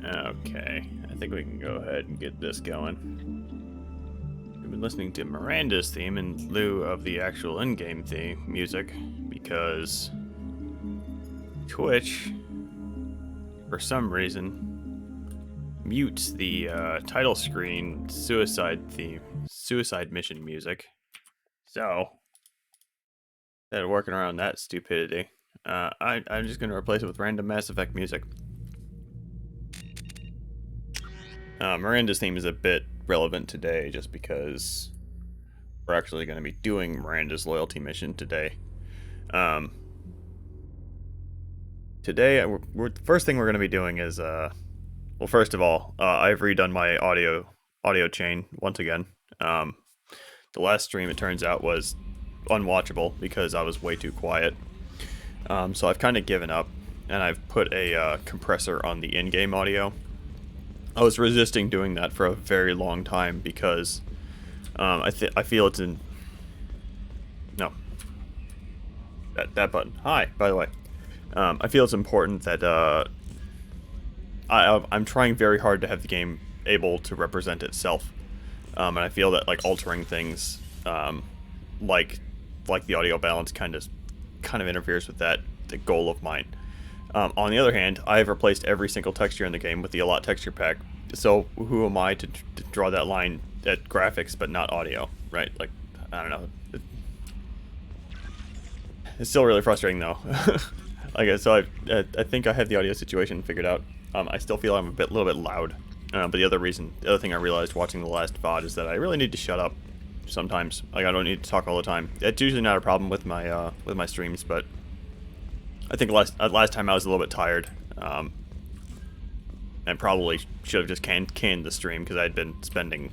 Okay, I think we can go ahead and get this going. We've been listening to Miranda's theme in lieu of the actual in-game theme music because Twitch, for some reason, mutes the title screen suicide mission music. So, instead of working around that stupidity, I'm just going to replace it with random Mass Effect music. Miranda's theme is a bit relevant today just because we're actually going to be doing Miranda's loyalty mission today. Um, Today, the first thing we're going to be doing is, well, first of all, I've redone my audio chain once again. The last stream, it turns out, was unwatchable because I was way too quiet. So I've kind of given up, and I've put a compressor on the in-game audio. I was resisting doing that for a very long time because I feel it's in... No. That button. Hi, by the way. I feel it's important that I'm trying very hard to have the game able to represent itself, and I feel that like altering things, like the audio balance, kind of interferes with that goal of mine. On the other hand, I've replaced every single texture in the game with the ALOT texture pack. So who am I to draw that line at graphics but not audio, right? Like, I don't know. It's still really frustrating though. So I think I have the audio situation figured out. I still feel I'm little bit loud. But the other thing I realized watching the last VOD is that I really need to shut up sometimes. Like, I don't need to talk all the time. It's usually not a problem with my streams, but I think last time I was a little bit tired. And probably should have just canned the stream because I'd been spending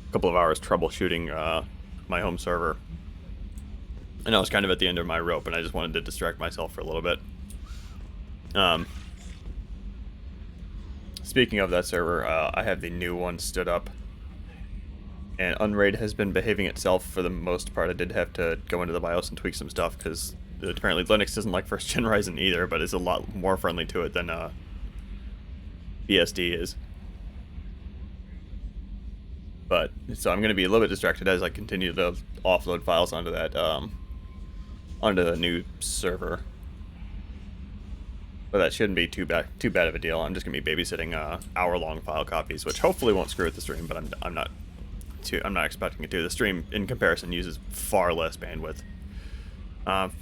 a couple of hours troubleshooting my home server. And I was kind of at the end of my rope, and I just wanted to distract myself for a little bit. Speaking of that server, I have the new one stood up. And Unraid has been behaving itself for the most part. I did have to go into the BIOS and tweak some stuff, because apparently Linux doesn't like first gen Ryzen either, but it's a lot more friendly to it than BSD is. But, so I'm going to be a little bit distracted as I continue to offload files onto that, onto the new server. But that shouldn't be too bad of a deal. I'm just going to be babysitting hour-long file copies, which hopefully won't screw with the stream, but I'm not expecting it to. The stream, in comparison, uses far less bandwidth.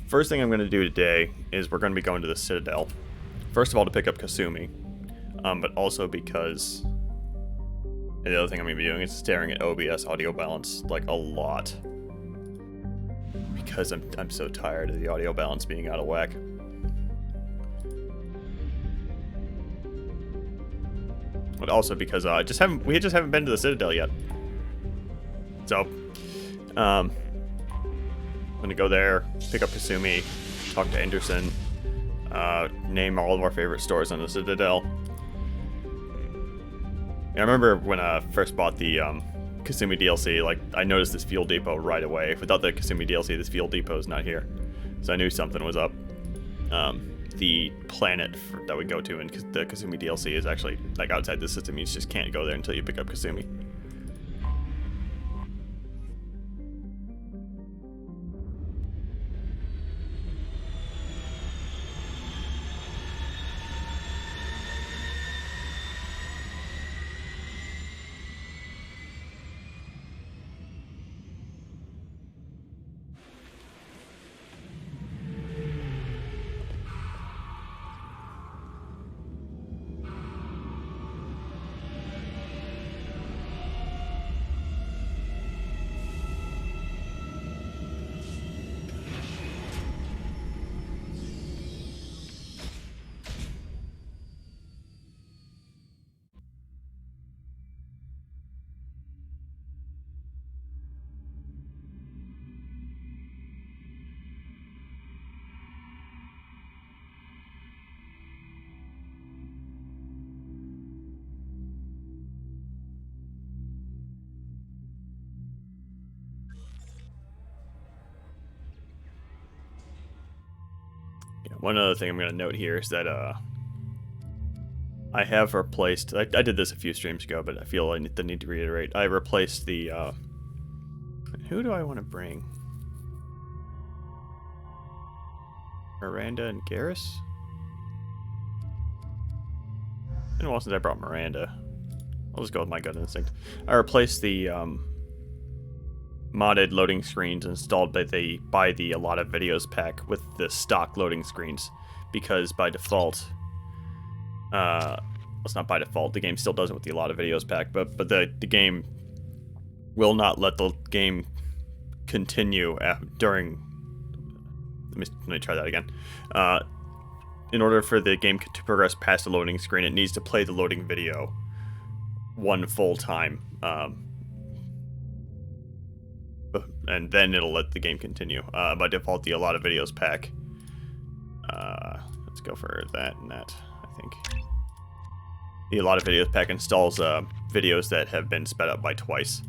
First thing I'm going to do today is we're going to be going to the Citadel. First of all, to pick up Kasumi, but also because the other thing I'm going to be doing is staring at OBS audio balance like a lot. Because I'm so tired of the audio balance being out of whack. But also because we just haven't been to the Citadel yet. So, I'm gonna go there, pick up Kasumi, talk to Anderson, name all of our favorite stores on the Citadel. I remember when I first bought the Kasumi DLC, like, I noticed this fuel depot right away. Without the Kasumi DLC, this fuel depot is not here. So I knew something was up. The planet that we go to in the Kasumi DLC is actually, like, outside the system. You just can't go there until you pick up Kasumi. One other thing I'm going to note here is that I have replaced. I did this a few streams ago, but I feel the need to reiterate. I replaced the. Who do I want to bring? Miranda and Garrus? It's been a while since I brought Miranda. I'll just go with my gut instinct. I replaced the modded loading screens installed by the ALOT videos pack with the stock loading screens, because by default, it's not by default. The game still does it with the ALOT videos pack, but the game will not let the game continue during. Let me try that again. In order for the game to progress past the loading screen, it needs to play the loading video one full time, and then it'll let the game continue. By default, the ALOT videos pack. Let's go for that and that, I think. The ALOT videos pack installs videos that have been sped up by twice.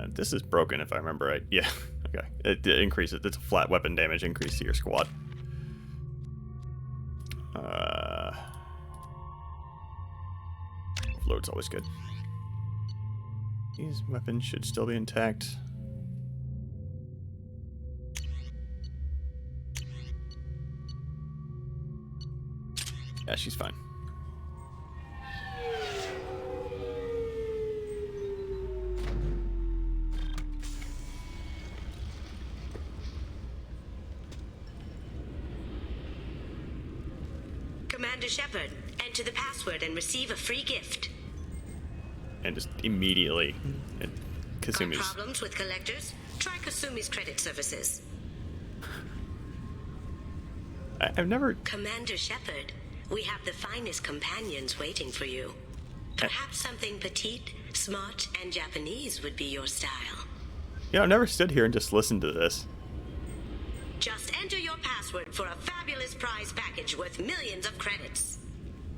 This is broken if I remember right. Yeah, okay. It increases. It's a flat weapon damage increase to your squad. Load's always good. These weapons should still be intact. Yeah, she's fine. Commander Shepard, enter the password and receive a free gift. And just immediately, Got Kasumi's. problems with collectors? Try Kasumi's credit services. I've never. Commander Shepard, we have the finest companions waiting for you. Perhaps something petite, smart, and Japanese would be your style. Yeah, I've never stood here and just listened to this. Just enter your password for a fabulous prize package worth millions of credits.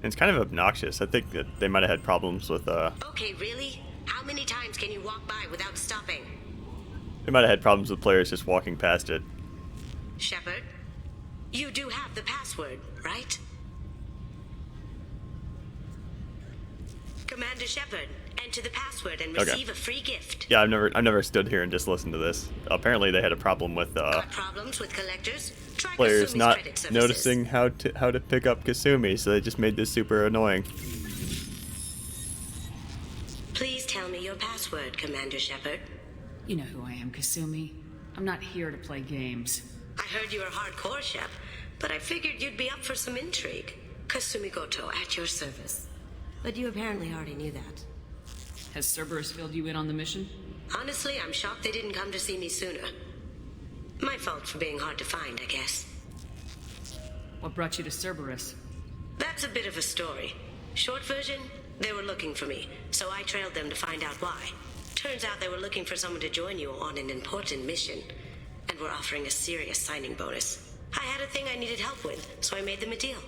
And it's kind of obnoxious. I think that they might have had problems with. Okay, really? How many times can you walk by without stopping? They might have had problems with players just walking past it. Shepard, you do have the password, right? Commander Shepard, enter the password and receive a free gift. Yeah, I've never stood here and just listened to this. Apparently, they had a problem with Got problems with collectors? Try players Kasumi's not credit services. noticing how to pick up Kasumi, so they just made this super annoying. Please tell me your password, Commander Shepard. You know who I am, Kasumi. I'm not here to play games. I heard you were hardcore, Shep, but I figured you'd be up for some intrigue. Kasumi Goto at your service. But you apparently already knew that. Has Cerberus filled you in on the mission? Honestly, I'm shocked they didn't come to see me sooner. My fault for being hard to find, I guess. What brought you to Cerberus? That's a bit of a story. Short version, they were looking for me, so I trailed them to find out why. Turns out they were looking for someone to join you on an important mission, and were offering a serious signing bonus. I had a thing I needed help with, so I made them a deal.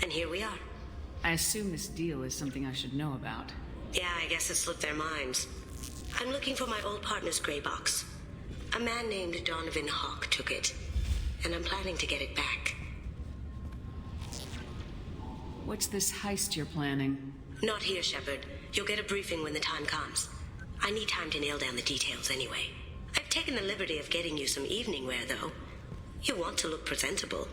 And here we are. I assume this deal is something I should know about. Yeah, I guess it slipped their minds. I'm looking for my old partner's gray box. A man named Donovan Hawk took it, and I'm planning to get it back. What's this heist you're planning? Not here, Shepard. You'll get a briefing when the time comes. I need time to nail down the details anyway. I've taken the liberty of getting you some evening wear, though. You want to look presentable.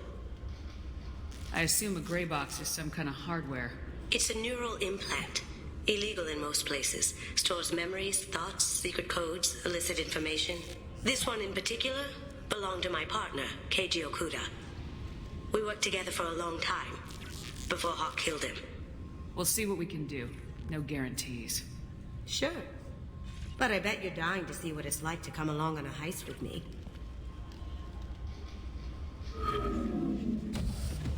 I assume a gray box is some kind of hardware. It's a neural implant. Illegal in most places. Stores memories, thoughts, secret codes, illicit information. This one in particular belonged to my partner, Keiji Okuda. We worked together for a long time, before Hawk killed him. We'll see what we can do. No guarantees. Sure. But I bet you're dying to see what it's like to come along on a heist with me.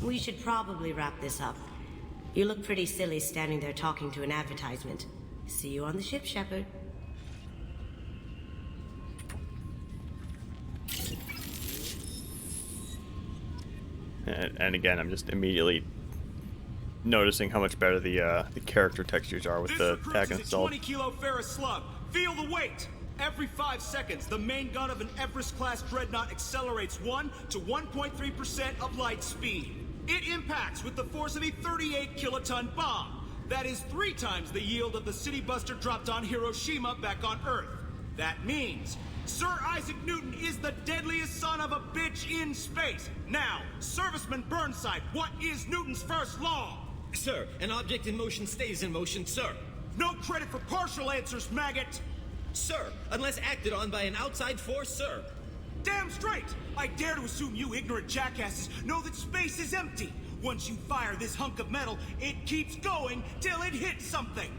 We should probably wrap this up. You look pretty silly standing there talking to an advertisement. See you on the ship, Shepard. And again, I'm just immediately noticing how much better the character textures are with the pack installed. 20 kilo ferrous slug. Feel the weight. Every 5 seconds, the main gun of an Everest-class dreadnought accelerates 1 to 1.3% of light speed. It impacts with the force of a 38-kiloton bomb. That is 3 times the yield of the city buster dropped on Hiroshima back on Earth. That means Sir Isaac Newton is the deadliest son of a bitch in space. Now, Serviceman Burnside, what is Newton's first law? Sir, an object in motion stays in motion, sir. No credit for partial answers, maggot! Sir, unless acted on by an outside force, sir. Damn straight! I dare to assume you ignorant jackasses know that space is empty. Once you fire this hunk of metal, it keeps going till it hits something.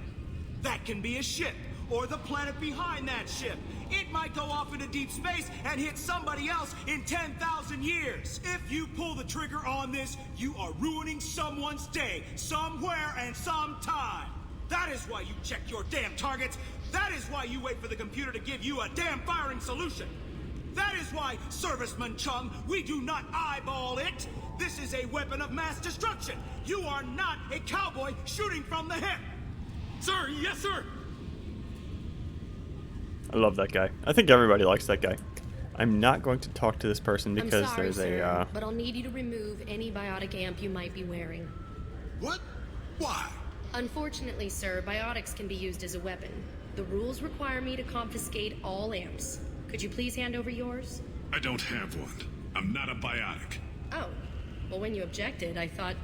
That can be a ship, or the planet behind that ship. It might go off into deep space and hit somebody else in 10,000 years. If you pull the trigger on this, you are ruining someone's day, somewhere and sometime. That is why you check your damn targets. That is why you wait for the computer to give you a damn firing solution. That is why, Serviceman Chung, we do not eyeball it. This is a weapon of mass destruction. You are not a cowboy shooting from the hip. Sir, yes, sir. I love that guy. I think everybody likes that guy. I'm not going to talk to this person because I'm sorry, there's sir, a. but I'll need you to remove any biotic amp you might be wearing. What? Why? Unfortunately, sir, biotics can be used as a weapon. The rules require me to confiscate all amps. Could you please hand over yours? I don't have one. I'm not a biotic. Oh. Well, when you objected, I thought...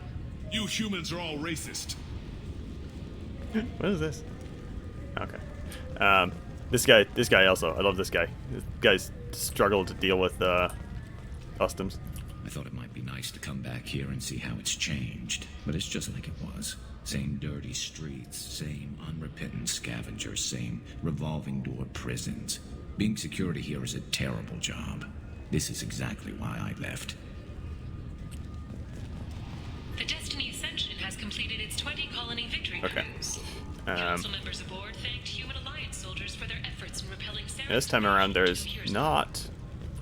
You humans are all racist. What is this? Okay. This guy also. I love this guy. This guy's struggled to deal with customs. I thought it might be nice to come back here and see how it's changed, but it's just like it was. Same dirty streets, same unrepentant scavengers, same revolving door prisons. Being security here is a terrible job. This is exactly why I left. The Destiny Ascension has completed its 20-colony victory Okay. cruise. Council members aboard thanked Human Alliance soldiers for their efforts in repelling Sarah's This time around, there's invasion 2 years not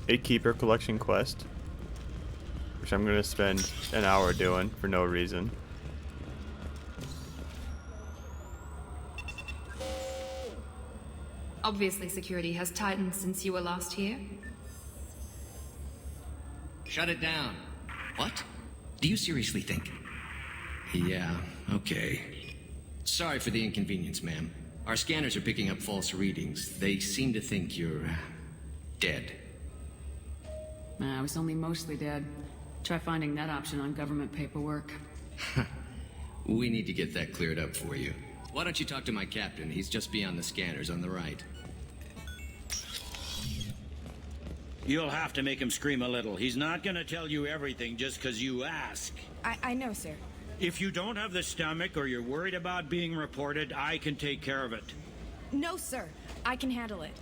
a Keeper Collection quest, which I'm going to spend an hour doing for no reason. Obviously, security has tightened since you were last here. Shut it down. What? Do you seriously think? Yeah, okay. Sorry for the inconvenience, ma'am. Our scanners are picking up false readings. They seem to think you're dead. I was only mostly dead. Try finding that option on government paperwork. We need to get that cleared up for you. Why don't you talk to my captain? He's just beyond the scanners on the right. You'll have to make him scream a little. He's not gonna tell you everything just because you ask. I know, sir. If you don't have the stomach or you're worried about being reported, I can take care of it. No, sir. I can handle it.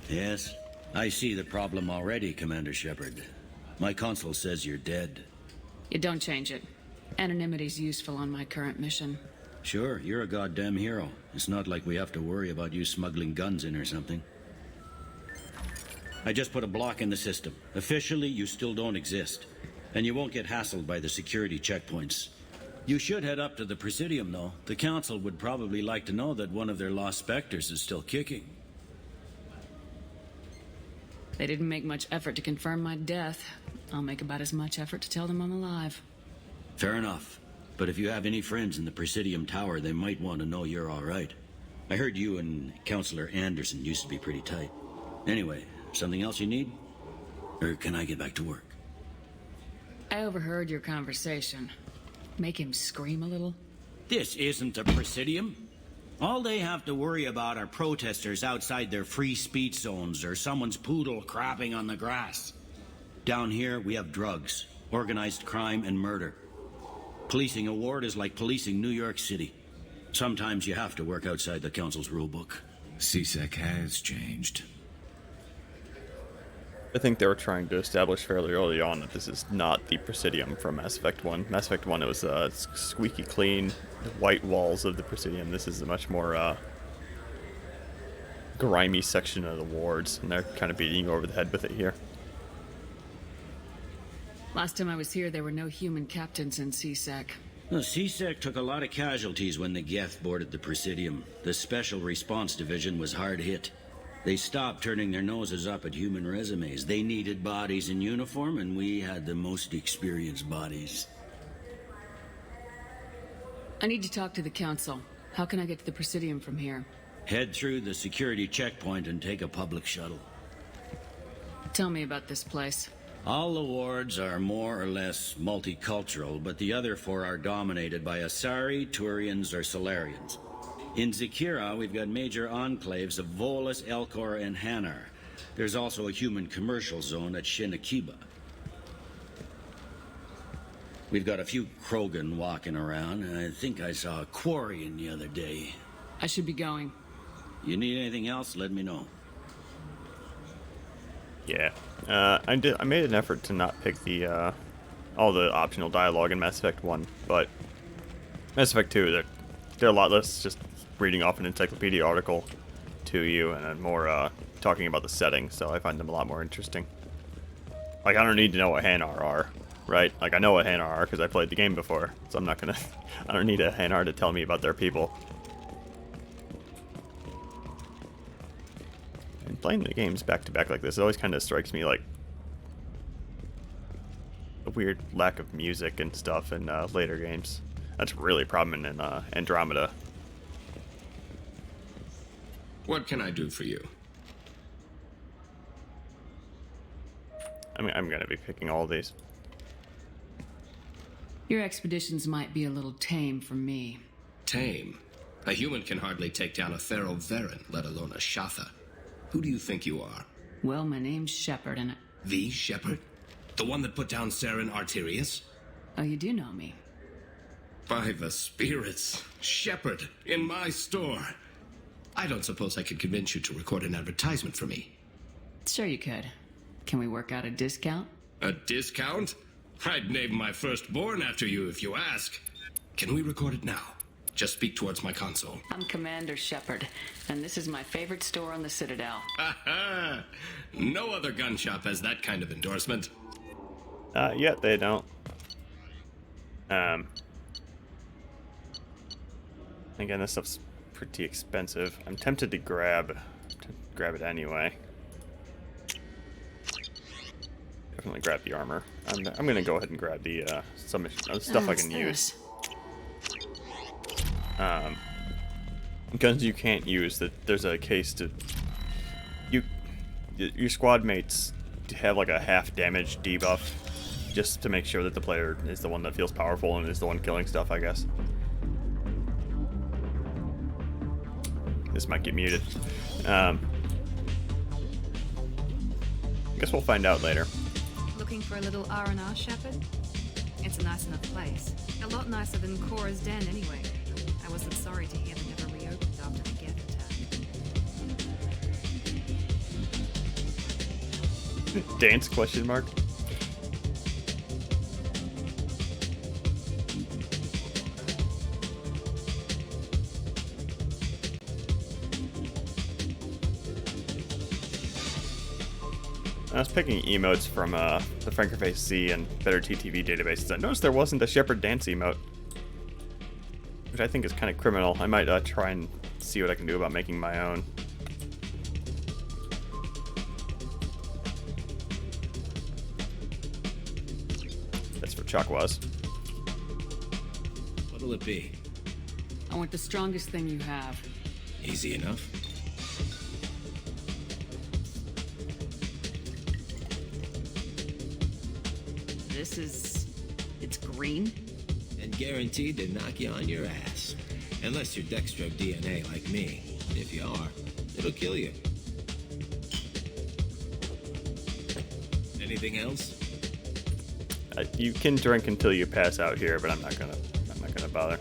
Yes, I see the problem already, Commander Shepard. My consul says you're dead. You don't change it. Anonymity's useful on my current mission. Sure, you're a goddamn hero. It's not like we have to worry about you smuggling guns in or something. I just put a block in the system. Officially, you still don't exist. And you won't get hassled by the security checkpoints. You should head up to the Presidium, though. The Council would probably like to know that one of their lost specters is still kicking. They didn't make much effort to confirm my death. I'll make about as much effort to tell them I'm alive. Fair enough. But if you have any friends in the Presidium Tower, they might want to know you're all right. I heard you and Counselor Anderson used to be pretty tight. Anyway, something else you need? Or can I get back to work? I overheard your conversation. Make him scream a little? This isn't a Presidium. All they have to worry about are protesters outside their free speech zones or someone's poodle crapping on the grass. Down here, we have drugs, organized crime, and murder. Policing a ward is like policing New York City. Sometimes you have to work outside the Council's rulebook. CSEC has changed. I think they were trying to establish fairly early on that this is not the Presidium from Mass Effect 1. Mass Effect 1, it was squeaky clean, white walls of the Presidium. This is a much more grimy section of the wards, and they're kind of beating you over the head with it here. Last time I was here, there were no human captains in CSEC. The CSEC took a lot of casualties when the Geth boarded the Presidium. The Special Response Division was hard hit. They stopped turning their noses up at human resumes. They needed bodies in uniform, and we had the most experienced bodies. I need to talk to the council. How can I get to the Presidium from here? Head through the security checkpoint and take a public shuttle. Tell me about this place. All the wards are more or less multicultural, but the other 4 are dominated by Asari, Turians, or Solarians. In Zakira, we've got major enclaves of Volus, Elcor, and Hanar. There's also a human commercial zone at Shinakiba. We've got a few Krogan walking around, and I think I saw a Quarian the other day. I should be going. You need anything else, let me know. Yeah. I made an effort to not pick the all the optional dialogue in Mass Effect 1, but Mass Effect 2, they're a lot less just reading off an encyclopedia article to you and more talking about the setting, so I find them a lot more interesting. Like, I don't need to know what Hanar are, right? Like, I know what Hanar are because I played the game before, so I'm not gonna... I don't need a Hanar to tell me about their people. And playing the games back-to-back like this, it always kind of strikes me like a weird lack of music and stuff in later games. That's really prominent in Andromeda. What can I do for you? I mean, I'm gonna be picking all of these. Your expeditions might be a little tame for me. Tame? A human can hardly take down a Pharaoh Varen, let alone a Shatha. Who do you think you are? Well, my name's Shepard, and The Shepard? The one that put down Saren Arterius? Oh, you do know me. By the spirits, Shepard, in my store. I don't suppose I could convince you to record an advertisement for me. Sure you could. Can we work out a discount? A discount? I'd name my firstborn after you if you ask. Can we record it now? Just speak towards my console. I'm Commander Shepard, and this is my favorite store on the Citadel. Ha! No other gun shop has that kind of endorsement. Yeah, they don't. Again, this stuff's pretty expensive. I'm tempted to grab it anyway. Definitely grab the armor. I'm gonna go ahead and grab the some stuff I can use. Guns you can't use. That there's a case to your squad mates have like a half damage debuff, just to make sure that the player is the one that feels powerful and is the one killing stuff, I guess. This might get muted. I guess we'll find out later. Looking for a little R&R, Shepard? It's a nice enough place. A lot nicer than Cora's den, anyway. I wasn't sorry to hear they never reopened after the Geth attack. Dance question mark? I was picking emotes from the Frankerface C and Better TTV databases. I noticed there wasn't a Shepard dance emote, which I think is kind of criminal. I might try and see what I can do about making my own. That's for Chakwas. What'll it be? I want the strongest thing you have. Easy enough. It's green? And guaranteed to knock you on your ass. Unless you're Dextro DNA like me. If you are, it'll kill you. Anything else? You can drink until you pass out here, but I'm not gonna bother.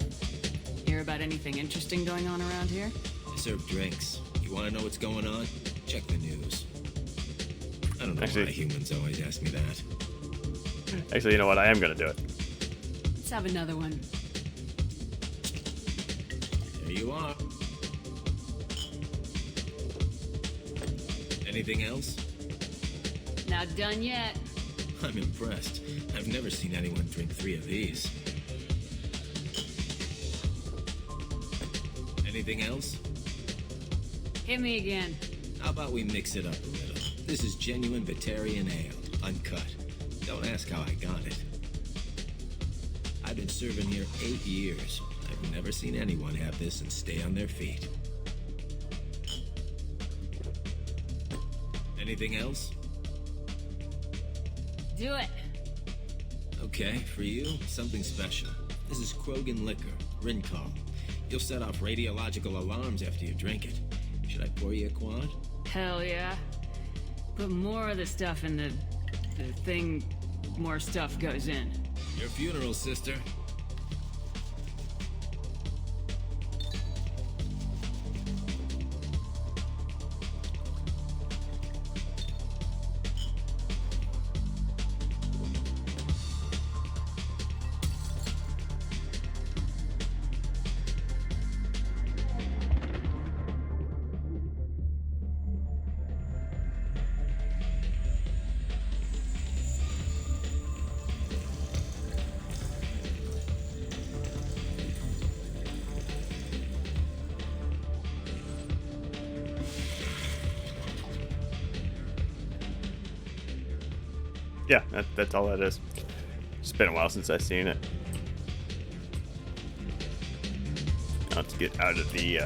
Hear about anything interesting going on around here? I serve drinks. You want to know what's going on? Check the news. I don't know why humans always ask me that. Actually, you know what? I am gonna do it. Let's have another one. There you are. Anything else? Not done yet. I'm impressed. I've never seen anyone drink 3 of these. Anything else? Hit me again. How about we mix it up a little? This is genuine Batarian ale, uncut. Don't ask how I got it. I've been serving here 8 years. I've never seen anyone have this and stay on their feet. Anything else? Do it. Okay, for you, something special. This is Krogan liquor, Rincall. You'll set off radiological alarms after you drink it. Should I pour you a quad? Hell yeah. Put more of the stuff in the thing more stuff goes in. Your funeral, sister. Yeah, that's all that is. It's been a while since I've seen it. Now let's get out of the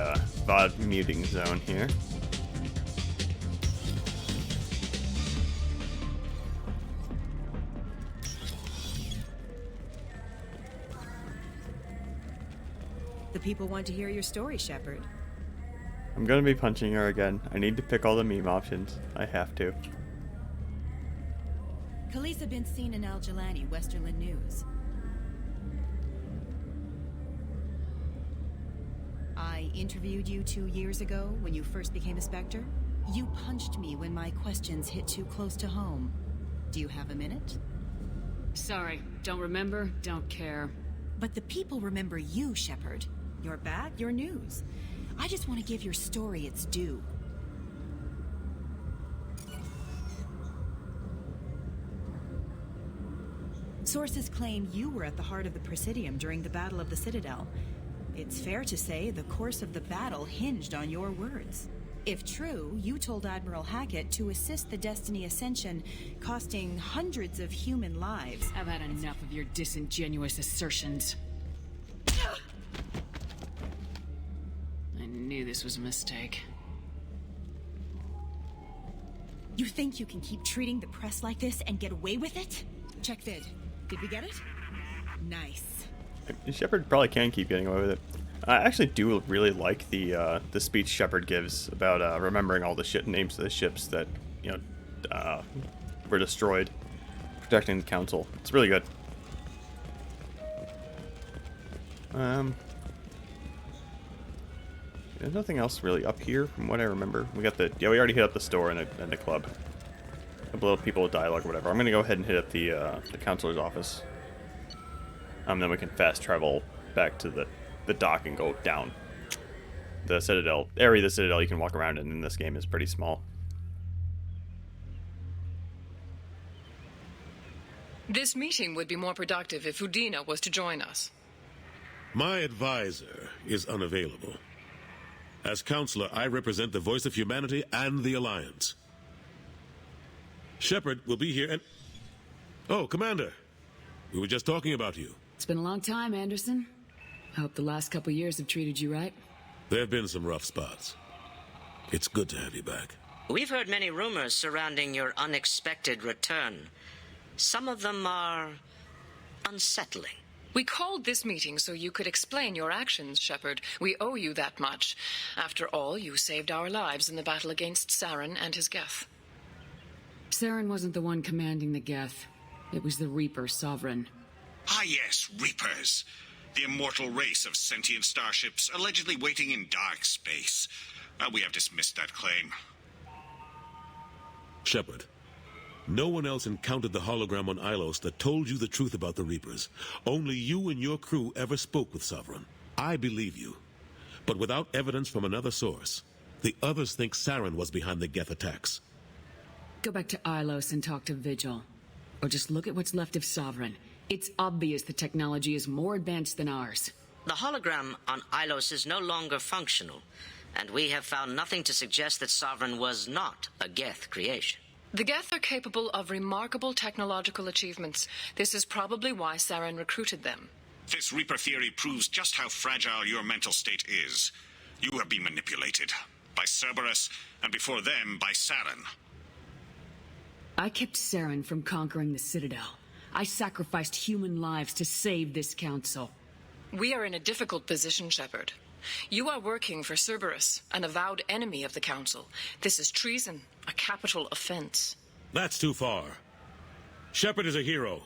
VOD muting zone here. The people want to hear your story, Shepard. I'm gonna be punching her again. I need to pick all the meme options. I have to. Khaleesa been seen in Al Jalani, Westerland News. I interviewed you 2 years ago when you first became a Spectre. You punched me when my questions hit too close to home. Do you have a minute? Sorry, don't remember, don't care. But the people remember you, Shepard. You're back, your news. I just want to give your story its due. Sources claim you were at the heart of the Presidium during the Battle of the Citadel. It's fair to say the course of the battle hinged on your words. If true, you told Admiral Hackett to assist the Destiny Ascension, costing hundreds of human lives. I've had enough of your disingenuous assertions. I knew this was a mistake. You think you can keep treating the press like this and get away with it? Check vid. Did we get it? Nice. Shepard probably can keep getting away with it. I actually do really like the speech Shepard gives about remembering all the shit names of the ships that were destroyed, protecting the council. It's really good. There's nothing else really up here from what I remember. We got we already hit up the store and the club. A couple of people with dialogue or whatever. I'm gonna go ahead and hit up the counselor's office. Then we can fast travel back to the dock and go down. The Citadel area, the Citadel you can walk around in this game is pretty small. This meeting would be more productive if Udina was to join us. My advisor is unavailable. As counselor, I represent the voice of humanity and the Alliance. Shepard will be here and... Oh, Commander. We were just talking about you. It's been a long time, Anderson. I hope the last couple years have treated you right. There have been some rough spots. It's good to have you back. We've heard many rumors surrounding your unexpected return. Some of them are unsettling. We called this meeting so you could explain your actions, Shepard. We owe you that much. After all, you saved our lives in the battle against Saren and his Geth. Saren wasn't the one commanding the Geth. It was the Reaper Sovereign. Ah yes, Reapers. The immortal race of sentient starships allegedly waiting in dark space. We have dismissed that claim. Shepard, no one else encountered the hologram on Ilos that told you the truth about the Reapers. Only you and your crew ever spoke with Sovereign. I believe you. But without evidence from another source, the others think Saren was behind the Geth attacks. Go back to Ilos and talk to Vigil. Or just look at what's left of Sovereign. It's obvious the technology is more advanced than ours. The hologram on Ilos is no longer functional, and we have found nothing to suggest that Sovereign was not a Geth creation. The Geth are capable of remarkable technological achievements. This is probably why Saren recruited them. This Reaper theory proves just how fragile your mental state is. You have been manipulated. By Cerberus, and before them, by Saren. I kept Saren from conquering the Citadel. I sacrificed human lives to save this council. We are in a difficult position, Shepard. You are working for Cerberus, an avowed enemy of the Council. This is treason, a capital offense. That's too far. Shepard is a hero.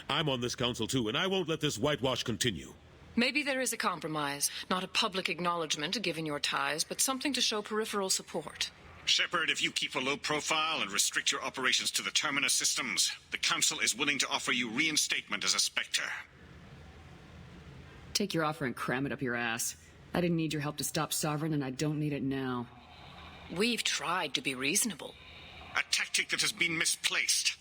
I'm on this council too, and I won't let this whitewash continue. Maybe there is a compromise. Not a public acknowledgement given your ties, but something to show peripheral support. Shepard, if you keep a low profile and restrict your operations to the Terminus systems, the Council is willing to offer you reinstatement as a Spectre. Take your offer and cram it up your ass. I didn't need your help to stop Sovereign, and I don't need it now. We've tried to be reasonable. A tactic that has been misplaced.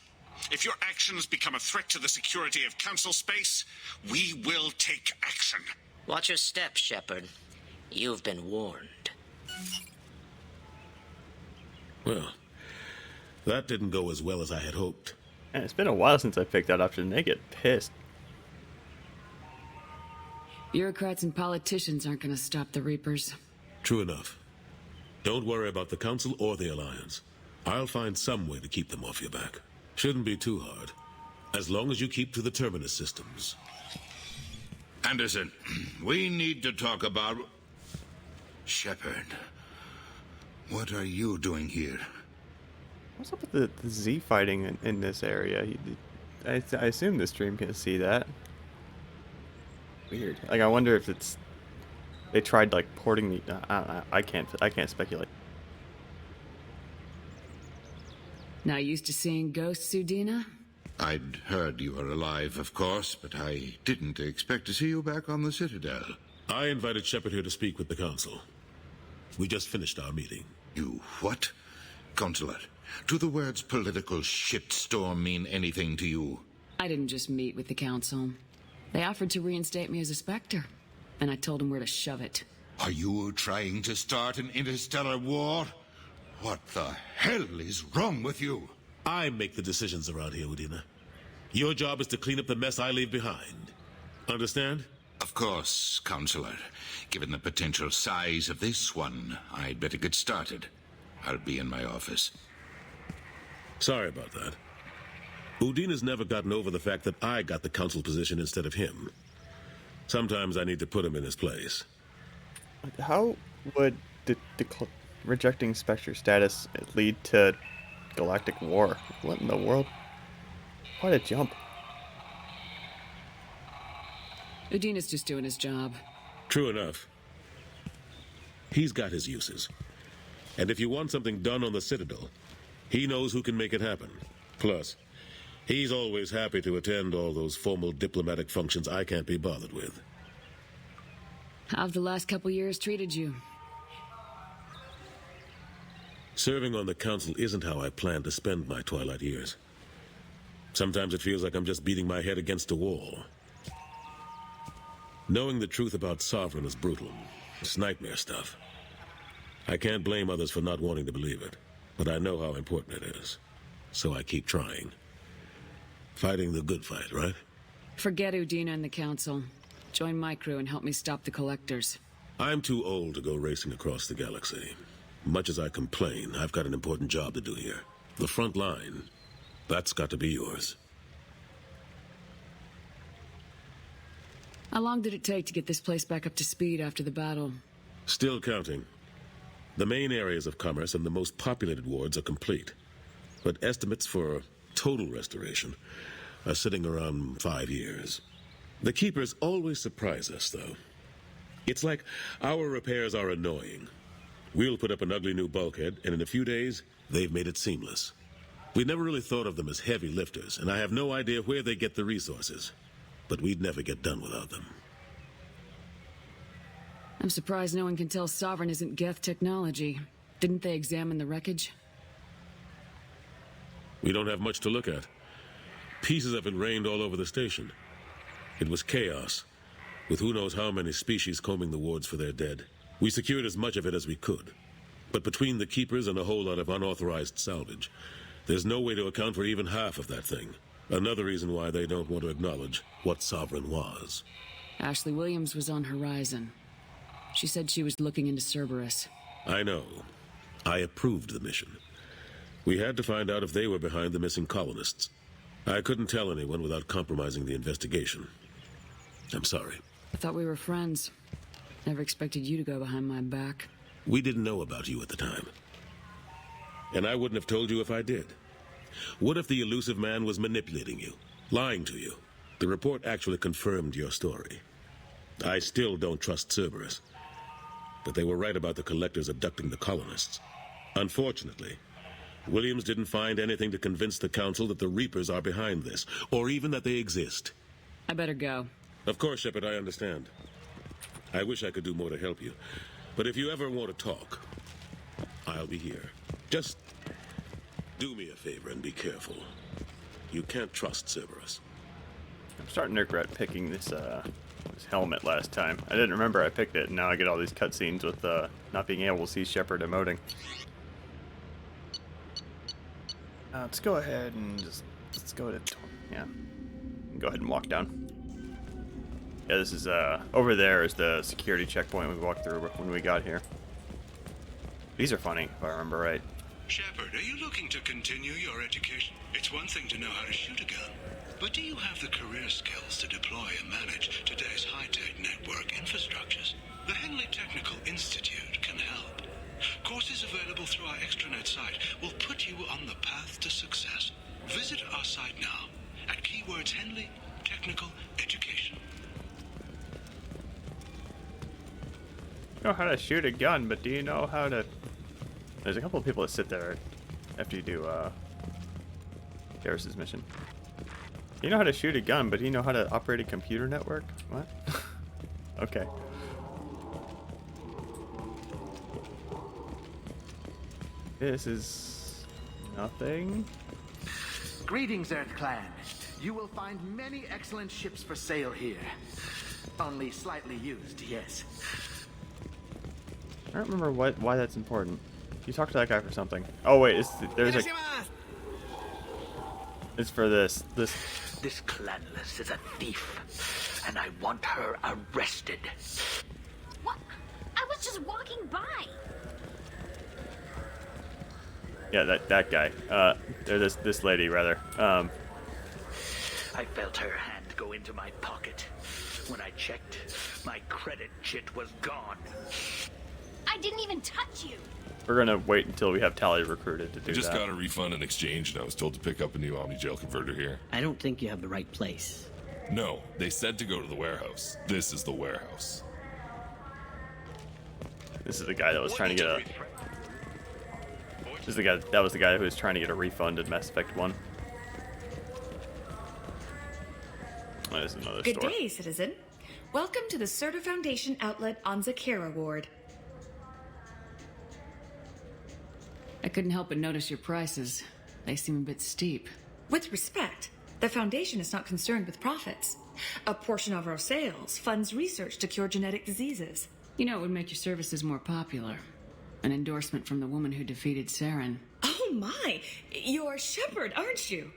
If your actions become a threat to the security of Council space, we will take action. Watch your step, Shepard. You've been warned. Well, that didn't go as well as I had hoped. And it's been a while since I picked that option. They get pissed. Bureaucrats and politicians aren't going to stop the Reapers. True enough. Don't worry about the Council or the Alliance. I'll find some way to keep them off your back. Shouldn't be too hard. As long as you keep to the Terminus systems. Anderson, we need to talk about... Shepard, what are you doing here? What's up with the Z fighting in this area? I assume the stream can see that. Weird. Like, I wonder if it's... They tried, like, porting the... I can't speculate. Not used to seeing ghosts, Udina? I'd heard you were alive, of course, but I didn't expect to see you back on the Citadel. I invited Shepard here to speak with the Council. We just finished our meeting. You what? Counselor, do the words political shitstorm mean anything to you? I didn't just meet with the Council. They offered to reinstate me as a Spectre, and I told them where to shove it. Are you trying to start an interstellar war? What the hell is wrong with you? I make the decisions around here, Udina. Your job is to clean up the mess I leave behind. Understand? Of course, Counselor. Given the potential size of this one, I'd better get started. I'll be in my office. Sorry about that. Udina's never gotten over the fact that I got the Council position instead of him. Sometimes I need to put him in his place. How would rejecting Spectre status lead to galactic war? What in the world? Quite a jump. Udina's just doing his job. True enough. He's got his uses. And if you want something done on the Citadel, he knows who can make it happen. Plus, he's always happy to attend all those formal diplomatic functions I can't be bothered with. How have the last couple years treated you? Serving on the Council isn't how I plan to spend my twilight years. Sometimes it feels like I'm just beating my head against a wall. Knowing the truth about Sovereign is brutal. It's nightmare stuff. I can't blame others for not wanting to believe it, but I know how important it is. So I keep trying. Fighting the good fight, right? Forget Udina and the Council. Join my crew and help me stop the Collectors. I'm too old to go racing across the galaxy. Much as I complain, I've got an important job to do here. The front line, that's got to be yours. How long did it take to get this place back up to speed after the battle? Still counting. The main areas of commerce and the most populated wards are complete. But estimates for total restoration are sitting around 5 years. The Keepers always surprise us, though. It's like our repairs are annoying. We'll put up an ugly new bulkhead, and in a few days, they've made it seamless. We never really thought of them as heavy lifters, and I have no idea where they get the resources. But we'd never get done without them. I'm surprised no one can tell Sovereign isn't Geth technology. Didn't they examine the wreckage? We don't have much to look at. Pieces of it rained all over the station. It was chaos, with who knows how many species combing the wards for their dead. We secured as much of it as we could. But between the keepers and a whole lot of unauthorized salvage, there's no way to account for even half of that thing. Another reason why they don't want to acknowledge what Sovereign was. Ashley Williams was on Horizon. She said she was looking into Cerberus. I know. I approved the mission. We had to find out if they were behind the missing colonists. I couldn't tell anyone without compromising the investigation. I'm sorry. I thought we were friends. Never expected you to go behind my back. We didn't know about you at the time. And I wouldn't have told you if I did. What if the elusive man was manipulating you, lying to you? The report actually confirmed your story. I still don't trust Cerberus. But they were right about the collectors abducting the colonists. Unfortunately, Williams didn't find anything to convince the Council that the Reapers are behind this, or even that they exist. I better go. Of course, Shepard, I understand. I wish I could do more to help you. But if you ever want to talk, I'll be here. Just do me a favor and be careful. You can't trust Cerberus. I'm starting to regret picking this helmet last time. I didn't remember I picked it, and now I get all these cutscenes with not being able to see Shepard emoting. Let's go ahead and let's go to go ahead and walk down. Yeah, this is over there is the security checkpoint we walked through when we got here. These are funny, if I remember right. Shepard, are you looking to continue your education? It's one thing to know how to shoot a gun, but do you have the career skills to deploy and manage today's high-tech network infrastructures? The Henley Technical Institute can help. Courses available through our extranet site will put you on the path to success. Visit our site now at keywords Henley Technical Education. You know how to shoot a gun, but do you know how to... There's a couple of people that sit there after you do Garrus's mission. You know how to shoot a gun, but do you know how to operate a computer network? What? Okay. This is nothing. Greetings, Earth Clan. You will find many excellent ships for sale here. Only slightly used, yes. I don't remember why that's important. You talk to that guy for something. Oh wait, there's a... It's for this. This Clanless is a thief, and I want her arrested. What? I was just walking by. Yeah, that guy. This lady rather. I felt her hand go into my pocket. When I checked, my credit chit was gone. I didn't even touch you. We're gonna wait until we have Tally recruited to do that. I just got a refund and exchange, and I was told to pick up a new Omni-Jail converter here. I don't think you have the right place. No, they said to go to the warehouse. This is the warehouse. This is the guy that was trying to get a... This is the guy. That was the guy who was trying to get a refund in Mass Effect 1. Oh, there's another Good store. day, citizen. Welcome to the Certa Foundation outlet on Zakera Ward. I couldn't help but notice your prices. They seem a bit steep. With respect, the Foundation is not concerned with profits. A portion of our sales funds research to cure genetic diseases. You know, it would make your services more popular. An endorsement from the woman who defeated Saren. Oh my! You're Shepard, aren't you?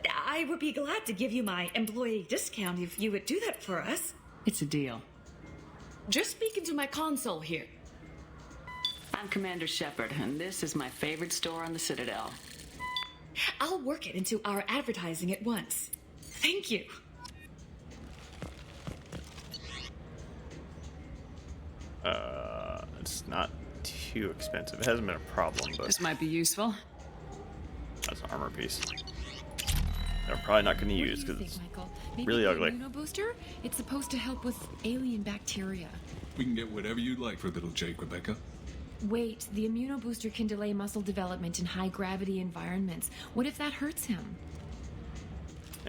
I would be glad to give you my employee discount if you would do that for us. It's a deal. Just speaking to my console here. I'm Commander Shepard, and this is my favorite store on the Citadel. I'll work it into our advertising at once. Thank you. It's not too expensive. It hasn't been a problem, but... This might be useful. That's an armor piece. They're probably not going to use, because it's really ugly. Immuno booster? It's supposed to help with alien bacteria. We can get whatever you'd like for little Jake, Rebecca. Wait, the immuno booster can delay muscle development in high gravity environments. What if that hurts him?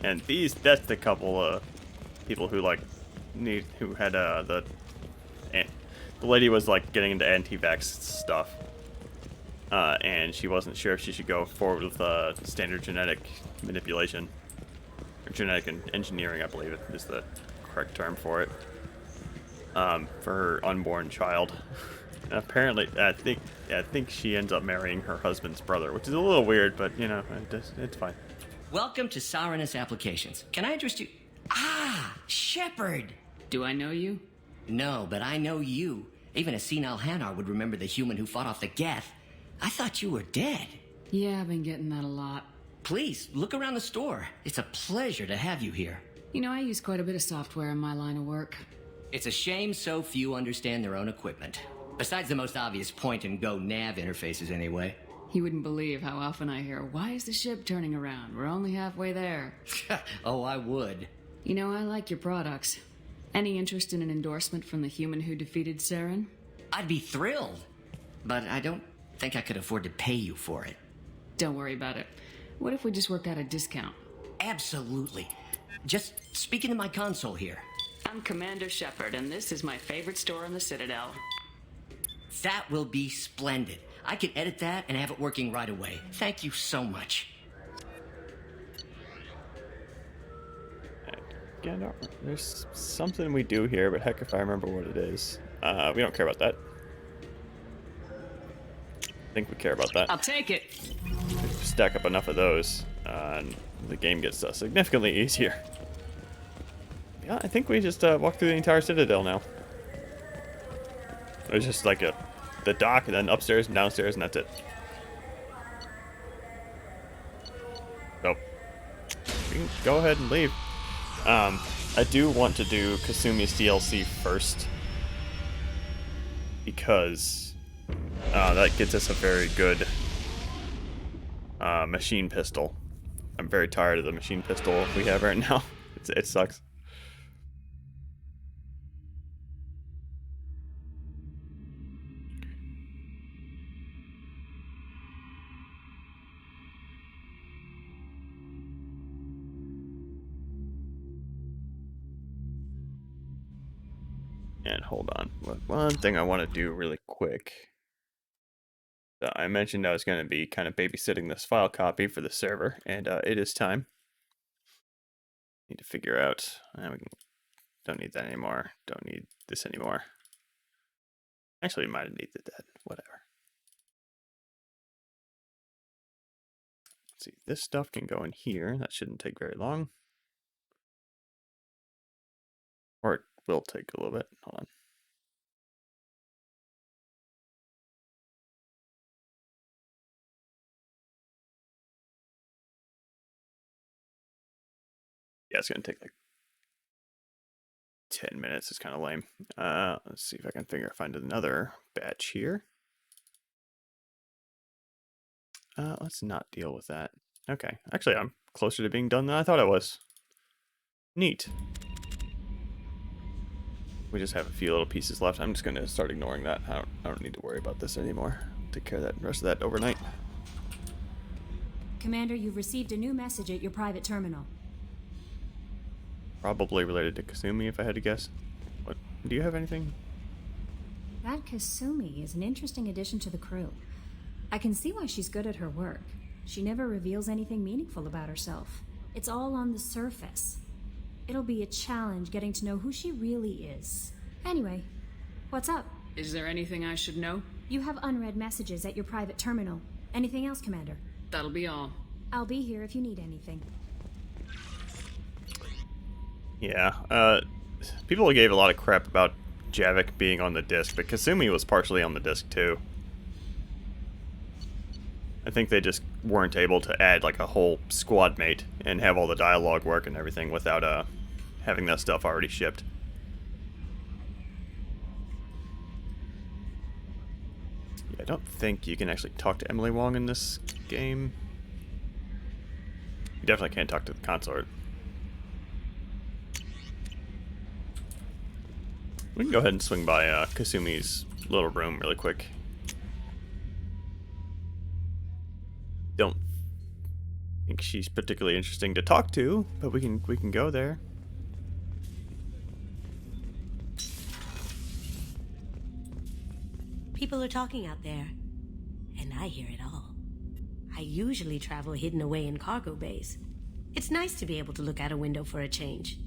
And that's the couple of people who who had the lady was like getting into anti-vax stuff, and she wasn't sure if she should go forward with standard genetic manipulation or genetic engineering, I believe is the correct term for it. for her unborn child. And apparently, I think she ends up marrying her husband's brother, which is a little weird, but you know, it's fine. Welcome to Sovereign's Applications. Can I interest you? Ah, Shepard! Do I know you? No, but I know you. Even a senile Hanar would remember the human who fought off the Geth. I thought you were dead. Yeah, I've been getting that a lot. Please, look around the store. It's a pleasure to have you here. You know, I use quite a bit of software in my line of work. It's a shame so few understand their own equipment. Besides the most obvious point-and-go nav interfaces, anyway. You wouldn't believe how often I hear, "Why is the ship turning around? We're only halfway there." Oh, I would. You know, I like your products. Any interest in an endorsement from the human who defeated Saren? I'd be thrilled. But I don't think I could afford to pay you for it. Don't worry about it. What if we just worked out a discount? Absolutely. Just speak into my console here. I'm Commander Shepard, and this is my favorite store in the Citadel. That will be splendid. I can edit that and have it working right away. Thank you so much. Again, there's something we do here, but heck if I remember what it is. We don't care about that. I think we care about that. I'll take it. Stack up enough of those, and the game gets significantly easier. Yeah, I think we just walk through the entire Citadel now. There's just like the dock, and then upstairs and downstairs, and that's it. So, we can go ahead and leave. I do want to do Kasumi's DLC first, because that gets us a very good machine pistol. I'm very tired of the machine pistol we have right now. It sucks. And hold on, one thing I want to do really quick. I mentioned I was going to be kind of babysitting this file copy for the server, and it is time. Need to figure out. Don't need that anymore. Don't need this anymore. Actually, we might have needed that. Whatever. Let's see. This stuff can go in here. That shouldn't take very long. Or it will take a little bit. Hold on. Yeah, it's going to take like 10 minutes. It's kind of lame. Let's see if I can find another batch here. Let's not deal with that. Okay. Actually, I'm closer to being done than I thought I was. Neat. We just have a few little pieces left. I'm just going to start ignoring that. I don't need to worry about this anymore. Take care of that rest of that overnight. Commander, you've received a new message at your private terminal. Probably related to Kasumi, if I had to guess. What? Do you have anything? That Kasumi is an interesting addition to the crew. I can see why she's good at her work. She never reveals anything meaningful about herself. It's all on the surface. It'll be a challenge getting to know who she really is. Anyway, what's up? Is there anything I should know? You have unread messages at your private terminal. Anything else, Commander? That'll be all. I'll be here if you need anything. Yeah, people gave a lot of crap about Javik being on the disc, but Kasumi was partially on the disc too. I think they just weren't able to add like a whole squad mate and have all the dialogue work and everything without having that stuff already shipped. Yeah, I don't think you can actually talk to Emily Wong in this game. You definitely can't talk to the consort. We can go ahead and swing by Kasumi's little room really quick. Don't think she's particularly interesting to talk to, but we can go there. People are talking out there, and I hear it all. I usually travel hidden away in cargo bays. It's nice to be able to look out a window for a change.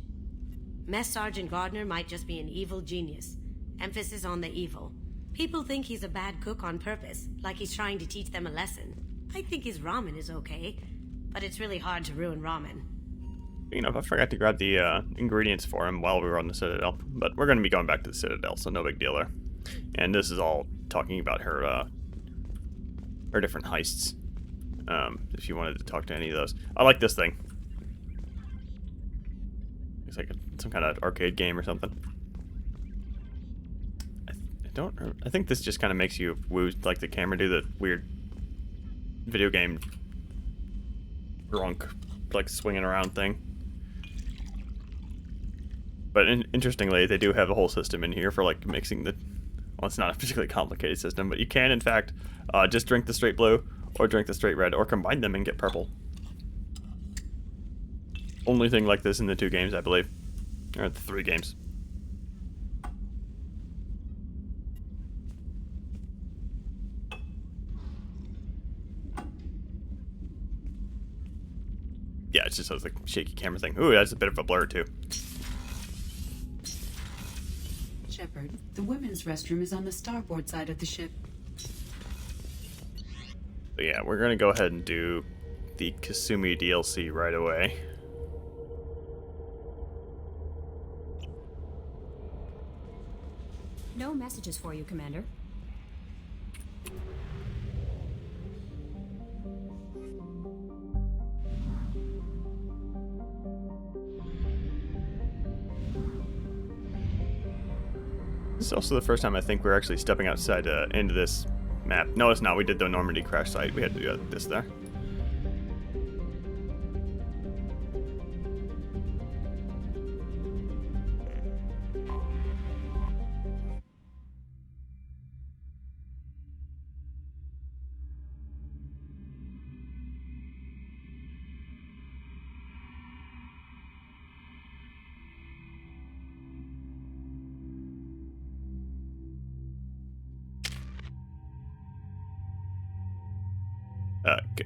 Mess Sergeant Gardner might just be an evil genius, Emphasis on the evil. People think he's a bad cook on purpose, like he's trying to teach them a lesson. I think his ramen is okay, but it's really hard to ruin ramen. You know, I forgot to grab the ingredients for him while we were on the Citadel, but we're going to be going back to the Citadel, so no big deal there. And this is all talking about her different heists. If you wanted to talk to any of those. I like this thing. It's like some kind of arcade game or something. I think this just kind of makes you woo, like the camera do the weird video game drunk, like swinging around thing. But interestingly, they do have a whole system in here for like mixing the. Well, it's not a particularly complicated system, but you can in fact just drink the straight blue, or drink the straight red, or combine them and get purple. Only thing like this in the 2 games, I believe, or the 3 games. Yeah, it just has the shaky camera thing. Ooh, that's a bit of a blur too. Shepard, the women's restroom is on the starboard side of the ship. But yeah, we're gonna go ahead and do the Kasumi DLC right away. No messages for you, Commander. This is also the first time I think we're actually stepping outside into this map. No, it's not. We did the Normandy crash site. We had to do this there.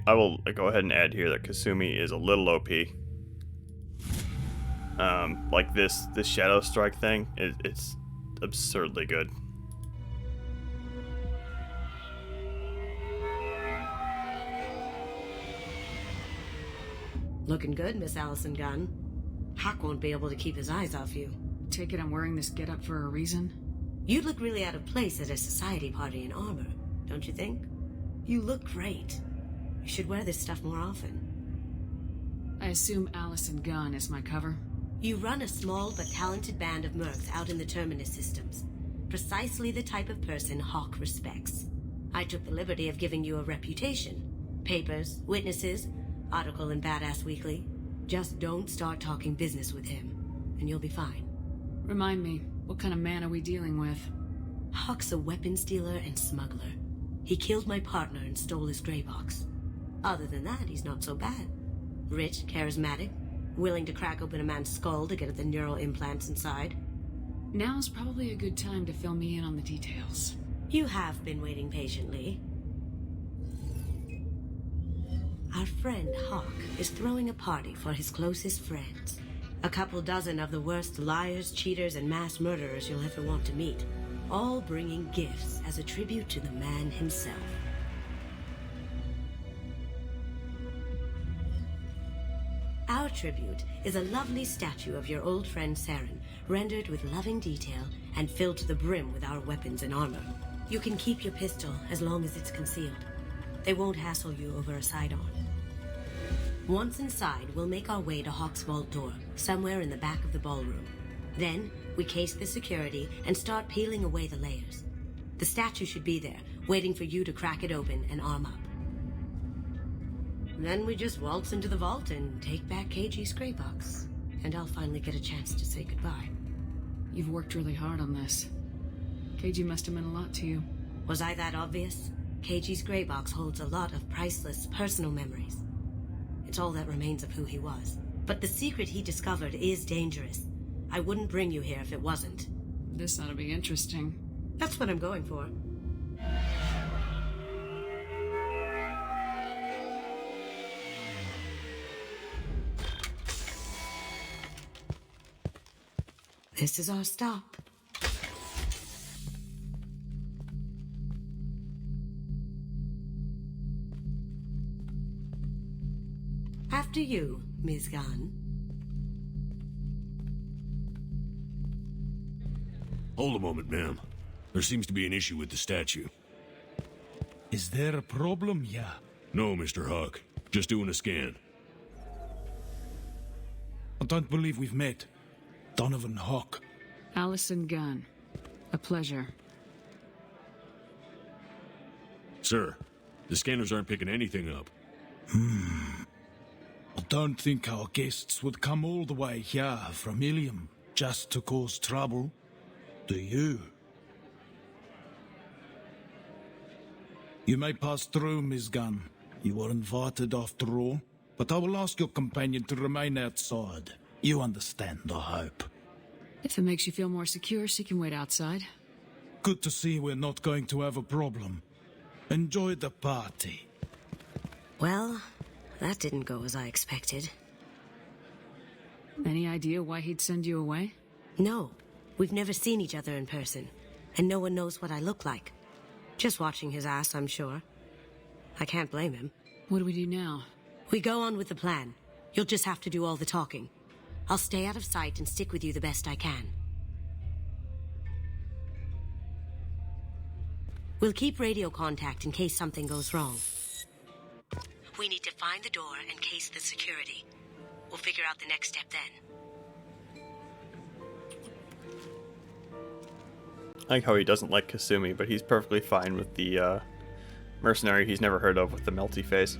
I will go ahead and add here that Kasumi is a little OP. Like this Shadow Strike thing, it's absurdly good. Looking good, Miss Allison Gunn. Hawk won't be able to keep his eyes off you. Take it I'm wearing this getup for a reason? You look really out of place at a society party in armor, don't you think? You look great. You should wear this stuff more often. I assume Allison Gunn is my cover? You run a small but talented band of mercs out in the Terminus systems. Precisely the type of person Hawk respects. I took the liberty of giving you a reputation. Papers, witnesses, article in Badass Weekly. Just don't start talking business with him, and you'll be fine. Remind me, what kind of man are we dealing with? Hawk's a weapons dealer and smuggler. He killed my partner and stole his gray box. Other than that, he's not so bad. Rich, charismatic, willing to crack open a man's skull to get at the neural implants inside. Now's probably a good time to fill me in on the details. You have been waiting patiently. Our friend Hawk is throwing a party for his closest friends. A couple dozen of the worst liars, cheaters, and mass murderers you'll ever want to meet. All bringing gifts as a tribute to the man himself. Our tribute is a lovely statue of your old friend Saren, rendered with loving detail and filled to the brim with our weapons and armor. You can keep your pistol as long as it's concealed. They won't hassle you over a sidearm. Once inside, we'll make our way to Hawk's vault door, somewhere in the back of the ballroom. Then, we case the security and start peeling away the layers. The statue should be there, waiting for you to crack it open and arm up. Then we just waltz into the vault and take back KG's gray box. And I'll finally get a chance to say goodbye. You've worked really hard on this. KG must have meant a lot to you. Was I that obvious? KG's gray box holds a lot of priceless personal memories. It's all that remains of who he was. But the secret he discovered is dangerous. I wouldn't bring you here if it wasn't. This ought to be interesting. That's what I'm going for. This is our stop. After you, Ms. Gunn. Hold a moment, ma'am. There seems to be an issue with the statue. Is there a problem? Yeah. No, Mr. Hawk. Just doing a scan. I don't believe we've met. Donovan Hawk. Allison Gunn. A pleasure. Sir, the scanners aren't picking anything up. I don't think our guests would come all the way here from Ilium just to cause trouble. Do you? You may pass through, Ms. Gunn. You were invited after all. But I will ask your companion to remain outside. You understand, I hope. If it makes you feel more secure, she can wait outside. Good to see we're not going to have a problem. Enjoy the party. Well, that didn't go as I expected. Any idea why he'd send you away? No. We've never seen each other in person, and no one knows what I look like. Just watching his ass, I'm sure. I can't blame him. What do we do now? We go on with the plan. You'll just have to do all the talking. I'll stay out of sight and stick with you the best I can. We'll keep radio contact in case something goes wrong. We need to find the door and case the security. We'll figure out the next step then. I like how he doesn't like Kasumi, but he's perfectly fine with the mercenary he's never heard of with the melty face.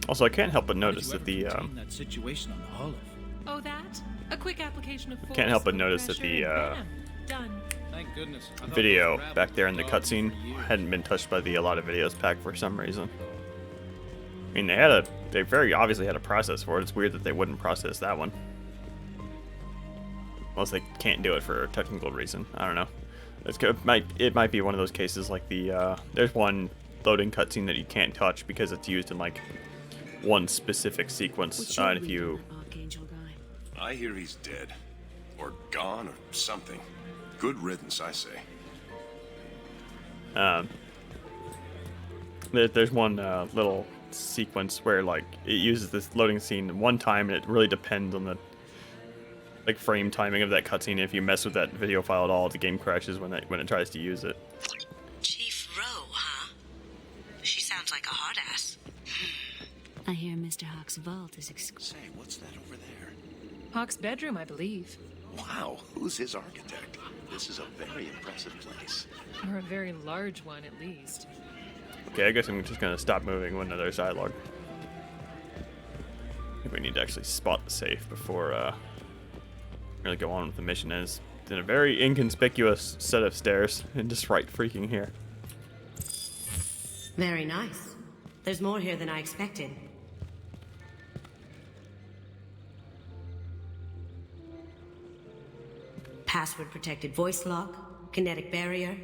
Also, I can't help but notice that the that situation on the Olive. Oh, that? A quick application of force. can't help but with notice that pressure, the and bam, done. Thank goodness. video back there in the cutscene hadn't been touched by the ALOT videos pack for some reason. I mean, they very obviously had a process for it. It's weird that they wouldn't process that one. Unless they can't do it for a technical reason. I don't know. It might be one of those cases like there's one loading cutscene that you can't touch because it's used in like one specific sequence. And if you I hear he's dead. Or gone or something. Good riddance, I say. there's one little sequence where like it uses this loading scene one time, and it really depends on the like frame timing of that cutscene. If you mess with that video file at all, the game crashes when it tries to use it. Chief Rowe, huh? She sounds like a hard ass. I hear Mr. Hawk's vault is Say, what's that over there? Hawk's bedroom, I believe. Wow, who's his architect? This is a very impressive place. Or a very large one, at least. Okay, I guess I'm just gonna stop moving when there's dialogue. I think we need to actually spot the safe before really go on with the mission. It's in a very inconspicuous set of stairs and just right freaking here. Very nice. There's more here than I expected. Password protected voice lock, kinetic barrier,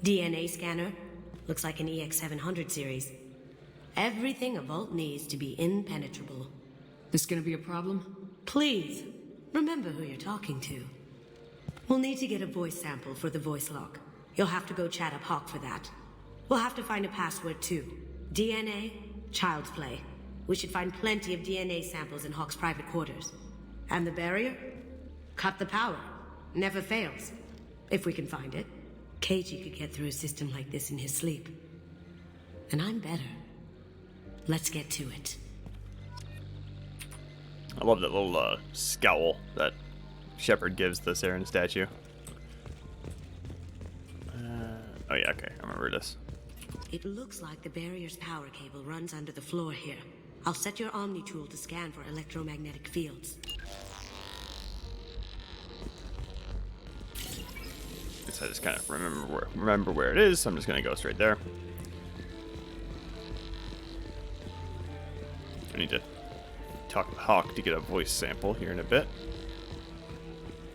DNA scanner. Looks like an EX700 series. Everything a vault needs to be impenetrable. This gonna be a problem? Please, remember who you're talking to. We'll need to get a voice sample for the voice lock. You'll have to go chat up Hawk for that. We'll have to find a password too. DNA, child's play. We should find plenty of DNA samples in Hawk's private quarters. And the barrier? Cut the power. Never fails. If we can find it. Keiji could get through a system like this in his sleep. And I'm better. Let's get to it. I love that little scowl that Shepard gives the Saren statue. Oh yeah, okay, I remember this. It looks like the barrier's power cable runs under the floor here. I'll set your Omni tool to scan for electromagnetic fields. Guess I just kind of remember where it is, so I'm just gonna go straight there. I need to talk to Hawk to get a voice sample here in a bit.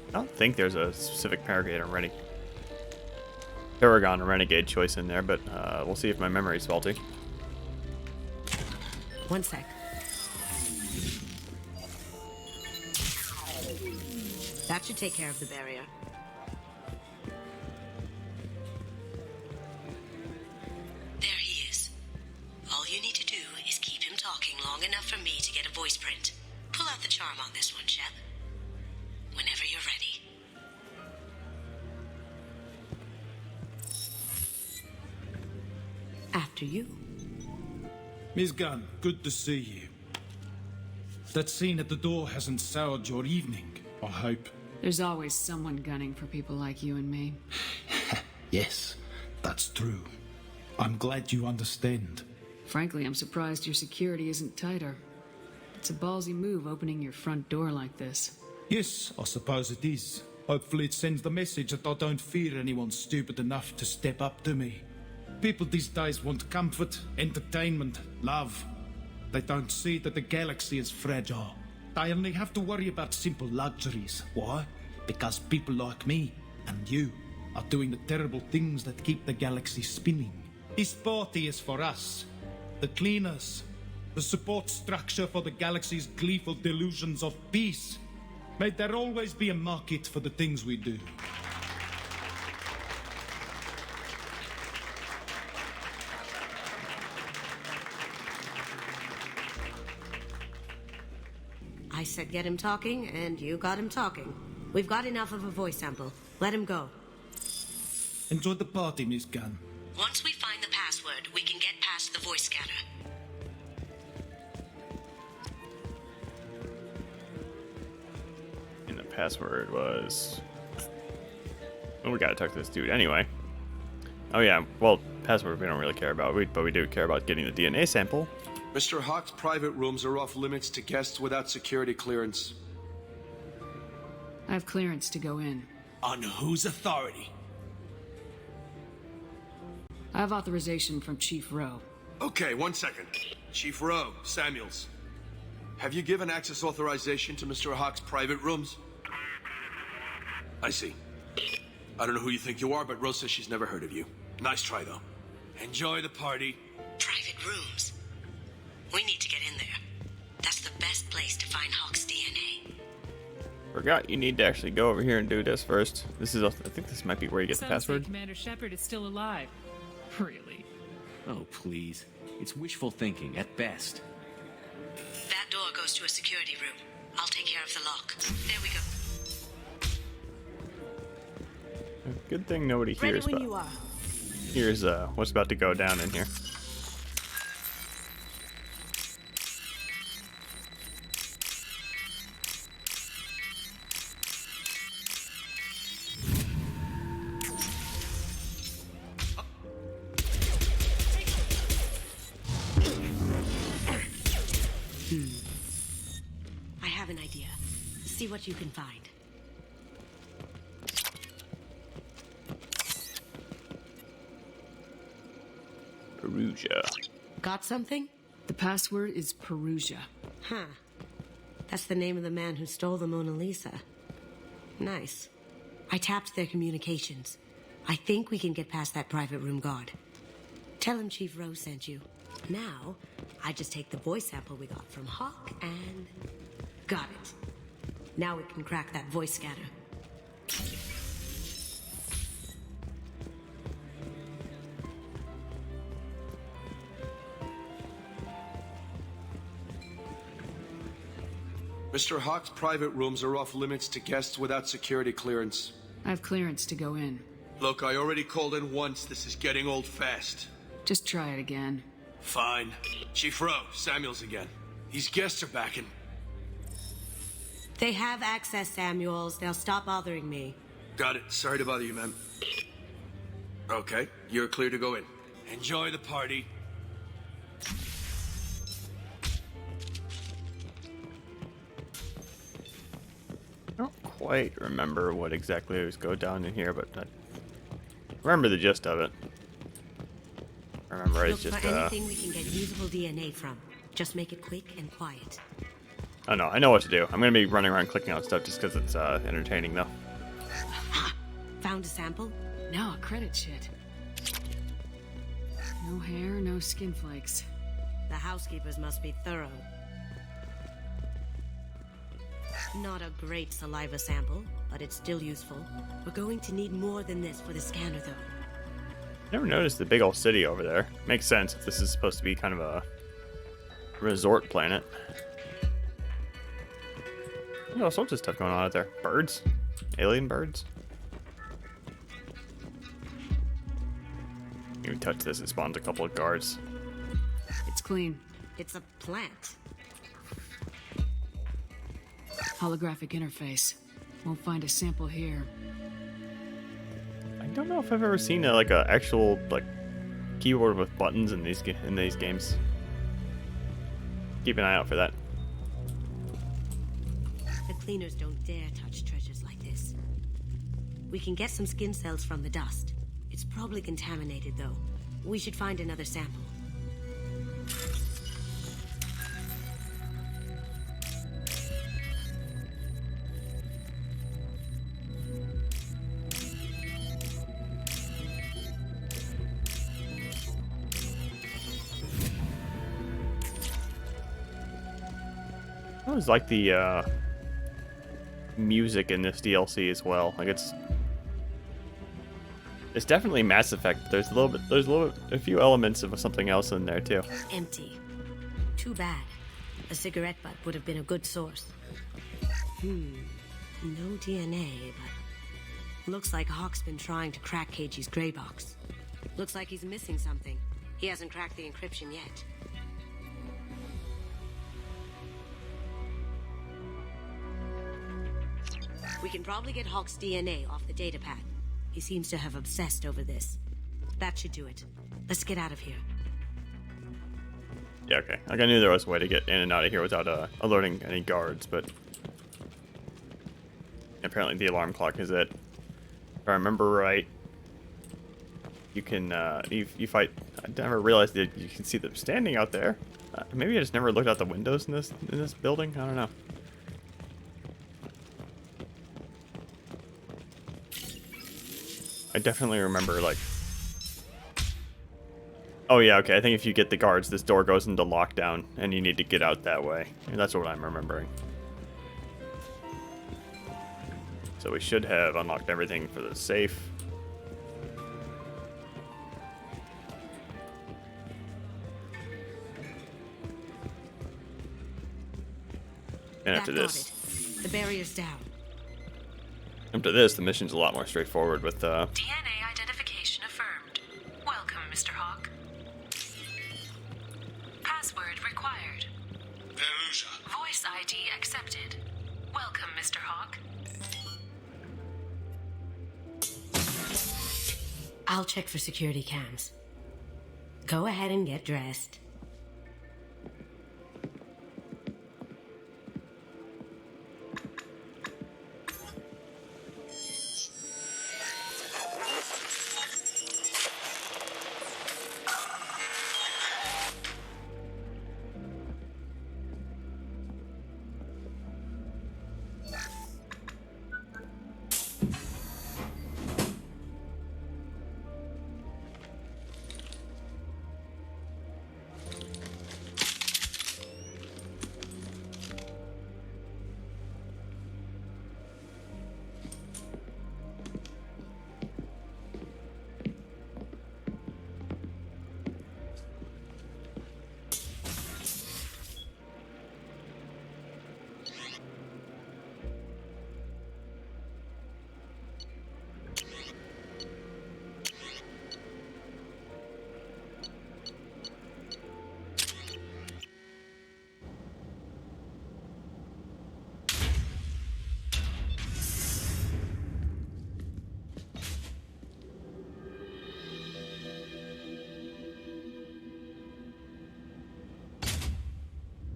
I don't think there's a specific Paragon or Renegade choice in there, but we'll see if my memory's faulty. One sec. That should take care of the barrier. There he is. All you need to do is keep him talking long enough for me to get a voice print. after you. Miss Gunn, good to see you. That scene at the door hasn't soured your evening, I hope. There's always someone gunning for people like you and me. Yes, that's true. I'm glad you understand. Frankly, I'm surprised your security isn't tighter. It's a ballsy move opening your front door like this. Yes, I suppose it is. Hopefully it sends the message that I don't fear anyone stupid enough to step up to me. People these days want comfort, entertainment, love. They don't see that the galaxy is fragile. They only have to worry about simple luxuries. Why? Because people like me and you are doing the terrible things that keep the galaxy spinning. This party is for us, the cleaners, the support structure for the galaxy's gleeful delusions of peace. May there always be a market for the things we do. I said get him talking, and you got him talking. We've got enough of a voice sample. Let him go. Enjoy the party, Miss Gunn. Once we find the password, we can get past the voice scanner. And the password was... Well, we gotta talk to this dude anyway. Oh yeah, well, password we don't really care about, but we do care about getting the DNA sample. Mr. Hawk's private rooms are off limits to guests without security clearance. I have clearance to go in. On whose authority? I have authorization from Chief Rowe. Okay, 1 second. Chief Rowe, Samuels. Have you given access authorization to Mr. Hawk's private rooms? I see. I don't know who you think you are, but Rose says she's never heard of you. Nice try, though. Enjoy the party. Private rooms. We need to get in there. That's the best place to find Hawk's DNA. Forgot you need to actually go over here and do this first. This is, I think this might be where you get the Sounds password. like Commander Shepard is still alive. Really? Oh, please. It's wishful thinking, at best. That door goes to a security room. I'll take care of the lock. There we go. Good thing nobody Ready hears when about. you are. Here's what's about to go down in here. I have an idea. See what you can find. Perugia. Got something? The password is Perugia. Huh. That's the name of the man who stole the Mona Lisa. Nice. I tapped their communications. I think we can get past that private room guard. Tell him Chief Rose sent you. Now, I just take the voice sample we got from Hawk and... Got it. Now we can crack that voice scanner. Mr. Hawk's private rooms are off limits to guests without security clearance. I have clearance to go in. Look, I already called in once. This is getting old fast. Just try it again. Fine. Chief Rowe, Samuels again. These guests are back and... They have access, Samuels. They'll stop bothering me. Got it. Sorry to bother you, ma'am. Okay, you're clear to go in. Enjoy the party. I don't quite remember what exactly was go down in here, but I remember the gist of it. I remember it's Look just for anything we can get usable DNA from. Just make it quick and quiet. Oh no, I know what to do. I'm gonna be running around clicking on stuff just because it's entertaining though. Found a sample? No, credit shit. No hair, no skin flakes. The housekeepers must be thorough. Not a great saliva sample, but it's still useful. We're going to need more than this for the scanner, though. Never noticed the big old city over there. Makes sense if this is supposed to be kind of a resort planet. There's all sorts of stuff going on out there. Birds? Alien birds? If you touch this, it spawns a couple of guards. It's clean. It's a plant. Holographic interface. Won't find a sample here. I don't know if I've ever seen like a actual like keyboard with buttons in these games. Keep an eye out for that. The cleaners don't dare touch treasures like this. We can get some skin cells from the dust. It's probably contaminated, though. We should find another sample. I always like the music in this DLC as well. Like it's definitely Mass Effect. There's a few elements of something else in there too. Empty. Too bad. A cigarette butt would have been a good source. No DNA, but looks like Hawk's been trying to crack KG's gray box. Looks like he's missing something. He hasn't cracked the encryption yet. We can probably get Hawk's DNA off the datapad. He seems to have obsessed over this. That should do it. Let's get out of here. Yeah, okay. Like I knew there was a way to get in and out of here without alerting any guards, but apparently the alarm clock is it. If I remember right, you can you fight. I never realized that you can see them standing out there. Maybe I just never looked out the windows in this building. I don't know. I definitely remember, like... Oh, yeah, okay. I think if you get the guards, this door goes into lockdown, and you need to get out that way. And that's what I'm remembering. So we should have unlocked everything for the safe. And after this... The barrier's down. After this, the mission's a lot more straightforward with DNA identification affirmed. Welcome, Mr. Hawk. Password required. Veruja. Voice ID accepted. Welcome, Mr. Hawk. I'll check for security cams. Go ahead and get dressed.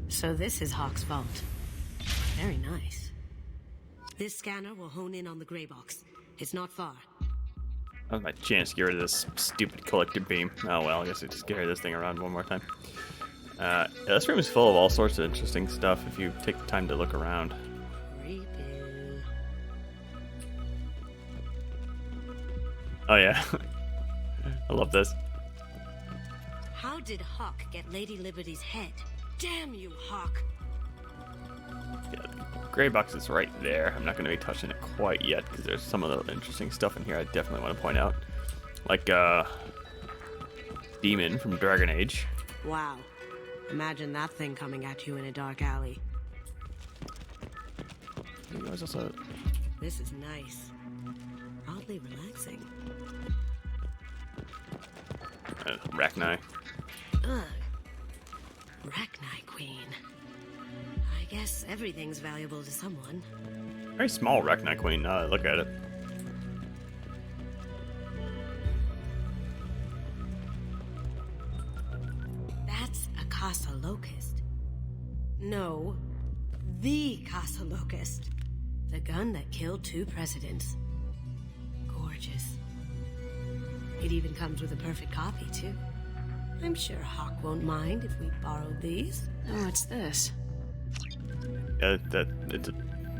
So this is Hawk's vault. Very nice. This scanner will hone in on the gray box. It's not far. That was my chance to get rid of this stupid collective beam. Oh well, I guess I just carry this thing around one more time. Yeah, this room is full of all sorts of interesting stuff if you take the time to look around. Creepy. Oh yeah. I love this. How did Hawk get Lady Liberty's head? Damn you, Hawk! Yeah, gray box is right there. I'm not going to be touching it quite yet because there's some of the interesting stuff in here I definitely want to point out. Like, Demon from Dragon Age. Wow. Imagine that thing coming at you in a dark alley. Also... This is nice. Oddly relaxing. Rachni. Ugh. Rachni Queen. I guess everything's valuable to someone. Very small Rachni Queen, now that I look at it. That's a Casa Locust. No, the Casa Locust. The gun that killed 2 presidents. Gorgeous. It even comes with a perfect copy, too. I'm sure Hawk won't mind if we borrowed these. Oh, what's this? Yeah,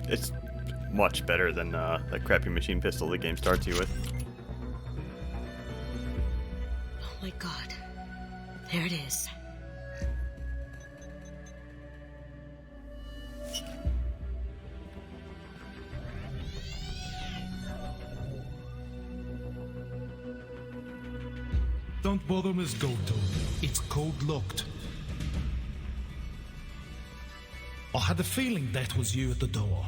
it's much better than that crappy machine pistol the game starts you with. Oh my god. There it is. Don't bother, Miss Goto. It's code-locked. I had a feeling that was you at the door.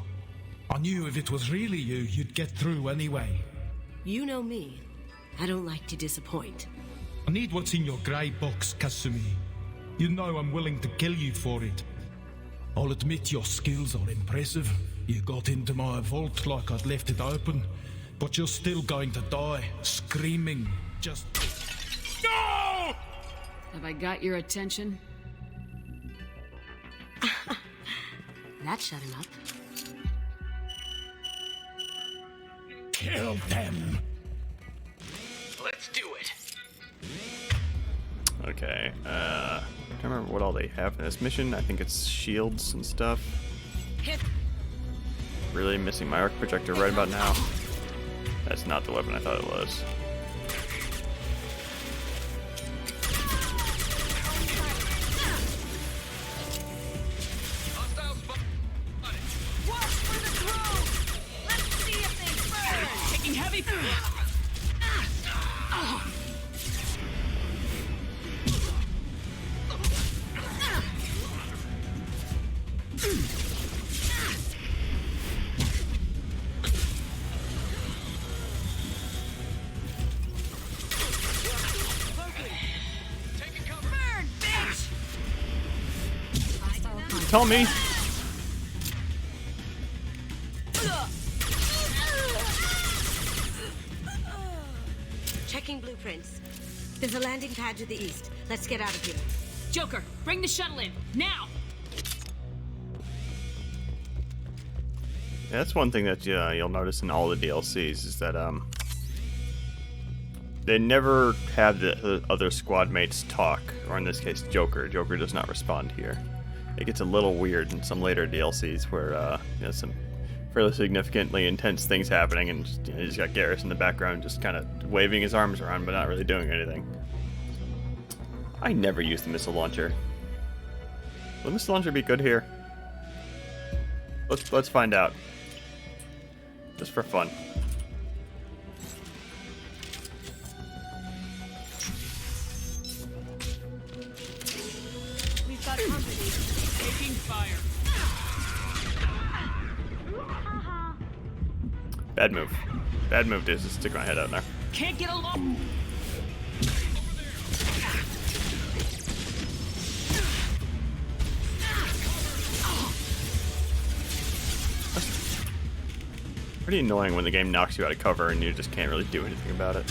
I knew if it was really you, you'd get through anyway. You know me. I don't like to disappoint. I need what's in your grey box, Kasumi. You know I'm willing to kill you for it. I'll admit your skills are impressive. You got into my vault like I'd left it open, but you're still going to die, screaming, just... No! Have I got your attention? That shut him up. Kill them! Let's do it. Okay, I don't remember what all they have in this mission. I think it's shields and stuff. Really missing my arc projector right about now. That's not the weapon I thought it was. Tell me. Checking blueprints. There's a landing pad to the east. Let's get out of here. Joker, bring the shuttle in, now! Yeah, that's one thing that you'll notice in all the DLCs is that they never have the other squad mates talk, or in this case, Joker. Joker does not respond here. It gets a little weird in some later DLCs where some fairly significantly intense things happening, and you just got Garrus in the background just kind of waving his arms around but not really doing anything. I never use the missile launcher. Will the missile launcher be good here? Let's find out. Just for fun. We've got company. Taking fire. Bad move. Bad move, dude. Just stick my head out there. Can't get along. Pretty annoying when the game knocks you out of cover and you just can't really do anything about it.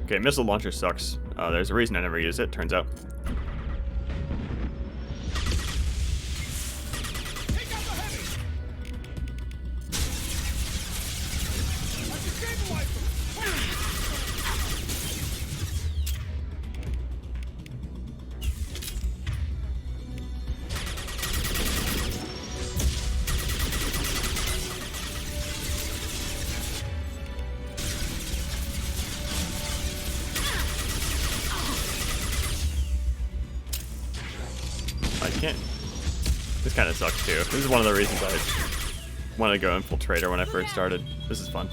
Okay, missile launcher sucks. There's a reason I never use it, turns out. This kind of sucks too. This is one of the reasons I wanted to go Infiltrator when I first started. This is fun.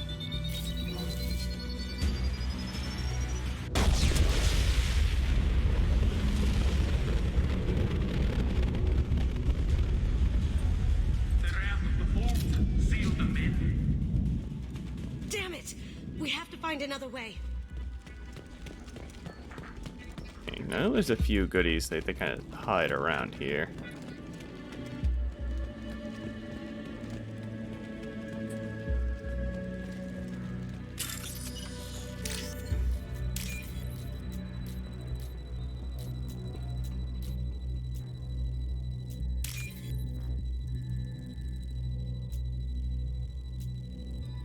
find another way. Okay, I know there's a few goodies they kind of hide around here.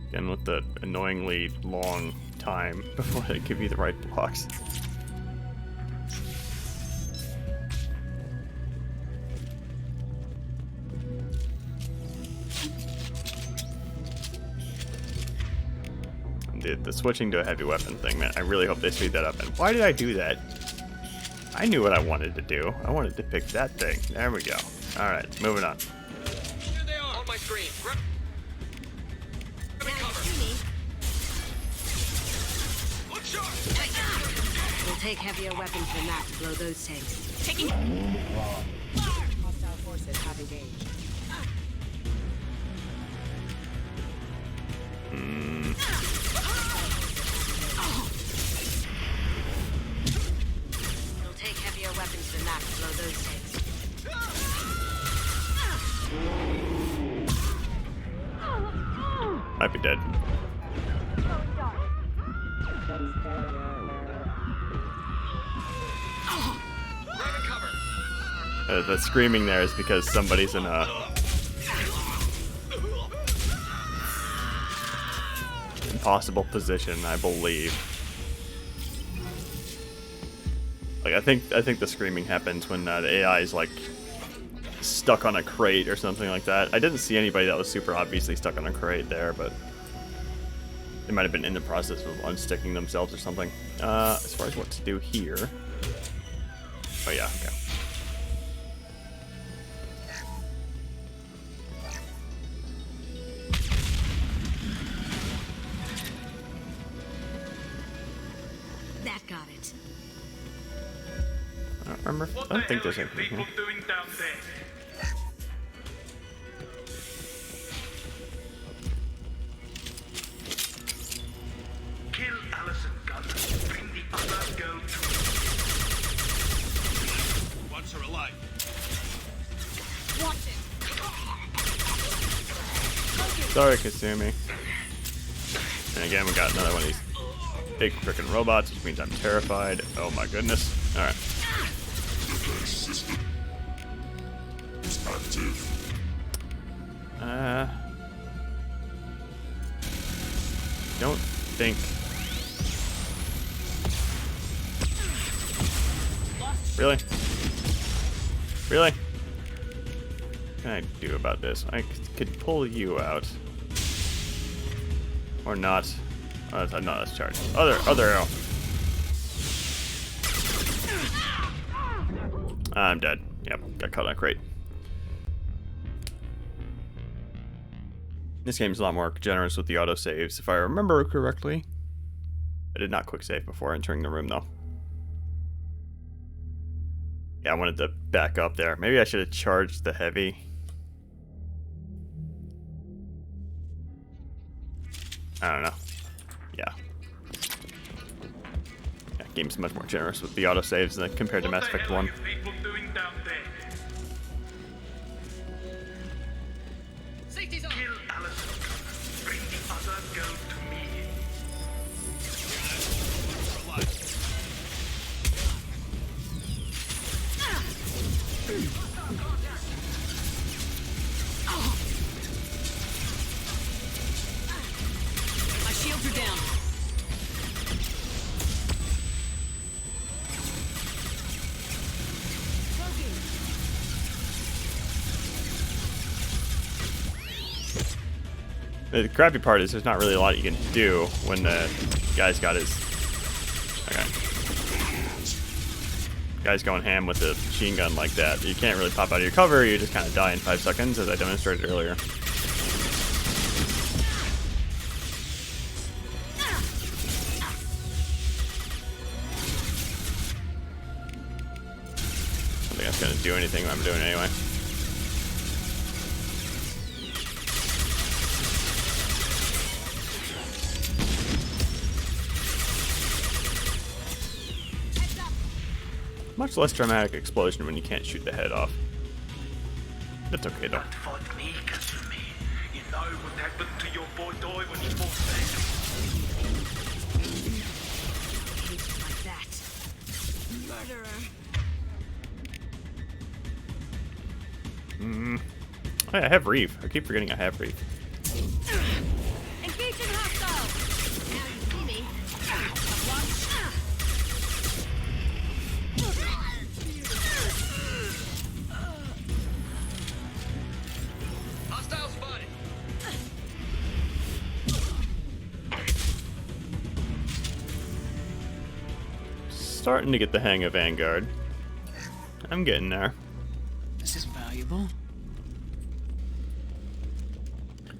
Again, with the annoyingly long time before they give you the right blocks. The switching to a heavy weapon thing, man, I really hope they speed that up. And why did I do that? I knew what I wanted to do. I wanted to pick that thing. There we go. Alright, moving on. Here they are! On my screen. Grab me cover. Look sharp! We'll take heavier weapons than that to blow those tanks. Taking. Hostile forces have engaged. We'll take heavier weapons than that to blow those tanks. Might be dead. The screaming there is because somebody's in a impossible position, I believe. Like I think the screaming happens when the AI is like stuck on a crate or something like that. I didn't see anybody that was super obviously stuck on a crate there, but they might have been in the process of unsticking themselves or something. As far as what to do here. Oh yeah, okay. That got it. I don't remember. I don't think there's anything here. Doing down there? Kill Allison Gunn. Bring the other girl to me. Once her alive. Watch it. Sorry, Kasumi. And again, we got another one of these big frickin' robots, which means I'm terrified. Oh my goodness. Alright. Don't think. Really? Really? What can I do about this? I could pull you out. Or not. Oh, that's not as charged. Other arrow. I'm dead. Yep, got caught on a crate. This game's a lot more generous with the autosaves, if I remember correctly. I did not quick save before entering the room, though. Yeah, I wanted to back up there. Maybe I should have charged the heavy. I don't know. Yeah. Yeah, game's much more generous with the autosaves than compared to Mass Effect 1. Safety's on. Kill Allison. Bring the other girl to me. My shields are down. The crappy part is there's not really a lot you can do when the guy's got his... Okay. Guy's going ham with the machine gun like that. You can't really pop out of your cover, you just kind of die in 5 seconds, as I demonstrated earlier. I don't think that's going to do anything I'm doing anyway. Much less dramatic explosion when you can't shoot the head off. That's okay though. Fight me, Kasumi. You know what happened to your boy Doi when he fought Like that. Murderer. Oh, yeah, I have Reeve. I keep forgetting I have Reeve. Engaging hostile. Now you see me. Hostile spotted. Starting to get the hang of Vanguard. I'm getting there. This is valuable.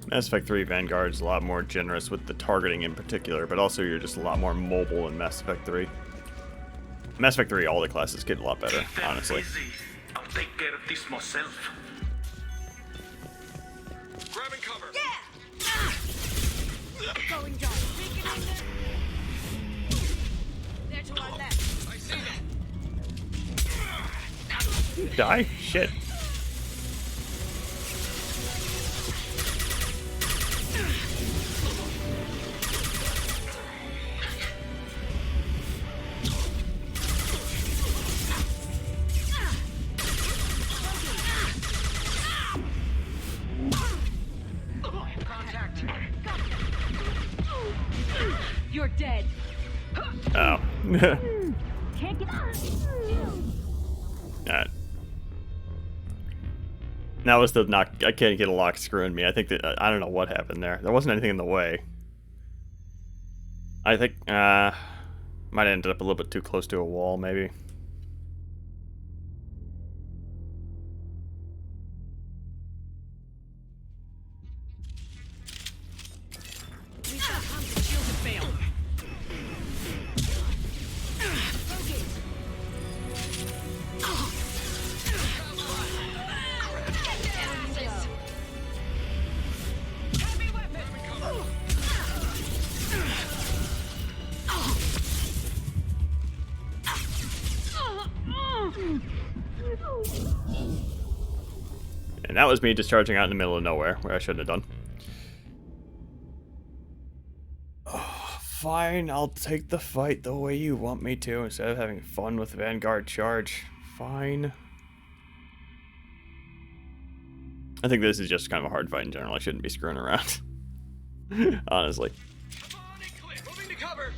Mass Effect 3 Vanguard is a lot more generous with the targeting in particular, but also you're just a lot more mobile in Mass Effect 3. Mass Effect 3, all the classes get a lot better, honestly. Easy. I'll take care of this myself. Grabbing cover. Yeah. Going down. Weakening them. They're to our left. I see them. You die? Shit. Contact. You're dead. Oh. Can't get out. Alright. That was the knock. I can't get a lock screwing me. I think that I don't know what happened there. There wasn't anything in the way. I think might have ended up a little bit too close to a wall, maybe. And that was me discharging out in the middle of nowhere, where I shouldn't have done. Oh, fine, I'll take the fight the way you want me to, instead of having fun with Vanguard Charge. Fine. I think this is just kind of a hard fight in general. I shouldn't be screwing around. Honestly. Moving to cover.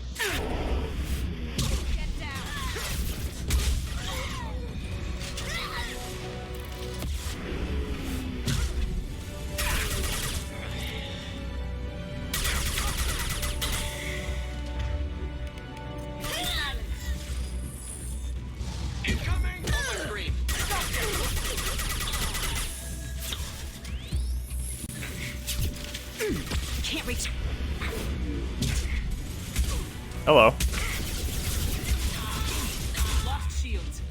Incoming on my screen. Can't reach. Hello. Lost shields.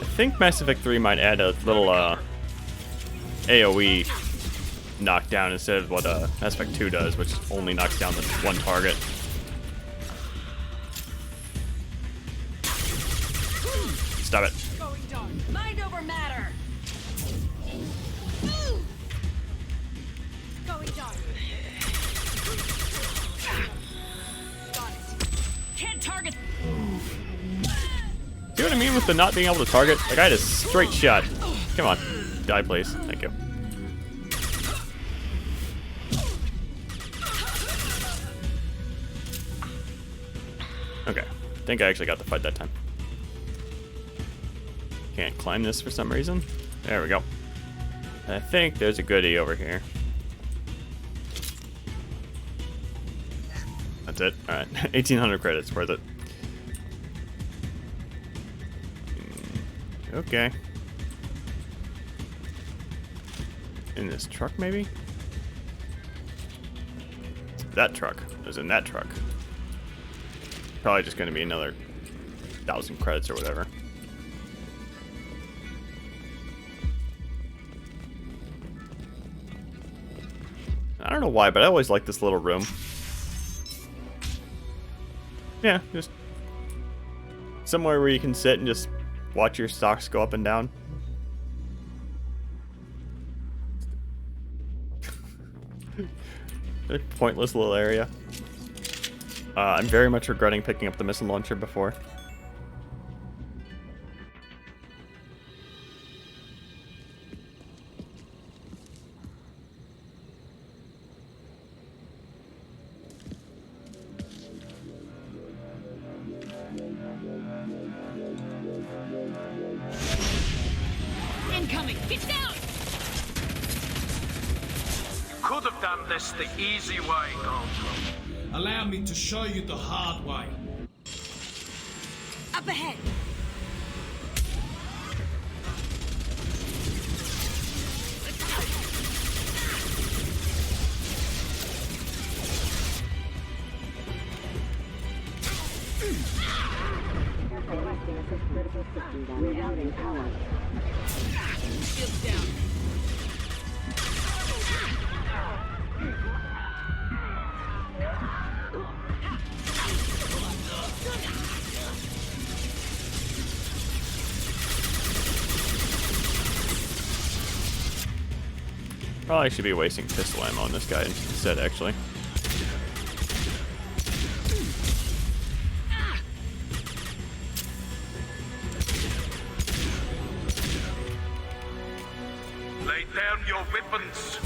I think Mass Effect 3 might add a little AoE knockdown instead of what Mass Effect 2 does, which only knocks down the one target. Stop it. Going dark. Mind over matter. Going dark. Got it. Can't target. See what I mean with the not being able to target? Like, I had a straight shot. Come on. Die, please. Thank you. Okay. I think I actually got the fight that time. Can't climb this for some reason. There we go. I think there's a goodie over here. That's it. Alright. 1,800 credits. Worth it. Okay. In this truck, maybe? That truck. Was in that truck. Probably just going to be another 1,000 credits or whatever. I don't know why, but I always like this little room. Yeah, just somewhere where you can sit and just watch your stocks go up and down. A pointless little area. I'm very much regretting picking up the missile launcher before. Incoming! Get down! Could have done this the easy way, Goldblum. Allow me to show you the hard way. Up ahead! Shields down. Probably should be wasting pistol ammo on this guy instead, actually. Lay down your weapons.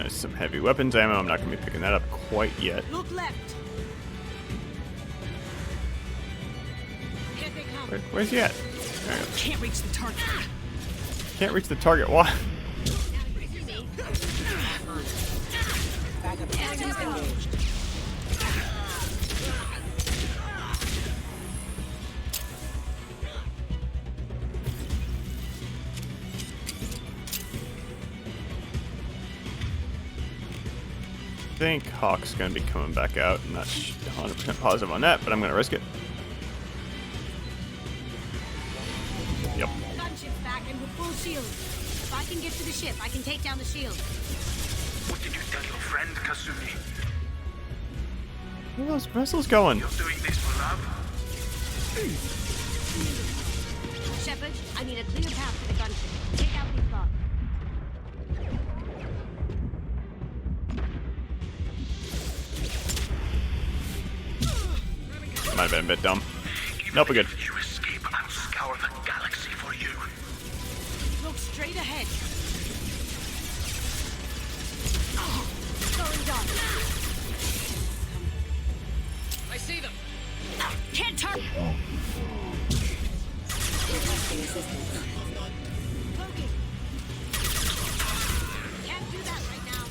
Some heavy weapons ammo. I'm not going to be picking that up quite yet. Look left. Here they come. Where's he at? There he goes. Can't reach the target. Can't reach the target. Why? I think Hawk's going to be coming back out. I'm not 100% positive on that, but I'm going to risk it. Yep. Gunship's back and with full shield. If I can get to the ship, I can take down the shield. What did you tell your friend, Kasumi? Where are those vessels going? You're doing this for love? Shepard, I need a clear path to the gunship. Take out these guards. Might have been a bit dumb. Nope, we're good. You escape and scour the galaxy for you. Look straight ahead. Going down. I see them. Can't turn. Loki. Can't do that right now.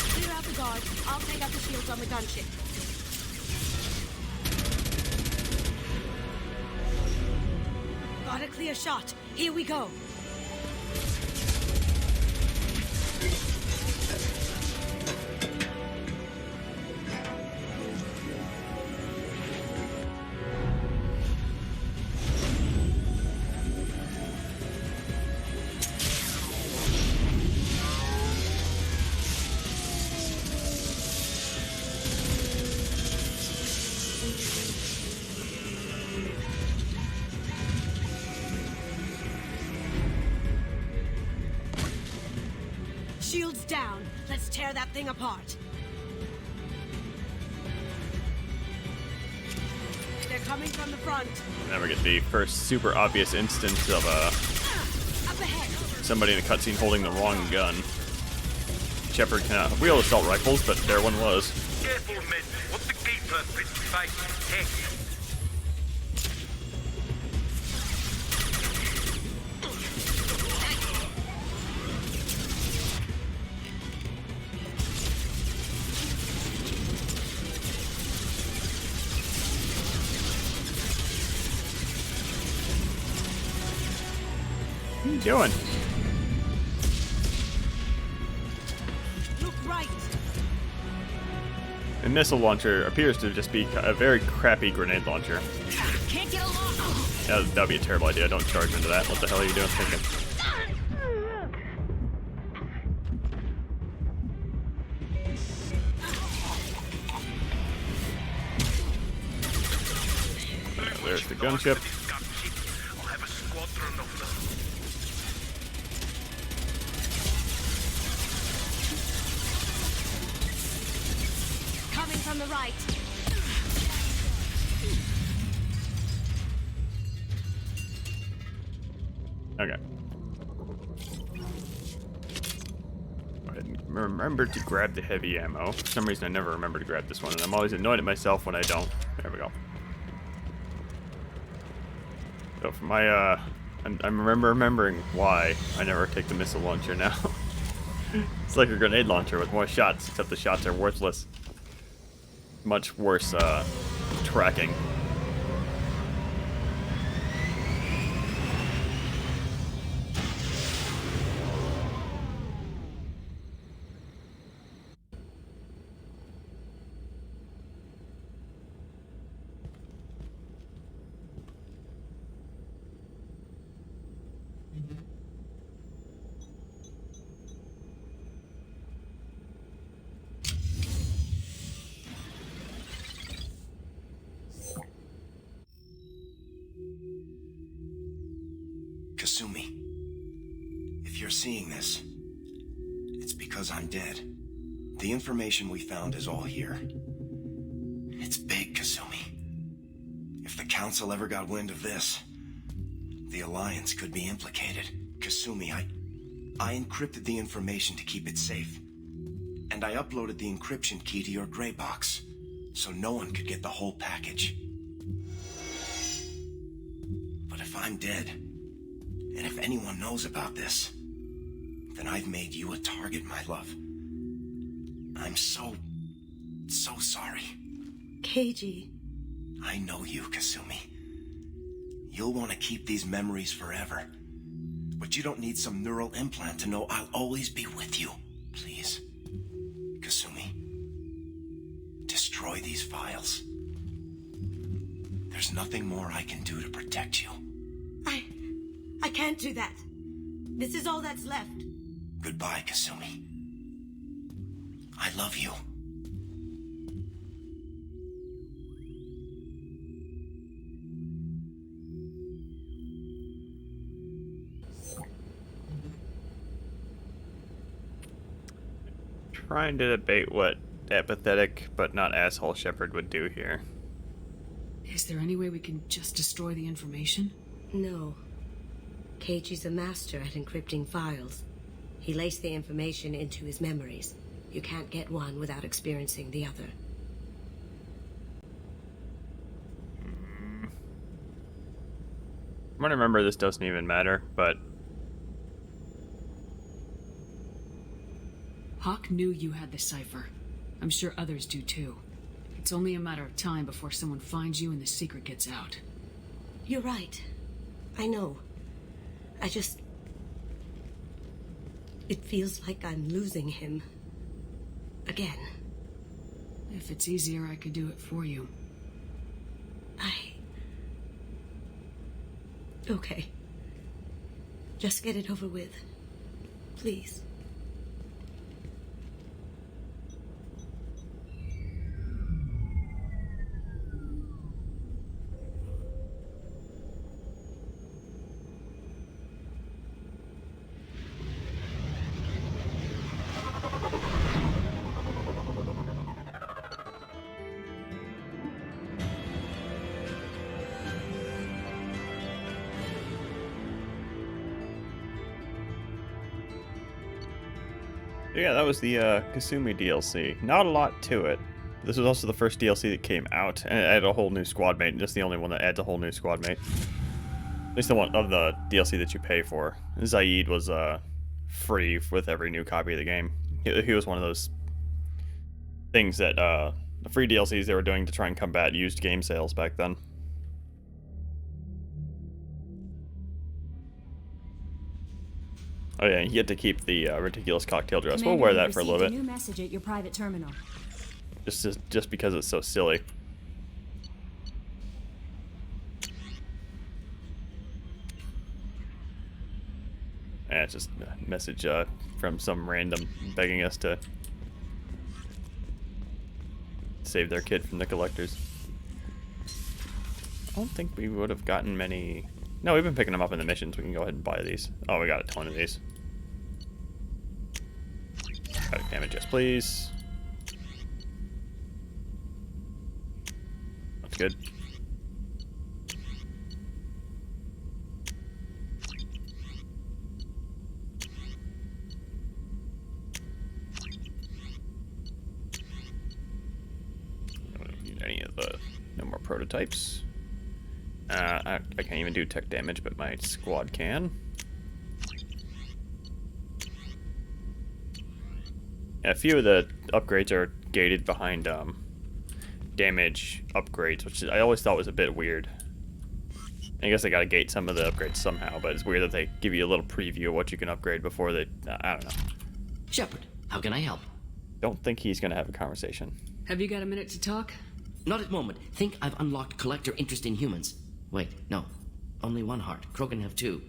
Clear out the guards. I'll take out the shields on the gunship. Got a clear shot. Here we go. Shields down. Let's tear that thing apart. They're coming from the front. Now we get the first super obvious instance of Up ahead. somebody in a cutscene holding the wrong gun. Shepard cannot wield assault rifles, but there one was. Careful, men. What the keeper bit face heck. are you doing? Look right. A missile launcher appears to just be a very crappy grenade launcher. Can't get along. That'd be a terrible idea. Don't charge into that. What the hell are you doing thinking? There's the gunship. Coming from the right. Okay. Go ahead and remember to grab the heavy ammo. For some reason, I never remember to grab this one, and I'm always annoyed at myself when I don't. There we go. So for my, I'm remembering why I never take the missile launcher now. It's like a grenade launcher with more shots, except the shots are worthless. Much worse, tracking. Kasumi, if you're seeing this, it's because I'm dead. The information we found is all here. It's big, Kasumi. If the Council ever got wind of this, the Alliance could be implicated. Kasumi, I encrypted the information to keep it safe. And I uploaded the encryption key to your gray box, so no one could get the whole package. But if I'm dead, and if anyone knows about this, then I've made you a target, my love. I'm so sorry. Keiji. I know you, Kasumi. You'll want to keep these memories forever. But you don't need some neural implant to know I'll always be with you. Please, Kasumi, destroy these files. There's nothing more I can do to protect you. I can't do that. This is all that's left. Goodbye, Kasumi. I love you. Trying to debate what apathetic but not asshole Shepard would do here. Is there any way we can just destroy the information? No. Keiji's a master at encrypting files. He laced the information into his memories. You can't get one without experiencing the other. I'm gonna remember this doesn't even matter, but... Hawk knew you had the cipher. I'm sure others do too. It's only a matter of time before someone finds you and the secret gets out. You're right. I know. It feels like I'm losing him. Again. If it's easier, I could do it for you. Okay. Just get it over with. Please. Yeah, that was the Kasumi DLC. Not a lot to it. This was also the first DLC that came out, and it added a whole new squad mate. Just the only one that adds a whole new squad mate. At least the one of the DLC that you pay for. Zaid was free with every new copy of the game. He was one of those things that the free DLCs they were doing to try and combat used game sales back then. Oh yeah, you get to keep the ridiculous cocktail dress. Commander, We'll wear you that for a little received bit. A new message at your private terminal. Just because it's so silly. And it's just a message from some random begging us to save their kid from the collectors. I don't think we would have gotten many. No, we've been picking them up in the missions. We can go ahead and buy these. Oh, we got a ton of these. Static damage, yes, please. That's good. I don't need any of the. No more prototypes. I can't even do tech damage, but my squad can. A few of the upgrades are gated behind damage upgrades, which I always thought was a bit weird. I guess they gotta gate some of the upgrades somehow, but it's weird that they give you a little preview of what you can upgrade before they... I don't know. Shepard, how can I help? Don't think he's gonna have a conversation. Have you got a minute to talk? Not at the moment. Think I've unlocked collector interest in humans. Wait, no. Only one heart. Crow can have two.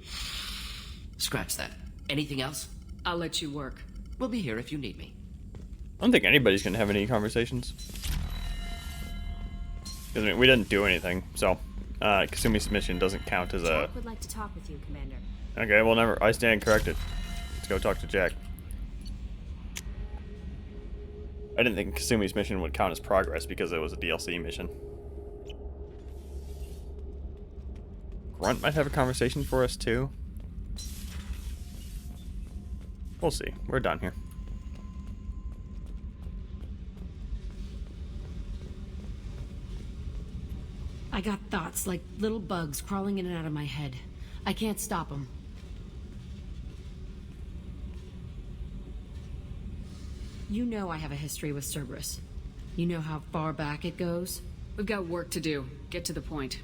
Scratch that. Anything else? I'll let you work. We'll be here if you need me. I don't think anybody's gonna have any conversations. Because I mean, we didn't do anything, so Kasumi's mission doesn't count as a... Jack would like to talk with you, Commander. Okay, well, never. I stand corrected. Let's go talk to Jack. I didn't think Kasumi's mission would count as progress because it was a DLC mission. Grunt might have a conversation for us too. We'll see. We're done here. I got thoughts like little bugs crawling in and out of my head. I can't stop them. You know I have a history with Cerberus. You know how far back it goes? We've got work to do. Get to the point.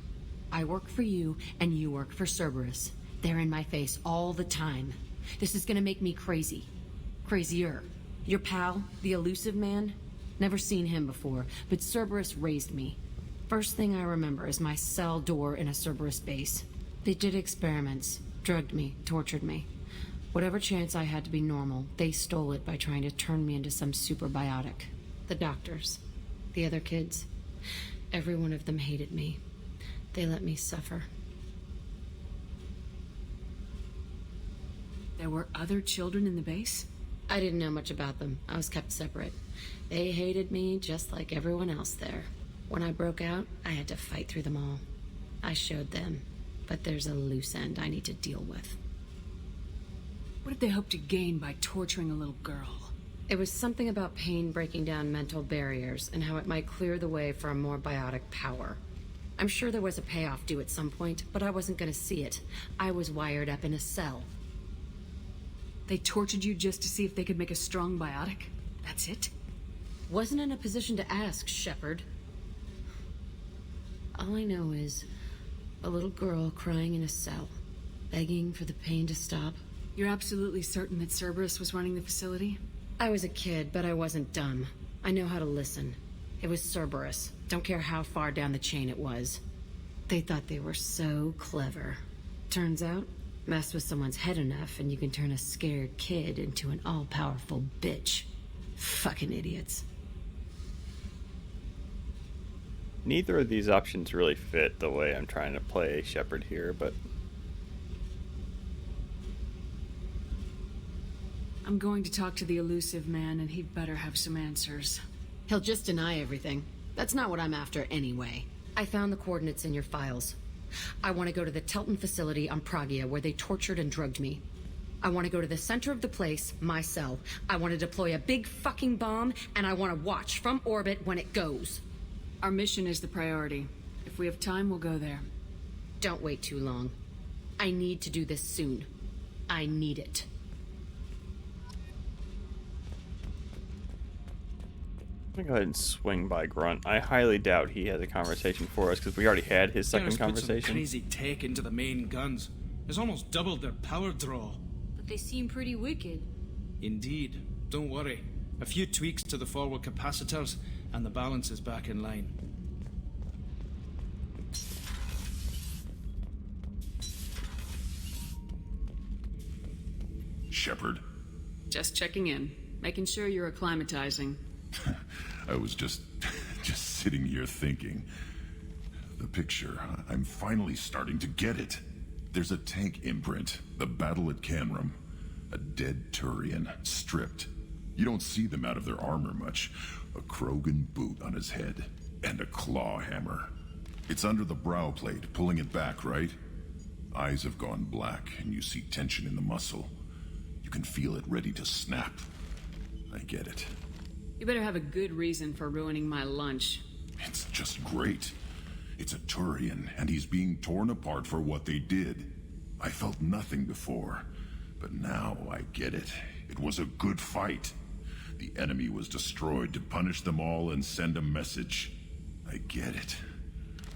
I work for you, and you work for Cerberus. They're in my face all the time. This is gonna make me crazy. Crazier. Your pal, the elusive man? Never seen him before, but Cerberus raised me. First thing I remember is my cell door in a Cerberus base. They did experiments, drugged me, tortured me. Whatever chance I had to be normal, they stole it by trying to turn me into some superbiotic. The doctors, the other kids, every one of them hated me. They let me suffer. There were other children in the base? I didn't know much about them. I was kept separate. They hated me just like everyone else there. When I broke out, I had to fight through them all. I showed them, but there's a loose end I need to deal with. What did they hope to gain by torturing a little girl? It was something about pain breaking down mental barriers and how it might clear the way for a more biotic power. I'm sure there was a payoff due at some point, but I wasn't going to see it. I was wired up in a cell. They tortured you just to see if they could make a strong biotic? That's it? Wasn't in a position to ask, Shepard. All I know is a little girl crying in a cell, begging for the pain to stop. You're absolutely certain that Cerberus was running the facility? I was a kid, but I wasn't dumb. I know how to listen. It was Cerberus. Don't care how far down the chain it was. They thought they were so clever. Turns out, mess with someone's head enough and you can turn a scared kid into an all-powerful bitch. Fucking idiots. Neither of these options really fit the way I'm trying to play Shepard here, but... I'm going to talk to the elusive man, and he'd better have some answers. He'll just deny everything. That's not what I'm after anyway. I found the coordinates in your files. I want to go to the Telton facility on Pragia where they tortured and drugged me. I want to go to the center of the place, my cell. I want to deploy a big fucking bomb, and I want to watch from orbit when it goes. Our mission is the priority. If we have time, we'll go there. Don't wait too long. I need to do this soon. I need it. I'm gonna go ahead and swing by Grunt. I highly doubt he has a conversation for us because we already had his second Put some conversation. crazy tech into the main guns. It's almost doubled their power draw. But but they seem pretty wicked. Indeed. Don't worry. A few tweaks to the forward capacitors, and the balance is back in line. Shepard? Just checking in, making sure you're acclimatizing. I was just sitting here thinking. The picture, I'm finally starting to get it. There's a tank imprint, the battle at Canrum. A dead Turian, stripped. You don't see them out of their armor much. A Krogan boot on his head, and a claw hammer. It's under the brow plate, pulling it back, right? Eyes have gone black, and you see tension in the muscle. You can feel it ready to snap. I get it. You better have a good reason for ruining my lunch. It's just great. It's a Turian, and he's being torn apart for what they did. I felt nothing before, but now I get it. It was a good fight. The enemy was destroyed to punish them all and send a message. I get it.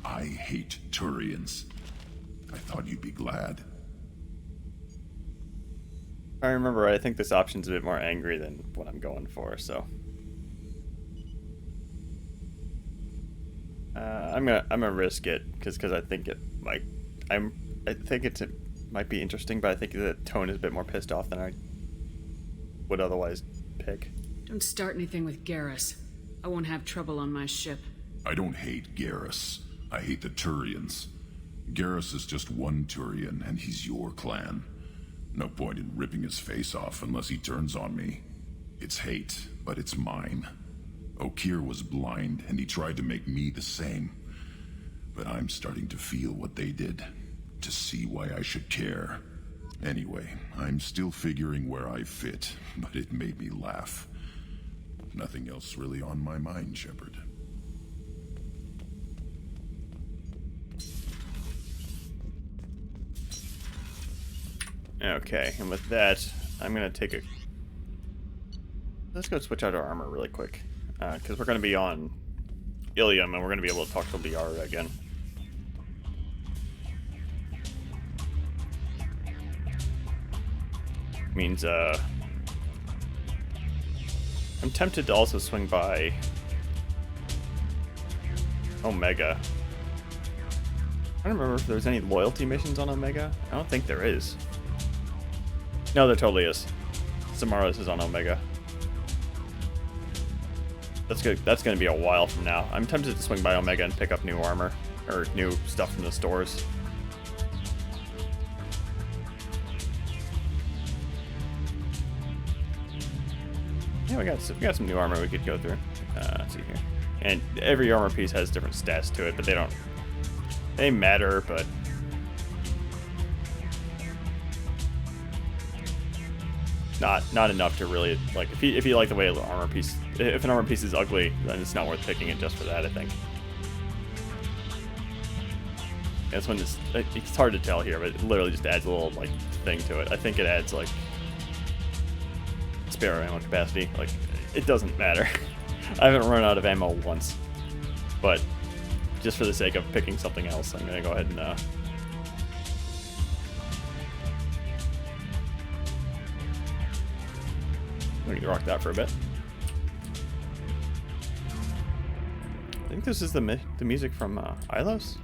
I hate Turians. I thought you'd be glad. If I remember right, I think this option's a bit more angry than what I'm going for, so... I'm gonna risk it because I think it might it might be interesting, but I think the tone is a bit more pissed off than I would otherwise pick. Don't start anything with Garrus. I won't have trouble on my ship. I don't hate Garrus. I hate the Turians. Garrus is just one Turian, and he's your clan. No point in ripping his face off unless he turns on me. It's hate, but it's mine. Okeer was blind, and he tried to make me the same. But I'm starting to feel what they did, to see why I should care. Anyway, I'm still figuring where I fit, but it made me laugh. Nothing else really on my mind, Shepard. Okay, and with that, I'm gonna take a... Let's go switch out our armor really quick. Because we're going to be on Ilium, and we're going to be able to talk to Liara again. Means, I'm tempted to also swing by Omega. I don't remember if there's any loyalty missions on Omega. I don't think there is. No, there totally is. Samaras is on Omega. That's good. That's going to be a while from now. I'm tempted to swing by Omega and pick up new armor or new stuff from the stores. Yeah, we got some new armor we could go through. Let's see here. And every armor piece has different stats to it, but they matter, but not enough to really, like, if you like the way an armor piece, if an armor piece is ugly, then it's not worth picking it just for that, I think. That's when it's hard to tell here, but it literally just adds a little, like, thing to it. I think it adds, like, spare ammo capacity. Like, it doesn't matter. I haven't run out of ammo once, but just for the sake of picking something else, I'm gonna go ahead and we can rock that for a bit. I think this is the music from ALOT.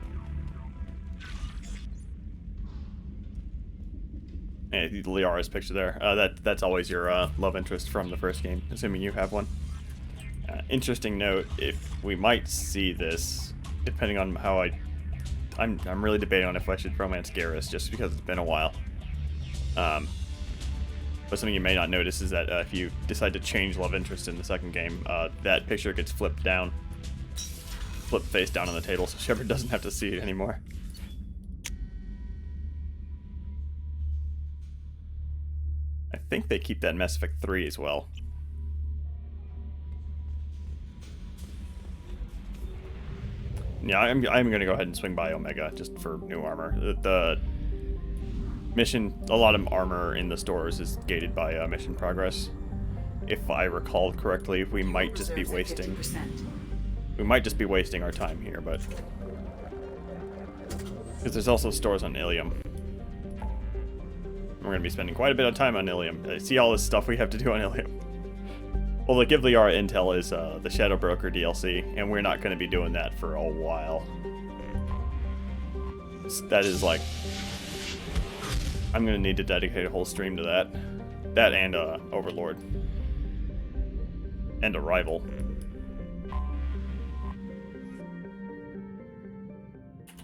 Yeah, Liara's picture there. That's always your love interest from the first game, assuming you have one. Interesting note: if we might see this, depending on how I'm really debating on if I should romance Garrus, just because it's been a while. But something you may not notice is that if you decide to change love interest in the second game, that picture gets flipped face down on the table, so Shepard doesn't have to see it anymore. I think they keep that in Mass Effect 3 as well. Yeah, I'm going to go ahead and swing by Omega just for new armor. The mission, a lot of armor in the stores is gated by mission progress. If I recall correctly, we might just be wasting. We might just be wasting our time here, but because there's also stores on Ilium. We're going to be spending quite a bit of time on Ilium. I see all this stuff we have to do on Ilium. Well, the Give Liara Intel is the Shadow Broker DLC, and we're not going to be doing that for a while. That is like... I'm going to need to dedicate a whole stream to that. That and Overlord. And Arrival.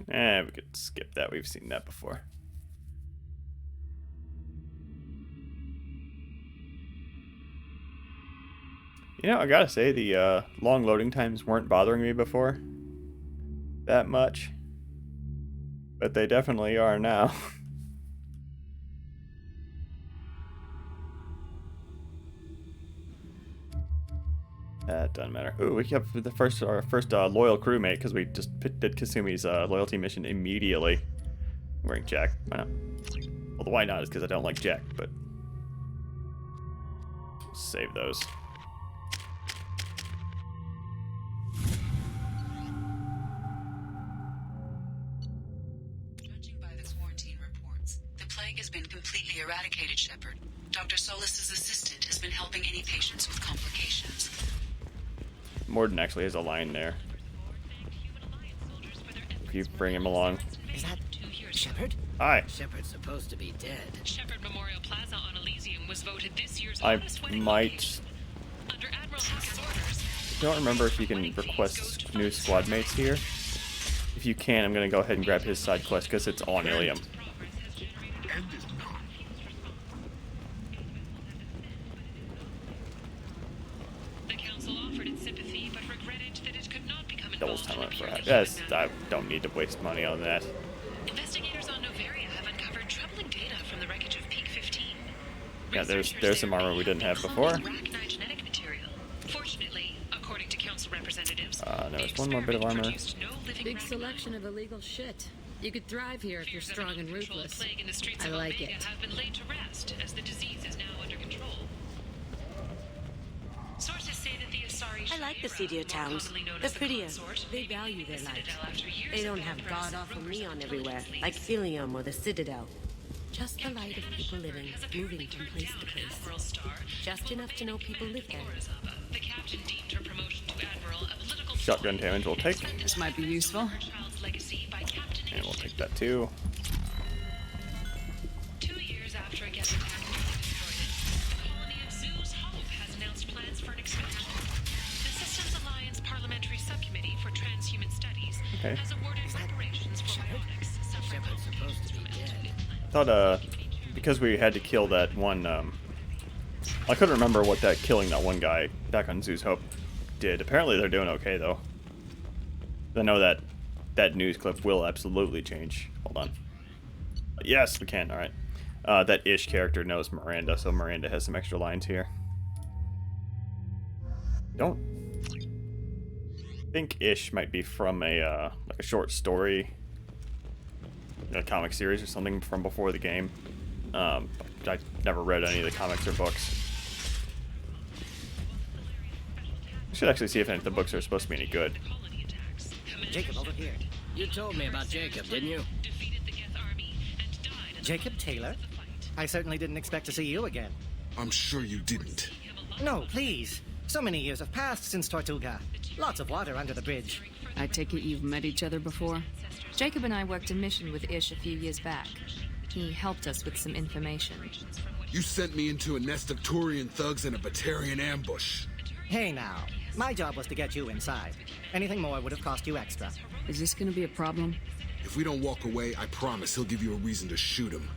We could skip that. We've seen that before. You know, I gotta say, the long loading times weren't bothering me before that much. But they definitely are now. That doesn't matter. Ooh, we have our first loyal crewmate because we just did Kasumi's loyalty mission immediately. I'm wearing Jack. Why not? Well, the why not is because I don't like Jack, but save those. Judging by the quarantine reports, the plague has been completely eradicated, Shepard. Dr. Solis's assistant has been helping any patients with complications. Morden actually has a line there. If you bring him along. Is that Shepard? Hi. Shepard's supposed to be dead. Shepard Memorial Plaza on Elysium was voted this year's I hottest wedding might... under Admiral Huck's orders. I don't remember if you can request new squad mates here. If you can, I'm going to go ahead and grab his side quest because it's on Ilium. Doubles time up for that. Yes, I don't need to waste money on that. Investigators on Novaria have uncovered troubling data from the wreckage of Peak 15. Yeah, there's some armor we didn't have before. Genetic material. Fortunately, according to council representatives, there's one more bit of armor. Big selection of illegal shit. You could thrive here if you're strong and ruthless. I like it. Have been laid to rest as the disease is now under control. Sources say that the Asari I like the seedier towns. They're prettier. They value their life. They don't have god-awful neon everywhere, like Ilium or the Citadel. Just the light of people living, moving from place to place. Just enough to know people live there. The captain deemed her promotion to admiral a political Shotgun damage we'll take. This might be useful. And we'll take that too. 2 years after a Geth package was destroyed, the colony of Zeus Hope has announced plans for an expansion. The Systems Alliance Parliamentary Subcommittee for Transhuman Studies has awarded reparations for bionics suffering supposed to be dead. I thought, because we had to kill that one, I couldn't remember what that killing that one guy back on Zeus Hope did. Apparently they're doing okay, though. I know that that news clip will absolutely change. Hold on. Yes, we can. All right. That Ish character knows Miranda, so Miranda has some extra lines here. Don't think Ish might be from a like a short story, a comic series or something from before the game. I never read any of the comics or books. I should actually see if any of the books are supposed to be any good. Jacob, over here. You told me about Jacob, didn't you? Jacob Taylor? I certainly didn't expect to see you again. I'm sure you didn't. No, please. So many years have passed since Tortuga. Lots of water under the bridge. I take it you've met each other before? Jacob and I worked a mission with Ish a few years back. He helped us with some information. You sent me into a nest of Turian thugs and a Batarian ambush. Hey now. My job was to get you inside. Anything more would have cost you extra. Is this gonna be a problem? If we don't walk away, I promise he'll give you a reason to shoot him.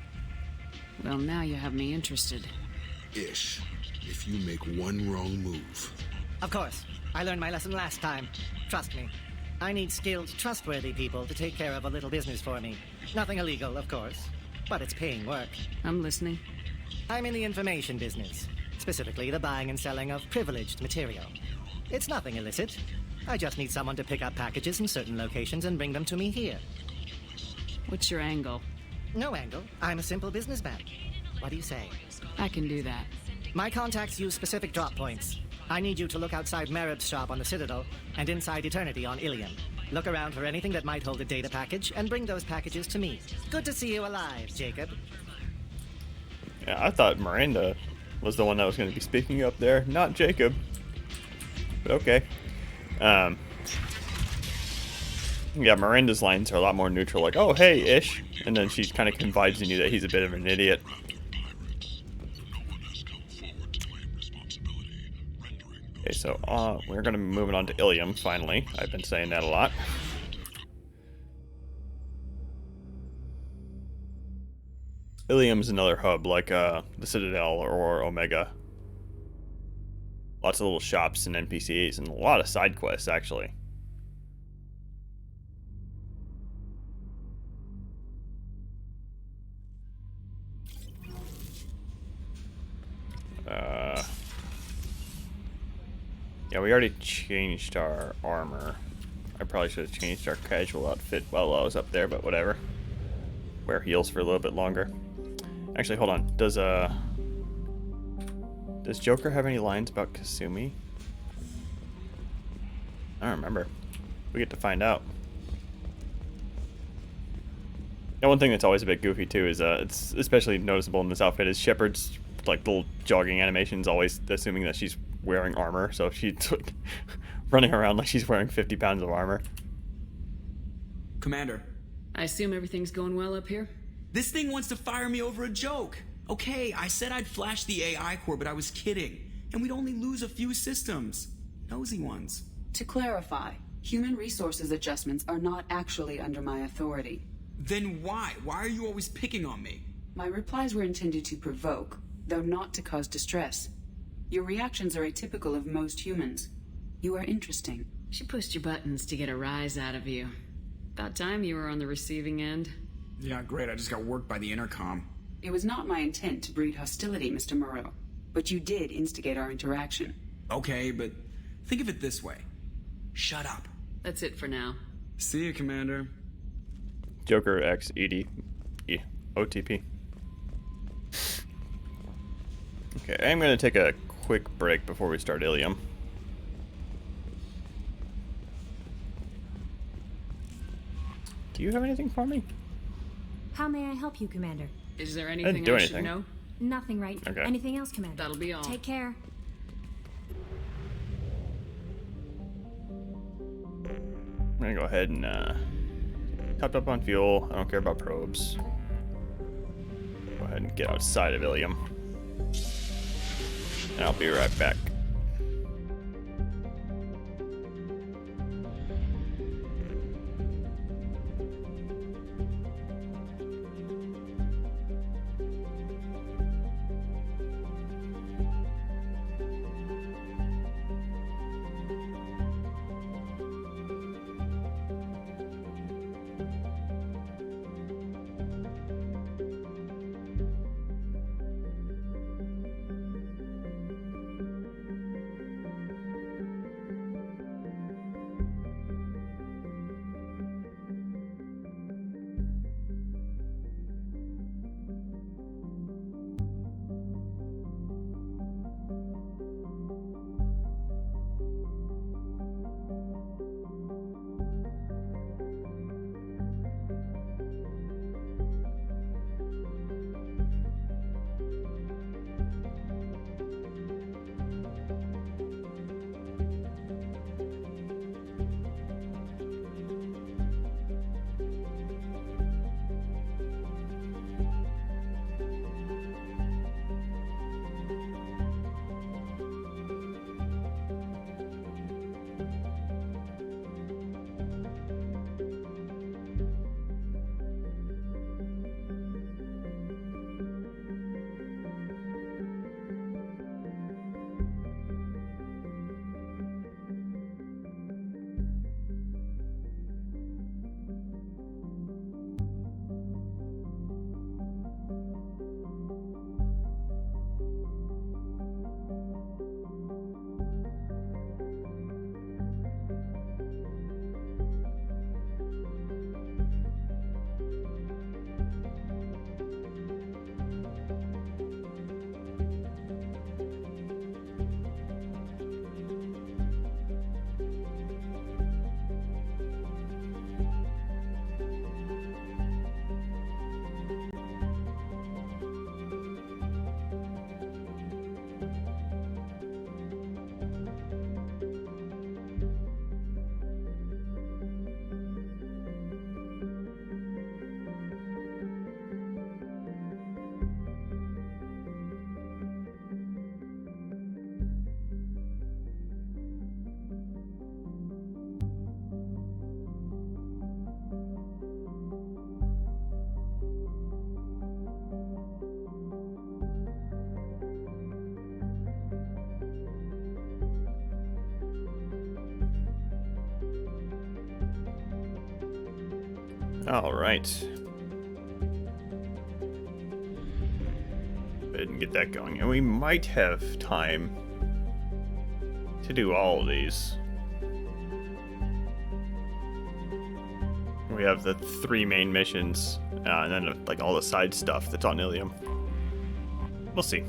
Well, now you have me interested. Ish, if you make one wrong move... Of course. I learned my lesson last time. Trust me. I need skilled, trustworthy people to take care of a little business for me. Nothing illegal, of course. But it's paying work. I'm listening. I'm in the information business. Specifically, the buying and selling of privileged material. It's nothing illicit. I just need someone to pick up packages in certain locations and bring them to me here. What's your angle? No angle. I'm a simple businessman. What do you say? I can do that. My contacts use specific drop points. I need you to look outside Merib's shop on the Citadel and inside Eternity on Ilium. Look around for anything that might hold a data package and bring those packages to me. Good to see you alive, Jacob. Yeah, I thought Miranda was the one that was going to be speaking up there, not Jacob. But okay. Yeah, Miranda's lines are a lot more neutral, like, oh, hey, ish. And then she kind of confides in you that he's a bit of an idiot. Okay, so we're going to be moving on to Ilium, finally. I've been saying that a lot. Ilium's another hub, like the Citadel or Omega. Lots of little shops and NPCs, and a lot of side quests, actually. Yeah, we already changed our armor. I probably should have changed our casual outfit while I was up there, but whatever. Wear heels for a little bit longer. Actually, hold on. Does Joker have any lines about Kasumi? I don't remember. We get to find out. And one thing that's always a bit goofy too is it's especially noticeable in this outfit is Shepard's like little jogging animations, always assuming that she's wearing armor, so she's like, running around like she's wearing 50 pounds of armor. Commander. I assume everything's going well up here? This thing wants to fire me over a joke. Okay, I said I'd flash the AI core, but I was kidding. And we'd only lose a few systems. Nosy ones. To clarify, human resources adjustments are not actually under my authority. Then why? Why are you always picking on me? My replies were intended to provoke, though not to cause distress. Your reactions are atypical of most humans. You are interesting. She pushed your buttons to get a rise out of you. About time you were on the receiving end. Yeah, great. I just got worked by the intercom. It was not my intent to breed hostility, Mr. Moreau, but you did instigate our interaction. Okay, but think of it this way. Shut up. That's it for now. See you, Commander. Joker X ED OTP. Okay, I'm gonna take a quick break before we start Ilium. Do you have anything for me? How may I help you, Commander? Is there I anything didn't do I anything. should know? Nothing right. Okay. Anything else, Commander? That'll be all. Take care. I'm gonna go ahead and top up on fuel. I don't care about probes. Go ahead and get outside of Ilium. And I'll be right back. Alright. Go ahead and get that going. And we might have time to do all of these. We have the 3 main missions, and then like all the side stuff that's on Ilium. We'll see.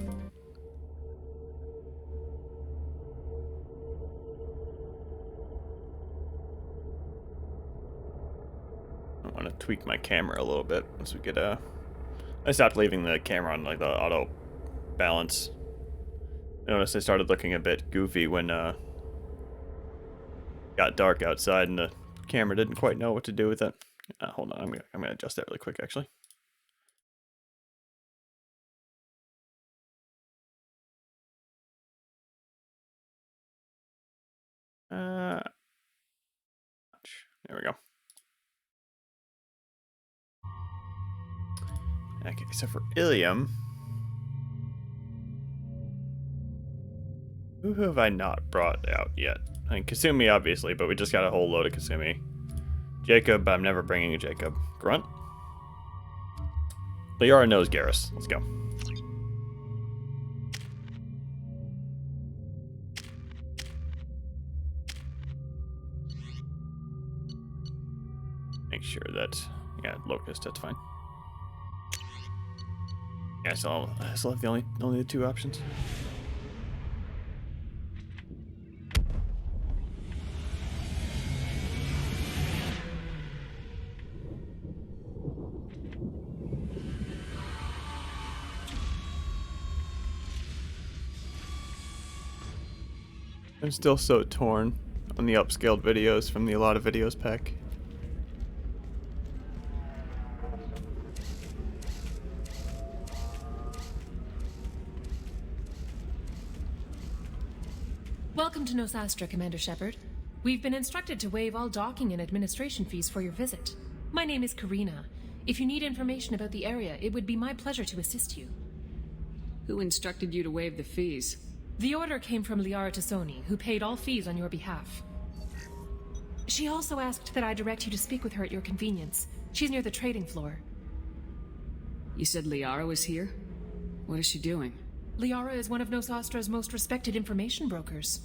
I want to tweak my camera a little bit once we get I stopped leaving the camera on like the auto balance. I noticed I started looking a bit goofy when got dark outside and the camera didn't quite know what to do with it. Hold on, I'm gonna adjust that really quick actually. There we go. Okay, so for Ilium, who have I not brought out yet? I mean, Kasumi, obviously, but we just got a whole load of Kasumi. Jacob, I'm never bringing a Jacob. Grunt? Liara knows Garrus. Let's go. Make sure that... Yeah, Locust, that's fine. Yeah, I still have the only the 2 options. I'm still so torn on the upscaled videos from the ALOT videos pack. Welcome to Nosastra, Commander Shepard. We've been instructed to waive all docking and administration fees for your visit. My name is Karina. If you need information about the area, it would be my pleasure to assist you. Who instructed you to waive the fees? The order came from Liara Tassoni, who paid all fees on your behalf. She also asked that I direct you to speak with her at your convenience. She's near the trading floor. You said Liara was here? What is she doing? Liara is one of Nosastra's most respected information brokers.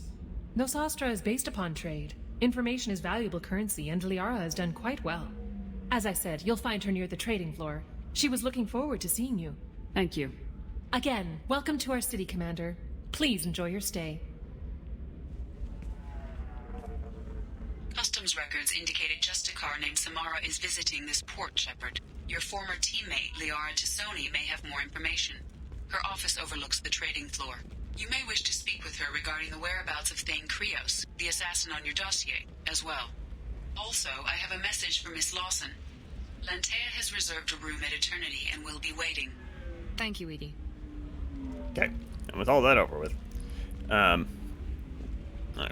Nosastra is based upon trade. Information is valuable currency, and Liara has done quite well. As I said, you'll find her near the trading floor. She was looking forward to seeing you. Thank you. Again, welcome to our city, Commander. Please enjoy your stay. Customs records indicated just a car named Samara is visiting this port, Shepard. Your former teammate, Liara Tassoni, may have more information. Her office overlooks the trading floor. You may wish to speak with her regarding the whereabouts of Thane Krios, the assassin on your dossier, as well. Also, I have a message for Miss Lawson. Lantea has reserved a room at Eternity and will be waiting. Thank you, Edie. Okay, and with all that over with, alright,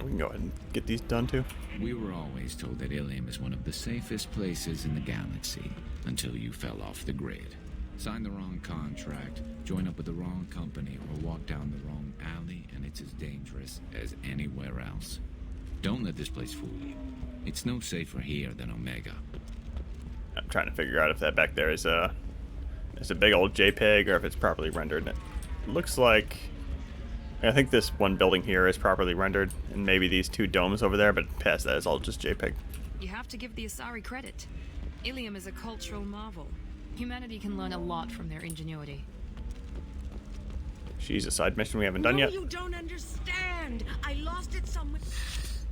we can go ahead and get these done too. We were always told that Ilium is one of the safest places in the galaxy, until you fell off the grid. Sign the wrong contract, join up with the wrong company, or walk down the wrong alley, and it's as dangerous as anywhere else. Don't let this place fool you. It's no safer here than Omega. I'm trying to figure out if that back there is a big old JPEG or if it's properly rendered. It looks like... I think this one building here is properly rendered, and maybe these 2 domes over there, but past that is all just JPEG. You have to give the Asari credit. Ilium is a cultural marvel. Humanity can learn a lot from their ingenuity. She's a side mission we haven't done yet. You don't understand. I lost it somewhere.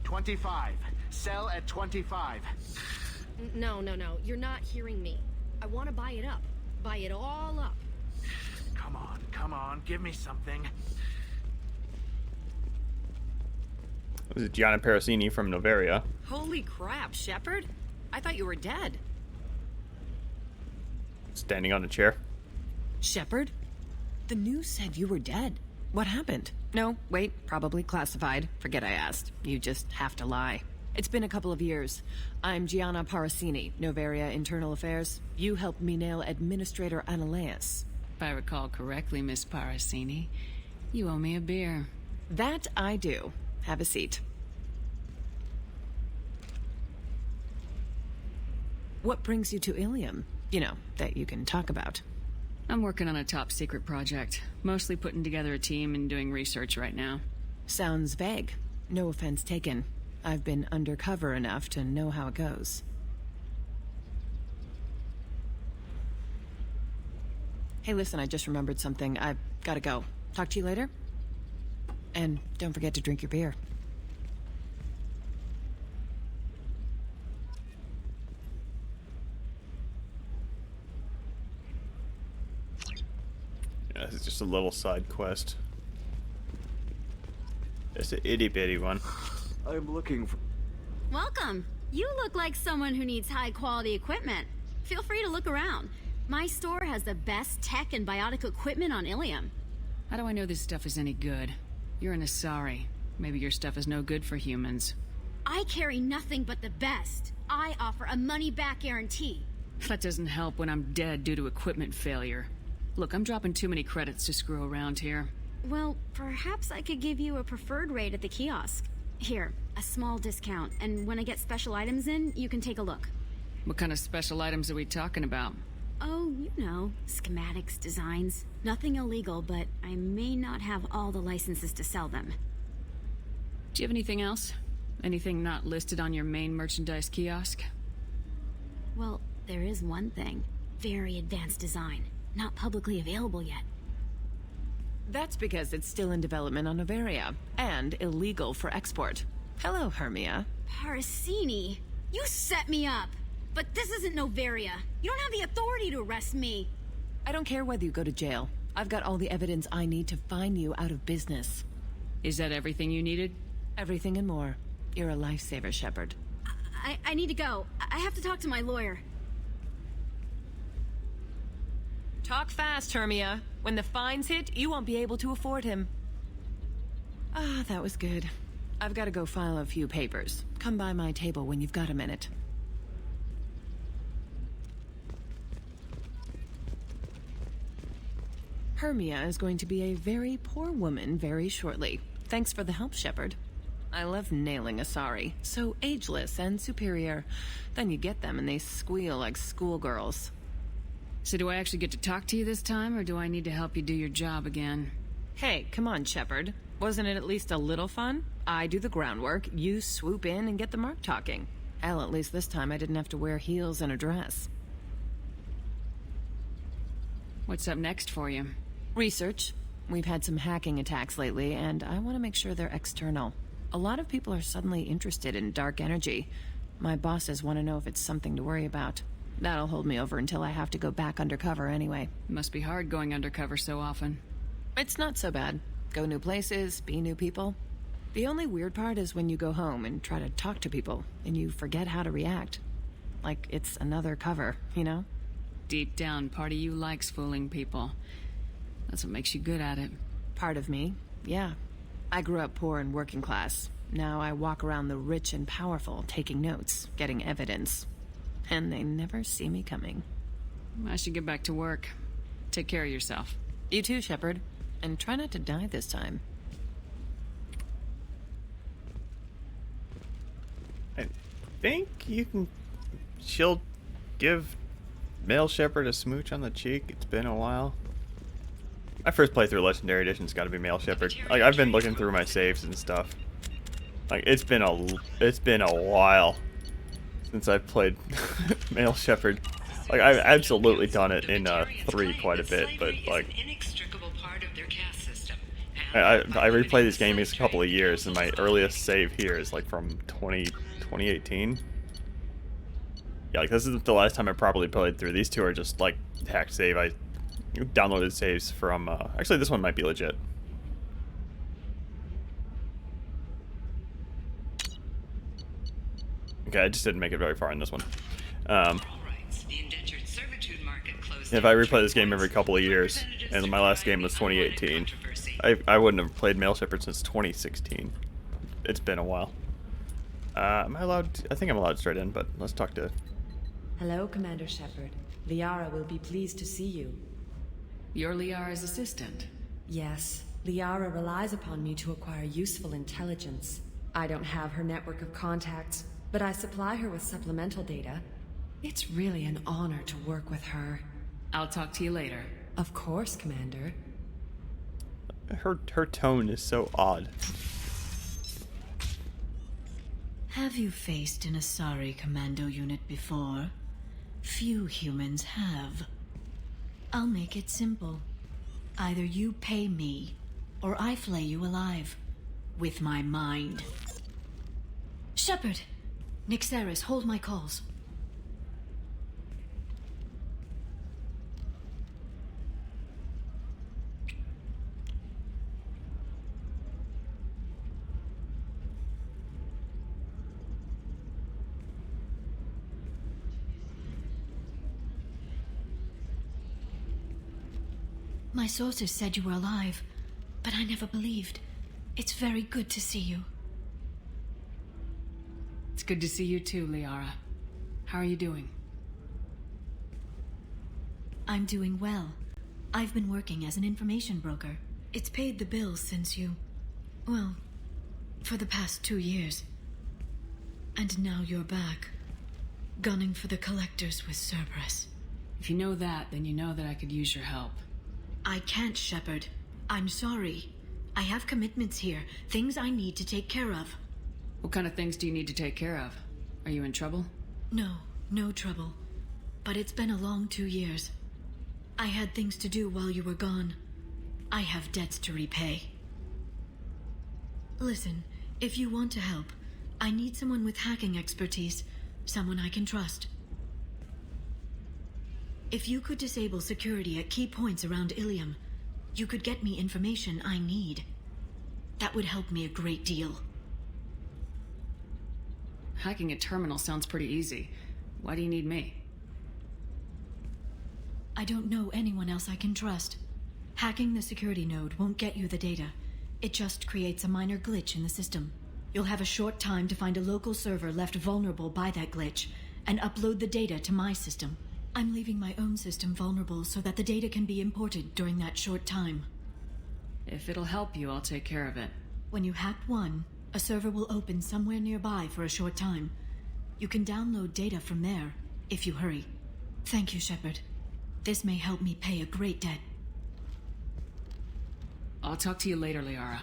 25. Sell at 25. No. You're not hearing me. I want to buy it up. Buy it all up. Come on. Give me something. This is Gianna Parasini from Noveria. Holy crap, Shepard. I thought you were dead. Standing on a chair. Shepard? The news said you were dead. What happened? No, wait, probably classified. Forget I asked. You just have to lie. It's been a couple of years. I'm Gianna Parasini, Noveria Internal Affairs. You helped me nail Administrator Ananias. If I recall correctly, Miss Parasini, you owe me a beer. That I do. Have a seat. What brings you to Ilium? You know, that you can talk about. I'm working on a top secret project. Mostly putting together a team and doing research right now. Sounds vague. No offense taken. I've been undercover enough to know how it goes. Hey, listen, I just remembered something. I've gotta go. Talk to you later? And don't forget to drink your beer. Yeah, it's just a little side quest. It's an itty-bitty one. I'm looking for... Welcome. You look like someone who needs high-quality equipment. Feel free to look around. My store has the best tech and biotic equipment on Ilium. How do I know this stuff is any good? You're an Asari. Maybe your stuff is no good for humans. I carry nothing but the best. I offer a money-back guarantee. That doesn't help when I'm dead due to equipment failure. Look, I'm dropping too many credits to screw around here. Well, perhaps I could give you a preferred rate at the kiosk. Here, a small discount, and when I get special items in, you can take a look. What kind of special items are we talking about? Oh, you know, schematics, designs. Nothing illegal, but I may not have all the licenses to sell them. Do you have anything else? Anything not listed on your main merchandise kiosk? Well, there is one thing. Very advanced design. Not publicly available yet. That's because it's still in development on Noveria, and illegal for export. Hello, Hermia. Parasini, you set me up! But this isn't Noveria. You don't have the authority to arrest me. I don't care whether you go to jail. I've got all the evidence I need to find you out of business. Is that everything you needed? Everything and more. You're a lifesaver, Shepard. I need to go. I have to talk to my lawyer. Talk fast, Hermia. When the fines hit, you won't be able to afford him. Ah, that was good. I've got to go file a few papers. Come by my table when you've got a minute. Hermia is going to be a very poor woman very shortly. Thanks for the help, Shepard. I love nailing Asari. So ageless and superior. Then you get them and they squeal like schoolgirls. So do I actually get to talk to you this time, or do I need to help you do your job again? Hey, come on, Shepard. Wasn't it at least a little fun? I do the groundwork, you swoop in and get the mark talking. Hell, at least this time I didn't have to wear heels and a dress. What's up next for you? Research. We've had some hacking attacks lately, and I want to make sure they're external. A lot of people are suddenly interested in dark energy. My bosses want to know if it's something to worry about. That'll hold me over until I have to go back undercover anyway. Must be hard going undercover so often. It's not so bad. Go new places, be new people. The only weird part is when you go home and try to talk to people, and you forget how to react. Like it's another cover, you know? Deep down, part of you likes fooling people. That's what makes you good at it. Part of me, yeah. I grew up poor and working class. Now I walk around the rich and powerful, taking notes, getting evidence. And they never see me coming. I should get back to work. Take care of yourself. You too, Shepard. And try not to die this time. I think you can... She'll give male Shepard a smooch on the cheek. It's been a while. My first playthrough Legendary Edition's got to be male Shepard. Like, I've been looking through my saves and stuff. Like, it's been a while since I've played male Shepard. Like, I've absolutely done it in 3 quite a bit, but like, I replayed this game in a couple of years, and my earliest save here is like from 2018. Yeah, like this is the last time I properly played through. These two are just like hacked save. I downloaded saves from. Actually, this one might be legit. Okay, I just didn't make it very far in this one. If I replay this game every couple of years, and my last game was 2018, I wouldn't have played Male Shepherd since 2016. It's been a while. Am I allowed to, I think I'm allowed straight in, but let's talk to... Hello, Commander Shepard. Liara will be pleased to see you. You're Liara's assistant? Yes. Liara relies upon me to acquire useful intelligence. I don't have her network of contacts, but I supply her with supplemental data. It's really an honor to work with her. I'll talk to you later. Of course, Commander. Her tone is so odd. Have you faced an Asari commando unit before? Few humans have. I'll make it simple. Either you pay me, or I flay you alive. With my mind. Shepard! Nixeris, hold my calls. My sources said you were alive, but I never believed. It's very good to see you. It's good to see you too, Liara. How are you doing? I'm doing well. I've been working as an information broker. It's paid the bills since you... well, for the past 2 years. And now you're back, gunning for the collectors with Cerberus. If you know that, then you know that I could use your help. I can't, Shepard. I'm sorry. I have commitments here, things I need to take care of. What kind of things do you need to take care of? Are you in trouble? No trouble. But it's been a long 2 years. I had things to do while you were gone. I have debts to repay. Listen, if you want to help, I need someone with hacking expertise, someone I can trust. If you could disable security at key points around Ilium, you could get me information I need. That would help me a great deal. Hacking a terminal sounds pretty easy. Why do you need me? I don't know anyone else I can trust. Hacking the security node won't get you the data. It just creates a minor glitch in the system. You'll have a short time to find a local server left vulnerable by that glitch, and upload the data to my system. I'm leaving my own system vulnerable so that the data can be imported during that short time. If it'll help you, I'll take care of it. When you hack one, a server will open somewhere nearby for a short time. You can download data from there, if you hurry. Thank you, Shepard. This may help me pay a great debt. I'll talk to you later, Liara.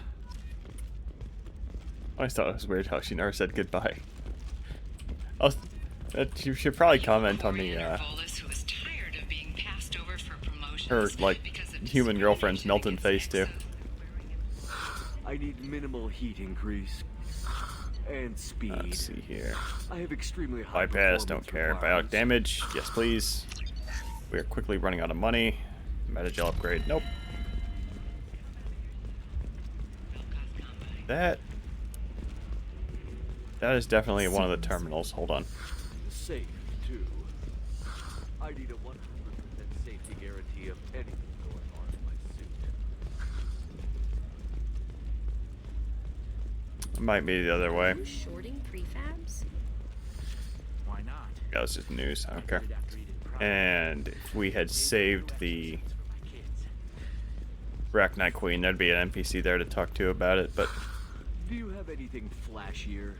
I always thought it was weird how she never said goodbye. You should probably comment on the, her, like, human girlfriend's melting face, too. I need minimal heat increase. And speed. Let's see here. I have extremely high Bypass, don't care. Biotic damage, yes please. We are quickly running out of money. Metagel upgrade, nope. That is definitely one of the terminals. Hold on. Safe, too. I need a 100% safety guarantee of anything going on in my suit. It might be the other way. Are you shorting prefabs? Why not? That was just news. I don't care. And if we had saved the Arachnite Queen, there'd be an NPC there to talk to about it, but... Do you have anything flashier?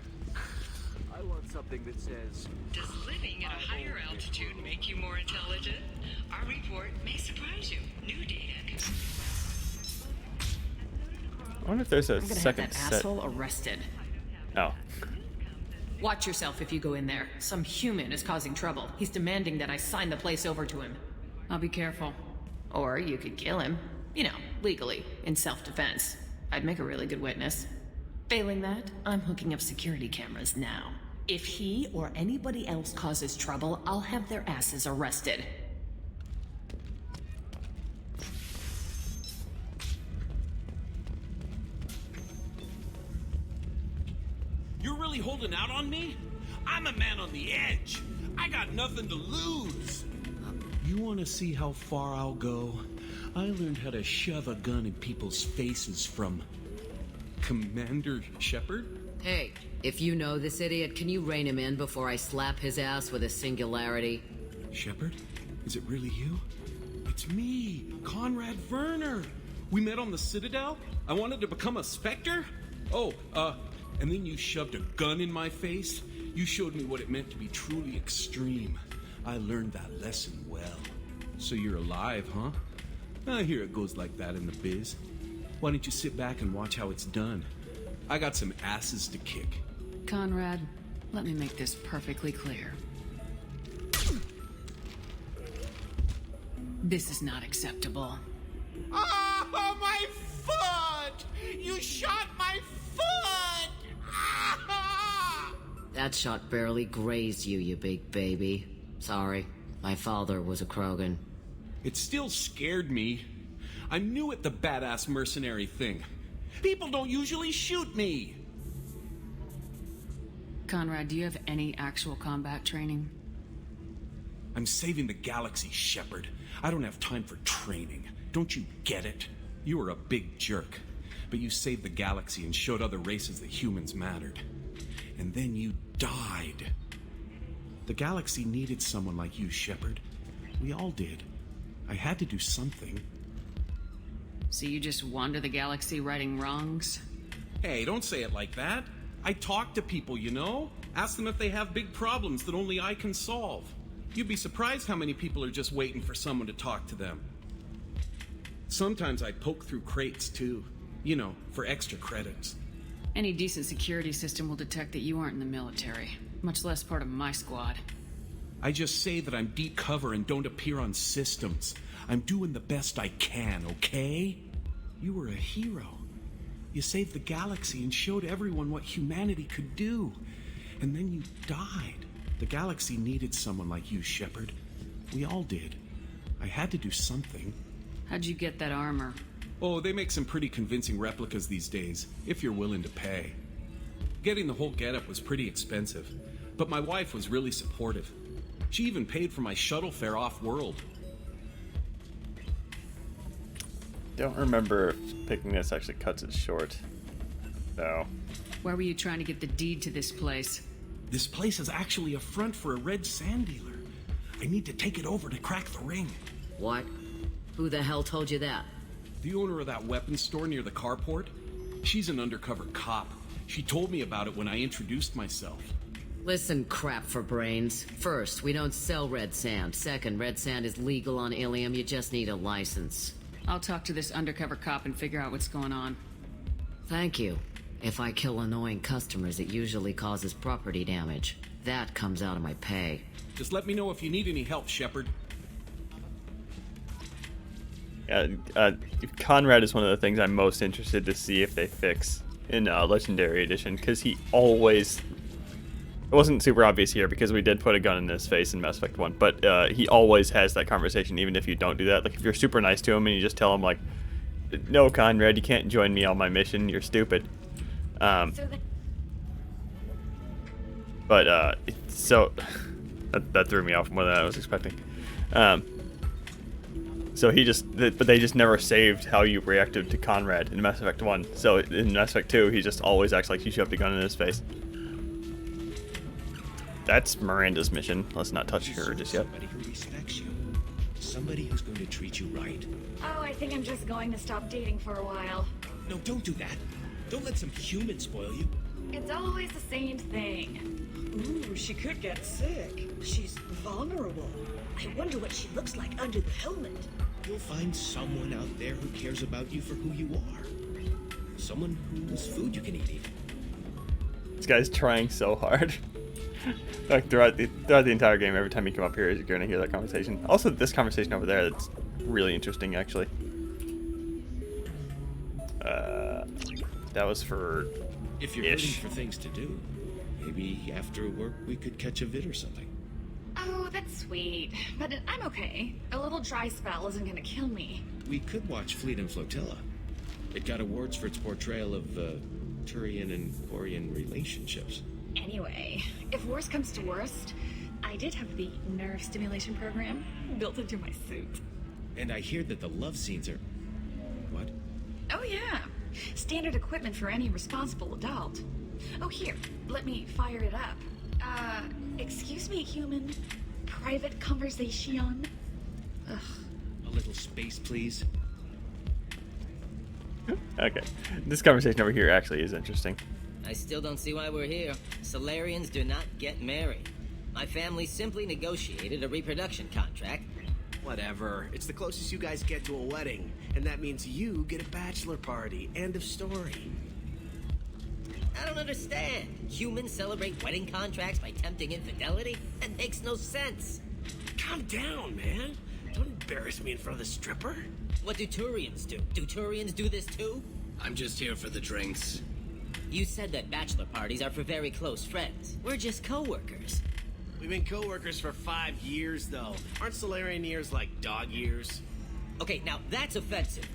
I want something that says... Does living at a higher altitude make you more intelligent? Our report may surprise you. New data. I wonder if there's a I'm gonna second have that set. asshole arrested. Oh. Watch yourself if you go in there. Some human is causing trouble. He's demanding that I sign the place over to him. I'll be careful. Or you could kill him. You know, legally, in self-defense. I'd make a really good witness. Failing that, I'm hooking up security cameras now. If he or anybody else causes trouble, I'll have their asses arrested. You're really holding out on me? I'm a man on the edge. I got nothing to lose. You want to see how far I'll go? I learned how to shove a gun in people's faces from Commander Shepard. Hey, if you know this idiot, can you rein him in before I slap his ass with a singularity? Shepard? Is it really you? It's me, Conrad Werner. We met on the Citadel. I wanted to become a Spectre. And then you shoved a gun in my face. You showed me what it meant to be truly extreme. I learned that lesson well. So you're alive, huh? I hear it goes like that in the biz. Why don't you sit back and watch how it's done? I got some asses to kick. Conrad, let me make this perfectly clear. This is not acceptable. Oh, my foot! You shot my foot! That shot barely grazed you, you big baby. Sorry, my father was a Krogan. It still scared me. I'm new at the badass mercenary thing. People don't usually shoot me. Conrad, do you have any actual combat training? I'm saving the galaxy, Shepard. I don't have time for training. Don't you get it? You were a big jerk, but you saved the galaxy and showed other races that humans mattered. And then you died. The galaxy needed someone like you, Shepard. We all did. I had to do something. So you just wander the galaxy righting wrongs? Hey, don't say it like that. I talk to people, you know? Ask them if they have big problems that only I can solve. You'd be surprised how many people are just waiting for someone to talk to them. Sometimes I poke through crates, too. You know, for extra credits. Any decent security system will detect that you aren't in the military, much less part of my squad. I just say that I'm deep cover and don't appear on systems. I'm doing the best I can, okay? You were a hero. You saved the galaxy and showed everyone what humanity could do. And then you died. The galaxy needed someone like you, Shepard. We all did. I had to do something. How'd you get that armor? Oh, they make some pretty convincing replicas these days, if you're willing to pay. Getting the whole getup was pretty expensive, but my wife was really supportive. She even paid for my shuttle fare off-world. Don't remember if picking this actually cuts it short, though. Where were you trying to get the deed to this place? This place is actually a front for a red sand dealer. I need to take it over to crack the ring. What? Who the hell told you that? The owner of that weapons store near the carport. She's an undercover cop. She told me about it when I introduced myself. Listen, crap for brains. First, we don't sell red sand. Second, red sand is legal on Ilium. You just need a license. I'll talk to this undercover cop and figure out what's going on. Thank you. If I kill annoying customers, it usually causes property damage. That comes out of my pay. Just let me know if you need any help, Shepard. Conrad is one of the things I'm most interested to see if they fix in Legendary Edition, because he always... It wasn't super obvious here because we did put a gun in his face in Mass Effect 1, but he always has that conversation even if you don't do that. Like, if you're super nice to him and you just tell him, like, no, Conrad, you can't join me on my mission, you're stupid. So that threw me off more than I was expecting. So but they just never saved how you reacted to Conrad in Mass Effect 1. So in Mass Effect 2, he just always acts like you shoved a gun in his face. That's Miranda's mission. Let's not touch her just yet. Somebody who respects you. Somebody who's going to treat you right. Oh, I think I'm just going to stop dating for a while. No, don't do that. Don't let some human spoil you. It's always the same thing. Ooh, she could get sick. She's vulnerable. I wonder what she looks like under the helmet. You'll find someone out there who cares about you for who you are. Someone whose food you can eat even. This guy's trying so hard. Like throughout the entire game, every time you come up here, you're going to hear that conversation. Also, this conversation over there, that's really interesting, actually. That was for If you're looking for things to do, maybe after work we could catch a vid or something. Oh, that's sweet. But I'm okay. A little dry spell isn't gonna kill me. We could watch Fleet and Flotilla. It got awards for its portrayal of Turian and Quarian relationships. Anyway, if worst comes to worst, I did have the nerve stimulation program built into my suit. And I hear that the love scenes are... What? Oh yeah. Standard equipment for any responsible adult. Oh, here. Let me fire it up. Excuse me, human. Private conversation. Ugh. A little space, please. Okay. This conversation over here actually is interesting. I still don't see why we're here. Solarians do not get married. My family simply negotiated a reproduction contract. Whatever. It's the closest you guys get to a wedding, and that means you get a bachelor party. End of story. I don't understand. Humans celebrate wedding contracts by tempting infidelity? That makes no sense. Calm down, man. Don't embarrass me in front of the stripper. What do Turians do? Do Turians do this too? I'm just here for the drinks. You said that bachelor parties are for very close friends. We're just co-workers. We've been co-workers for 5 years, though. Aren't Solarian years like dog years? Okay, now that's offensive.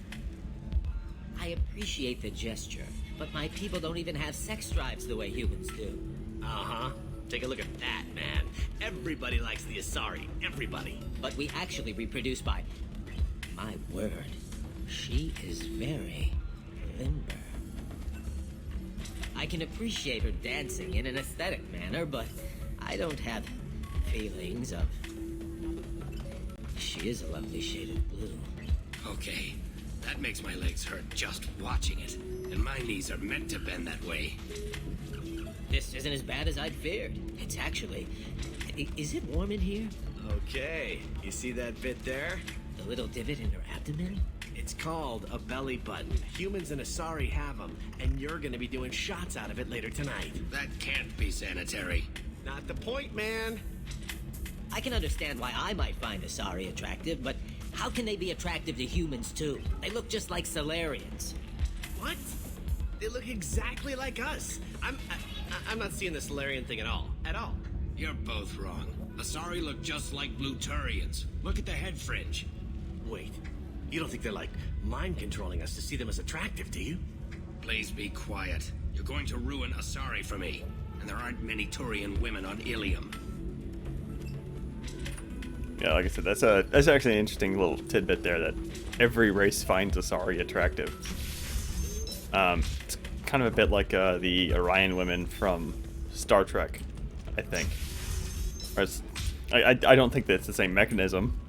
I appreciate the gesture, but my people don't even have sex drives the way humans do. Uh-huh. Take a look at that, man. Everybody likes the Asari. Everybody. But we actually reproduce by... My word. She is very limber. I can appreciate her dancing in an aesthetic manner, but I don't have feelings of... She is a lovely shade of blue. Okay, that makes my legs hurt just watching it. And my knees are meant to bend that way. This isn't as bad as I'd feared. It's actually... Is it warm in here? Okay, you see that bit there? The little divot in her abdomen? It's called a belly button. Humans and Asari have them, and you're gonna be doing shots out of it later tonight. That can't be sanitary. Not the point, man. I can understand why I might find Asari attractive, but how can they be attractive to humans too? They look just like Solarians. What? They look exactly like us. I'm not seeing the Solarian thing at all. At all. You're both wrong. Asari look just like blue Turians. Look at the head fringe. Wait. You don't think they're like mind controlling us to see them as attractive, do you? Please be quiet. You're going to ruin Asari for me. And there aren't many Turian women on Ilium. Yeah, like I said, that's actually an interesting little tidbit there that every race finds Asari attractive. It's kind of a bit like the Orion women from Star Trek, I think. I don't think that's the same mechanism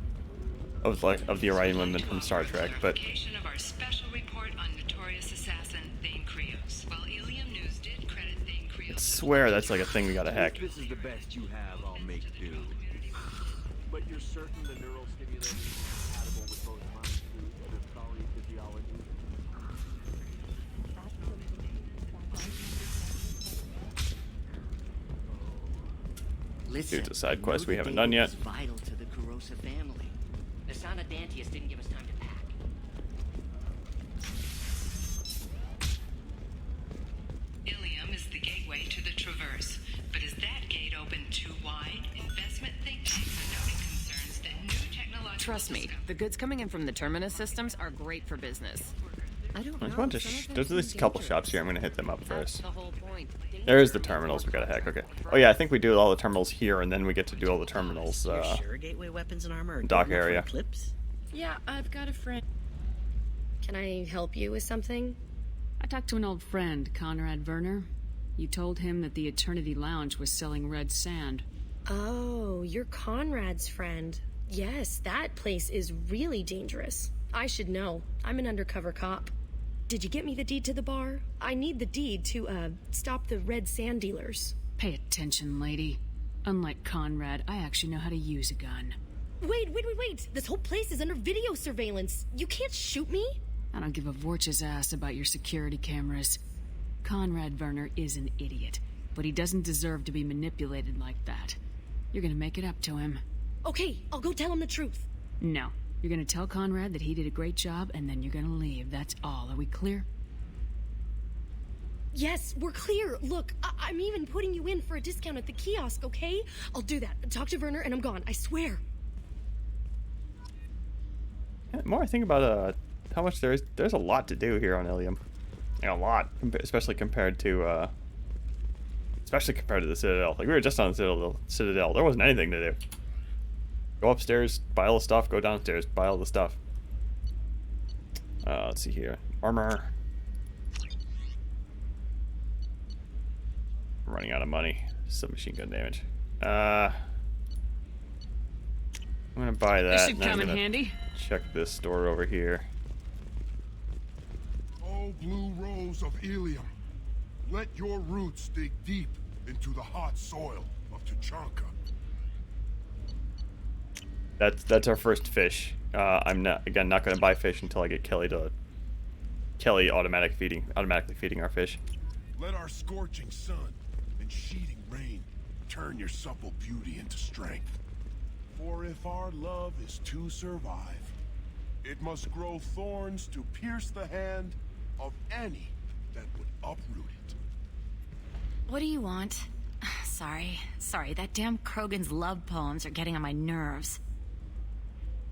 of the Orion women from Star Trek, but Of our special report on notorious assassin Thane Krios. While Ilium News did credit Thane Krios, I swear that's like a thing we gotta hack. If this is the best you have, I'll make do. But you're certain the neural stimulation is compatible with both mind food and Asari physiology? Listen, dude's a side quest we haven't done yet. Vital to the Kurosa family. The Sana Dantius didn't give us time to pack. Ilium is the gateway to the Traverse. But is that gate open too wide? Investment think tanks are noting concerns that new technological... Trust me, the goods coming in from the Terminus systems are great for business. I don't know. There's at least a couple shops here. I'm gonna hit them up first. The whole point. There's the terminals we gotta hack. Okay. Oh yeah, I think we do all the terminals here, and then we get to do all the terminals. Sure, gateway weapons and armor. Dock area. Clips? Yeah, I've got a friend. Can I help you with something? I talked to an old friend, Conrad Werner. You told him that the Eternity Lounge was selling red sand. Oh, you're Conrad's friend. Yes, that place is really dangerous. I should know. I'm an undercover cop. Did you get me the deed to the bar? I need the deed to, stop the red sand dealers. Pay attention, lady. Unlike Conrad, I actually know how to use a gun. Wait. This whole place is under video surveillance. You can't shoot me? I don't give a Vorch's ass about your security cameras. Conrad Werner is an idiot, but he doesn't deserve to be manipulated like that. You're gonna make it up to him. Okay, I'll go tell him the truth. No. You're gonna tell Conrad that he did a great job, and then you're gonna leave. That's all. Are we clear? Yes, we're clear. Look, I'm even putting you in for a discount at the kiosk, okay? I'll do that. Talk to Werner and I'm gone. I swear. Yeah, the more I think about how much there's a lot to do here on Ilium. Like, a lot, especially compared to the Citadel. Like, we were just on the Citadel. There wasn't anything to do. Go upstairs, buy all the stuff. Go downstairs, buy all the stuff. Let's see here. Armor. I'm running out of money. Submachine gun damage. I'm gonna buy that. This should come in handy. Check this store over here. Oh, blue rose of Ilium, let your roots dig deep into the hot soil of Tuchanka. That's our first fish. I'm not going to buy fish until I get Kelly automatically feeding our fish. Let our scorching sun and sheeting rain turn your supple beauty into strength. For if our love is to survive, it must grow thorns to pierce the hand of any that would uproot it. What do you want? Sorry, that damn Krogan's love poems are getting on my nerves.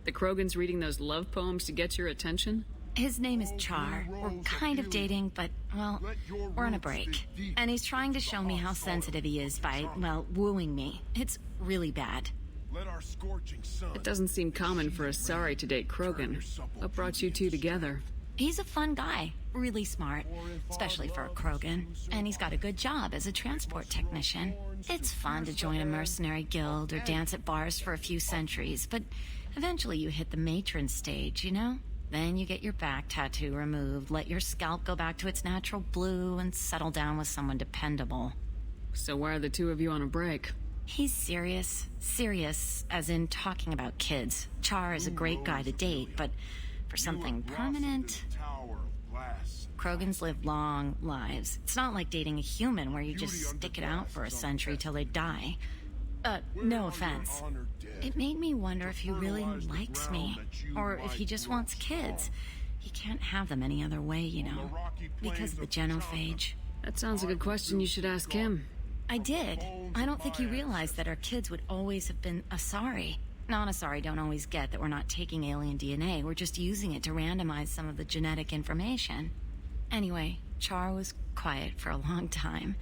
The Krogan's reading those love poems to get your attention? His name is Char. We're kind of dating, but, well, we're on a break. And he's trying to show me how sensitive he is by, well, wooing me. It's really bad. It doesn't seem common for a Asari to date Krogan. What brought you two together? He's a fun guy, really smart, especially for a Krogan. And he's got a good job as a transport technician. It's fun to join a mercenary guild or dance at bars for a few centuries, but eventually you hit the matron stage, you know? Then you get your back tattoo removed, let your scalp go back to its natural blue, and settle down with someone dependable. So why are the two of you on a break? He's serious. Serious, as in talking about kids. Char is a great guy to date, but for something permanent... Krogans live long lives. It's not like dating a human where you just stick it out for a century till they die. No offense. It made me wonder if he really likes me, or if he just wants kids. He can't have them any other way, you know, because of the genophage. That sounds like a question you should ask him. I did. I don't think he realized that our kids would always have been Asari. Non-Asari don't always get that we're not taking alien DNA, we're just using it to randomize some of the genetic information. Anyway, Char was quiet for a long time.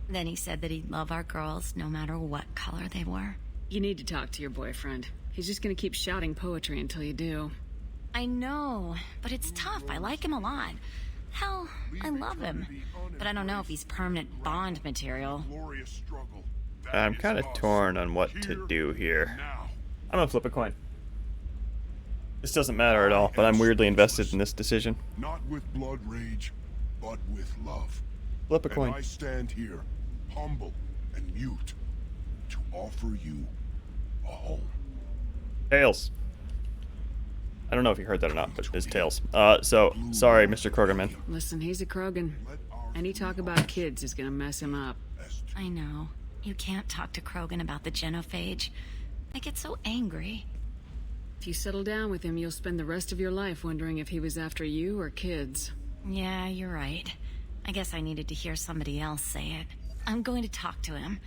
Then he said that he'd love our girls no matter what color they were. You need to talk to your boyfriend. He's just gonna keep shouting poetry until you do. I know, but it's tough. I like him a lot. Hell, I love him. But I don't know if he's permanent Bond material. I'm kind of torn on what to do here. I'm gonna flip a coin. This doesn't matter at all, but I'm weirdly invested in this decision. Not with blood rage, but with love. Flip a coin. And I stand here, humble and mute, to offer you a home. Tails. I don't know if you heard that or not, but it's Tails. So, sorry, Mr. Krogan. Listen, he's a Krogan. Any talk about kids is gonna mess him up. I know. You can't talk to Krogan about the genophage. I get so angry. If you settle down with him, you'll spend the rest of your life wondering if he was after you or kids. Yeah, you're right. I guess I needed to hear somebody else say it. I'm going to talk to him.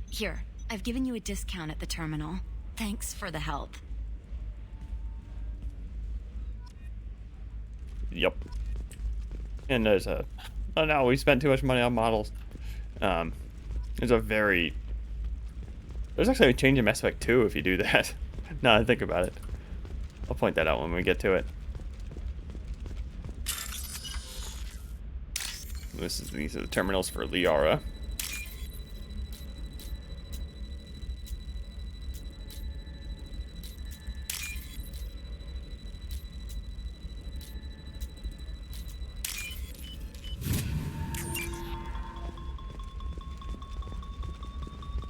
Here, I've given you a discount at the terminal. Thanks for the help. Yep. And there's a... Oh no, we spent too much money on models. There's a very... There's actually a change in Mass Effect 2 if you do that. Now I think about it. I'll point that out when we get to it. These are the terminals for Liara.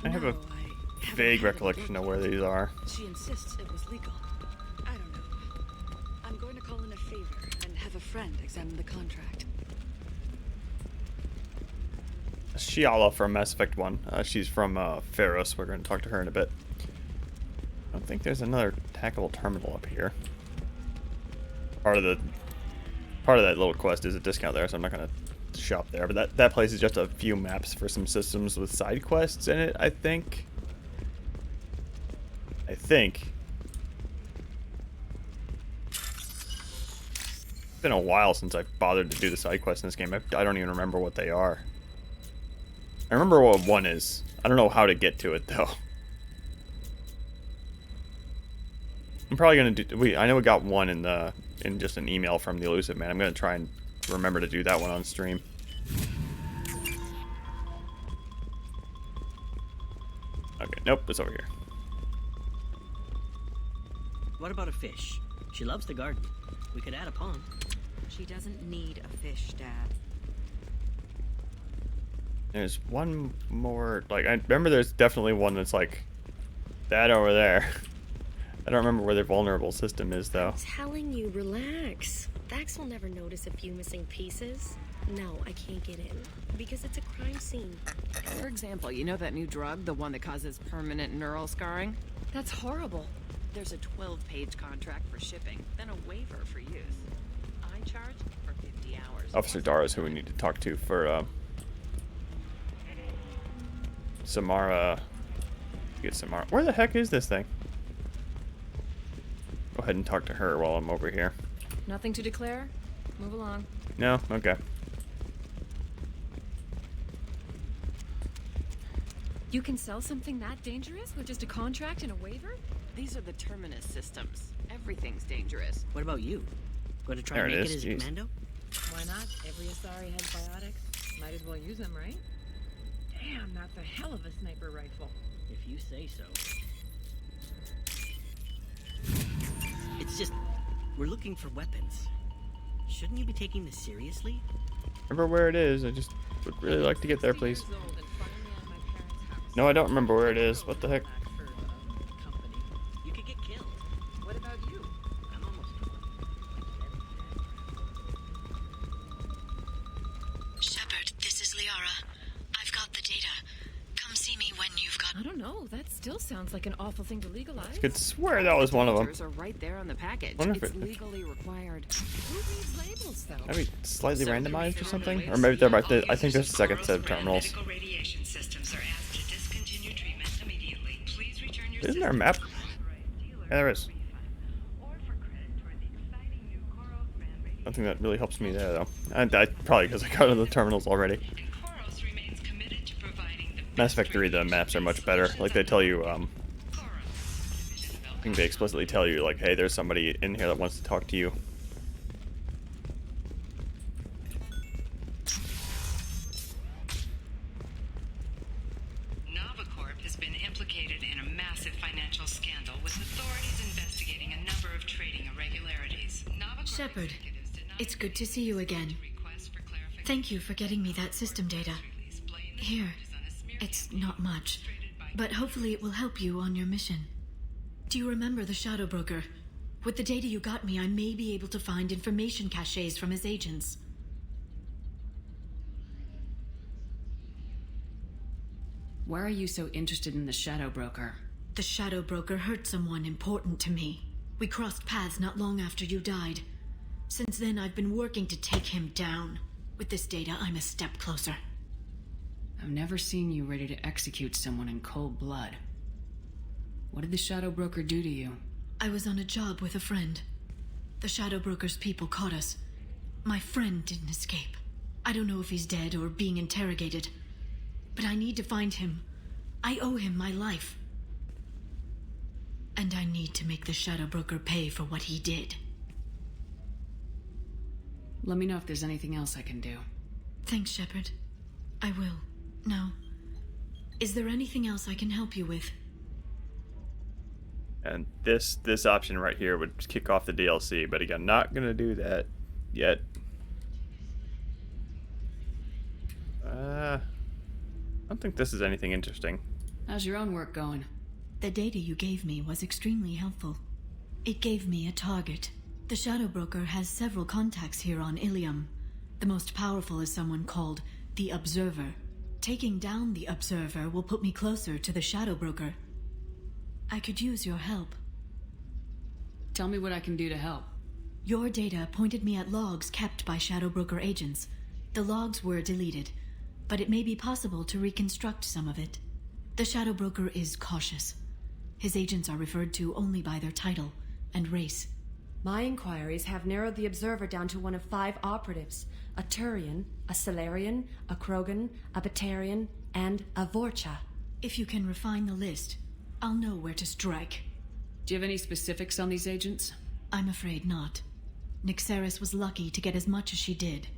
I have a vague recollection of where these are. She insists it was legal. I don't know. I'm going to call in a favor and have a friend examine the contract. Shiala from Mass Effect 1. She's from Pharos. We're going to talk to her in a bit. I don't think there's another tackable terminal up here. Part of that little quest is a discount there, so I'm not going to shop there. But that place is just a few maps for some systems with side quests in it, I think. It's been a while since I've bothered to do the side quests in this game. I don't even remember what they are. I remember what one is. I don't know how to get to it though. I'm probably gonna do. I know we got one in just an email from the Elusive Man. I'm gonna try and remember to do that one on stream. Okay, nope, it's over here. What about a fish? She loves the garden. We could add a pond. She doesn't need a fish, Dad. There's one more, like, I remember there's definitely one that's like that over there. I don't remember where their vulnerable system is, though. I'm telling you, relax. Vax will never notice a few missing pieces. No, I can't get in. Because it's a crime scene. For example, you know that new drug, the one that causes permanent neural scarring? That's horrible. There's a 12-page contract for shipping, then a waiver for use. I charge for 50 hours. Officer Dara is who we need to talk to for, Samara. Get Samara. Where the heck is this thing? Go ahead and talk to her while I'm over here. Nothing to declare? Move along. No? Okay. You can sell something that dangerous with just a contract and a waiver? These are the Terminus systems. Everything's dangerous. What about you? Going to try There to it make it is, as a jeez. commando? Why not? Every Asari has biotics. Might as well use them, right? Damn, that's a hell of a sniper rifle. If you say so. It's just, we're looking for weapons. Shouldn't you be taking this seriously? Remember where it is. I just would really like to get there, please. No, I don't remember where it is. What the heck? You could get killed. What about you? I'm almost Shepard, this is Liara. I've got the data. Come see me when you've got... I don't know. That still sounds like an awful thing to legalize. I could swear that was one of them. Filters are right there on the package. Wonder if It's it- legally required. Who reads labels, though? Maybe slightly randomized or something? Or maybe they're about to, I think there's a second set of terminals. Medical radiation systems are asked to discontinue treatment immediately. Please return your Isn't there a map? Yeah, there is. Nothing that really helps me there, though. I probably because I got to the terminals already. Mass Effect 3, the maps are much better. Like, they tell you, I think they explicitly tell you, like, hey, there's somebody in here that wants to talk to you. Novacorp has been implicated in a massive financial scandal with authorities investigating a number of trading irregularities. Shepard, it's good to see you again. Thank you for getting me that system data. Here, it's not much, but hopefully it will help you on your mission. Do you remember the Shadow Broker? With the data you got me, I may be able to find information caches from his agents. Why are you so interested in the Shadow Broker? The Shadow Broker hurt someone important to me. We crossed paths not long after you died. Since then, I've been working to take him down. With this data, I'm a step closer. I've never seen you ready to execute someone in cold blood. What did the Shadow Broker do to you? I was on a job with a friend. The Shadow Broker's people caught us. My friend didn't escape. I don't know if he's dead or being interrogated. But I need to find him. I owe him my life. And I need to make the Shadow Broker pay for what he did. Let me know if there's anything else I can do. Thanks, Shepard. I will. Now, is there anything else I can help you with? And this option right here would kick off the DLC, but again, not gonna do that yet. I don't think this is anything interesting. How's your own work going? The data you gave me was extremely helpful. It gave me a target. The Shadow Broker has several contacts here on Ilium. The most powerful is someone called the Observer. Taking down the Observer will put me closer to the Shadow Broker. I could use your help. Tell me what I can do to help. Your data pointed me at logs kept by Shadow Broker agents. The logs were deleted, but it may be possible to reconstruct some of it. The Shadow Broker is cautious. His agents are referred to only by their title and race. My inquiries have narrowed the Observer down to one of 5 operatives: a Turian, a Solarian, a Krogan, a Batarian, and a Vorcha. If you can refine the list, I'll know where to strike. Do you have any specifics on these agents? I'm afraid not. Nyxeris was lucky to get as much as she did.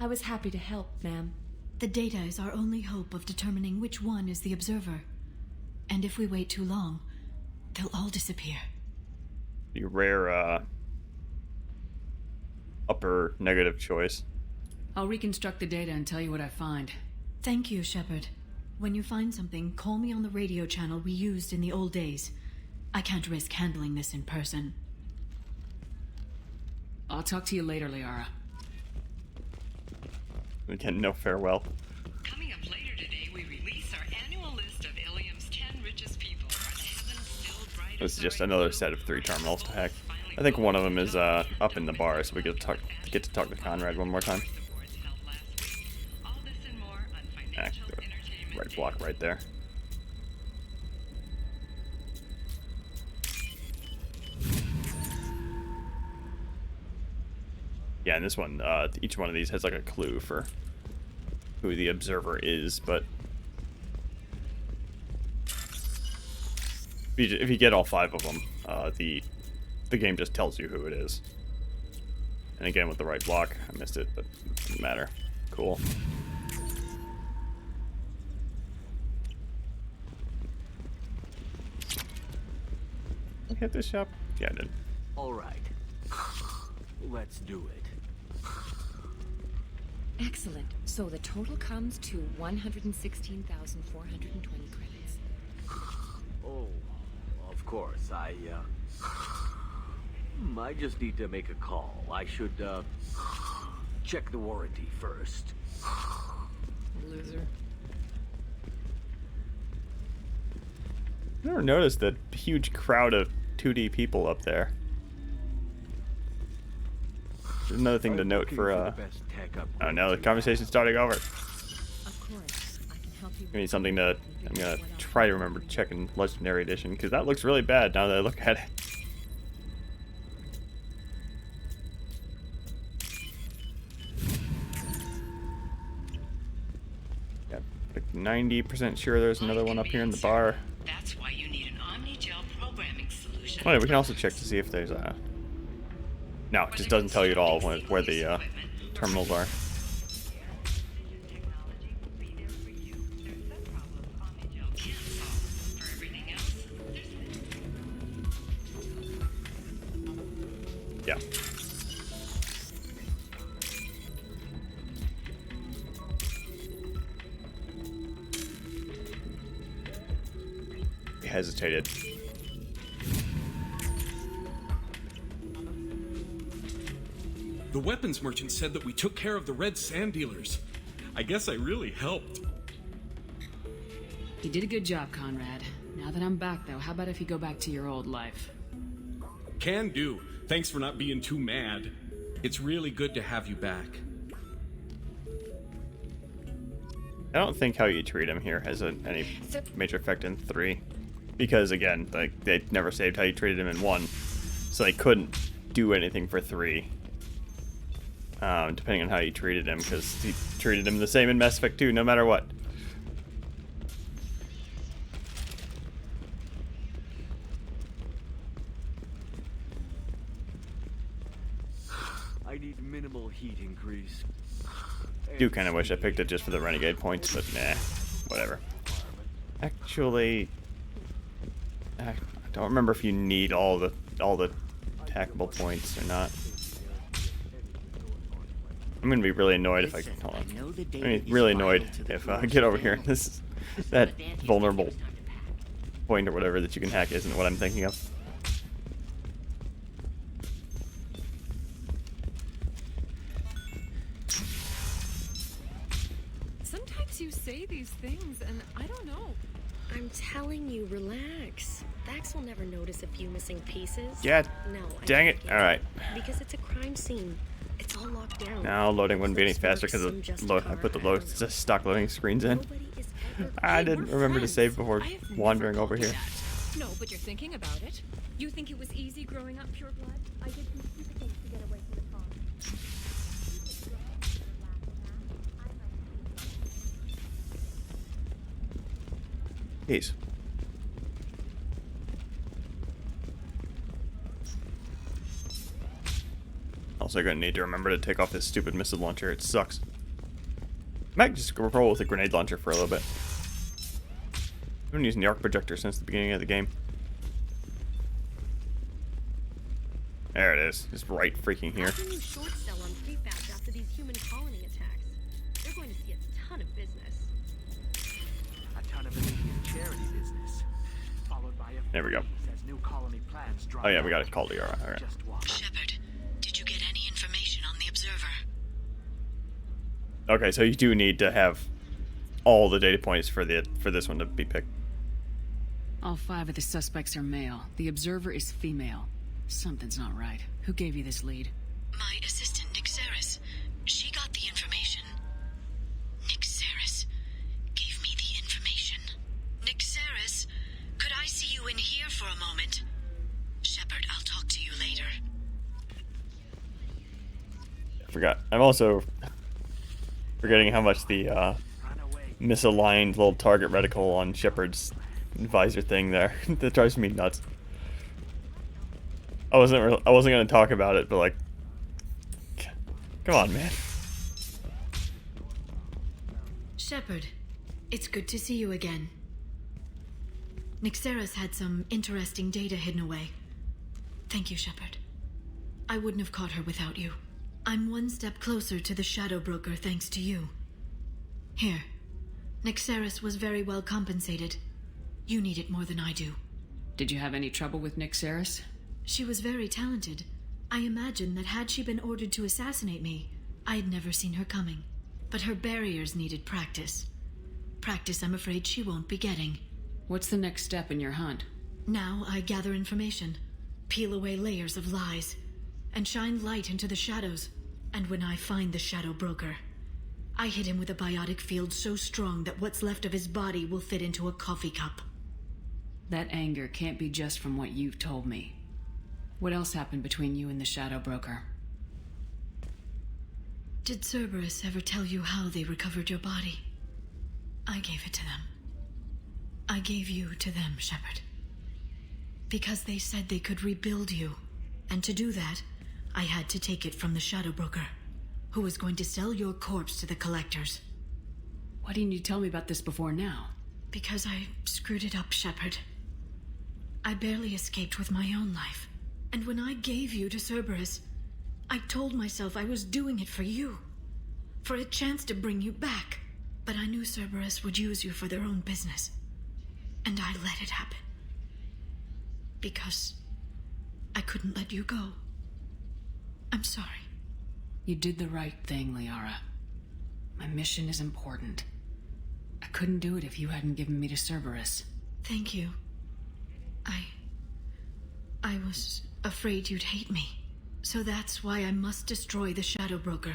I was happy to help, ma'am. The data is our only hope of determining which one is the Observer. And if we wait too long, they'll all disappear. The rare, upper negative choice. I'll reconstruct the data and tell you what I find. Thank you, Shepard. When you find something, call me on the radio channel we used in the old days. I can't risk handling this in person. I'll talk to you later, Liara. Again, no farewell. Coming up later today, we release our annual list of Ilium's 10 richest people. Are the heavens still bright? This is just another set of 3 terminals to hack. I think one of them is up in the bar, so we get to talk to Conrad one more time. Ah, the right block right there. Yeah, and this one, each one of these has like a clue for who the observer is, but if you get all 5 of them, the game just tells you who it is. And again, with the right block, I missed it, but it doesn't matter. Cool. I hit this shop? Yeah, I did. All right. Let's do it. Excellent. So the total comes to 116,420 credits. Oh, of course. I just need to make a call. I should, check the warranty first. Loser. I never noticed the huge crowd of 2D people up there. There's another thing to note for, oh, now the conversation's starting over. Of course, I can help you. I need something to, I'm gonna try to remember to check in Legendary Edition, because that looks really bad now that I look at it. Yeah, like 90% sure there's another one up here in the bar. That's why you need an Omni-Gel programming solution. Oh, yeah, we can also check to see if there's a... No, it just doesn't tell you at all where the terminals are. Yeah. He hesitated. The weapons merchant said that we took care of the red sand dealers. I guess I really helped. You did a good job, Conrad. Now that I'm back, though, how about if you go back to your old life? Can do. Thanks for not being too mad. It's really good to have you back. I don't think how you treat him here has any major effect in 3. Because, again, like they never saved how you treated him in 1. So they couldn't do anything for 3. Depending on how you treated him, because he treated him the same in Mass Effect 2, no matter what. I need minimal heat increase. Do kind of wish I picked it just for the Renegade points, but nah, whatever. Actually, I don't remember if you need all the hackable points or not. I'm gonna be really annoyed if I can. Hold on. I'm gonna be really annoyed if I get over here. That vulnerable point or whatever that you can hack isn't what I'm thinking of. Sometimes you say these things, and I don't know. I'm telling you, relax. Vax will never notice a few missing pieces. Yeah. No. Dang it! All right. Because it's a crime scene. It's all locked down. Now loading wouldn't be any faster because I put the stock loading screens in. I didn't remember to save before wandering over here. No, but you're thinking about it. You think it was easy growing up pure blood? I did some stupid things to get away from the farm. Peace. Also gonna need to remember to take off this stupid missile launcher. It sucks. Might just roll with a grenade launcher for a little bit. I've been using the arc projector since the beginning of the game. There it is. Just right freaking here. How can you short sell on prefabs after these human colony attacks? They're going to see a ton of business. A ton of immediate charity business, followed by a There we go. freeze as new colony plans dry Oh yeah, we out. gotta call Liara. Alright. Shepard, did you get any information on the observer? Okay, so you do need to have all the data points for this one to be picked. All 5 of the suspects are male. The observer is female. Something's not right. Who gave you this lead? My assistant, Nick Saris. She got the information. Nick Saris gave me the information. Nick Saris, could I see you in here for a moment? Shepard, I'll talk to you later. I forgot. I'm also forgetting how much the misaligned little target reticle on Shepard's visor thing there that drives me nuts. I wasn't gonna talk about it, but like, come on, man. Shepard, it's good to see you again. Nixeris had some interesting data hidden away. Thank you, Shepard. I wouldn't have caught her without you. I'm one step closer to the Shadow Broker thanks to you. Here. Nixeris was very well compensated. You need it more than I do. Did you have any trouble with Nick Saris? She was very talented. I imagine that had she been ordered to assassinate me, I had never seen her coming. But her barriers needed practice. Practice I'm afraid she won't be getting. What's the next step in your hunt? Now I gather information, peel away layers of lies, and shine light into the shadows. And when I find the Shadow Broker, I hit him with a biotic field so strong that what's left of his body will fit into a coffee cup. That anger can't be just from what you've told me. What else happened between you and the Shadow Broker? Did Cerberus ever tell you how they recovered your body? I gave it to them. I gave you to them, Shepard. Because they said they could rebuild you. And to do that, I had to take it from the Shadow Broker, who was going to sell your corpse to the collectors. Why didn't you tell me about this before now? Because I screwed it up, Shepard. I barely escaped with my own life. And when I gave you to Cerberus, I told myself I was doing it for you. For a chance to bring you back. But I knew Cerberus would use you for their own business. And I let it happen. Because I couldn't let you go. I'm sorry. You did the right thing, Liara. My mission is important. I couldn't do it if you hadn't given me to Cerberus. Thank you. I was afraid you'd hate me. So that's why I must destroy the Shadow Broker.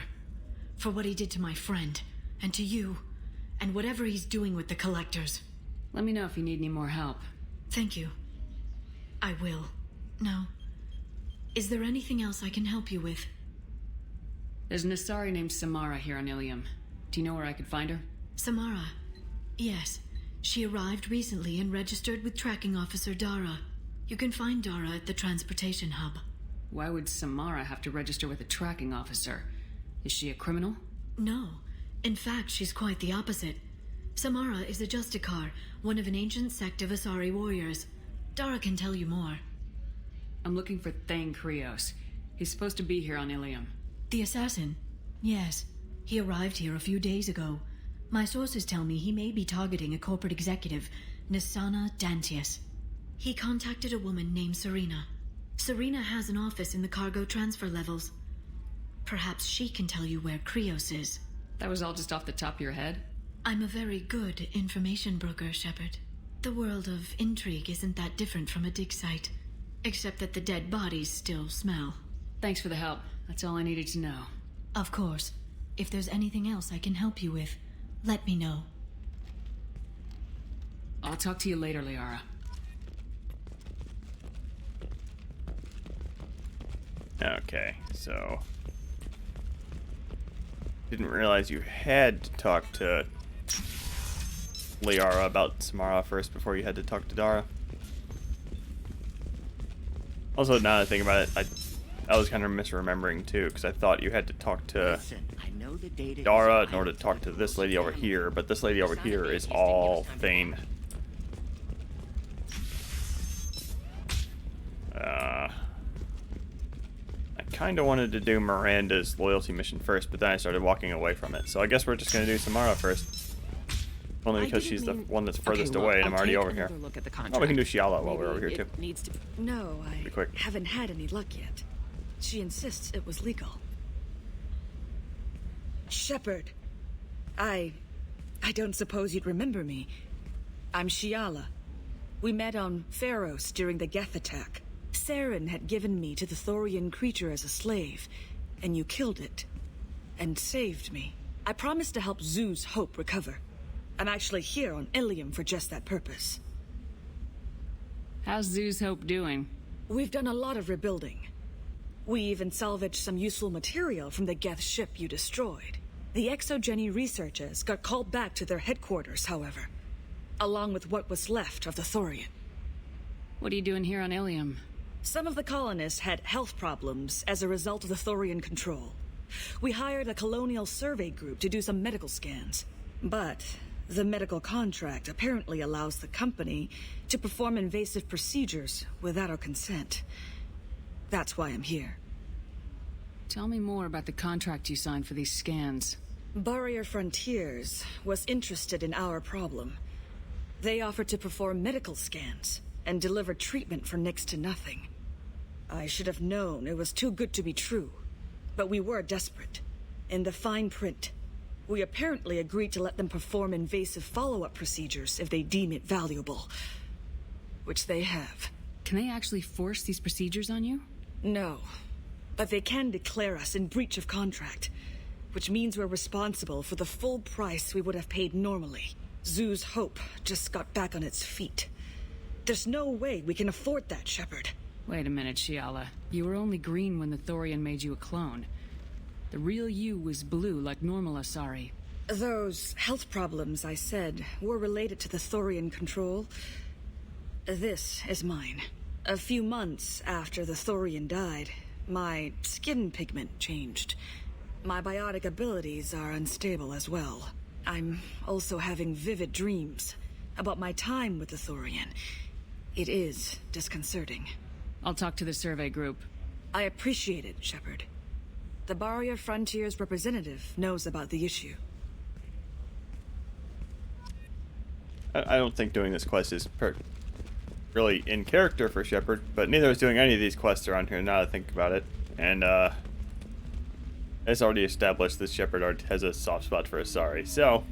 For what he did to my friend, and to you, and whatever he's doing with the collectors. Let me know if you need any more help. Thank you. I will. Now, is there anything else I can help you with? There's an Asari named Samara here on Ilium. Do you know where I could find her? Samara? Yes. She arrived recently and registered with Tracking Officer Dara. You can find Dara at the transportation hub. Why would Samara have to register with a tracking officer? Is she a criminal? No. In fact, she's quite the opposite. Samara is a Justicar, one of an ancient sect of Asari warriors. Dara can tell you more. I'm looking for Thane Krios. He's supposed to be here on Ilium. The assassin? Yes. He arrived here a few days ago. My sources tell me he may be targeting a corporate executive, Nisana Dantius. He contacted a woman named Serena. Serena has an office in the cargo transfer levels. Perhaps she can tell you where Krios is. That was all just off the top of your head? I'm a very good information broker, Shepard. The world of intrigue isn't that different from a dig site. Except that the dead bodies still smell. Thanks for the help. That's all I needed to know. Of course. If there's anything else I can help you with, let me know. I'll talk to you later, Liara. Okay, so... Didn't realize you had to talk to Liara about Samara first before you had to talk to Dara. Also, now that I think about it, I was kind of misremembering too, because I thought you had to talk to Dara in order to talk to this lady over here, but this lady over here is all Thane. I kind of wanted to do Miranda's loyalty mission first, but then I started walking away from it, so I guess we're just going to do Samara first. Only because she's the one that's furthest away, and I'm already over here. Look at the Oh, we can do contract. Shiala while we're over here too. Needs to. No, I Be quick. haven't had any luck yet. She insists it was legal. Shepard, I don't suppose you'd remember me. I'm Shiala. We met on Pharos during the Geth attack. Saren had given me to the Thorian creature as a slave, and you killed it. And saved me. I promised to help Zeus Hope recover. I'm actually here on Ilium for just that purpose. How's Zeus Hope doing? We've done a lot of rebuilding. We even salvaged some useful material from the Geth ship you destroyed. The Exogeny researchers got called back to their headquarters, however, along with what was left of the Thorian. What are you doing here on Ilium? Some of the colonists had health problems as a result of the Thorian control. We hired a colonial survey group to do some medical scans. But the medical contract apparently allows the company to perform invasive procedures without our consent. That's why I'm here. Tell me more about the contract you signed for these scans. Barrier Frontiers was interested in our problem. They offered to perform medical scans and deliver treatment for next to nothing. I should have known it was too good to be true, but we were desperate. In the fine print, we apparently agreed to let them perform invasive follow-up procedures if they deem it valuable, which they have. Can they actually force these procedures on you? No, but they can declare us in breach of contract, which means we're responsible for the full price we would have paid normally. Zeus Hope just got back on its feet. There's no way we can afford that, Shepard. Wait a minute, Shiala. You were only green when the Thorian made you a clone. The real you was blue like normal Asari. Those health problems I said were related to the Thorian control. This is mine. A few months after the Thorian died, my skin pigment changed. My biotic abilities are unstable as well. I'm also having vivid dreams about my time with the Thorian. It is disconcerting. I'll talk to the survey group. I appreciate it, Shepard. The Barrier Frontiers representative knows about the issue. I don't think doing this quest is really in character for Shepard, but neither is doing any of these quests around here now that I think about it. And it's already established that Shepard has a soft spot for Asari, so...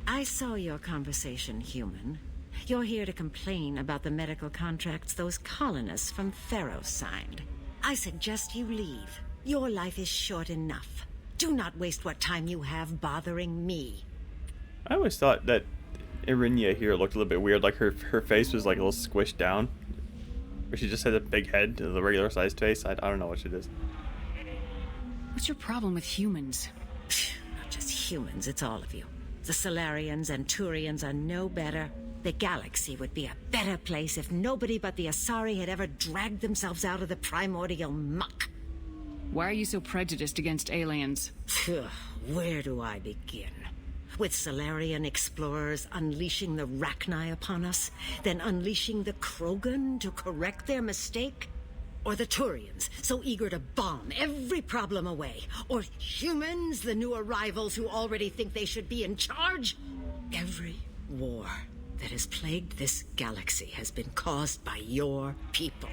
I saw your conversation, human. You're here to complain about the medical contracts those colonists from Pharos signed. I suggest you leave. Your life is short enough. Do not waste what time you have bothering me. I always thought that Irinia here looked a little bit weird, like her face was like a little squished down. Or she just had a big head, the regular sized face. I don't know what it is. What's your problem with humans? Not just humans, it's all of you. The Solarians and Turians are no better. The galaxy would be a better place if nobody but the Asari had ever dragged themselves out of the primordial muck. Why are you so prejudiced against aliens? Where do I begin? With Solarian explorers unleashing the Rachni upon us, then unleashing the Krogan to correct their mistake? Or the Turians, so eager to bomb every problem away? Or humans, the new arrivals who already think they should be in charge? Every war that has plagued this galaxy has been caused by your people.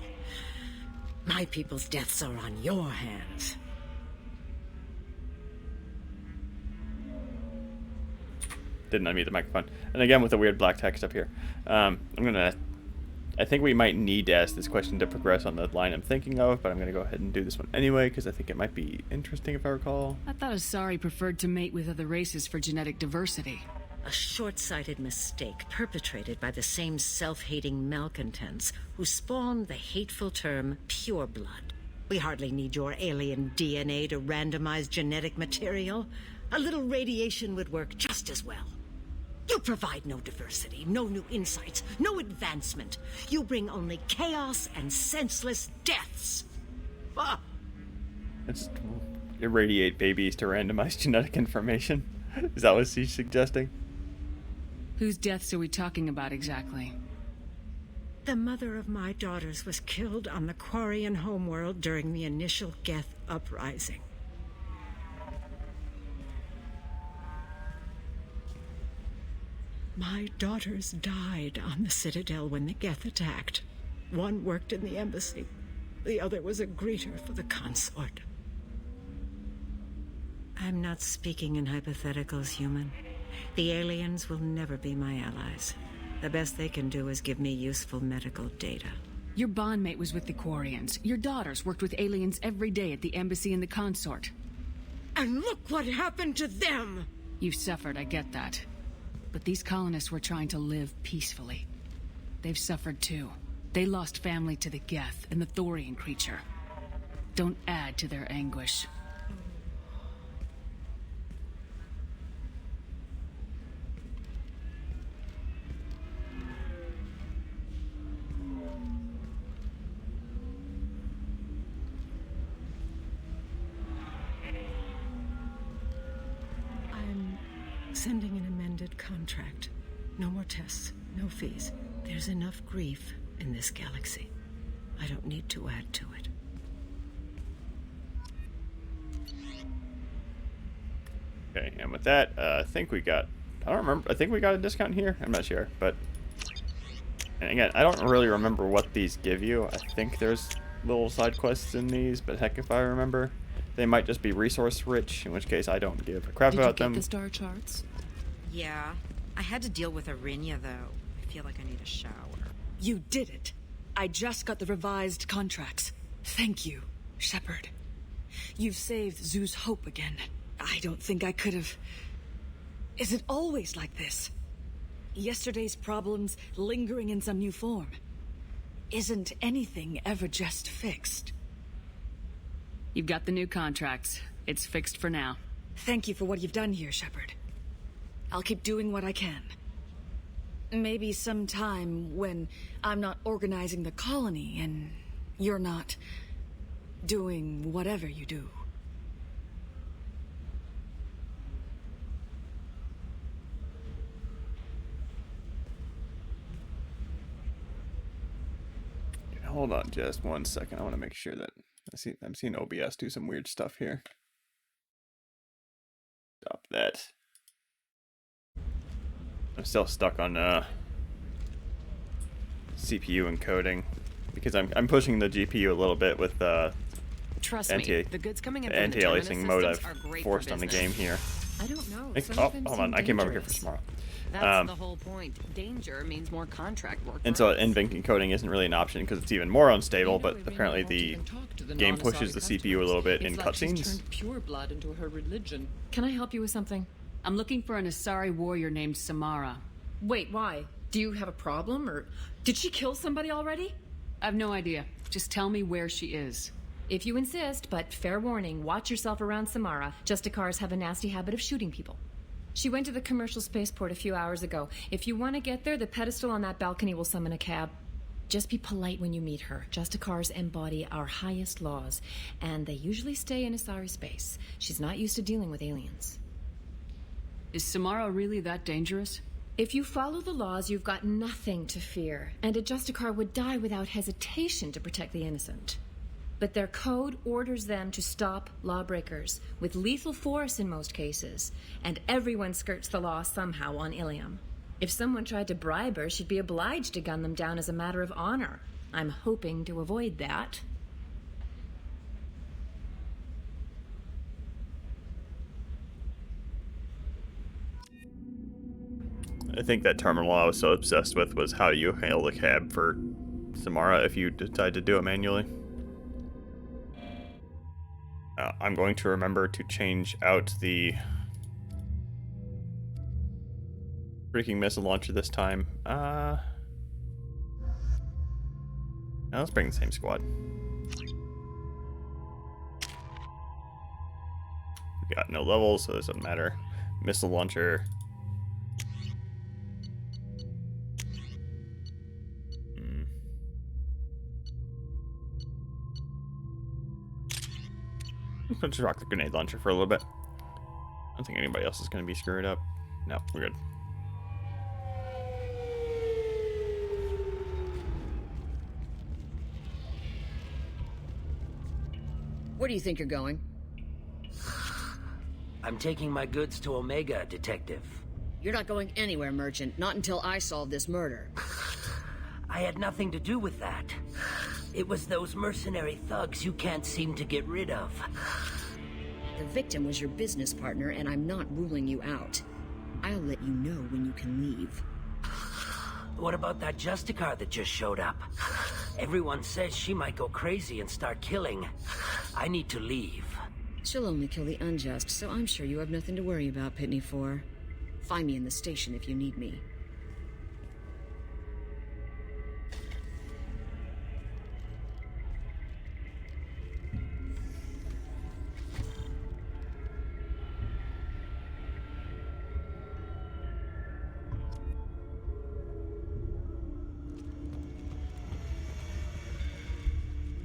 My people's deaths are on your hands. Didn't unmute the microphone. And again with the weird black text up here. I think we might need to ask this question to progress on the line I'm thinking of, but I'm going to go ahead and do this one anyway, because I think it might be interesting if I recall. I thought Asari preferred to mate with other races for genetic diversity. A short-sighted mistake perpetrated by the same self-hating malcontents who spawned the hateful term pureblood. We hardly need your alien DNA to randomize genetic material. A little radiation would work just as well. You provide no diversity, no new insights, no advancement. You bring only chaos and senseless deaths. Ah. Let's irradiate babies to randomize genetic information. Is that what she's suggesting? Whose deaths are we talking about exactly? The mother of my daughters was killed on the Quarian homeworld during the initial Geth uprising. My daughters died on the Citadel when the Geth attacked. One worked in the embassy. The other was a greeter for the consort. I'm not speaking in hypotheticals, human. The aliens will never be my allies. The best they can do is give me useful medical data. Your bondmate was with the Quarians. Your daughters worked with aliens every day at the embassy and the consort. And look what happened to them! You've suffered, I get that. But these colonists were trying to live peacefully. They've suffered too. They lost family to the Geth and the Thorian creature. Don't add to their anguish. Sending an amended contract. No more tests, no fees. There's enough grief in this galaxy. I don't need to add to it. Okay, and with that, I think we got... I don't remember. I think we got a discount here. I'm not sure, but... And again, I don't really remember what these give you. I think there's little side quests in these, but heck if I remember. They might just be resource rich, in which case I don't give a crap about them. Did you get the star charts? Yeah. I had to deal with Arinya, though. I feel like I need a shower. You did it. I just got the revised contracts. Thank you, Shepard. You've saved Zoo's hope again. I don't think I could have... Is it always like this? Yesterday's problems lingering in some new form. Isn't anything ever just fixed? You've got the new contracts. It's fixed for now. Thank you for what you've done here, Shepard. I'll keep doing what I can. Maybe sometime when I'm not organizing the colony and you're not doing whatever you do. Hold on just one second. I want to make sure that I'm seeing OBS do some weird stuff here. Stop that. I'm still stuck on CPU encoding because I'm pushing the GPU a little bit with Trust me, the goods coming in from the anti-aliasing mode I've great forced on the game here. I don't know. Oh, hold on. I came over here for tomorrow. That's the whole point. Danger means more contract work. And so NVENC encoding isn't really an option because it's even more unstable, but apparently the game pushes the CPU a little bit in cutscenes. Pure blood into her religion. Can I help you with something? I'm looking for an Asari warrior named Samara. Wait, why? Do you have a problem, or did she kill somebody already? I have no idea. Just tell me where she is. If you insist, but fair warning, watch yourself around Samara. Justicars have a nasty habit of shooting people. She went to the commercial spaceport a few hours ago. If you want to get there, the pedestal on that balcony will summon a cab. Just be polite when you meet her. Justicars embody our highest laws, and they usually stay in Asari space. She's not used to dealing with aliens. Is Samara really that dangerous? If you follow the laws, you've got nothing to fear, and a Justicar would die without hesitation to protect the innocent. But their code orders them to stop lawbreakers, with lethal force in most cases, and everyone skirts the law somehow on Ilium. If someone tried to bribe her, she'd be obliged to gun them down as a matter of honor. I'm hoping to avoid that. I think that terminal I was so obsessed with was how you hail the cab for Samara if you decide to do it manually. I'm going to remember to change out the freaking missile launcher this time. Now let's bring the same squad. We got no levels, so this doesn't matter. Missile launcher. Let's rock the grenade launcher for a little bit. I don't think anybody else is going to be screwed up. No, we're good. Where do you think you're going? I'm taking my goods to Omega, Detective. You're not going anywhere, Merchant. Not until I solve this murder. I had nothing to do with that. It was those mercenary thugs you can't seem to get rid of. The victim was your business partner, and I'm not ruling you out. I'll let you know when you can leave. What about that Justicar that just showed up? Everyone says she might go crazy and start killing. I need to leave. She'll only kill the unjust, so I'm sure you have nothing to worry about, Pitney 4. Find me in the station if you need me.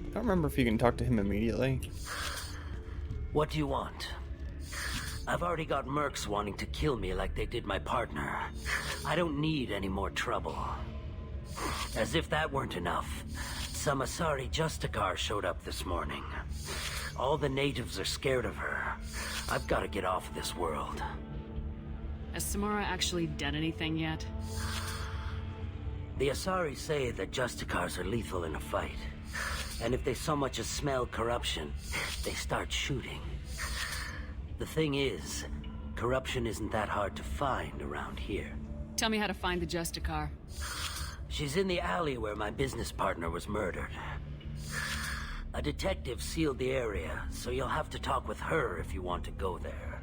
I don't remember if you can talk to him immediately. What do you want? I've already got mercs wanting to kill me like they did my partner. I don't need any more trouble. As if that weren't enough, some Asari Justicar showed up this morning. All the natives are scared of her. I've got to get off of this world. Has Samara actually done anything yet? The Asari say that Justicars are lethal in a fight. And if they so much as smell corruption, they start shooting. The thing is, corruption isn't that hard to find around here. Tell me how to find the Justicar. She's in the alley where my business partner was murdered. A detective sealed the area, so you'll have to talk with her if you want to go there.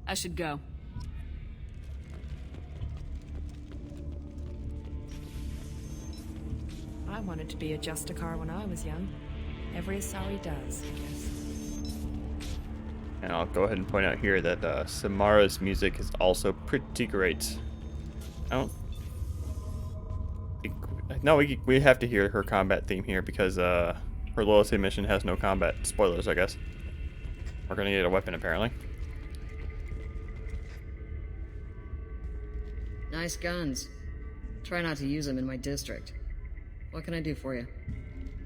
I should go. I wanted to be a Justicar when I was young. Every Asari does, I guess. And I'll go ahead and point out here that Samara's music is also pretty great. I don't think... No, we have to hear her combat theme here because her loyalty mission has no combat. Spoilers, I guess. We're gonna get a weapon, apparently. Nice guns. Try not to use them in my district. What can I do for you?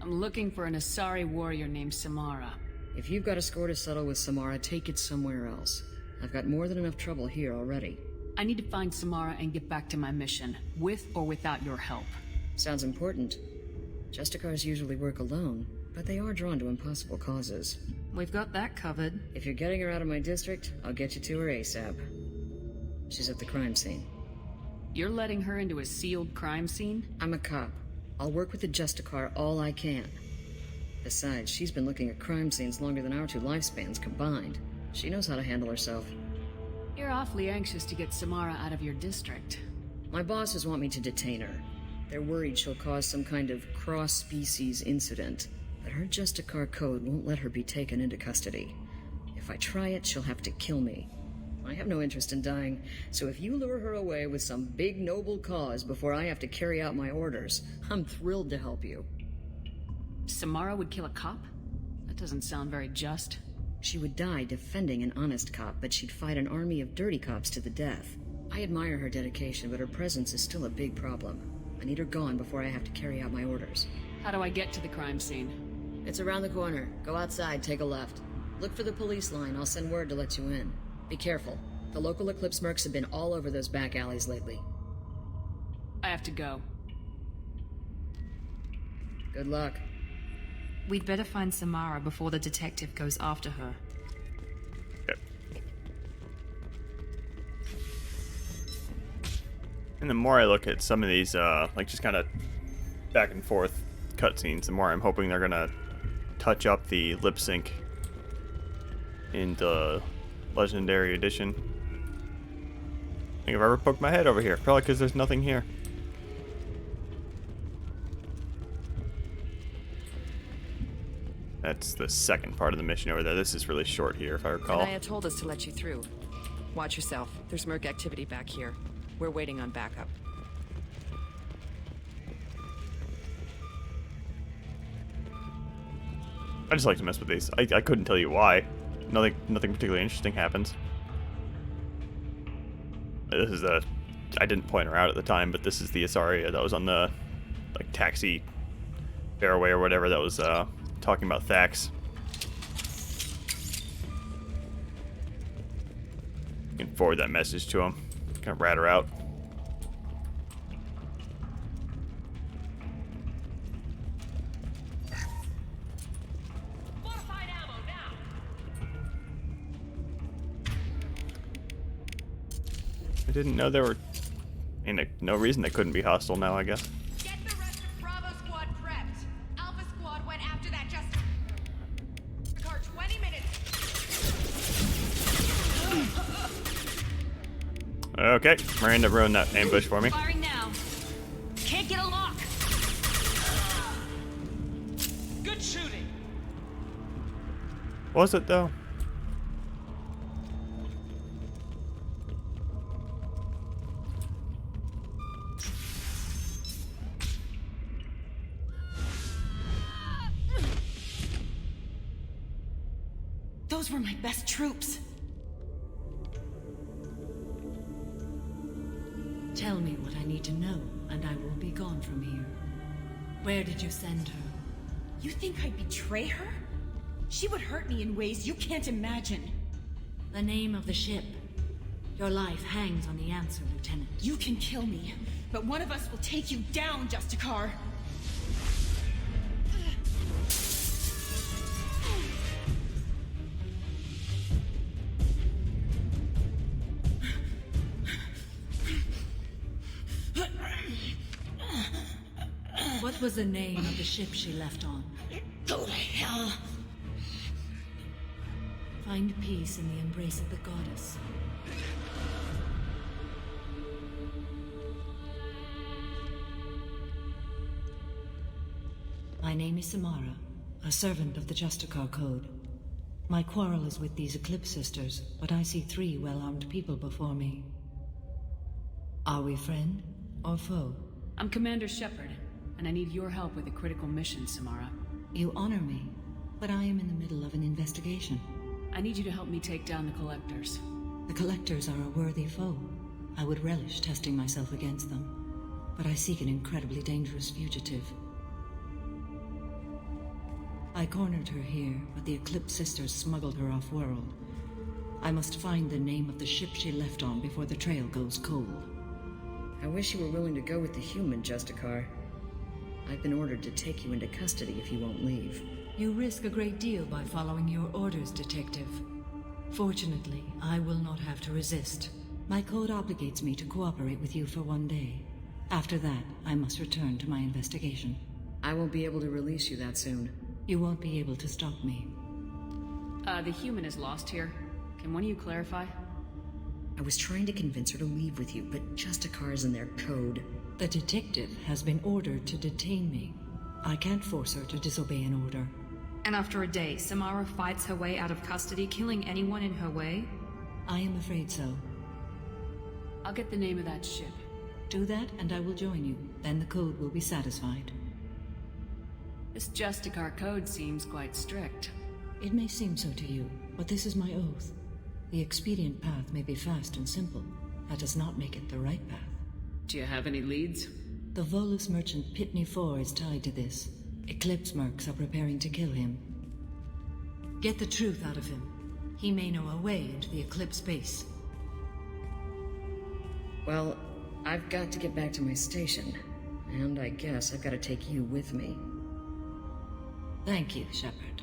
I'm looking for an Asari warrior named Samara. If you've got a score to settle with Samara, take it somewhere else. I've got more than enough trouble here already. I need to find Samara and get back to my mission, with or without your help. Sounds important. Justicars usually work alone, but they are drawn to impossible causes. We've got that covered. If you're getting her out of my district, I'll get you to her ASAP. She's at the crime scene. You're letting her into a sealed crime scene? I'm a cop. I'll work with the Justicar all I can. Besides, she's been looking at crime scenes longer than our two lifespans combined. She knows how to handle herself. You're awfully anxious to get Samara out of your district. My bosses want me to detain her. They're worried she'll cause some kind of cross-species incident, but her Justicar code won't let her be taken into custody. If I try it, she'll have to kill me. I have no interest in dying, so if you lure her away with some big noble cause before I have to carry out my orders, I'm thrilled to help you. Samara would kill a cop? That doesn't sound very just. She would die defending an honest cop, but she'd fight an army of dirty cops to the death. I admire her dedication, but her presence is still a big problem. I need her gone before I have to carry out my orders. How do I get to the crime scene? It's around the corner. Go outside, take a left. Look for the police line. I'll send word to let you in. Be careful. The local Eclipse mercs have been all over those back alleys lately. I have to go. Good luck. We'd better find Samara before the detective goes after her. Yep. And the more I look at some of these, like just kind of back and forth cutscenes, the more I'm hoping they're gonna touch up the lip sync in the Legendary Edition. I think I've ever poked my head over here, probably because there's nothing here. That's the second part of the mission over there. This is really short here, if I recall. Anaya told us to let you through. Watch yourself. There's merc activity back here. We're waiting on backup. I just like to mess with these. I couldn't tell you why. Nothing particularly interesting happens. This is I didn't point her out at the time, but this is the Asari that was on the like taxi fairway or whatever that was talking about Thax. You can forward that message to him. Kind of rat her out. I didn't know there were... no reason they couldn't be hostile now, I guess. Get the rest of Bravo Squad prepped. Alpha Squad went after that just... car 20 minutes. Okay, Miranda ruined that ambush for me. Firing now. Can't get a lock. Good shooting. Was it, though? Those were my best troops. Tell me what I need to know, and I will be gone from here. Where did you send her? You think I'd betray her? She would hurt me in ways you can't imagine. The name of the ship. Your life hangs on the answer, Lieutenant. You can kill me, but one of us will take you down, Justicar. What was the name of the ship she left on? Go to hell. Find peace in the embrace of the goddess. My name is Samara, a servant of the Justicar Code. My quarrel is with these Eclipse Sisters, but I see 3 well-armed people before me. Are we friend or foe? I'm Commander Shepard, and I need your help with a critical mission, Samara. You honor me, but I am in the middle of an investigation. I need you to help me take down the Collectors. The Collectors are a worthy foe. I would relish testing myself against them, but I seek an incredibly dangerous fugitive. I cornered her here, but the Eclipse Sisters smuggled her off-world. I must find the name of the ship she left on before the trail goes cold. I wish you were willing to go with the human, Justicar. I've been ordered to take you into custody if you won't leave. You risk a great deal by following your orders, Detective. Fortunately, I will not have to resist. My code obligates me to cooperate with you for 1 day. After that, I must return to my investigation. I won't be able to release you that soon. You won't be able to stop me. The human is lost here. Can one of you clarify? I was trying to convince her to leave with you, but Justicar's in their code. The detective has been ordered to detain me. I can't force her to disobey an order. And after a day, Samara fights her way out of custody, killing anyone in her way? I am afraid so. I'll get the name of that ship. Do that, and I will join you. Then the code will be satisfied. This Justicar code seems quite strict. It may seem so to you, but this is my oath. The expedient path may be fast and simple. That does not make it the right path. Do you have any leads? The Volus merchant Pitney 4 is tied to this. Eclipse mercs are preparing to kill him. Get the truth out of him. He may know a way into the Eclipse base. Well, I've got to get back to my station. And I guess I've got to take you with me. Thank you, Shepard.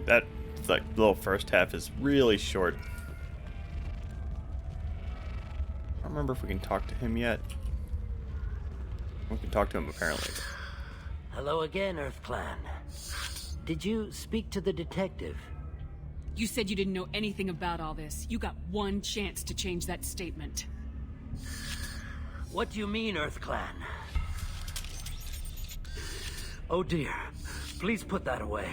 That, like, little first half is really short. I don't remember if we can talk to him yet. We can talk to him, apparently. Hello again, Earth Clan. Did you speak to the detective? You said you didn't know anything about all this. You got 1 chance to change that statement. What do you mean, Earth Clan? Oh dear. Please put that away.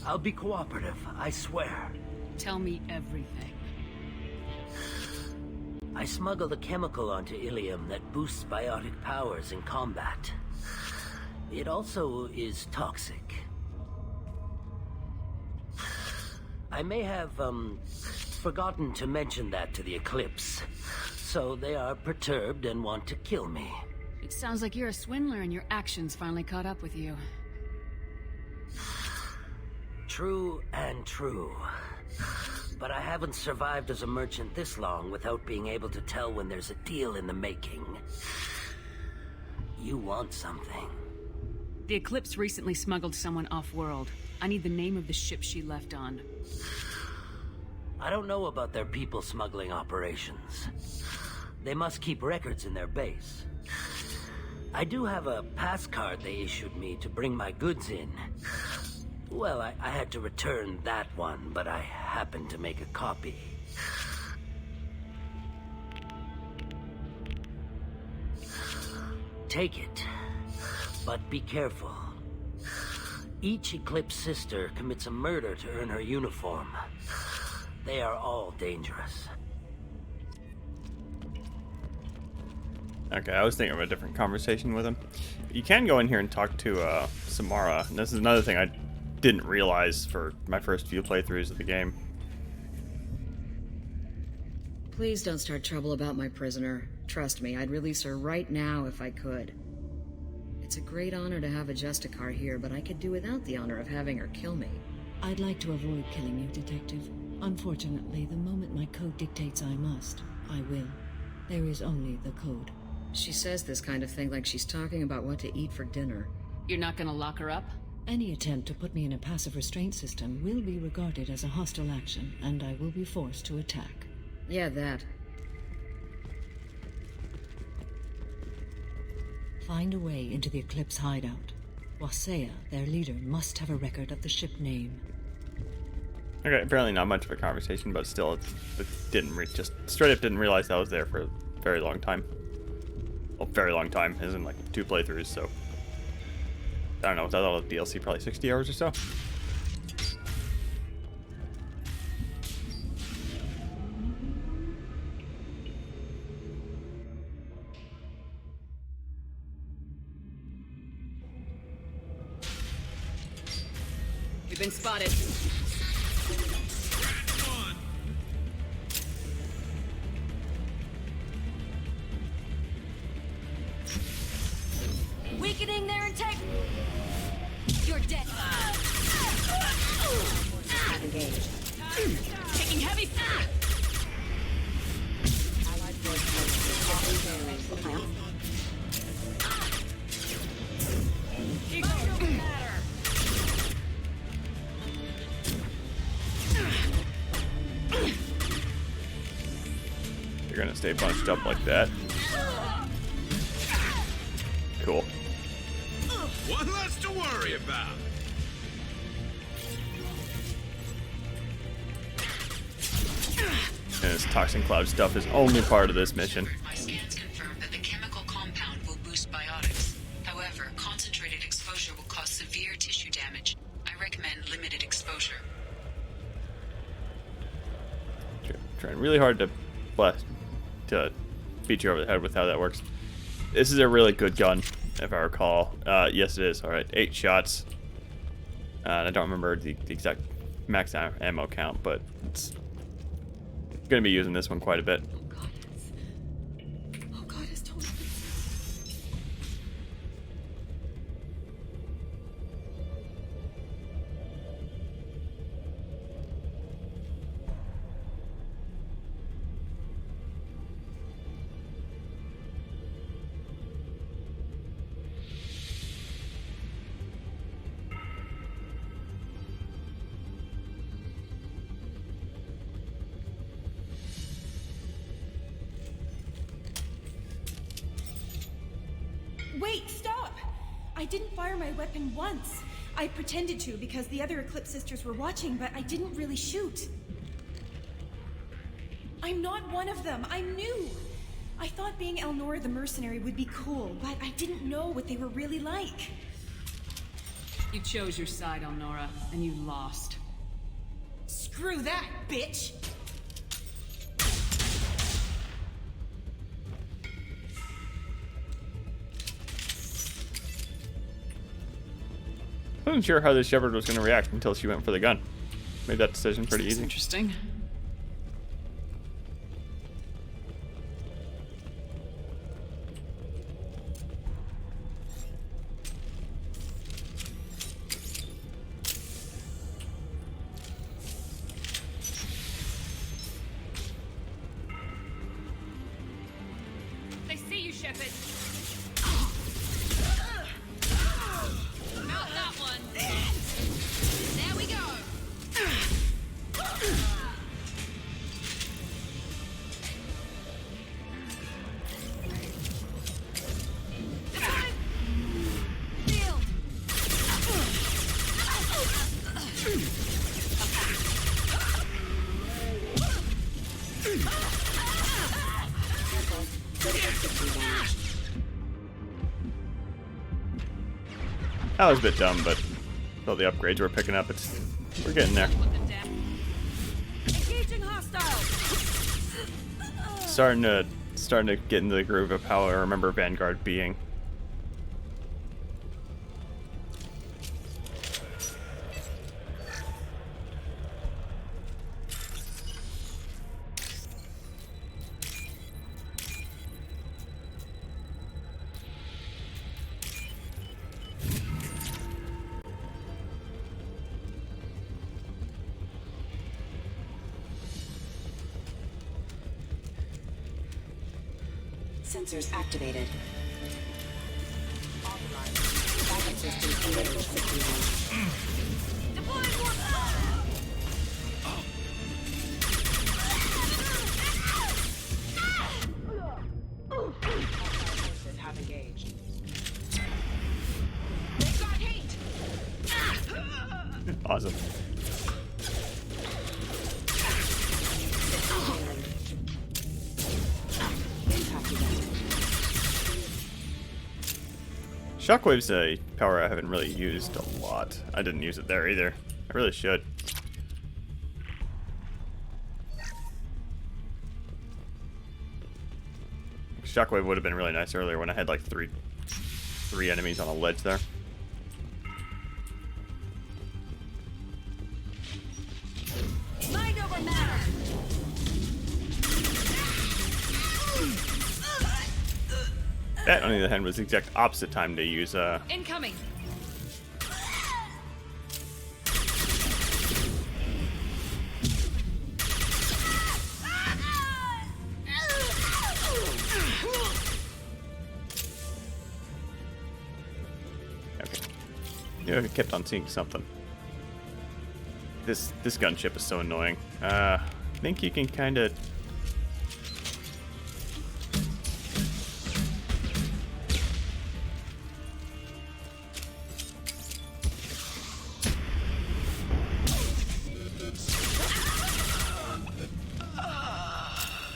I'll be cooperative, I swear. Tell me everything. I smuggled a chemical onto Ilium that boosts biotic powers in combat. It also is toxic. I may have, forgotten to mention that to the Eclipse, so they are perturbed and want to kill me. It sounds like you're a swindler and your actions finally caught up with you. True and true. But I haven't survived as a merchant this long without being able to tell when there's a deal in the making. You want something. The Eclipse recently smuggled someone off-world. I need the name of the ship she left on. I don't know about their people smuggling operations. They must keep records in their base. I do have a pass card they issued me to bring my goods in. Well, I had to return that one, but I happened to make a copy. Take it, but be careful. Each Eclipse sister commits a murder to earn her uniform. They are all dangerous. Okay, I was thinking of a different conversation with him. You can go in here and talk to Samara. And this is another thing I didn't realize for my first few playthroughs of the game. Please don't start trouble about my prisoner. Trust me, I'd release her right now if I could. It's a great honor to have a Justicar here, but I could do without the honor of having her kill me. I'd like to avoid killing you, Detective. Unfortunately, the moment my code dictates I must, I will. There is only the code. She says this kind of thing like she's talking about what to eat for dinner. You're not gonna lock her up? Any attempt to put me in a passive restraint system will be regarded as a hostile action, and I will be forced to attack. Yeah, that. Find a way into the Eclipse hideout. Wasea, their leader, must have a record of the ship name. Okay, apparently not much of a conversation, but still, it just straight up didn't realize that was there for a very long time. Well, very long time, as in like 2 playthroughs, so. I don't know, without all the DLC, probably 60 hours or so. We've been spotted. Weakening their integrity. You're dead. Engaged. Taking heavy. You're gonna stay bunched up like that. Cool. One less to worry about. And this toxin cloud stuff is only part of this mission. My scans confirm that the chemical compound will boost biotics. However, concentrated exposure will cause severe tissue damage. I recommend limited exposure. Trying really hard to beat you over the head with how that works. This is a really good gun, if I recall. Yes, it is. All right, 8 shots. I don't remember the exact max ammo count, but it's going to be using this one quite a bit. Oh God, it's totally. Wait, stop! I didn't fire my weapon once. I pretended to because the other Eclipse sisters were watching, but I didn't really shoot. I'm not one of them. I'm new. I thought being Elnora the mercenary would be cool, but I didn't know what they were really like. You chose your side, Elnora, and you lost. Screw that, bitch! I wasn't sure how this shepherd was going to react until she went for the gun. Made that decision pretty That's easy. Interesting. Shepard. Not that one. There we go. That was a bit dumb, but all the upgrades we're picking up, we're getting there. Engaging hostiles. Starting to get into the groove of how I remember Vanguard being. Sensors activated. Backup system engaged. Deploying warp. Forces have engaged. They've got heat. Awesome. Shockwave's a power I haven't really used a lot. I didn't use it there either. I really should. Shockwave would have been really nice earlier when I had like three enemies on a ledge there. Mind over matter. That, on the other hand, was the exact opposite time to use Incoming. Okay. Yeah, I kept on seeing something. This gunship is so annoying. I think you can kind of.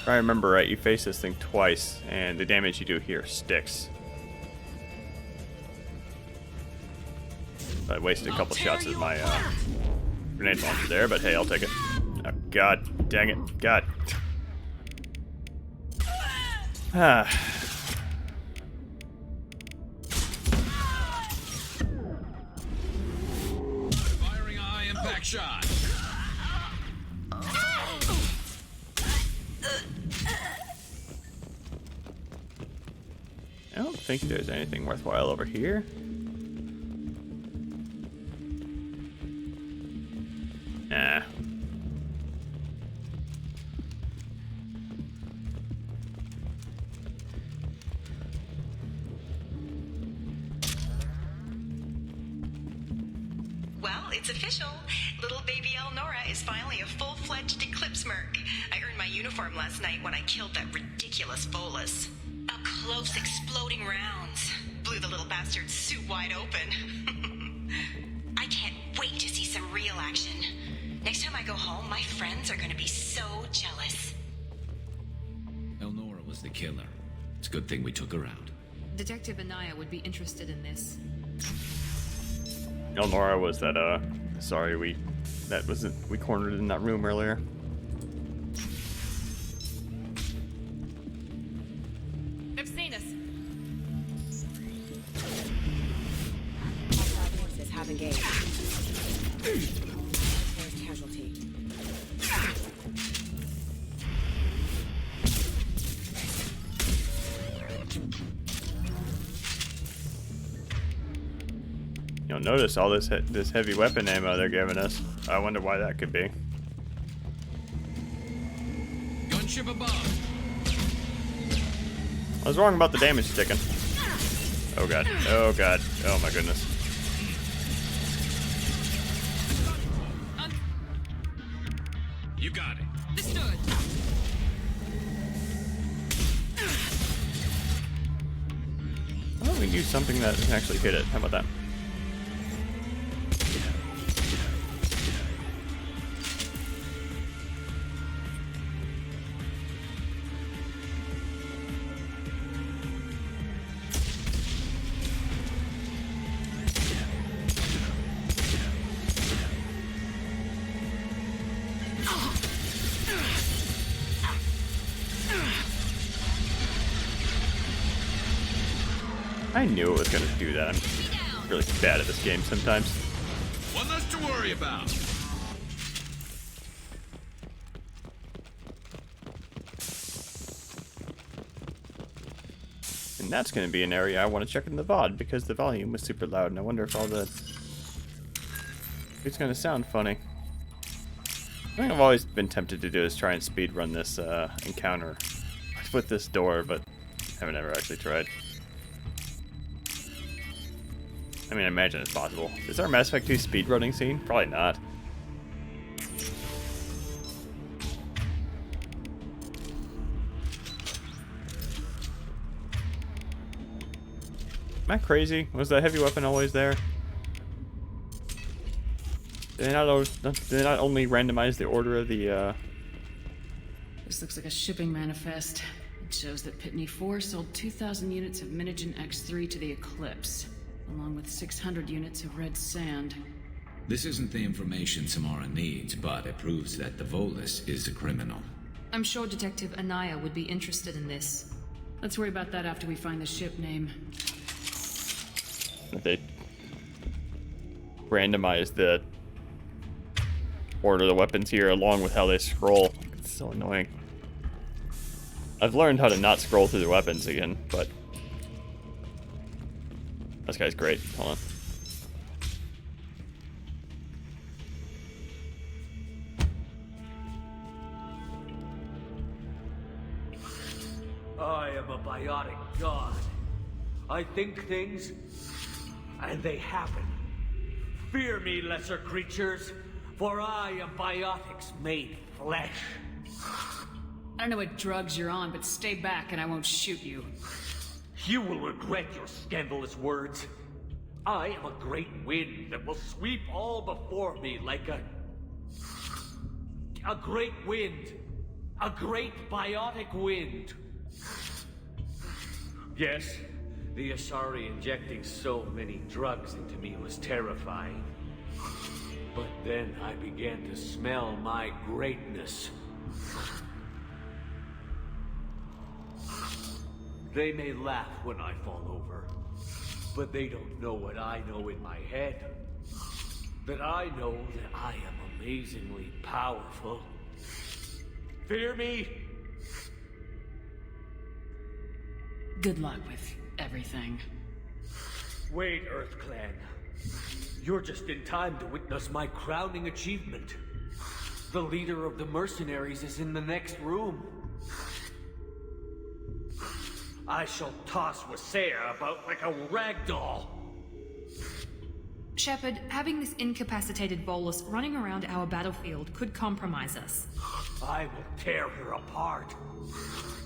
If I remember right, you face this thing twice, and the damage you do here sticks. I wasted a couple shots of my grenade launcher there, but hey, I'll take it. Oh, God dang it. God. Firing a high impact shot. I don't think there's anything worthwhile over here. Nah. Well, it's official. Little baby Elnora is finally a full-fledged Eclipse merc. I earned my uniform last night when I killed that ridiculous bolus. Up close, exploding rounds. Blew the little bastard's suit wide open. I can't wait to see some real action. Next time I go home, my friends are gonna be so jealous. Elnora was the killer. It's a good thing we took her out. Detective Anaya would be interested in this. Elnora was that sorry we cornered in that room earlier. They've seen us. Hostile forces have engaged. First casualty. You'll notice all this heavy weapon ammo they're giving us. I wonder why that could be. Gunship above. I was wrong about the damage sticking. Oh god. Oh god. Oh my goodness. You got it. Understood. Why don't we use something that can actually hit it? How about that? I knew it was going to do that. I'm really bad at this game sometimes. One less to worry about. And that's going to be an area I want to check in the VOD because the volume was super loud, and I wonder if all the... it's going to sound funny. I think I've always been tempted to do is try and speedrun this encounter with this door, but I haven't ever actually tried. I mean, I imagine it's possible. Is there a Mass Effect 2 speedrunning scene? Probably not. Am I crazy? Was the heavy weapon always there? Did they not only randomize the order of the, This looks like a shipping manifest. It shows that Pitney 4 sold 2,000 units of Minigen X3 to the Eclipse, along with 600 units of red sand. This isn't the information Samara needs, but it proves that the Volus is a criminal. I'm sure Detective Anaya would be interested in this. Let's worry about that after we find the ship name. if they randomize the order of the weapons here along with how they scroll. It's so annoying. I've learned how to not scroll through the weapons again, but this guy's great. Hold on. I am a biotic god. I think things, and they happen. Fear me, lesser creatures, for I am biotics made flesh. I don't know what drugs you're on, but stay back and I won't shoot you. You will regret your scandalous words. I am a great wind that will sweep all before me like a great wind. A great biotic wind. Yes, the Asari injecting so many drugs into me was terrifying. But then I began to smell my greatness. They may laugh when I fall over, but they don't know what I know in my head. That I know that I am amazingly powerful. Fear me? Good luck with everything. Wait, Earth Clan. You're just in time to witness my crowning achievement. The leader of the mercenaries is in the next room. I shall toss Wasea about like a rag doll. Shepard, having this incapacitated Volus running around our battlefield could compromise us. I will tear her apart.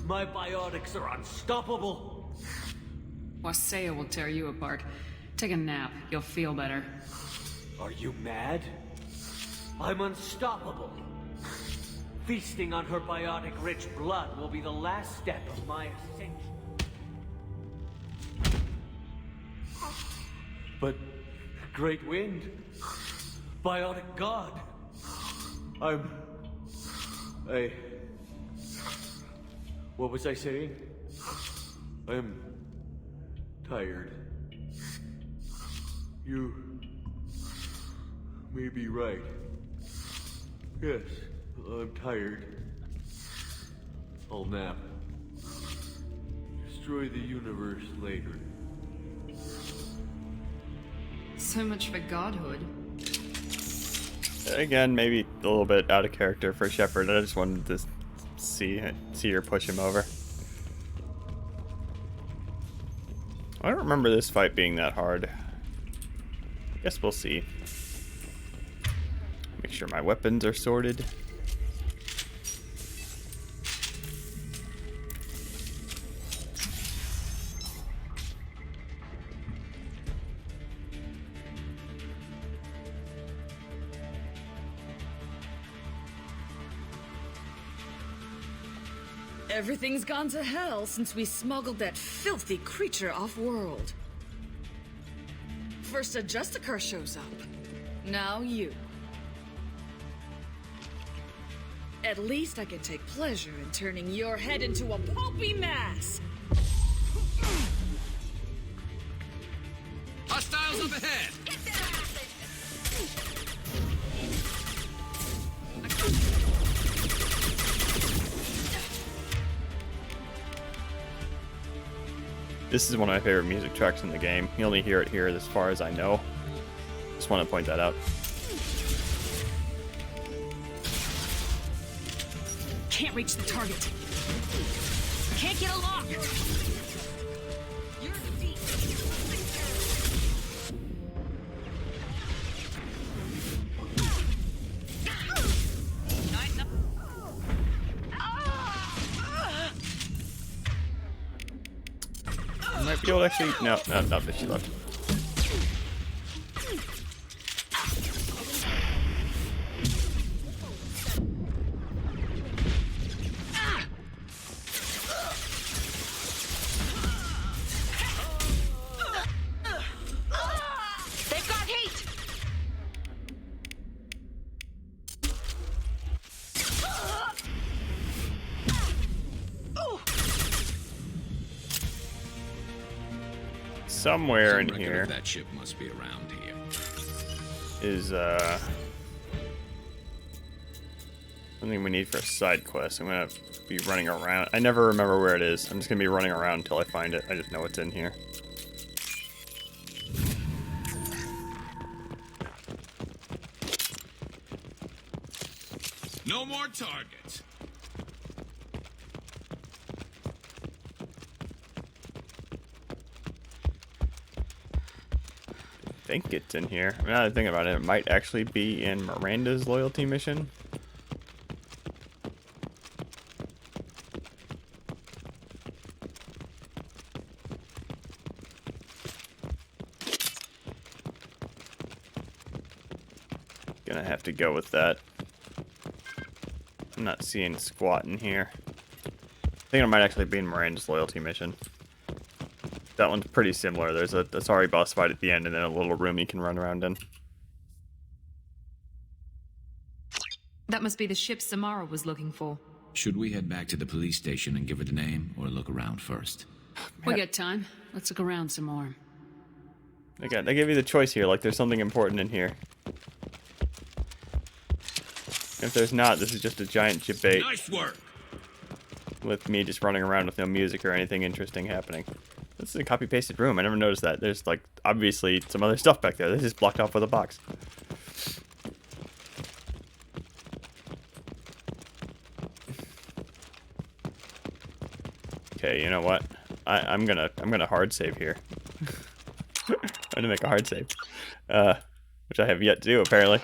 My biotics are unstoppable. Wasea will tear you apart. Take a nap. You'll feel better. Are you mad? I'm unstoppable. Feasting on her biotic-rich blood will be the last step of my ascension. But, Great Wind, Biotic God, what was I saying? I'm tired. You may be right. Yes, I'm tired. I'll nap. Destroy the universe later. So much for godhood. Again, maybe a little bit out of character for Shepard. I just wanted to see her push him over. I don't remember this fight being that hard. Guess we'll see. Make sure my weapons are sorted. Everything's gone to hell since we smuggled that filthy creature off-world. First a Justicar shows up. Now you. At least I can take pleasure in turning your head into a pulpy mass. Hostiles up ahead! This is one of my favorite music tracks in the game. You only hear it here as far as I know. Just want to point that out. Can't reach the target. Can't get a lock. Might be able to actually. No, not that she left. They've got heat. Somewhere in Some record here of that ship must be around here. is something we need for a side quest. I'm gonna be running around. I never remember where it is. I'm just gonna be running around until I find it. I just know it's in here. No more targets. I think it's in here. Now that I think about it, it might actually be in Miranda's loyalty mission. Gonna have to go with that. I'm not seeing squat in here. I think it might actually be in Miranda's loyalty mission. That one's pretty similar. There's a sorry boss fight at the end and then a little room you can run around in. That must be the ship Samara was looking for. Should we head back to the police station and give her the name, or look around first? We got time. Let's look around some more. Again, they give you the choice here, like there's something important in here. If there's not, this is just a giant debate. Nice work! With me just running around with no music or anything interesting happening. This is a copy-pasted room. I never noticed that. There's, like, obviously some other stuff back there. This is blocked off with a box. Okay, you know what? I'm gonna hard save here. I'm gonna make a hard save, which I have yet to do apparently.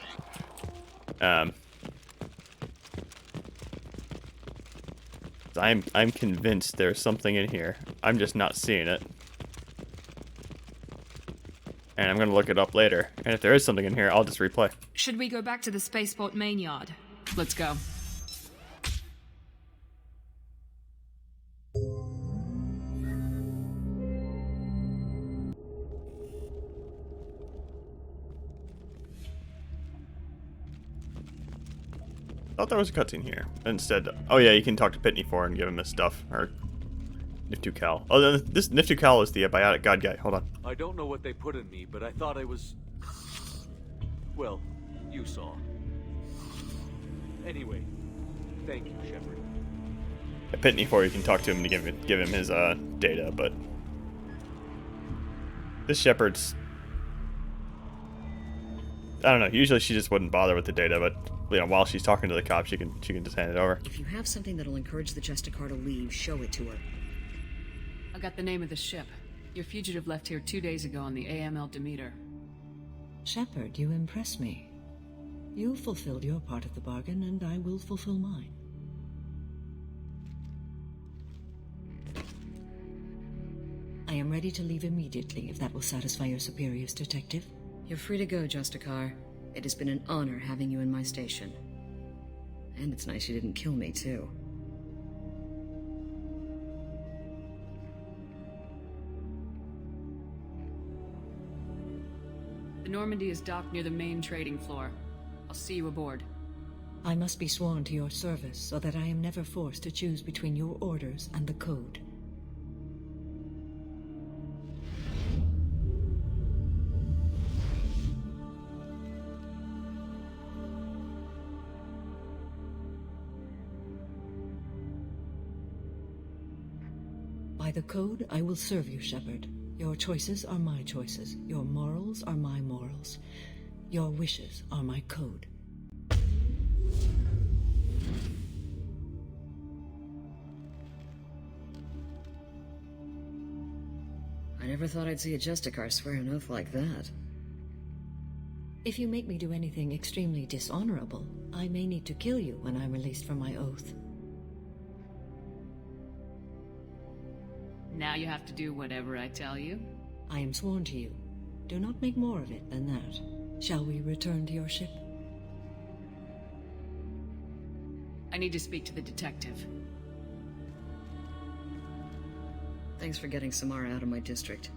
I'm convinced there's something in here. I'm just not seeing it. And I'm gonna look it up later. And if there is something in here, I'll just replay. Should we go back to the spaceport main yard? Let's go. I thought there was a cutscene here. Instead, oh yeah, you can talk to Pitney for and give him his stuff, or Niftu-Cal. Oh, this Niftu-Cal is the biotic god guy. Hold on. I don't know what they put in me, but I thought I was... Well, you saw. Anyway, thank you, Shepard. At Pitney for you can talk to him to give him his data, but this Shepard's, I don't know. Usually she just wouldn't bother with the data, but you know, while she's talking to the cops, she can just hand it over. If you have something that'll encourage the Justicar to leave, show it to her. I got the name of the ship. Your fugitive left here 2 days ago on the AML Demeter. Shepard, you impress me. You fulfilled your part of the bargain, and I will fulfill mine. I am ready to leave immediately, if that will satisfy your superiors, Detective. You're free to go, Justicar. It has been an honor having you in my station. And it's nice you didn't kill me, too. The Normandy is docked near the main trading floor. I'll see you aboard. I must be sworn to your service so that I am never forced to choose between your orders and the Code. By the Code, I will serve you, Shepard. Your choices are my choices. Your morals are my morals. Your wishes are my code. I never thought I'd see a Justicar swear an oath like that. If you make me do anything extremely dishonorable, I may need to kill you when I'm released from my oath. Now you have to do whatever I tell you? I am sworn to you. Do not make more of it than that. Shall we return to your ship? I need to speak to the detective. Thanks for getting Samara out of my district.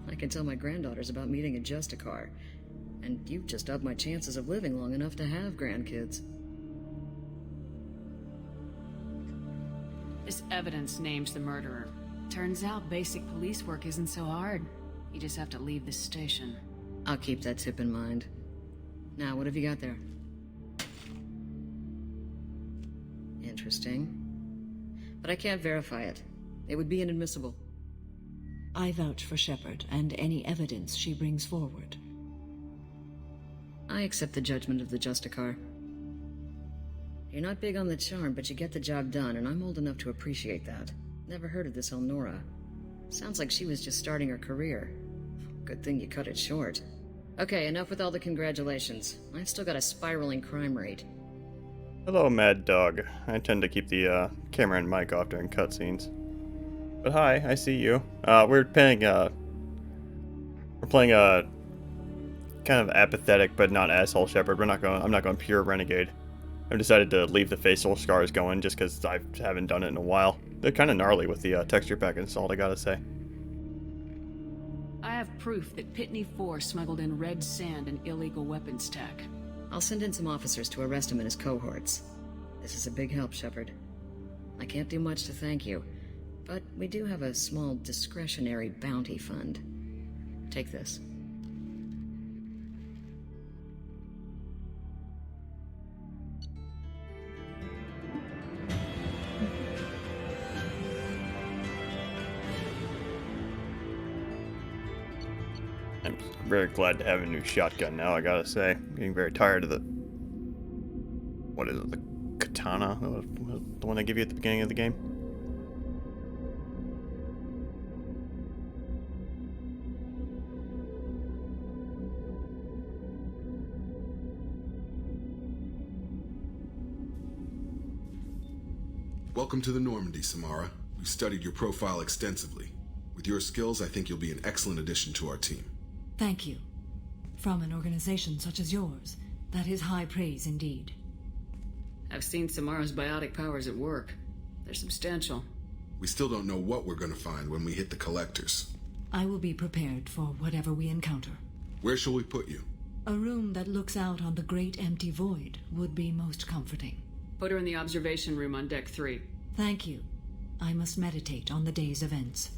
I can tell my granddaughters about meeting a Justicar, and you've just upped my chances of living long enough to have grandkids. This evidence names the murderer. Turns out basic police work isn't so hard. You just have to leave the station. I'll keep that tip in mind. Now, what have you got there? Interesting. But I can't verify it. It would be inadmissible. I vouch for Shepard and any evidence she brings forward. I accept the judgment of the Justicar. You're not big on the charm, but you get the job done, and I'm old enough to appreciate that. Never heard of this Elnora. Sounds like she was just starting her career. Good thing you cut it short. Okay, enough with all the congratulations. I've still got a spiraling crime rate. Hello, Mad Dog. I tend to keep the camera and mic off during cutscenes. But hi, I see you. We're playing a kind of apathetic but not asshole Shepard. I'm not going pure renegade. I've decided to leave the facial scars going just because I haven't done it in a while. They're kind of gnarly with the texture pack installed, I gotta say. I have proof that Pitney 4 smuggled in red sand and illegal weapons tech. I'll send in some officers to arrest him and his cohorts. This is a big help, Shepard. I can't do much to thank you, but we do have a small discretionary bounty fund. Take this. I'm very glad to have a new shotgun now, I gotta say. I'm getting very tired of the... What is it? The katana? The one they give you at the beginning of the game? Welcome to the Normandy, Samara. We've studied your profile extensively. With your skills, I think you'll be an excellent addition to our team. Thank you. From an organization such as yours, that is high praise indeed. I've seen Samara's biotic powers at work. They're substantial. We still don't know what we're going to find when we hit the collectors. I will be prepared for whatever we encounter. Where shall we put you? A room that looks out on the great empty void would be most comforting. Put her in the observation room on deck 3. Thank you. I must meditate on the day's events.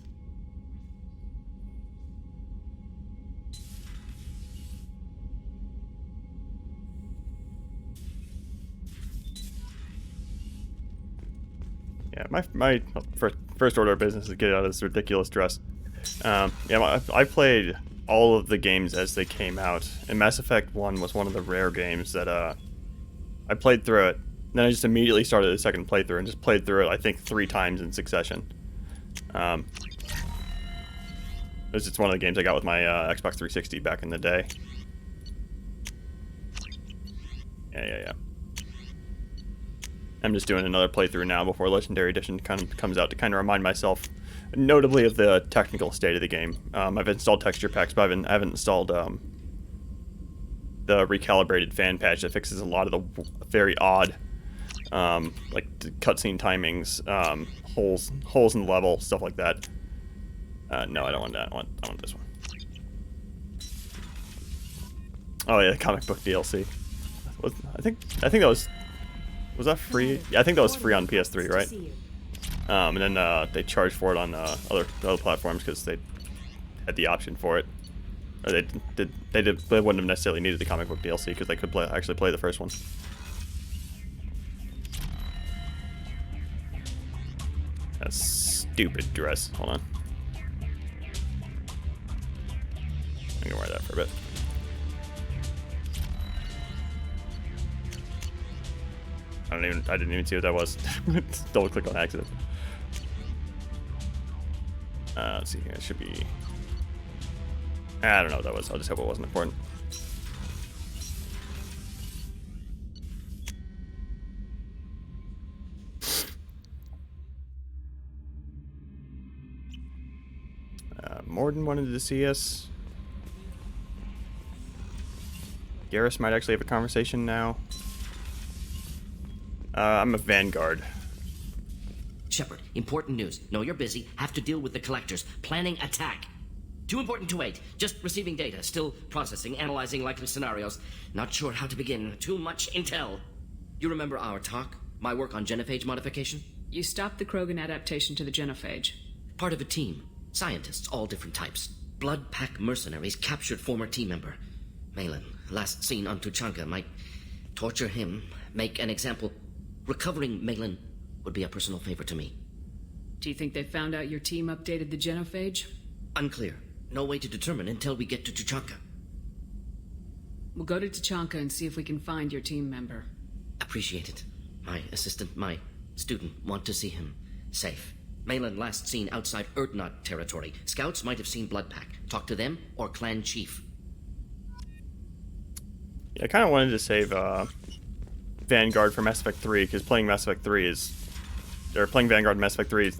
Yeah, my first order of business is to get out of this ridiculous dress. I played all of the games as they came out, and Mass Effect 1 was one of the rare games that I played through it. Then I just immediately started the second playthrough and just played through it, I think, 3 times in succession. was just one of the games I got with my Xbox 360 back in the day. Yeah. I'm just doing another playthrough now before Legendary Edition kind of comes out to kind of remind myself, notably, of the technical state of the game. I've installed texture packs, but I haven't installed the recalibrated fan patch that fixes a lot of the very odd, like cutscene timings, holes in the level, stuff like that. No, I don't want that. I want this one. Oh yeah, the comic book DLC. I think that was that free? Yeah, I think that was free on PS3, right? And then they charged for it on other platforms because they had the option for it. Or they wouldn't have necessarily needed the comic book DLC because they could actually play the first one. That stupid dress. Hold on. I'm gonna wear that for a bit. I didn't even see what that was. Double click on accident. Let's see here. It should be. I don't know what that was. I'll just hope it wasn't important. Morden wanted to see us. Garrus might actually have a conversation now. I'm a Vanguard. Shepard, important news. Know you're busy. Have to deal with the collectors. Planning attack. Too important to wait. Just receiving data. Still processing, analyzing likely scenarios. Not sure how to begin. Too much intel. You remember our talk? My work on genophage modification? You stopped the Krogan adaptation to the genophage. Part of a team. Scientists, all different types. Blood pack mercenaries captured former team member. Malin, last seen on Tuchanka, might torture him, make an example. Recovering Malin would be a personal favor to me. Do you think they found out your team updated the genophage? Unclear. No way to determine until we get to Tuchanka. We'll go to Tuchanka and see if we can find your team member. Appreciate it. My assistant, my student, want to see him safe. Malin last seen outside Erdnot territory. Scouts might have seen Bloodpack. Talk to them or clan chief. Yeah, I kind of wanted to save Vanguard for Mass Effect 3 because playing Mass Effect 3 playing Vanguard in Mass Effect 3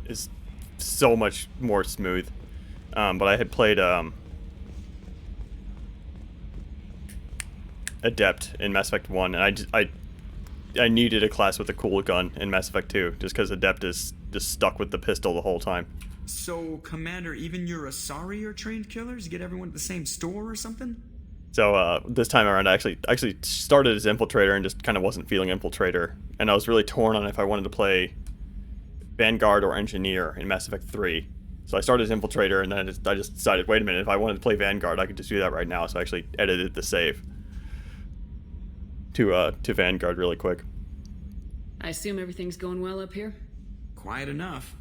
is so much more smooth. But I had played Adept in Mass Effect 1, and I needed a class with a cool gun in Mass Effect 2 just because Adept is just stuck with the pistol the whole time. So, Commander, even your Asari are trained killers? Get everyone at the same store or something? So this time around, I actually started as Infiltrator and just kind of wasn't feeling Infiltrator, and I was really torn on if I wanted to play Vanguard or Engineer in Mass Effect 3. So I started as Infiltrator, and then I just decided, wait a minute, if I wanted to play Vanguard, I could just do that right now. So I actually edited the save to Vanguard really quick. I assume everything's going well up here? Quiet enough.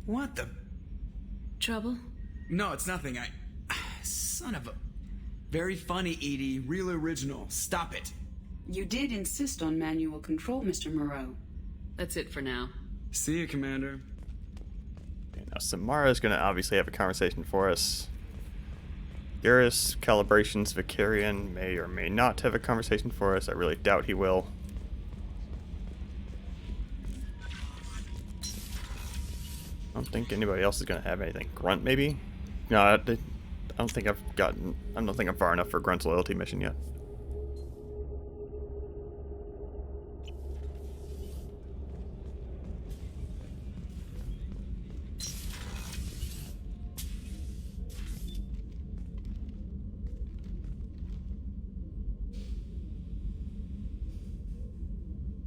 What the? Trouble? No, it's nothing. Son of a... Very funny, Edie. Real original. Stop it. You did insist on manual control, Mr. Moreau. That's it for now. See you, Commander. Okay, now Samara's going to obviously have a conversation for us. Garrus, Calibrations, Vicarian may or may not have a conversation for us. I really doubt he will. I don't think anybody else is going to have anything. Grunt, maybe? No, I don't think I'm far enough for Grunt's loyalty mission yet.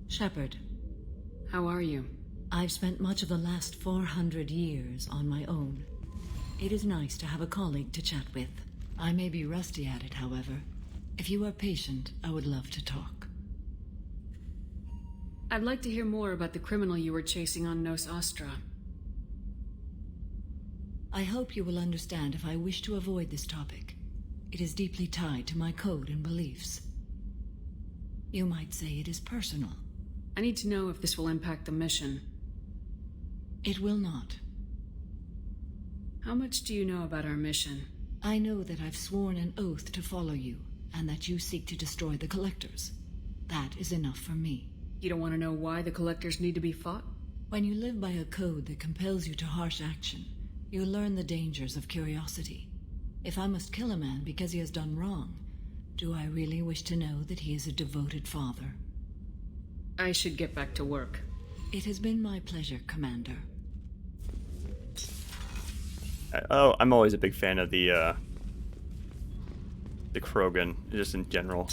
Shepard. How are you? I've spent much of the last 400 years on my own. It is nice to have a colleague to chat with. I may be rusty at it, however. If you are patient, I would love to talk. I'd like to hear more about the criminal you were chasing on Nos Astra. I hope you will understand if I wish to avoid this topic. It is deeply tied to my code and beliefs. You might say it is personal. I need to know if this will impact the mission. It will not. How much do you know about our mission? I know that I've sworn an oath to follow you, and that you seek to destroy the Collectors. That is enough for me. You don't want to know why the Collectors need to be fought? When you live by a code that compels you to harsh action, you learn the dangers of curiosity. If I must kill a man because he has done wrong, do I really wish to know that he is a devoted father? I should get back to work. It has been my pleasure, Commander. Oh, I'm always a big fan of the Krogan, just in general.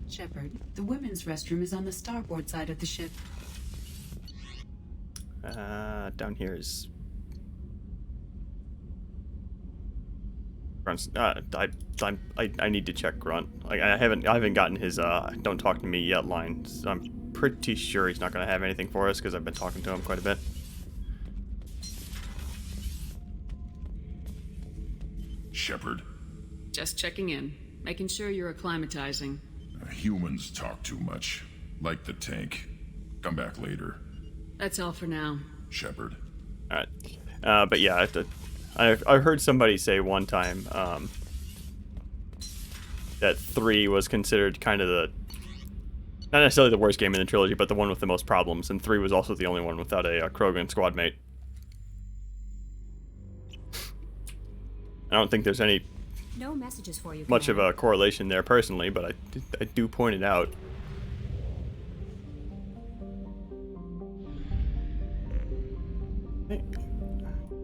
Shepard, the women's restroom is on the starboard side of the ship. Down here is... Grunt's, I need to check Grunt. Like, I haven't gotten his "Don't talk to me yet" line. So I'm pretty sure he's not going to have anything for us because I've been talking to him quite a bit. Shepard? Just checking in, making sure you're acclimatizing. Humans talk too much. Like the tank. Come back later. That's all for now. Shepard. Alright. But yeah, I heard somebody say one time that 3 was considered kind of the... not necessarily the worst game in the trilogy, but the one with the most problems, and 3 was also the only one without a Krogan squad mate. I don't think there's any no messages for you, much of a correlation there personally, but I do point it out.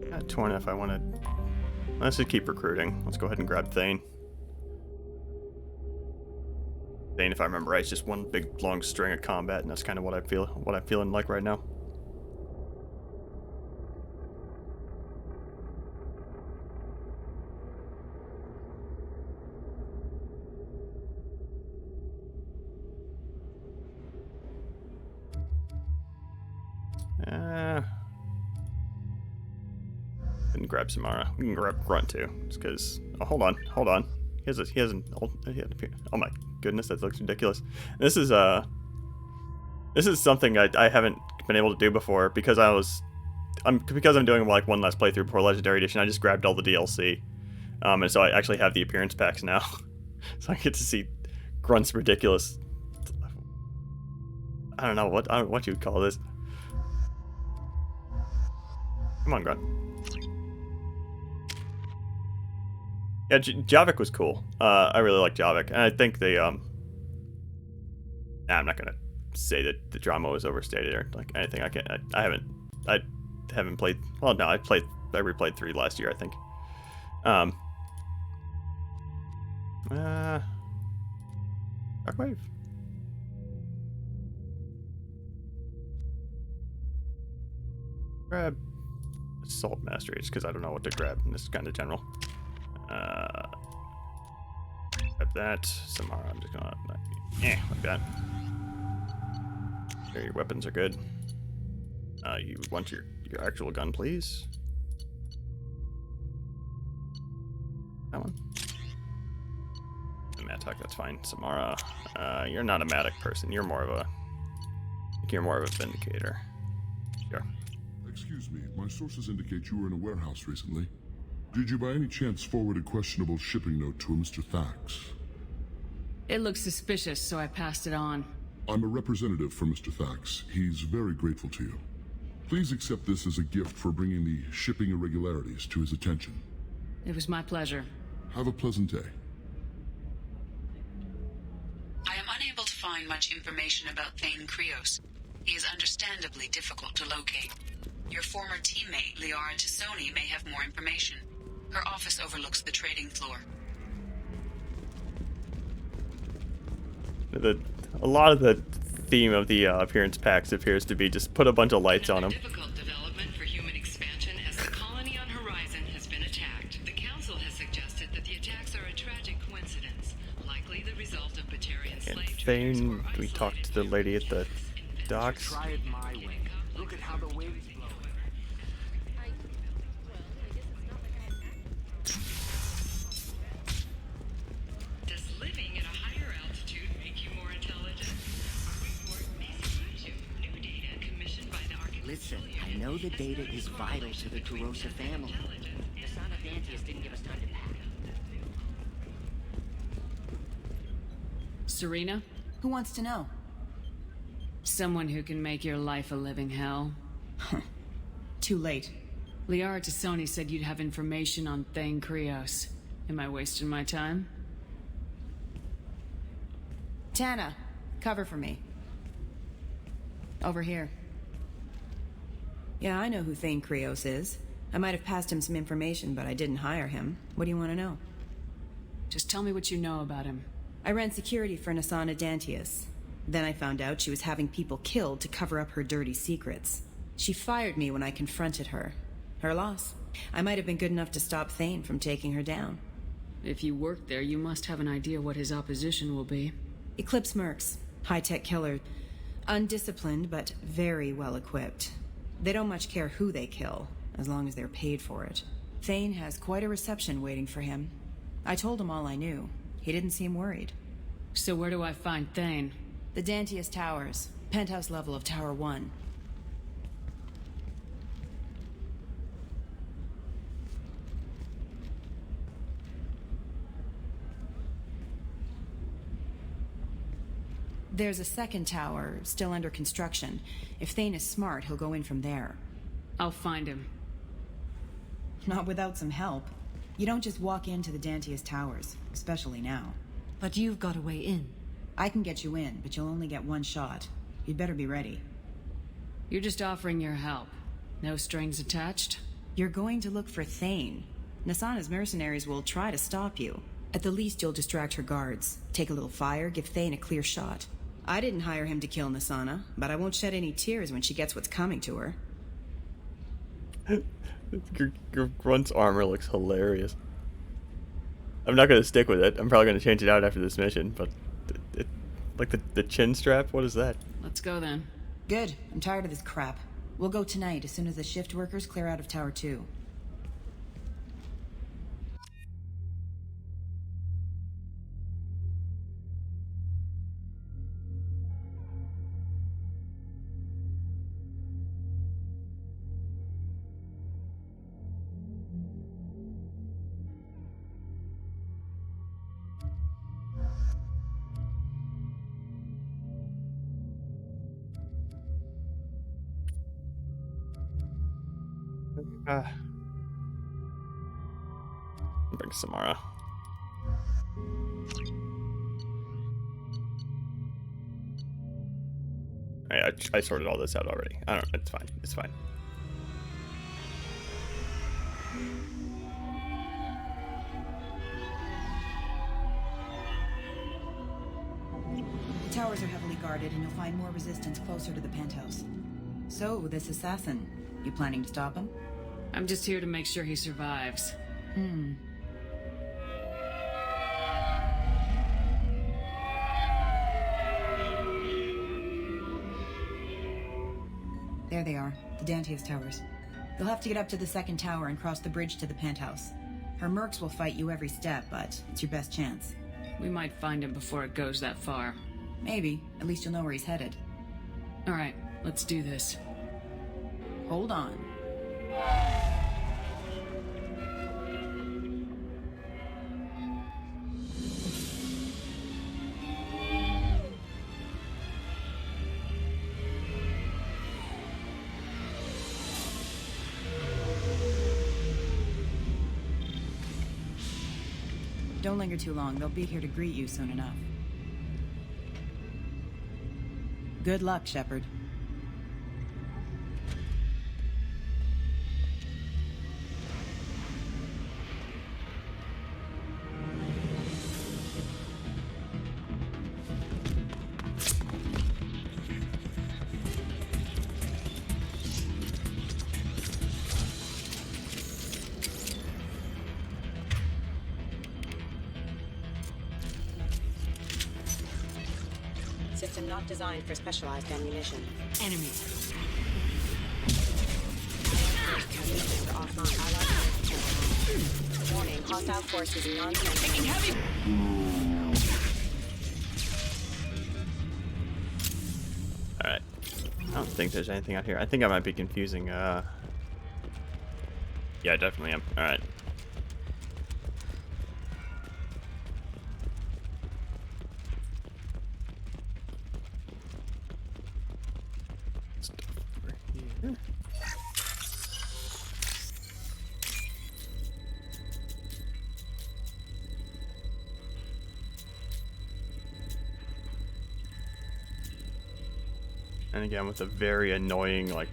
Got torn if I want to. Let's just keep recruiting. Let's go ahead and grab Thane. Thane, if I remember right, it's just one big long string of combat, and that's kind of what I'm feeling like right now. And grab Samara. We can grab Grunt too, just because. Oh, hold on. He hasn't. Oh my goodness, that looks ridiculous. This is something I haven't been able to do before because I'm doing like one last playthrough before Legendary Edition. I just grabbed all the DLC, and so I actually have the appearance packs now, so I get to see Grunt's ridiculous. I don't know what you would call this. Come on, Grunt. Yeah, Javik was cool. I really like Javik, and I think they I'm not gonna say that the drama was overstated or like anything. I haven't played. Well, no, I replayed 3 last year, I think. Darkwave. Grab Assault Mastery, just because I don't know what to grab, and this is kind of general. Grab that. Samara, I'm just gonna... like that. Sure, your weapons are good. You want your actual gun, please? That one? Matic, that's fine. Samara, you're not a Matic person. You're more of a... I think you're more of a Vindicator. Sure. Excuse me, my sources indicate you were in a warehouse recently. Did you by any chance forward a questionable shipping note to a Mr. Thax? It looks suspicious, so I passed it on. I'm a representative for Mr. Thax. He's very grateful to you. Please accept this as a gift for bringing the shipping irregularities to his attention. It was my pleasure. Have a pleasant day. I am unable to find much information about Thane Krios. He is understandably difficult to locate. Your former teammate, Liara Tassoni, may have more information. Her office overlooks the trading floor. A lot of the theme of the appearance packs appears to be just put a bunch of lights on them. Difficult development for human expansion as the colony on Horizon has been attacked. The Council has suggested that the attacks are a tragic coincidence, likely the result of Batarian slave traders. Thane, we talked to the lady at the docks. Try it my way. Look at how the waves blow. Does living at a higher altitude make you more intelligent? Our report may surprise you. New data commissioned by the Listen, I know the data is vital to the Kurosa family. The son of Dantius didn't give us time to pack. Serena? Who wants to know? Someone who can make your life a living hell. Too late. Liara Tassoni said you'd have information on Thane Krios. Am I wasting my time? Tana, cover for me. Over here. Yeah, I know who Thane Krios is. I might have passed him some information, but I didn't hire him. What do you want to know? Just tell me what you know about him. I ran security for Nasana Dantius. Then I found out she was having people killed to cover up her dirty secrets. She fired me when I confronted her. Her loss. I might have been good enough to stop Thane from taking her down. If you work there, you must have an idea what his opposition will be. Eclipse mercs. High-tech killer. Undisciplined, but very well-equipped. They don't much care who they kill, as long as they're paid for it. Thane has quite a reception waiting for him. I told him all I knew. He didn't seem worried. So where do I find Thane? The Dantius Towers. Penthouse level of Tower 1. There's a second tower, still under construction. If Thane is smart, he'll go in from there. I'll find him. Not without some help. You don't just walk into the Dantius Towers, especially now. But you've got a way in. I can get you in, but you'll only get one shot. You'd better be ready. You're just offering your help. No strings attached? You're going to look for Thane. Nasana's mercenaries will try to stop you. At the least, you'll distract her guards. Take a little fire, give Thane a clear shot. I didn't hire him to kill Nasana, but I won't shed any tears when she gets what's coming to her. Your Grunt's armor looks hilarious. I'm not going to stick with it. I'm probably going to change it out after this mission, but... like the chin strap? What is that? Let's go then. Good. I'm tired of this crap. We'll go tonight as soon as the shift workers clear out of Tower 2. Bring Samara. I sorted all this out already. I don't. It's fine. It's fine. The towers are heavily guarded, and you'll find more resistance closer to the penthouse. So, this assassin, you planning to stop him? I'm just here to make sure he survives. There they are, the Dantius Towers. You'll have to get up to the second tower and cross the bridge to the penthouse. Her mercs will fight you every step, but it's your best chance. We might find him before it goes that far. Maybe. At least you'll know where he's headed. Alright, let's do this. Hold on. Don't linger too long. They'll be here to greet you soon enough. Good luck, Shepard. System not designed for specialized ammunition. Enemy. Warning, hostile forces non-taking heavy. Alright. Oh. think there's anything out here. I think I might be confusing. Yeah, I definitely am. All right. Stuff over here. And again, with a very annoying, like,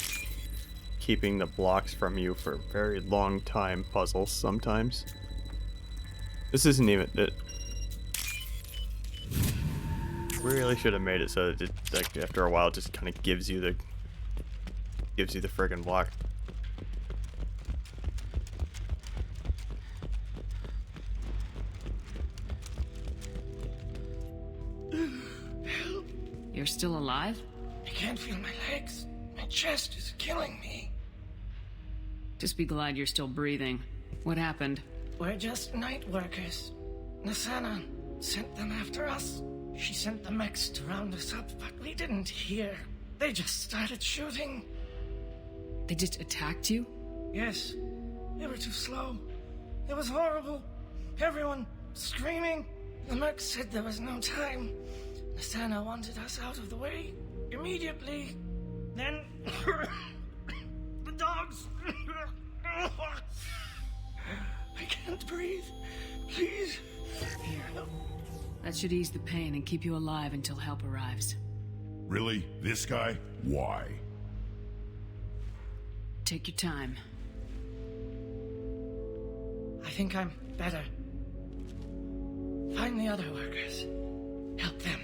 keeping the blocks from you for a very long time puzzles sometimes. This isn't even it. Really should have made it so that it, like, after a while it just kind of gives you the friggin' block. You're still alive? I can't feel my legs. My chest is killing me. Just be glad you're still breathing. What happened? We're just night workers. Nasana sent them after us. She sent the mechs to round us up, but we didn't hear. They just started shooting. They just attacked you? Yes. They were too slow. It was horrible. Everyone screaming. The mechs said there was no time. Nasana wanted us out of the way immediately. Then the dogs. I can't breathe. Please. Here. That should ease the pain and keep you alive until help arrives. Really? This guy? Why? Take your time. I think I'm better. Find the other workers. Help them.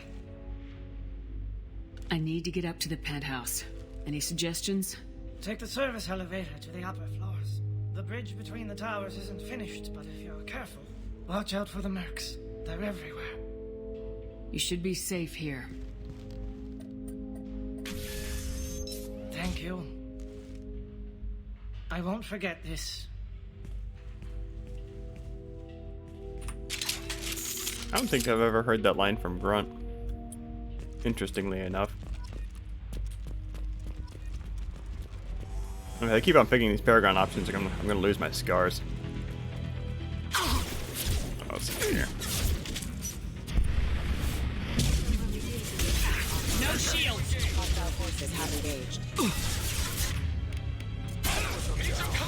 I need to get up to the penthouse. Any suggestions? Take the service elevator to the upper floors. The bridge between the towers isn't finished, but if you're careful, watch out for the mercs. They're everywhere. You should be safe here. Thank you. I won't forget this. I don't think I've ever heard that line from Grunt. Interestingly enough. Okay, I keep on picking these Paragon options. I'm gonna lose my scars. Oh, it's here. No shield. Hostile forces have engaged.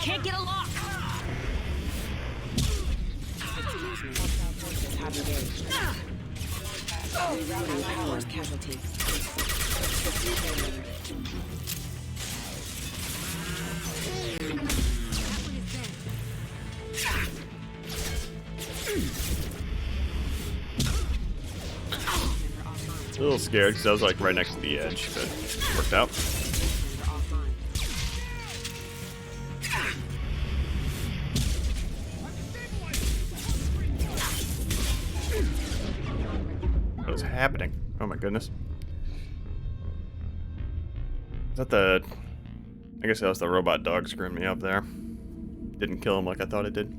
Can't get a lock. Excuse me. Hostile forces have engaged. Rerouting powers casualties. A little scared because I was like right next to the edge, but it worked out. What was happening? Oh my goodness. Is that the... I guess that was the robot dog screwing me up there. Didn't kill him like I thought it did.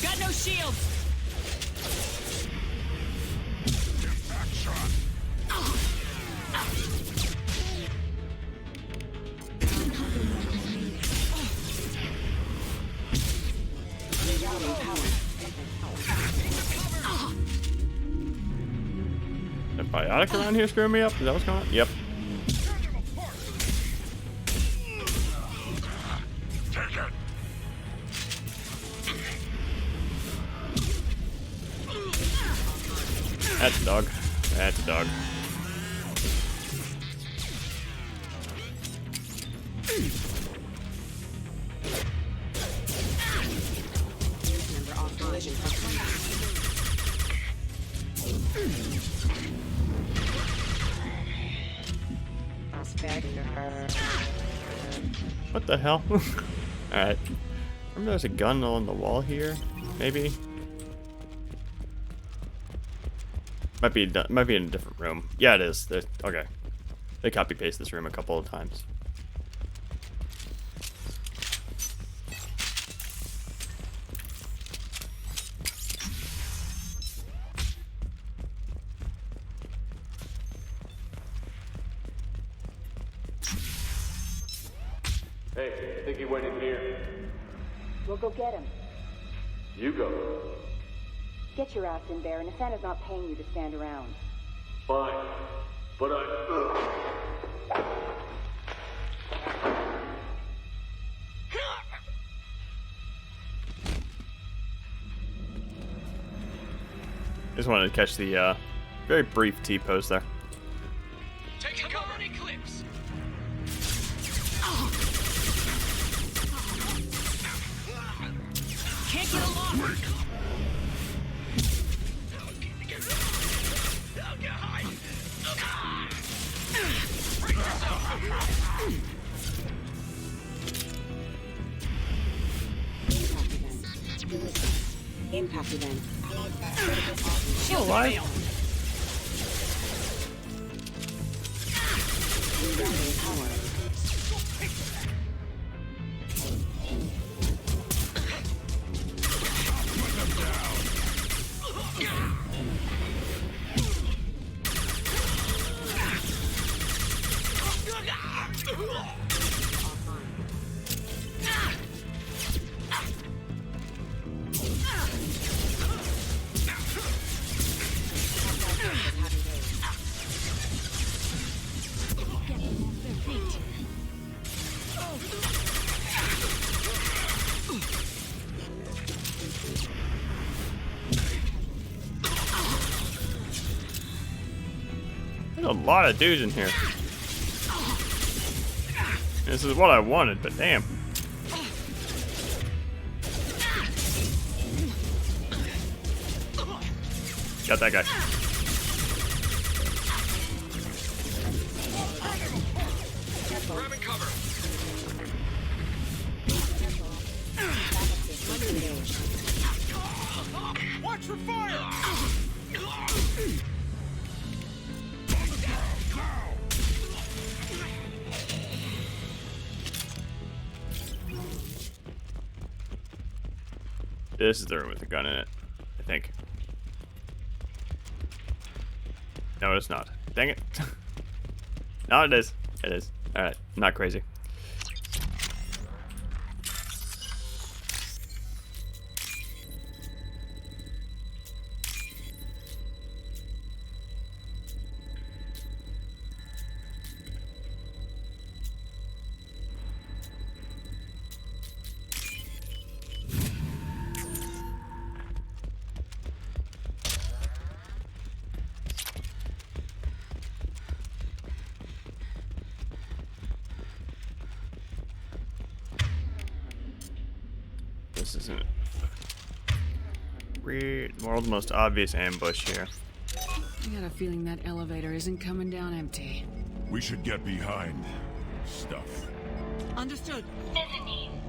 Got no shields. That biotic around here screwing me up? Is that what's going on? Yep. That's a dog. That's a dog. What the hell? Alright. Remember there's a gun on the wall here? Maybe? Might be in a different room. Yeah, it is. Okay. They copy paste this room a couple of times. Hey, I think he went in here. We'll go get him. You go. Get your ass in there. Nathana's not paying you to stand around. Fine. But I... Just wanted to catch the very brief T-pose there. Taking cover. Eclipse. Can't get along. Impact event. Oh, why? There's a lot of dudes in here. This is what I wanted, but damn. Got that guy. Grabbing cover. Watch for fire! This is the room with the gun in it, I think. No, it's not. Dang it. No, it is. It is. Alright, not crazy. This isn't weird. World's most obvious ambush here. I got a feeling that elevator isn't coming down empty. We should get behind stuff. Understood. Mezzanine.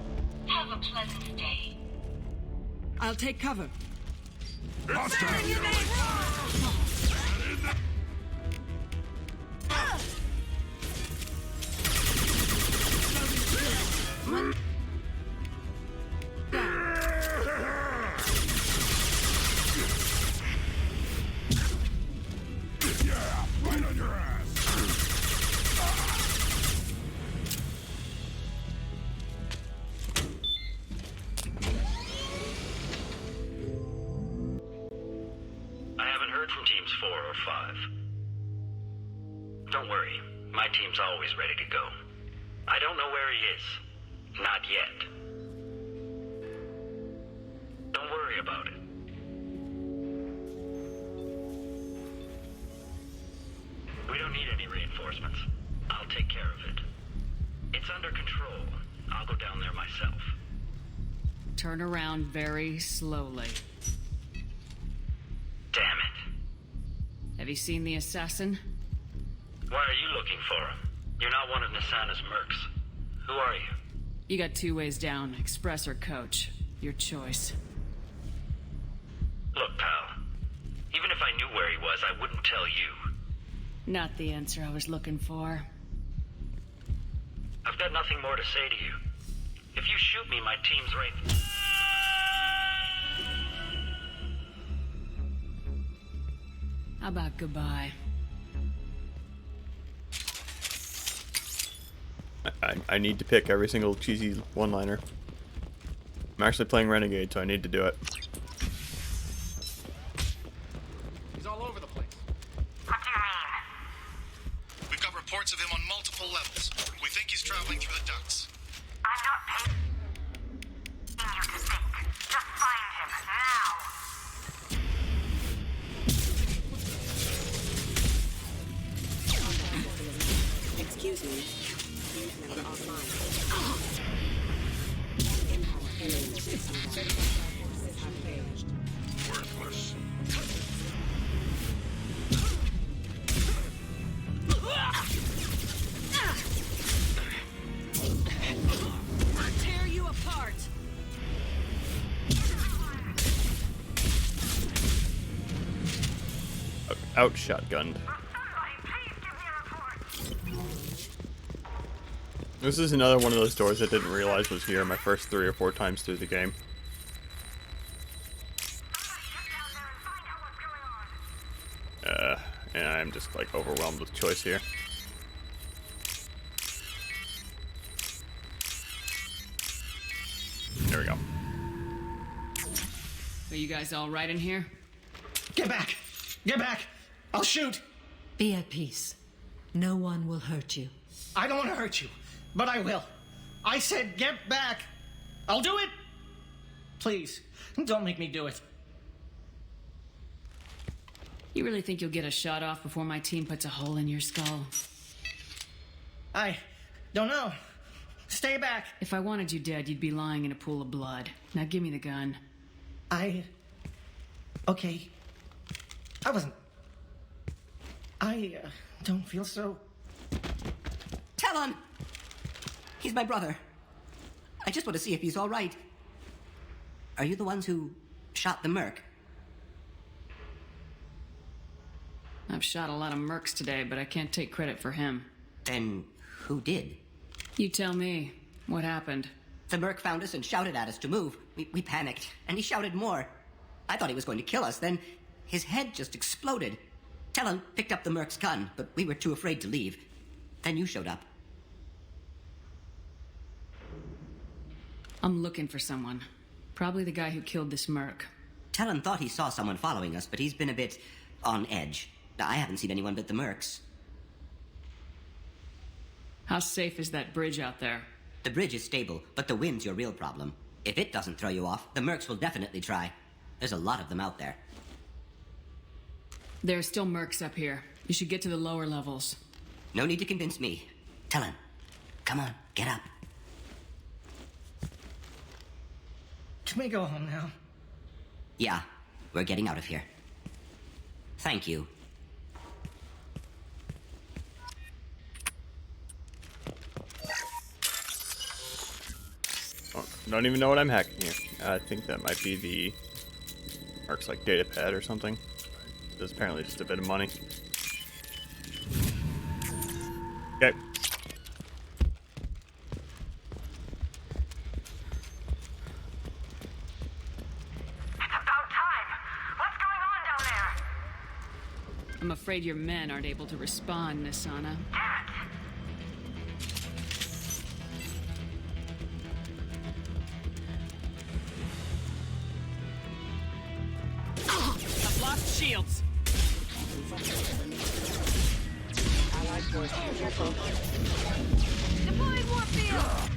Have a pleasant day. I'll take cover. Right on your ass. I haven't heard from teams 4 or 5. Don't worry, my team's always ready to go. I don't know where he is. Not yet. Don't worry about it. We don't need any reinforcements. I'll take care of it. It's under control. I'll go down there myself. Turn around very slowly. Damn it. Anybody seen the assassin? Why are you looking for him? You're not one of Nisana's mercs. Who are you? You got 2 ways down, express or coach. Your choice. Look, pal. Even if I knew where he was, I wouldn't tell you. Not the answer I was looking for. I've got nothing more to say to you. If you shoot me, my team's right. How about goodbye? I need to pick every single cheesy one-liner. I'm actually playing Renegade, so I need to do it. He's all over the place. What do you mean? We've got reports of him on multiple levels. We think he's traveling through the ducts. I'm not paying you to think. Just find him, now! Excuse me. Member offline. Worthless. I'll tear you apart! Out shotgunned. This is another one of those doors I didn't realize was here my first 3 or 4 times through the game. And I'm just like overwhelmed with choice here. There we go. Are you guys all right in here? Get back! Get back! I'll shoot! Be at peace. No one will hurt you. I don't want to hurt you, but I will. I said get back! I'll do it! Please, don't make me do it. You really think you'll get a shot off before my team puts a hole in your skull? I don't know. Stay back. If I wanted you dead, you'd be lying in a pool of blood. Now give me the gun. Okay. I don't feel so... Talon! He's my brother. I just want to see if he's all right. Are you the ones who shot the merc? I've shot a lot of mercs today, but I can't take credit for him. Then who did? You tell me. What happened? The merc found us and shouted at us to move. We panicked, and he shouted more. I thought he was going to kill us, then his head just exploded. Talon picked up the merc's gun, but we were too afraid to leave. Then you showed up. I'm looking for someone. Probably the guy who killed this merc. Talon thought he saw someone following us, but he's been a bit on edge. I haven't seen anyone but the mercs. How safe is that bridge out there? The bridge is stable, but the wind's your real problem. If it doesn't throw you off, the mercs will definitely try. There's a lot of them out there. There are still mercs up here. You should get to the lower levels. No need to convince me. Talon, come on, get up. Can we go home now? Yeah, we're getting out of here. Thank you. Oh, don't even know what I'm hacking here. I think that might be the Arc's like data pad or something. There's apparently just a bit of money. Okay. I'm afraid your men aren't able to respond, Nisana. I've lost shields. Allied forces approaching. Deploying warp field.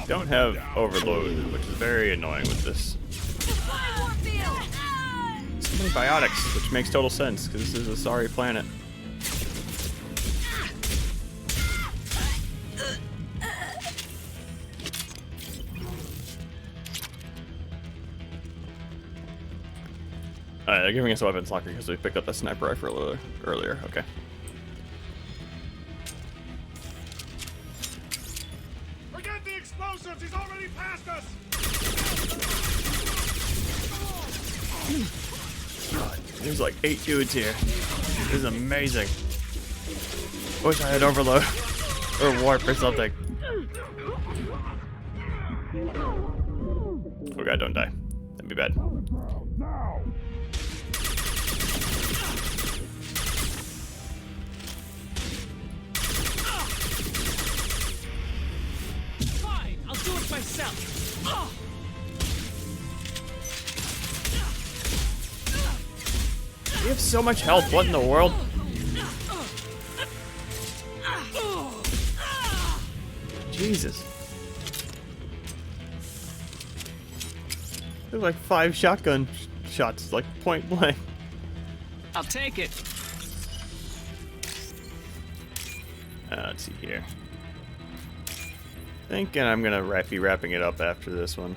Don't have overload, which is very annoying with this. So many biotics, which makes total sense, because this is a sorry planet. They're giving us a weapons locker because we picked up that sniper rifle earlier. Okay. Forget the explosives! He's already past us! God, there's like 8 dudes here. This is amazing. Wish I had overload or warp or something. Oh god, don't die. That'd be bad. Fine, I'll do it myself. You have so much health. What in the world? Jesus. There's like 5 shotgun shots, like point blank. I'll take it. Let's see here. Thinking I'm gonna be wrapping it up after this one.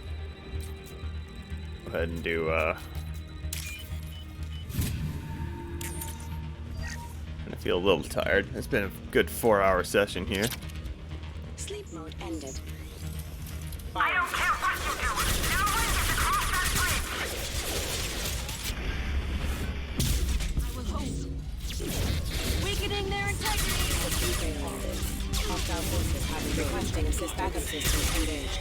Go ahead and do I feel a little tired. It's been a good 4-hour session here. Sleep mode ended. I don't care what you do. Your way is to cross that bridge. I will hope. Weakening their integrity. Sleep mode ended. Hostile forces have been requesting assist backup systems engaged.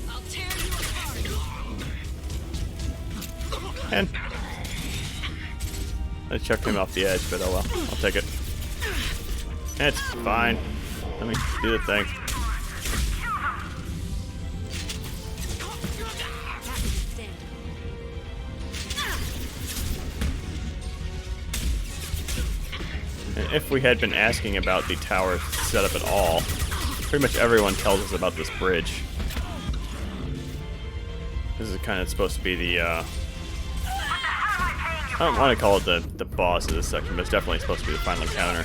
I'll tear you apart. And I chucked him off the edge, but oh well. I'll take it. It's fine. Let me do the thing. And if we had been asking about the tower setup at all, pretty much everyone tells us about this bridge. This is kind of supposed to be the, I don't want to call it the boss of this section, but it's definitely supposed to be the final encounter.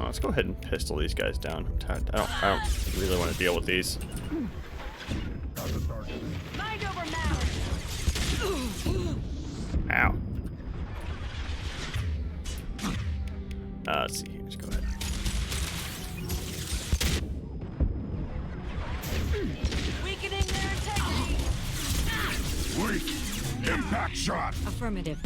Let's go ahead and pistol these guys down. I'm tired. I don't really want to deal with these. Mind over matter. Ow. Let's see here. Let's go ahead. Weakening their integrity. Weak! Impact shot! Affirmative.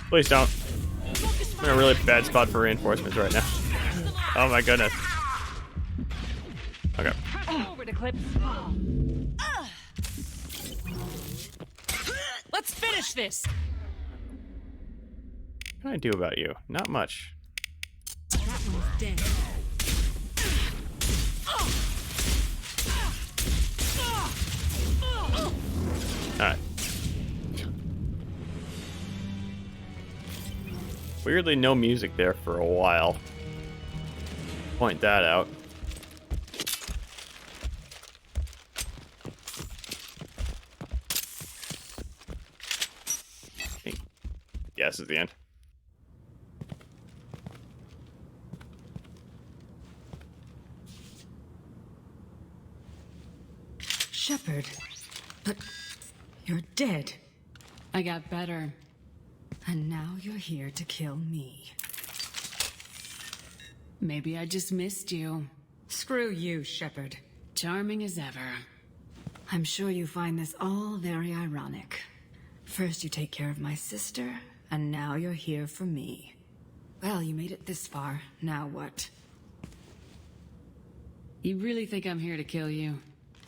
Please don't. I'm in a really bad spot for reinforcements right now. Oh my goodness. Okay. Over to Clips. Let's finish this. What can I do about you? Not much. That one's dead. Alright. Weirdly, no music there for a while. Point that out. Yeah, this is the end. Shepard, but you're dead. I got better. And now you're here to kill me. Maybe I just missed you. Screw you, Shepard. Charming as ever. I'm sure you find this all very ironic. First you take care of my sister, and now you're here for me. Well, you made it this far. Now what? You really think I'm here to kill you?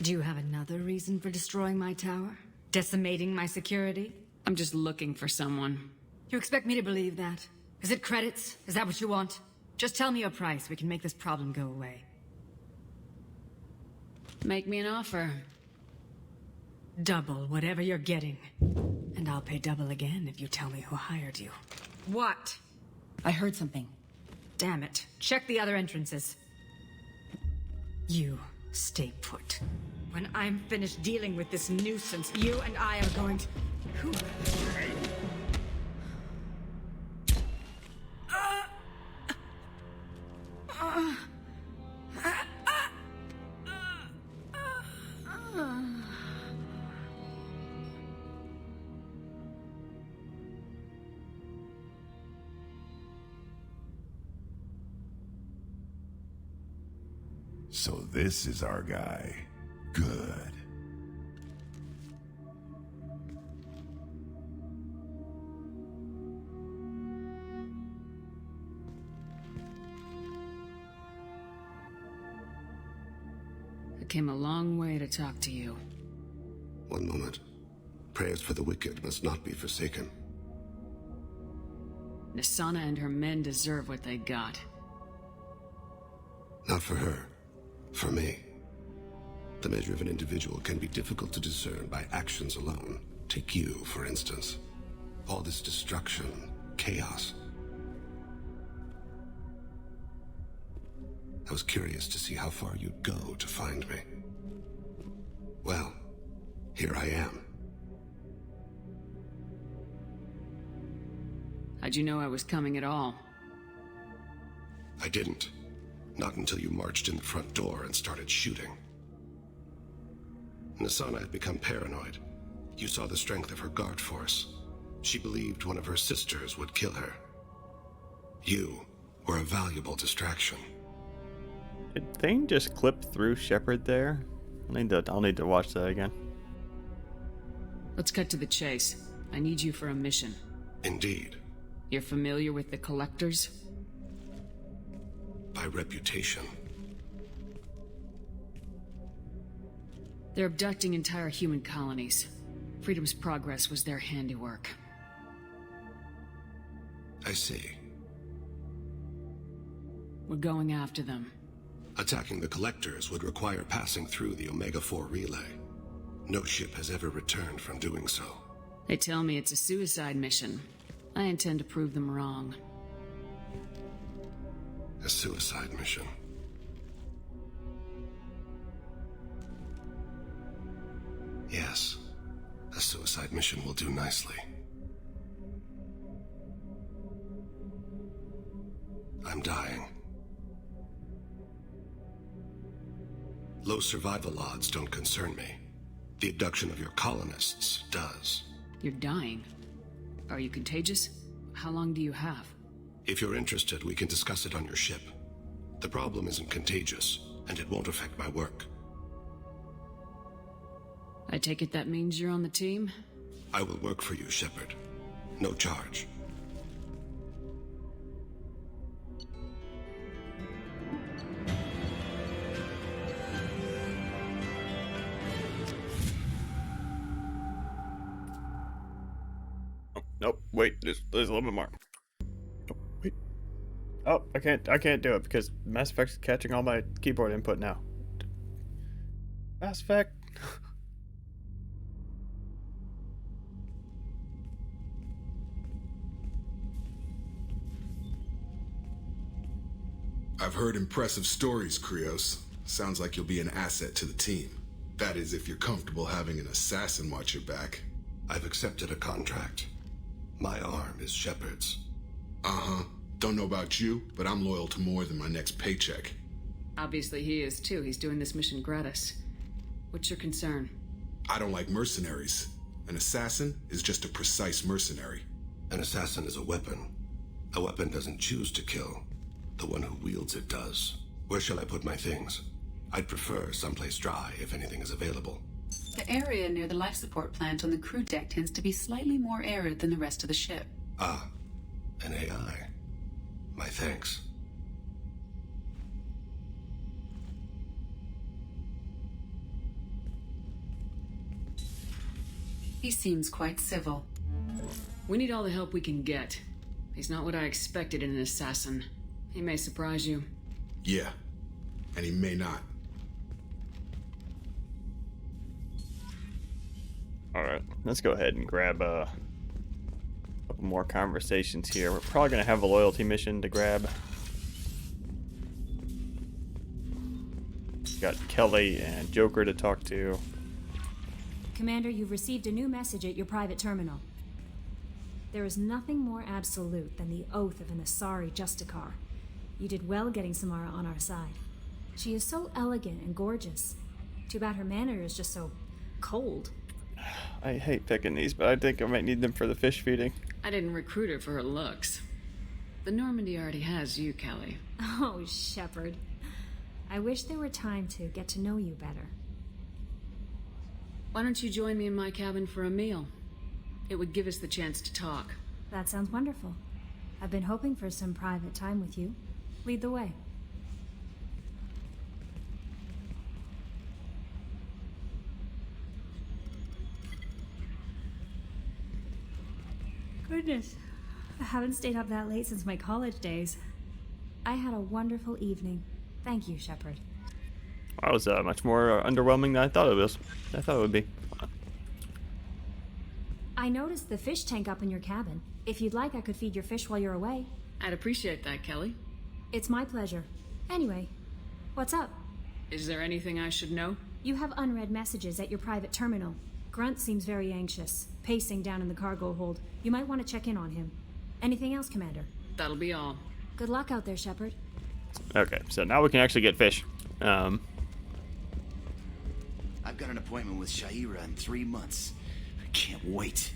Do you have another reason for destroying my tower? Decimating my security? I'm just looking for someone. You expect me to believe that? Is it credits? Is that what you want? Just tell me your price. We can make this problem go away. Make me an offer. Double whatever you're getting. And I'll pay double again if you tell me who hired you. What? I heard something. Damn it. Check the other entrances. You stay put. When I'm finished dealing with this nuisance, you and I are going to... Who? So this is our guy. Good. I came a long way to talk to you. One moment. Prayers for the wicked must not be forsaken. Nisana and her men deserve what they got. Not for her. For me. The measure of an individual can be difficult to discern by actions alone. Take you, for instance. All this destruction, chaos. I was curious to see how far you'd go to find me. Well, here I am. How'd you know I was coming at all? I didn't. Not until you marched in the front door and started shooting. Nisana had become paranoid. You saw the strength of her guard force. She believed one of her sisters would kill her. You were a valuable distraction. Did Thane just clip through Shepard there? I'll need to watch that again. Let's cut to the chase. I need you for a mission. Indeed. You're familiar with the Collectors? By reputation. They're abducting entire human colonies. Freedom's Progress was their handiwork. I see. We're going after them. Attacking the Collectors would require passing through the Omega-4 relay. No ship has ever returned from doing so. They tell me it's a suicide mission. I intend to prove them wrong. A suicide mission. Yes, a suicide mission will do nicely. I'm dying. Low survival odds don't concern me. The abduction of your colonists does. You're dying. Are you contagious? How long do you have? If you're interested, we can discuss it on your ship. The problem isn't contagious, and it won't affect my work. I take it that means you're on the team? I will work for you, Shepard. No charge. Oh, nope. Wait, there's a little bit more. Oh, wait. Oh, I can't do it because Mass Effect's catching all my keyboard input now. Mass Effect. I've heard impressive stories, Krios. Sounds like you'll be an asset to the team. That is, if you're comfortable having an assassin watch your back. I've accepted a contract. My arm is Shepard's. Uh-huh. Don't know about you, but I'm loyal to more than my next paycheck. Obviously he is too. He's doing this mission gratis. What's your concern? I don't like mercenaries. An assassin is just a precise mercenary. An assassin is a weapon. A weapon doesn't choose to kill. The one who wields it does. Where shall I put my things? I'd prefer someplace dry if anything is available. The area near the life support plant on the crew deck tends to be slightly more arid than the rest of the ship. Ah, an AI. My thanks. He seems quite civil. We need all the help we can get. He's not what I expected in an assassin. He may surprise you. Yeah, and he may not. Alright, let's go ahead and grab couple more conversations here. We're probably gonna have a loyalty mission to grab. Got Kelly and Joker to talk to. Commander, you've received a new message at your private terminal. There is nothing more absolute than the oath of an Asari Justicar. You did well getting Samara on our side. She is so elegant and gorgeous. Too bad her manner is just so cold. I hate picking these, but I think I might need them for the fish feeding. I didn't recruit her for her looks. The Normandy already has you, Kelly. Oh, Shepard. I wish there were time to get to know you better. Why don't you join me in my cabin for a meal? It would give us the chance to talk. That sounds wonderful. I've been hoping for some private time with you. Lead the way. Goodness, I haven't stayed up that late since my college days. I had a wonderful evening. Thank you, Shepard. That was much more underwhelming than I thought it was. I thought it would be. I noticed the fish tank up in your cabin. If you'd like, I could feed your fish while you're away. I'd appreciate that, Kelly. It's my pleasure. Anyway, what's up? Is there anything I should know? You have unread messages at your private terminal. Grunt seems very anxious, pacing down in the cargo hold. You might want to check in on him. Anything else, Commander? That'll be all. Good luck out there, Shepard. Okay, so now we can actually get fish. I've got an appointment with Shaira in 3 months. I can't wait.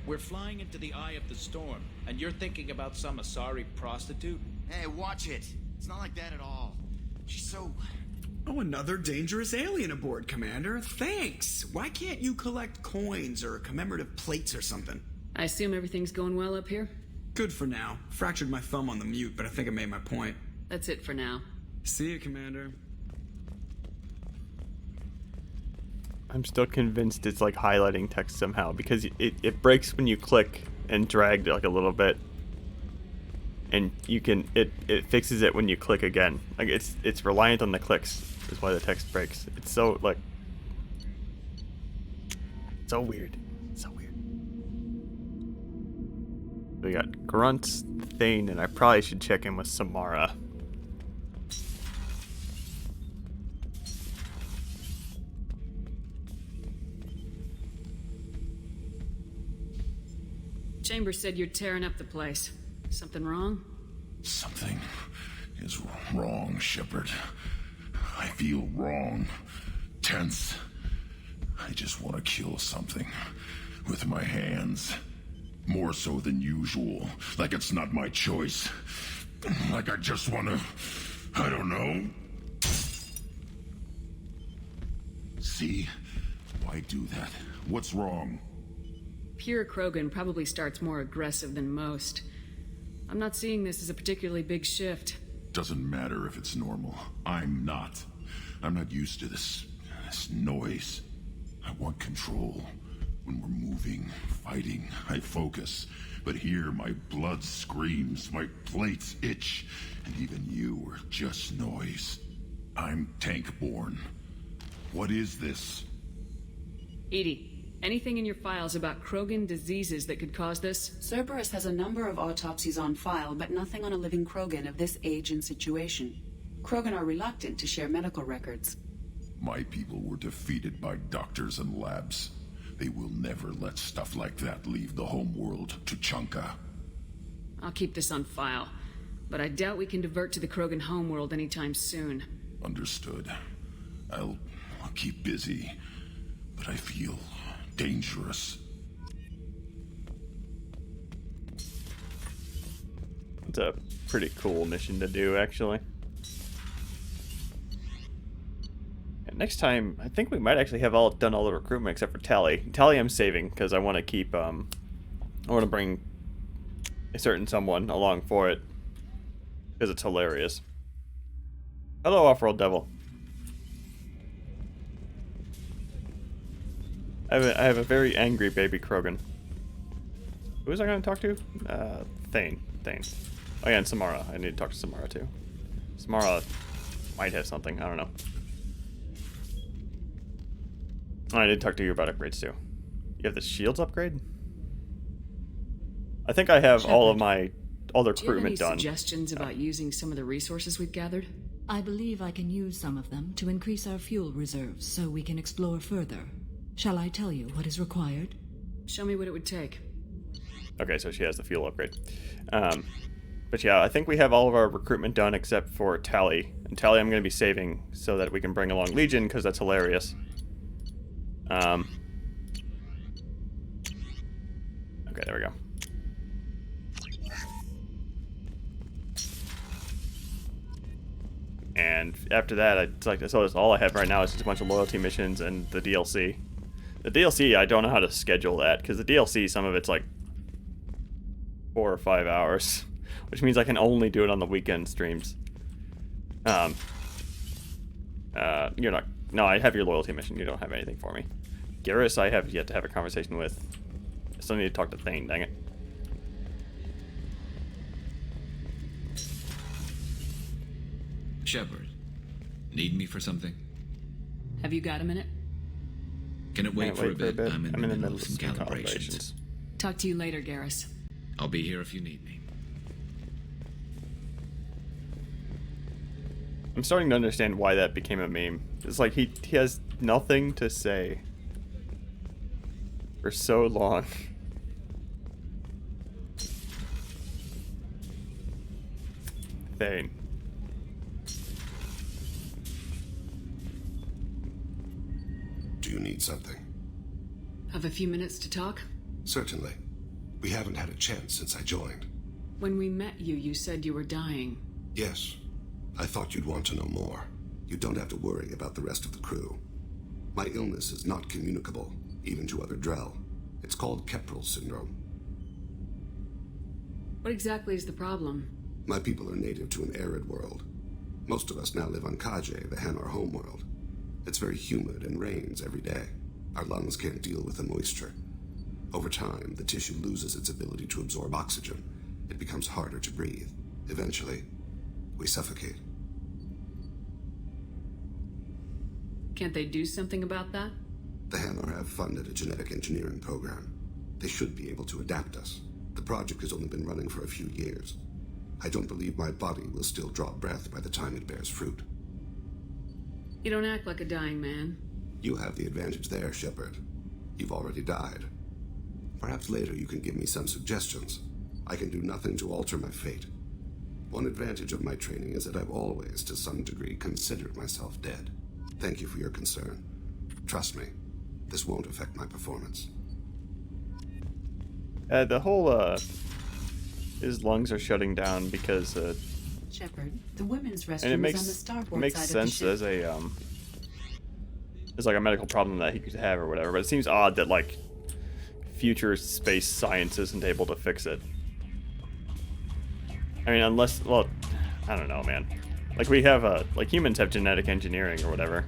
We're flying into the eye of the storm, and you're thinking about some Asari prostitute? Hey, watch it. It's not like that at all. She's so... Oh, another dangerous alien aboard, Commander. Thanks. Why can't you collect coins or commemorative plates or something? I assume everything's going well up here? Good for now. Fractured my thumb on the mute, but I think I made my point. That's it for now. See you, Commander. I'm still convinced it's like highlighting text somehow because it breaks when you click and drag like a little bit, and you can it fixes it when you click again. Like it's reliant on the clicks is why the text breaks. It's so like so weird. So weird. We got Grunts, Thane, and I probably should check in with Samara. Chambers said you're tearing up the place. Something wrong? Something is wrong, Shepard. I feel wrong. Tense. I just want to kill something. With my hands. More so than usual. Like it's not my choice. Like I just want to... I don't know. See? Why do that? What's wrong? Pure Krogan probably starts more aggressive than most. I'm not seeing this as a particularly big shift. Doesn't matter if it's normal. I'm not. I'm not used to this noise. I want control. When we're moving, fighting, I focus. But here my blood screams, my plates itch, and even you are just noise. I'm tank-born. What is this? Edie. Anything in your files about Krogan diseases that could cause this? Cerberus has a number of autopsies on file, but nothing on a living Krogan of this age and situation. Krogan are reluctant to share medical records. My people were defeated by doctors and labs. They will never let stuff like that leave the homeworld to Chunka. I'll keep this on file, but I doubt we can divert to the Krogan homeworld anytime soon. Understood. I'll keep busy, but I feel... dangerous. It's a pretty cool mission to do, actually. And next time, I think we might actually have done all the recruitment except for Tally. Tally I'm saving because I want to keep, I want to bring a certain someone along for it because it's hilarious. Hello, Off-World Devil. I have a very angry baby Krogan. Who was I going to talk to? Thane. Oh yeah, and Samara. I need to talk to Samara too. Samara might have something. I don't know. Oh, I need to talk to you about upgrades too. You have the shields upgrade? I think I have all of Shepard, all the do you have any recruitment done. suggestions about using some of the resources we've gathered? I believe I can use some of them to increase our fuel reserves so we can explore further. Shall I tell you what is required? Show me what it would take. Okay, so she has the fuel upgrade. But yeah, I think we have all of our recruitment done except for Tally. And Tally I'm going to be saving so that we can bring along Legion, because that's hilarious. Okay, there we go. And after that, it's like, so that's all I have right now is just a bunch of loyalty missions and the DLC. The DLC, I don't know how to schedule that, because the DLC, some of it's like 4 or 5 hours, which means I can only do it on the weekend streams. You're not, no, I have your loyalty mission, you don't have anything for me. Garrus, I have yet to have a conversation with. I still need to talk to Thane, dang it. Shepard, need me for something? Have you got a minute? Can it wait for a bit? I'm in the middle of some calibrations. Talk to you later, Garrus. I'll be here if you need me. I'm starting to understand why that became a meme. It's like he has nothing to say for so long. Thane. Do you need something? Have a few minutes to talk? Certainly. We haven't had a chance since I joined. When we met you, you said you were dying. Yes. I thought you'd want to know more. You don't have to worry about the rest of the crew. My illness is not communicable, even to other Drell. It's called Keprel syndrome. What exactly is the problem? My people are native to an arid world. Most of us now live on Kaje, the Hanar homeworld. It's very humid and rains every day. Our lungs can't deal with the moisture. Over time, the tissue loses its ability to absorb oxygen. It becomes harder to breathe. Eventually, we suffocate. Can't they do something about that? The Hanar have funded a genetic engineering program. They should be able to adapt us. The project has only been running for a few years. I don't believe my body will still draw breath by the time it bears fruit. You don't act like a dying man. You have the advantage there, Shepard. You've already died. Perhaps later you can give me some suggestions. I can do nothing to alter my fate. One advantage of my training is that I've always, to some degree, considered myself dead. Thank you for your concern. Trust me, this won't affect my performance. The whole, his lungs are shutting down because, Shepard, the women's restroom and it is on the starboard makes side sense of the ship. as like a medical problem that he could have or whatever, but it seems odd that, like, future space science isn't able to fix it. I mean, unless, well, I don't know, man. Like, we have, like, humans have genetic engineering or whatever.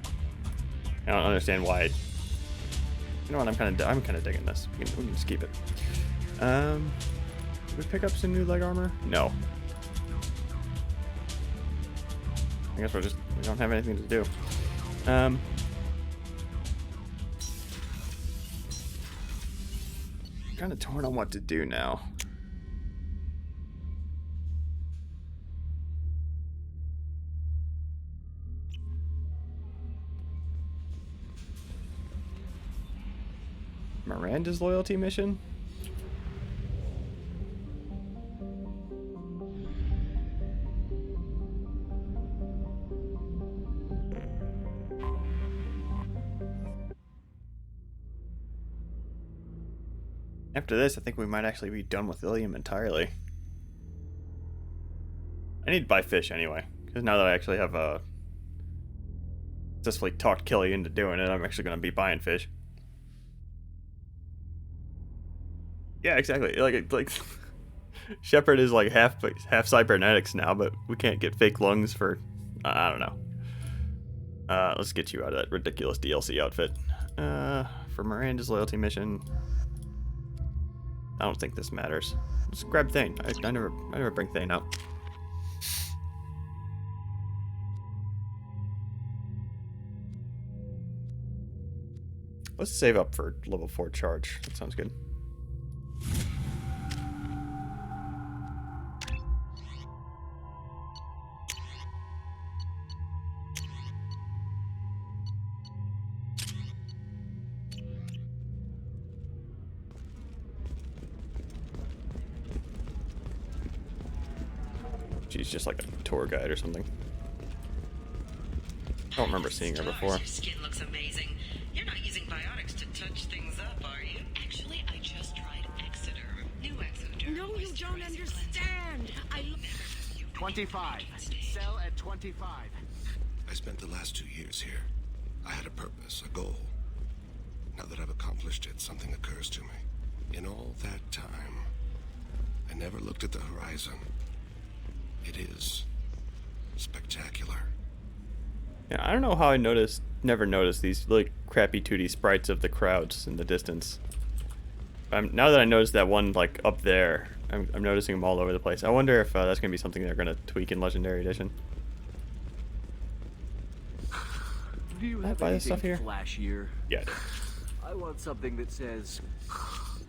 I don't understand why. You know what, I'm kind of digging this. We can just keep it. Did we pick up some new leg armor? No. I guess we don't have anything to do. Kind of torn on what to do now. Miranda's loyalty mission? After this, I think we might actually be done with Ilium entirely. I need to buy fish anyway, because now that I actually have successfully talked Kelly into doing it, I'm actually going to be buying fish. Yeah, exactly. Like Shepard is like half cybernetics now, but we can't get fake lungs for I don't know. Let's get you out of that ridiculous DLC outfit. For Miranda's loyalty mission, I don't think this matters. Let's grab Thane. I never bring Thane up. Let's save up for level 4 charge. That sounds good. she's just like a tour guide or something. I don't remember seeing her before. Your skin looks amazing. You're not using biotics to touch things up, are you? Actually, I just tried Exoderm. New Exoderm. No, you don't understand. 25. Sell at 25. I spent the last 2 years here. I had a purpose, a goal. Now that I've accomplished it, something occurs to me. In all that time, I never looked at the horizon. It is spectacular. Yeah, I don't know how I never noticed these really crappy 2D sprites of the crowds in the distance. Now that I noticed that one like up there, I'm noticing them all over the place. I wonder if that's gonna be something they're gonna tweak in Legendary Edition. Do you Can I have buy this anything stuff here? flashier? Yeah. I want something that says,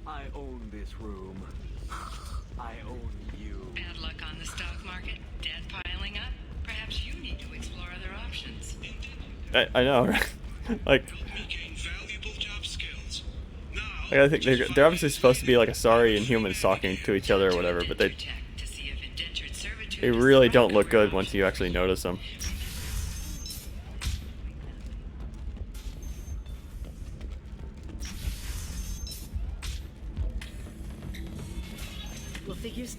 I own this room. I own you. Bad luck on the stock market? Debt piling up? Perhaps you need to explore other options. I know, right? Like I think they're obviously supposed to be like Asari and humans talking to each other or whatever, but they really don't look good once you actually notice them. Well, figures.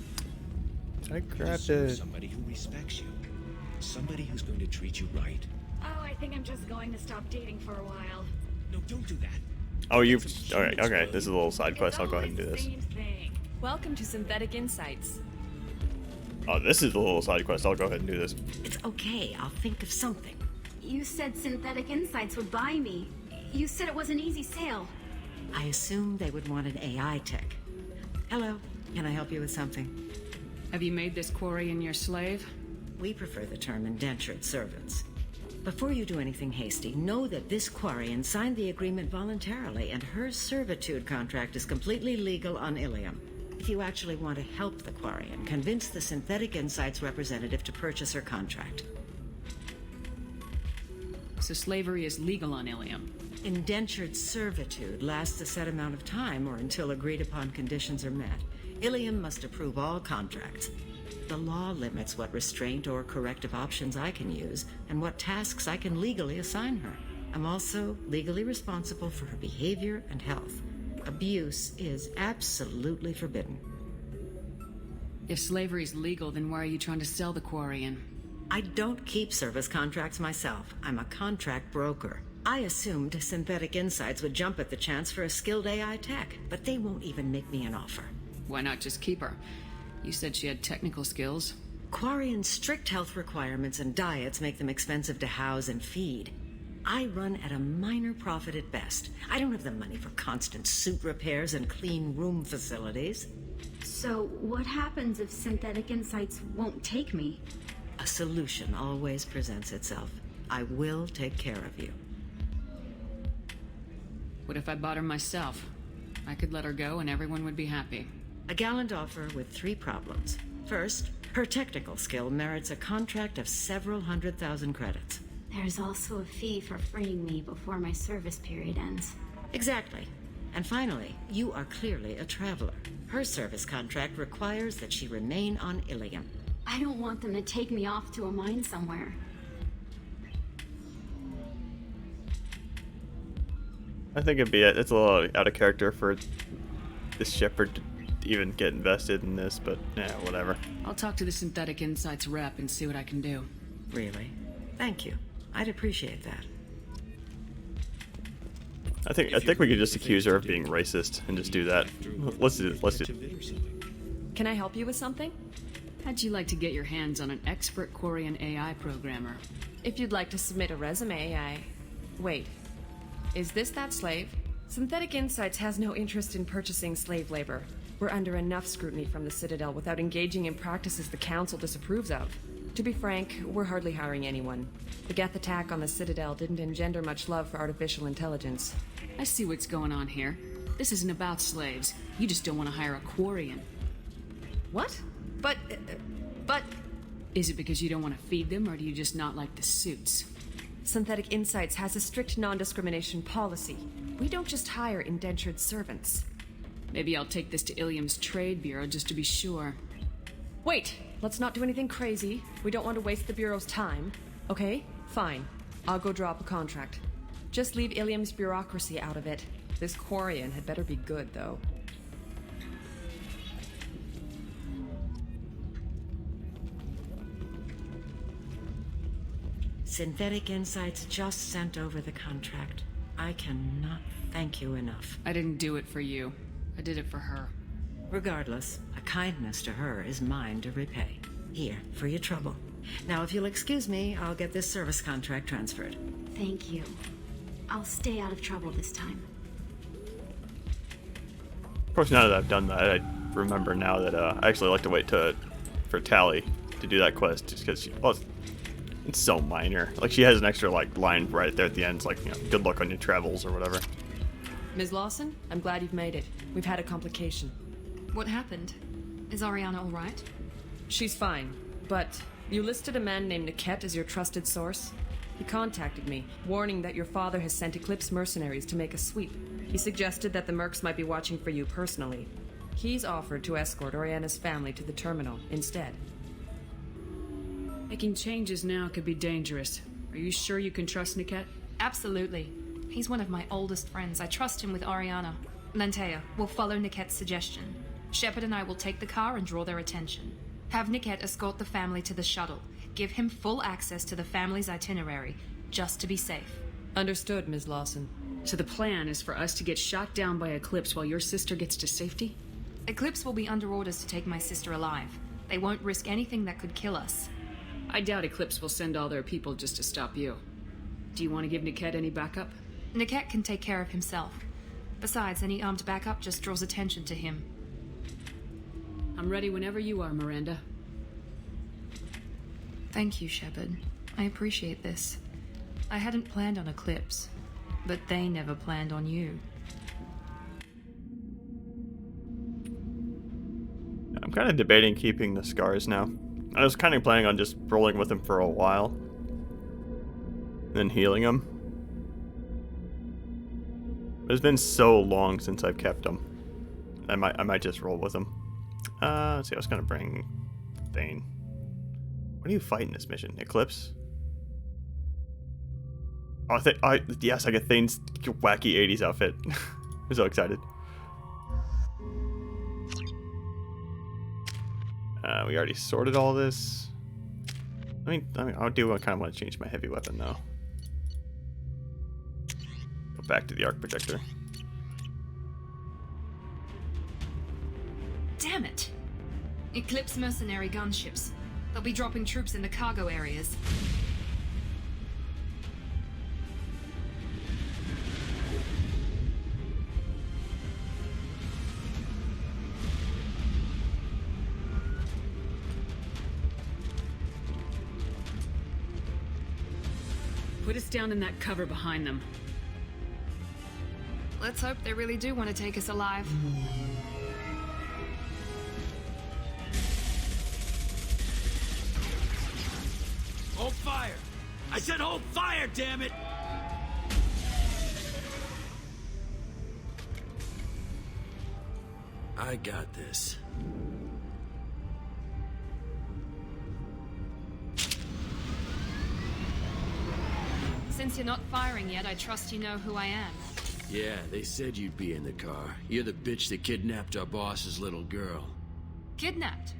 I grabbed Deserve it. somebody who respects you. Somebody who's going to treat you right. Oh, I think I'm just going to stop dating for a while. No, don't do that. Oh, you've... Alright, okay. This is a little side quest. I'll go ahead and do this. Welcome to Synthetic Insights. Oh, this is a little side quest. I'll go ahead and do this. It's okay. I'll think of something. You said Synthetic Insights would buy me. You said it was an easy sale. I assumed they would want an AI tech. Hello. Can I help you with something? Have you made this Quarian your slave? We prefer the term indentured servants. Before you do anything hasty, know that this Quarian signed the agreement voluntarily, and her servitude contract is completely legal on Ilium. If you actually want to help the Quarian, convince the Synthetic Insights representative to purchase her contract. So slavery is legal on Ilium. Indentured servitude lasts a set amount of time or until agreed-upon conditions are met. Ilium must approve all contracts. The law limits what restraint or corrective options I can use and what tasks I can legally assign her. I'm also legally responsible for her behavior and health. Abuse is absolutely forbidden. If slavery is legal, then why are you trying to sell the Quarian? I don't keep service contracts myself. I'm a contract broker. I assumed Synthetic Insights would jump at the chance for a skilled AI tech, but they won't even make me an offer. Why not just keep her? You said she had technical skills. Quarian's strict health requirements and diets make them expensive to house and feed. I run at a minor profit at best. I don't have the money for constant suit repairs and clean room facilities. So, what happens if Synthetic Insights won't take me? A solution always presents itself. I will take care of you. What if I bought her myself? I could let her go and everyone would be happy. A gallant offer with 3 problems. First, her technical skill merits a contract of several 100,000 credits. There's also a fee for freeing me before my service period ends. Exactly. And finally, you are clearly a traveler. Her service contract requires that she remain on Ilium. I don't want them to take me off to a mine somewhere. I think it's a little out of character for this shepherd to even get invested in this, but yeah, whatever. I'll talk to the Synthetic Insights rep and see what I can do. Really? Thank you. I'd appreciate that. I think we could just accuse her of being racist and just do that. Let's do it. Can I help you with something? How'd you like to get your hands on an expert Quarian AI programmer? If you'd like to submit a resume, Wait. Is this that slave? Synthetic Insights has no interest in purchasing slave labor. We're under enough scrutiny from the Citadel without engaging in practices the Council disapproves of. To be frank, we're hardly hiring anyone. The Geth attack on the Citadel didn't engender much love for artificial intelligence. I see what's going on here. This isn't about slaves. You just don't want to hire a Quarian. What? But... Is it because you don't want to feed them, or do you just not like the suits? Synthetic Insights has a strict non-discrimination policy. We don't just hire indentured servants. Maybe I'll take this to Ilium's Trade Bureau just to be sure. Wait! let's not do anything crazy. We don't want to waste the Bureau's time. Okay? Fine. I'll go drop a contract. Just leave Ilium's bureaucracy out of it. This Quarian had better be good, though. Synthetic Insights just sent over the contract. I cannot thank you enough. I didn't do it for you. I did it for her. Regardless, a kindness to her is mine to repay. Here, for your trouble. Now, if you'll excuse me, I'll get this service contract transferred. Thank you. I'll stay out of trouble this time. Of course, now that I've done that, I remember now that I actually like to wait for Tally to do that quest, just because it's so minor. Like, she has an extra line right there at the end. It's like, good luck on your travels or whatever. Ms. Lawson, I'm glad you've made it. We've had a complication. What happened? Is Ariana all right? She's fine, but you listed a man named Niket as your trusted source. He contacted me, warning that your father has sent Eclipse mercenaries to make a sweep. He suggested that the mercs might be watching for you personally. He's offered to escort Oriana's family to the terminal instead. Making changes now could be dangerous. Are you sure you can trust Niket? Absolutely. He's one of my oldest friends. I trust him with Ariana. Lantea, we'll follow Niket's suggestion. Shepard and I will take the car and draw their attention. Have Niket escort the family to the shuttle. Give him full access to the family's itinerary, just to be safe. Understood, Ms. Lawson. So the plan is for us to get shot down by Eclipse while your sister gets to safety? Eclipse will be under orders to take my sister alive. They won't risk anything that could kill us. I doubt Eclipse will send all their people just to stop you. Do you want to give Niket any backup? Niket can take care of himself. Besides, any armed backup just draws attention to him. I'm ready whenever you are, Miranda. Thank you, Shepard. I appreciate this. I hadn't planned on Eclipse, but they never planned on you. I'm kind of debating keeping the scars now. I was kind of planning on just rolling with them for a while, and then healing them. It's been so long since I've kept them. I might just roll with them. Let's see. I was gonna bring Thane. What do you fight in this mission? Eclipse? Oh, yes, I get Thane's wacky 80s outfit. I'm so excited. We already sorted all this. I mean, I kind of want to change my heavy weapon though. Go back to the arc projector. Damn it! Eclipse mercenary gunships. They'll be dropping troops in the cargo areas. Put us down in that cover behind them. Let's hope they really do want to take us alive. Hold fire! I said hold fire, damn it! I got this. Since you're not firing yet, I trust you know who I am. Yeah, they said you'd be in the car. You're the bitch that kidnapped our boss's little girl. Kidnapped?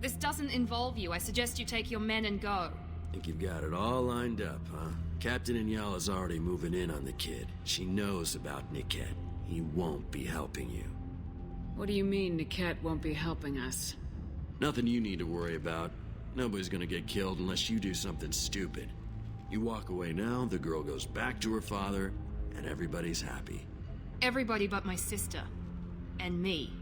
This doesn't involve you. I suggest you take your men and go. Think you've got it all lined up, huh? Captain Inyala's already moving in on the kid. She knows about Niket. He won't be helping you. What do you mean Niket won't be helping us? Nothing you need to worry about. Nobody's gonna get killed unless you do something stupid. You walk away now, the girl goes back to her father, and everybody's happy. Everybody but my sister. And me.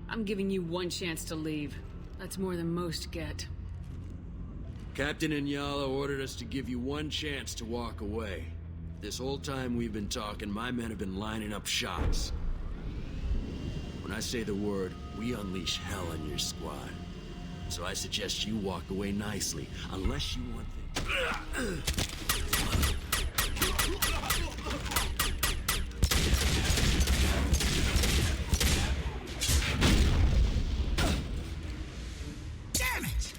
I'm giving you one chance to leave. That's more than most get. Captain Inyala ordered us to give you one chance to walk away. This whole time we've been talking, my men have been lining up shots. When I say the word, we unleash hell on your squad. So I suggest you walk away nicely, unless you want things. Damn it!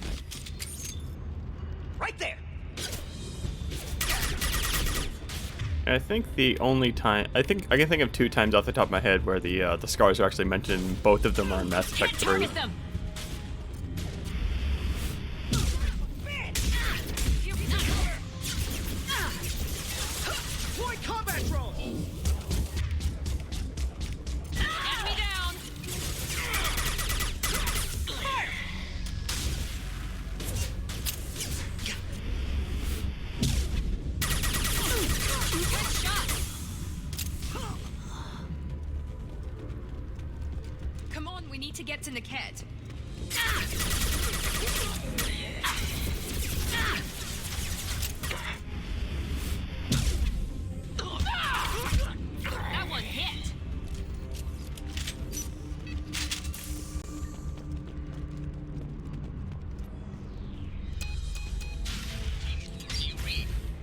I think the only time I can think of 2 times off the top of my head where the scars are actually mentioned. Both of them are in Mass Effect 3. Combat drone. Enemy down. Fire. Good shot. Come on, we need to get to Niket. That one hit.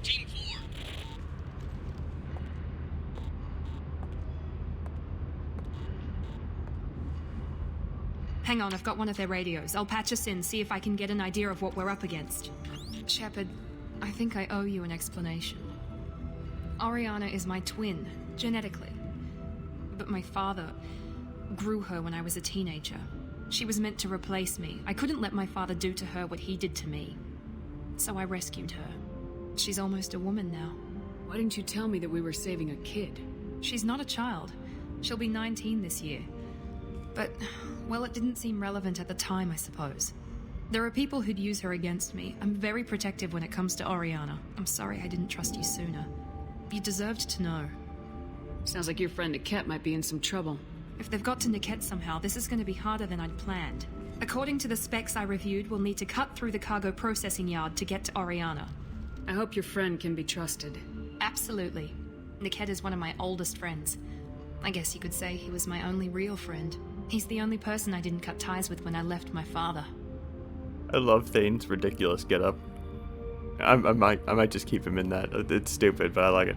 Team 4. Hang on, I've got one of their radios. I'll patch us in, see if I can get an idea of what we're up against. Shepard, I think I owe you an explanation. Oriana is my twin, genetically. But my father grew her when I was a teenager. She was meant to replace me. I couldn't let my father do to her what he did to me. So I rescued her. She's almost a woman now. Why didn't you tell me that we were saving a kid? She's not a child. She'll be 19 this year. But, well, it didn't seem relevant at the time, I suppose. There are people who'd use her against me. I'm very protective when it comes to Oriana. I'm sorry I didn't trust you sooner. You deserved to know. Sounds like your friend Niket might be in some trouble. If they've got to Niket somehow, this is going to be harder than I'd planned. According to the specs I reviewed, we'll need to cut through the cargo processing yard to get to Oriana. I hope your friend can be trusted. Absolutely. Niket is one of my oldest friends. I guess you could say he was my only real friend. He's the only person I didn't cut ties with when I left my father. I love Thane's ridiculous getup. I might just keep him in that. It's stupid, but I like it.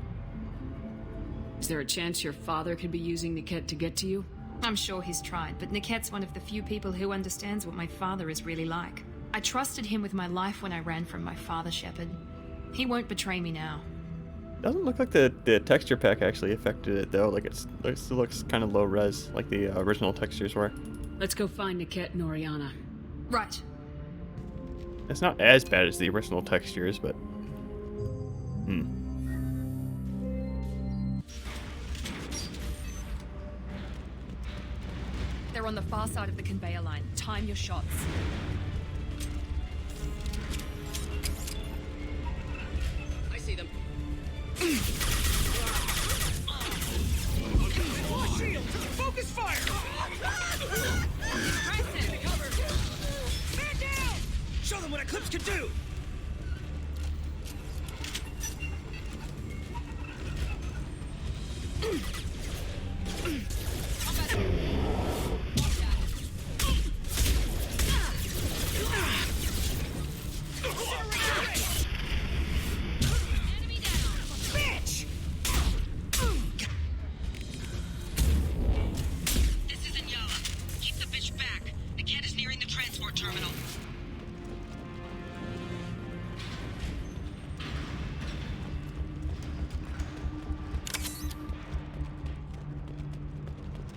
Is there a chance your father could be using Niket to get to you? I'm sure he's tried, but Niket's one of the few people who understands what my father is really like. I trusted him with my life when I ran from my father, Shepard. He won't betray me now. Doesn't look like the texture pack actually affected it though. Like it still looks kind of low res, like the original textures were. Let's go find Niket and Oriana. Right. It's not as bad as the original textures, but They're on the far side of the conveyor line. Time your shots. I see them. Shield! Focus fire! Preston! Cover! Man down! Show them what Eclipse can do!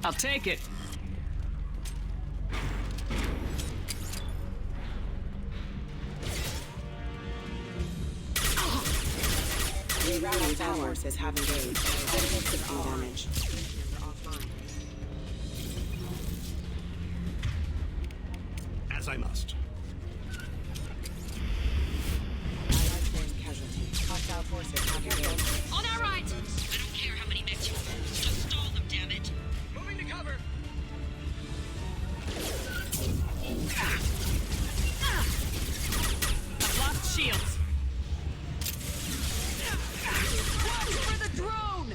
I'll take it. Rerouting battle forces have engaged. Critical system damage. As I must. Hostile forces have engaged. On our right! I don't care how many mechs you use. Just stall them, damn it. Moving to cover! I've lost shields. Watch for the drone!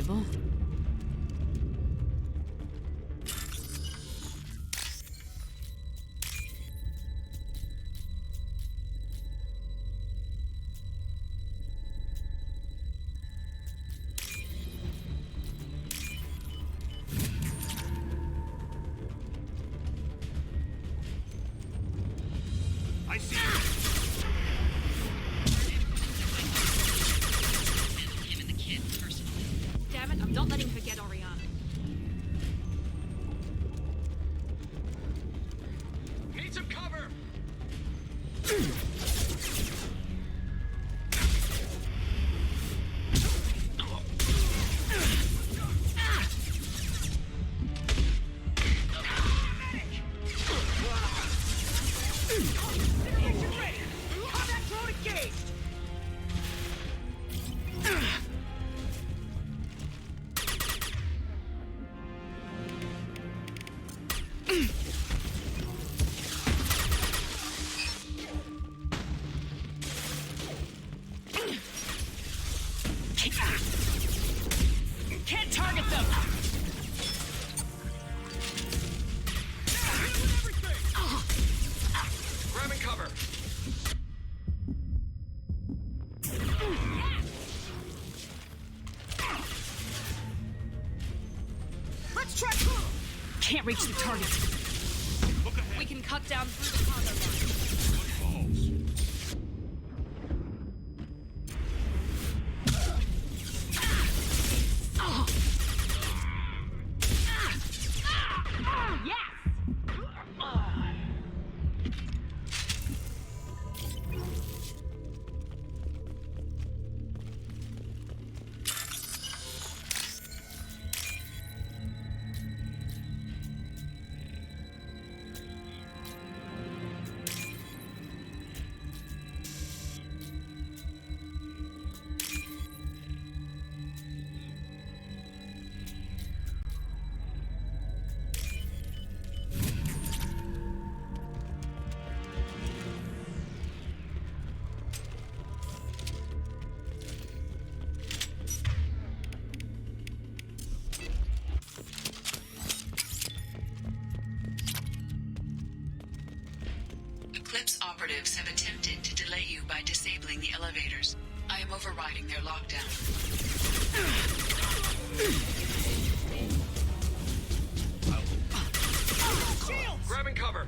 valuable. I see Him and the kid, personally. Damn it, I'm not letting her get Oriana. Need some cover! Can't target them! Grabbing cover! Let's try. Can't reach the target. We can cut down through the cargo line. Eclipse operatives have attempted to delay you by disabling the elevators. I am overriding their lockdown. Grabbing cover!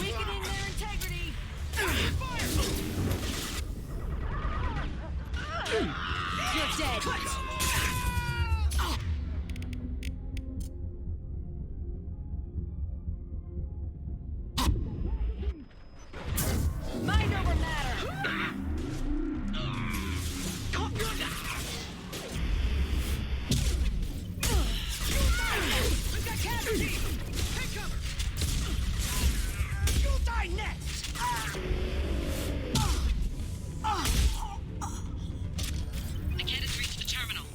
Weakening their integrity! You're dead! Mind over matter! We've got casualties! Take cover! You'll die next! The kid has reached the terminal.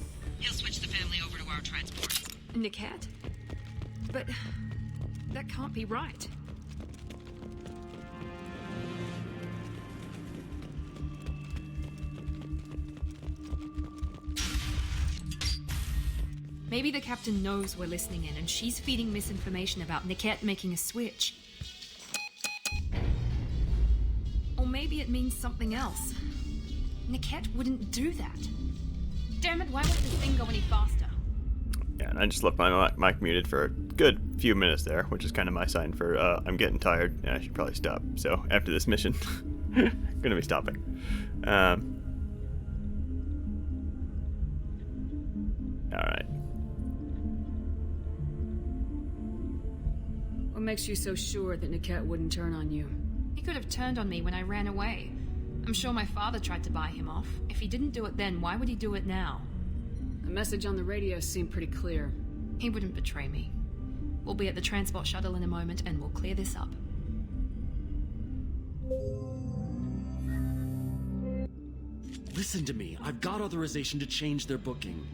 He'll switch the family over to our transport. Niket? But that can't be right. Maybe the captain knows we're listening in and she's feeding misinformation about Niket making a switch. Or maybe it means something else. Niket wouldn't do that. Damn it, why won't this thing go any faster? Yeah, and I just left my mic muted for a good few minutes there, which is kind of my sign for I'm getting tired and I should probably stop. So after this mission, I'm going to be stopping. Alright. What makes you so sure that Niket wouldn't turn on you? He could have turned on me when I ran away. I'm sure my father tried to buy him off. If he didn't do it then, why would he do it now? The message on the radio seemed pretty clear. He wouldn't betray me. We'll be at the transport shuttle in a moment and we'll clear this up. Listen to me. I've got authorization to change their booking.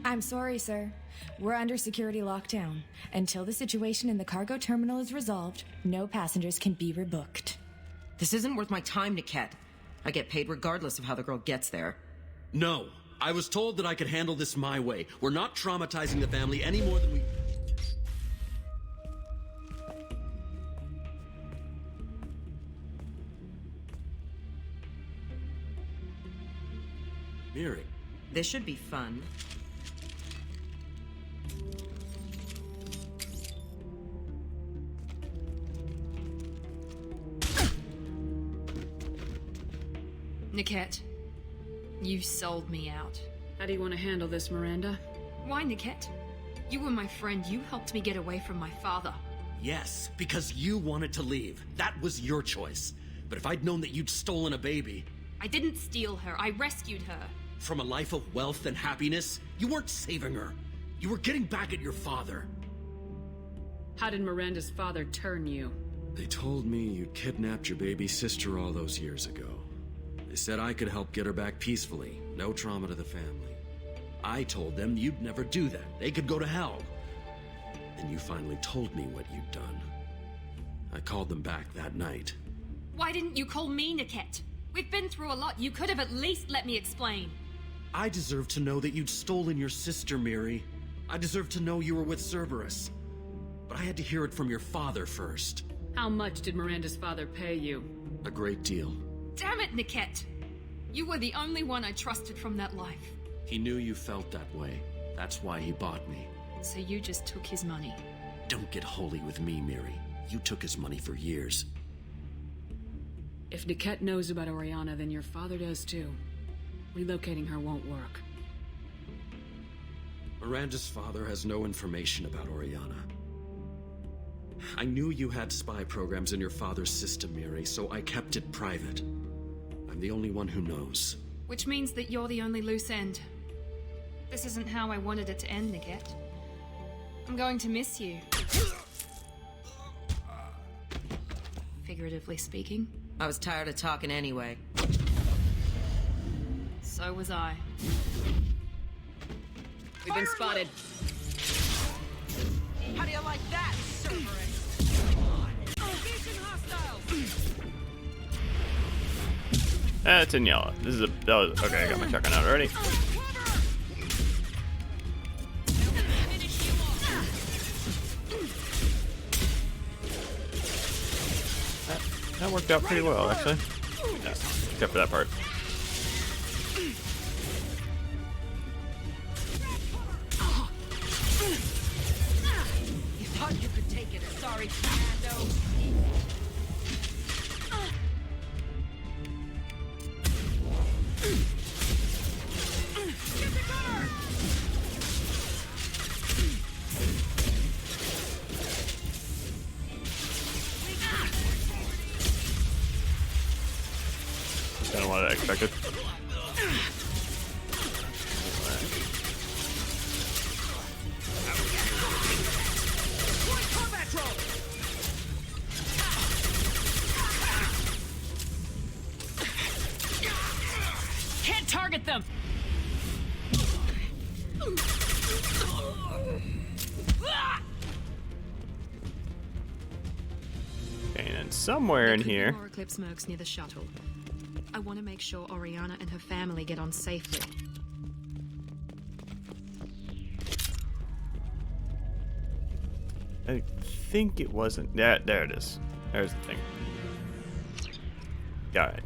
I'm sorry, sir. We're under security lockdown. Until the situation in the cargo terminal is resolved, no passengers can be rebooked. This isn't worth my time, Niket. I get paid regardless of how the girl gets there. No. I was told that I could handle this my way. We're not traumatizing the family any more than we... Miri. This should be fun. Niket, you sold me out. How do you want to handle this, Miranda? Why, Niket? You were my friend. You helped me get away from my father. Yes, because you wanted to leave. That was your choice. But if I'd known that you'd stolen a baby... I didn't steal her. I rescued her. From a life of wealth and happiness, you weren't saving her. You were getting back at your father. How did Miranda's father turn you? They told me you'd kidnapped your baby sister all those years ago. They said I could help get her back peacefully. No trauma to the family. I told them you'd never do that. They could go to hell. Then you finally told me what you'd done. I called them back that night. Why didn't you call me, Niket? We've been through a lot. You could have at least let me explain. I deserve to know that you'd stolen your sister, Miri. I deserve to know you were with Cerberus. But I had to hear it from your father first. How much did Miranda's father pay you? A great deal. Damn it, Niket! You were the only one I trusted from that life. He knew you felt that way. That's why he bought me. So you just took his money? Don't get holy with me, Miri. You took his money for years. If Niket knows about Oriana, then your father does too. Relocating her won't work. Miranda's father has no information about Oriana. I knew you had spy programs in your father's system, Miri, so I kept it private. I'm the only one who knows. Which means that you're the only loose end. This isn't how I wanted it to end, Niket. I'm going to miss you. Figuratively speaking. I was tired of talking anyway. So was I. We've been spotted. How do you like that, Cerberus? It's in yellow. This is a... Oh, okay, I got my shotgun out already. That worked out pretty well, actually. Yeah, except for that part. You thought you could take it, sorry, Commando. Kind of what I expected. Can't target them! Okay, and then somewhere in here... More Eclipse mercs near the shuttle. I want to make sure Oriana and her family get on safely. I think it wasn't... Yeah, there it is. There's the thing. Got it.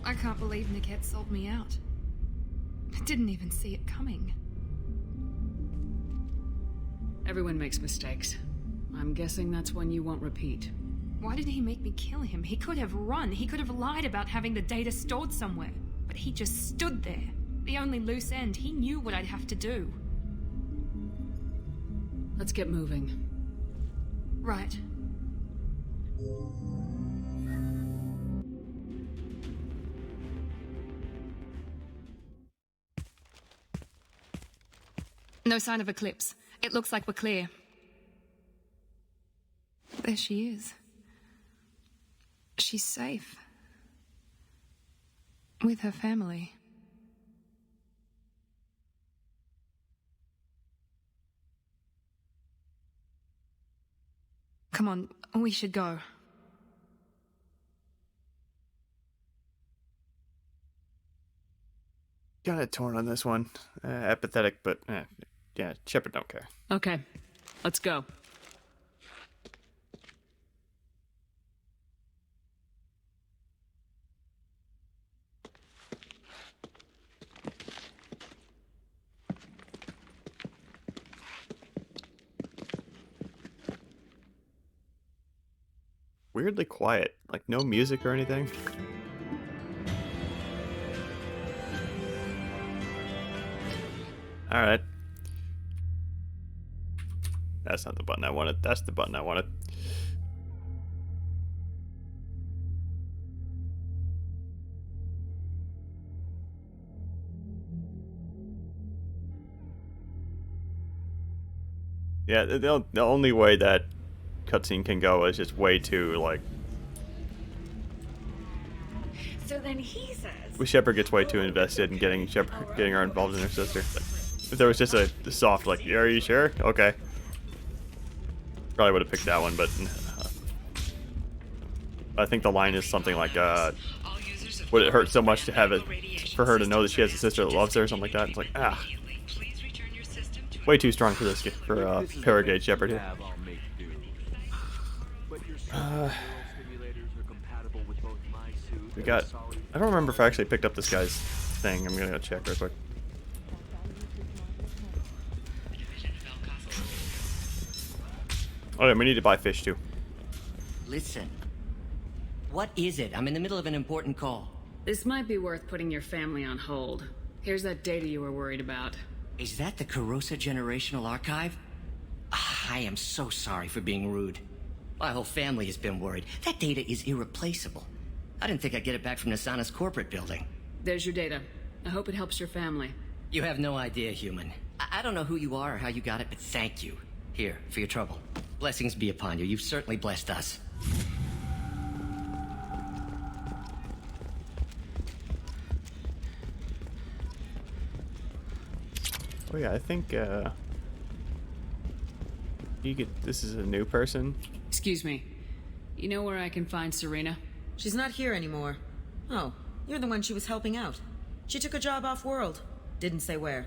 I can't believe Niket sold me out. I didn't even see it coming. Everyone makes mistakes. I'm guessing that's one you won't repeat. Why did he make me kill him? He could have run. He could have lied about having the data stored somewhere. But he just stood there. The only loose end. He knew what I'd have to do. Let's get moving. Right. No sign of Eclipse. It looks like we're clear. There she is. She's safe. With her family. Come on, we should go. Kind of torn on this one. Apathetic, but yeah, Shepard don't care. Okay, let's go. Weirdly quiet, like no music or anything. Alright. That's not the button I wanted. That's the button I wanted. Yeah, the only way that cutscene can go is just way too, like... So then he says... Shepard gets way too invested in getting her involved in her sister. Like, if there was just a soft, like, are you sure? Okay. Probably would have picked that one, but... I think the line is something like, would it hurt so much to have it... for her to know that she has a sister that loves her or something like that? It's like, ah. Way too strong for this, for Paragate Shepard here. We got... I don't remember if I actually picked up this guy's thing. I'm gonna go check real quick. Oh yeah, we need to buy fish too. Listen. What is it? I'm in the middle of an important call. This might be worth putting your family on hold. Here's that data you were worried about. Is that the Carosa Generational Archive? I am so sorry for being rude. My whole family has been worried. That data is irreplaceable. I didn't think I'd get it back from Nasana's corporate building. There's your data. I hope it helps your family. You have no idea, human. I don't know who you are or how you got it, but thank you. Here, for your trouble. Blessings be upon you. You've certainly blessed us. Oh yeah, I think, you get... This is a new person? Excuse me. You know where I can find Serena? She's not here anymore. Oh, you're the one she was helping out. She took a job off-world. Didn't say where.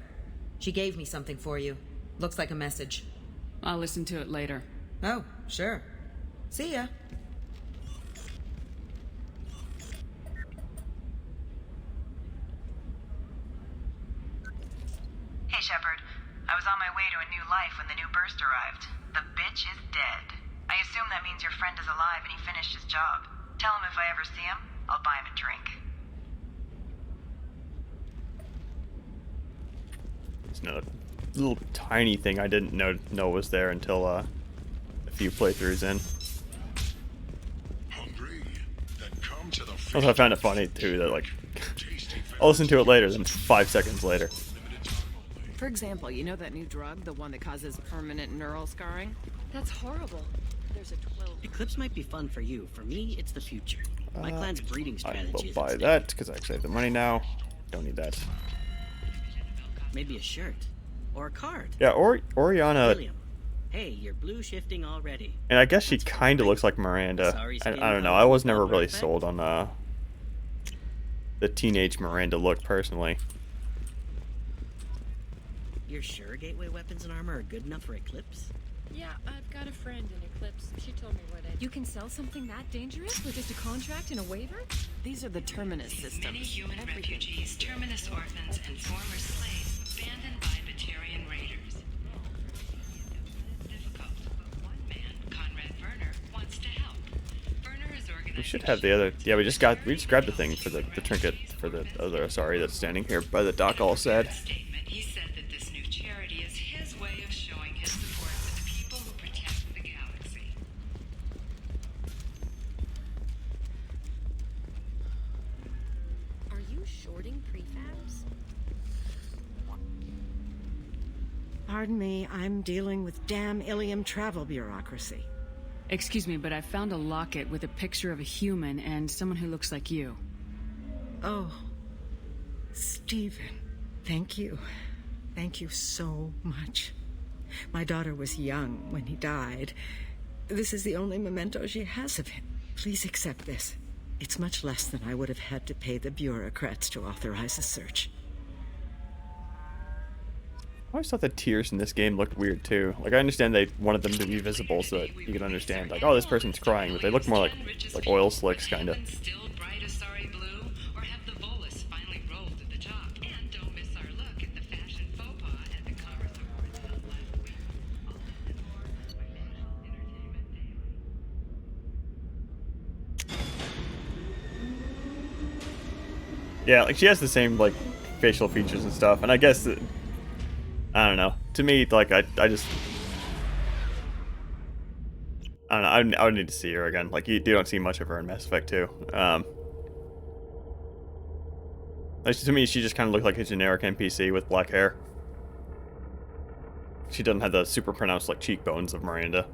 She gave me something for you. Looks like a message. I'll listen to it later. Oh, sure. See ya. Hey, Shepard. I was on my way to a new life when the new burst arrived. The bitch is dead. I assume that means your friend is alive and he finished his job. Tell him if I ever see him, I'll buy him a drink. It's another little tiny thing I didn't know was there until a few playthroughs in. Also, I found it funny too that like I'll listen to it later, then 5 seconds later. For example, you know that new drug, the one that causes permanent neural scarring? That's horrible. There's a 12... Eclipse might be fun for you. For me, it's the future. My clan's breeding I strategy will is buy at stake. that because I saved the money now. Don't need that. Maybe a shirt. Or a card. Yeah, Oriana... William. Hey, you're blue shifting already. And I guess she kind of looks like Miranda. I don't know. I was never really sold on the teenage Miranda look, personally. You're sure gateway weapons and armor are good enough for Eclipse? Yeah, I've got a friend in Eclipse. She told me what I... You can sell something that dangerous with just a contract and a waiver? These are the Terminus systems. Many human refugees, Terminus orphans, and former slaves abandoned by Batarian raiders. Difficult, but one man, Conrad Werner, wants to help. Werner is organizing... We should have the other... Yeah, we just grabbed the thing for the trinket for the other Asari that's standing here by the dock, all said. He said that this new charity is his way of showing his support for the people who protect the galaxy. Are you shorting prefabs? Pardon me, I'm dealing with damn Ilium travel bureaucracy. Excuse me, but I found a locket with a picture of a human and someone who looks like you. Oh, Stephen, thank you. Thank you so much. My daughter was young when he died. This is the only memento she has of him. Please accept this. It's much less than I would have had to pay the bureaucrats to authorize a search. I always thought the tears in this game looked weird too. Like, I understand they wanted them to be visible so that you could understand, like, oh, this person's crying, but they look more like oil slicks, kind of. Yeah, like, she has the same, like, facial features and stuff, and I guess, I don't know. To me, like, I just... I don't know, I would need to see her again. Like, you don't see much of her in Mass Effect 2. Like, to me, she just kind of looked like a generic NPC with black hair. She doesn't have the super pronounced, like, cheekbones of Miranda.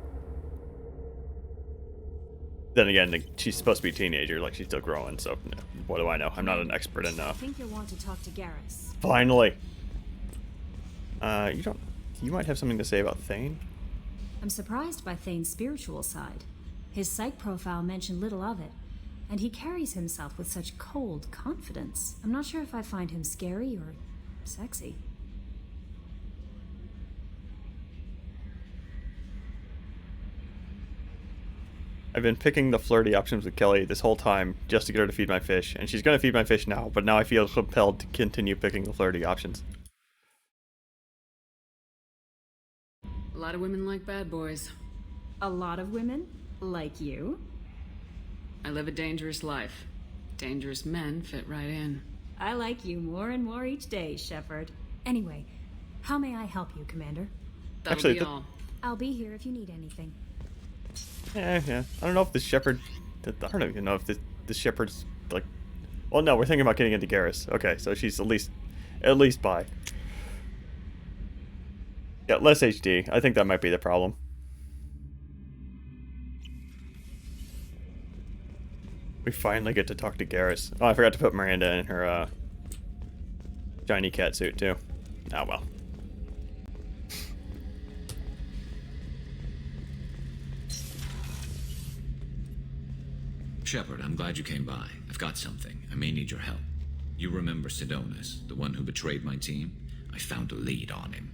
Then again, like, she's supposed to be a teenager, like, she's still growing, so what do I know? I'm not an expert in, I think you'll want to talk to Garrus. Finally! You might have something to say about Thane? I'm surprised by Thane's spiritual side. His psych profile mentioned little of it, and he carries himself with such cold confidence. I'm not sure if I find him scary or sexy. I've been picking the flirty options with Kelly this whole time just to get her to feed my fish, and she's going to feed my fish now, but now I feel compelled to continue picking the flirty options. A lot of women like bad boys. A lot of women? Like you? I live a dangerous life. Dangerous men fit right in. I like you more and more each day, Shepard. Anyway, how may I help you, Commander? That'll be all. I'll be here if you need anything. Yeah. I don't know if the Shepherd... I don't even know if the Shepherd's, like... Well, no, we're thinking about getting into Garrus. Okay, so she's at least bi. Yeah, less HD. I think that might be the problem. We finally get to talk to Garrus. Oh, I forgot to put Miranda in her, shiny cat suit, too. Oh, well. Shepard, I'm glad you came by. I've got something. I may need your help. You remember Sidonus, the one who betrayed my team? I found a lead on him.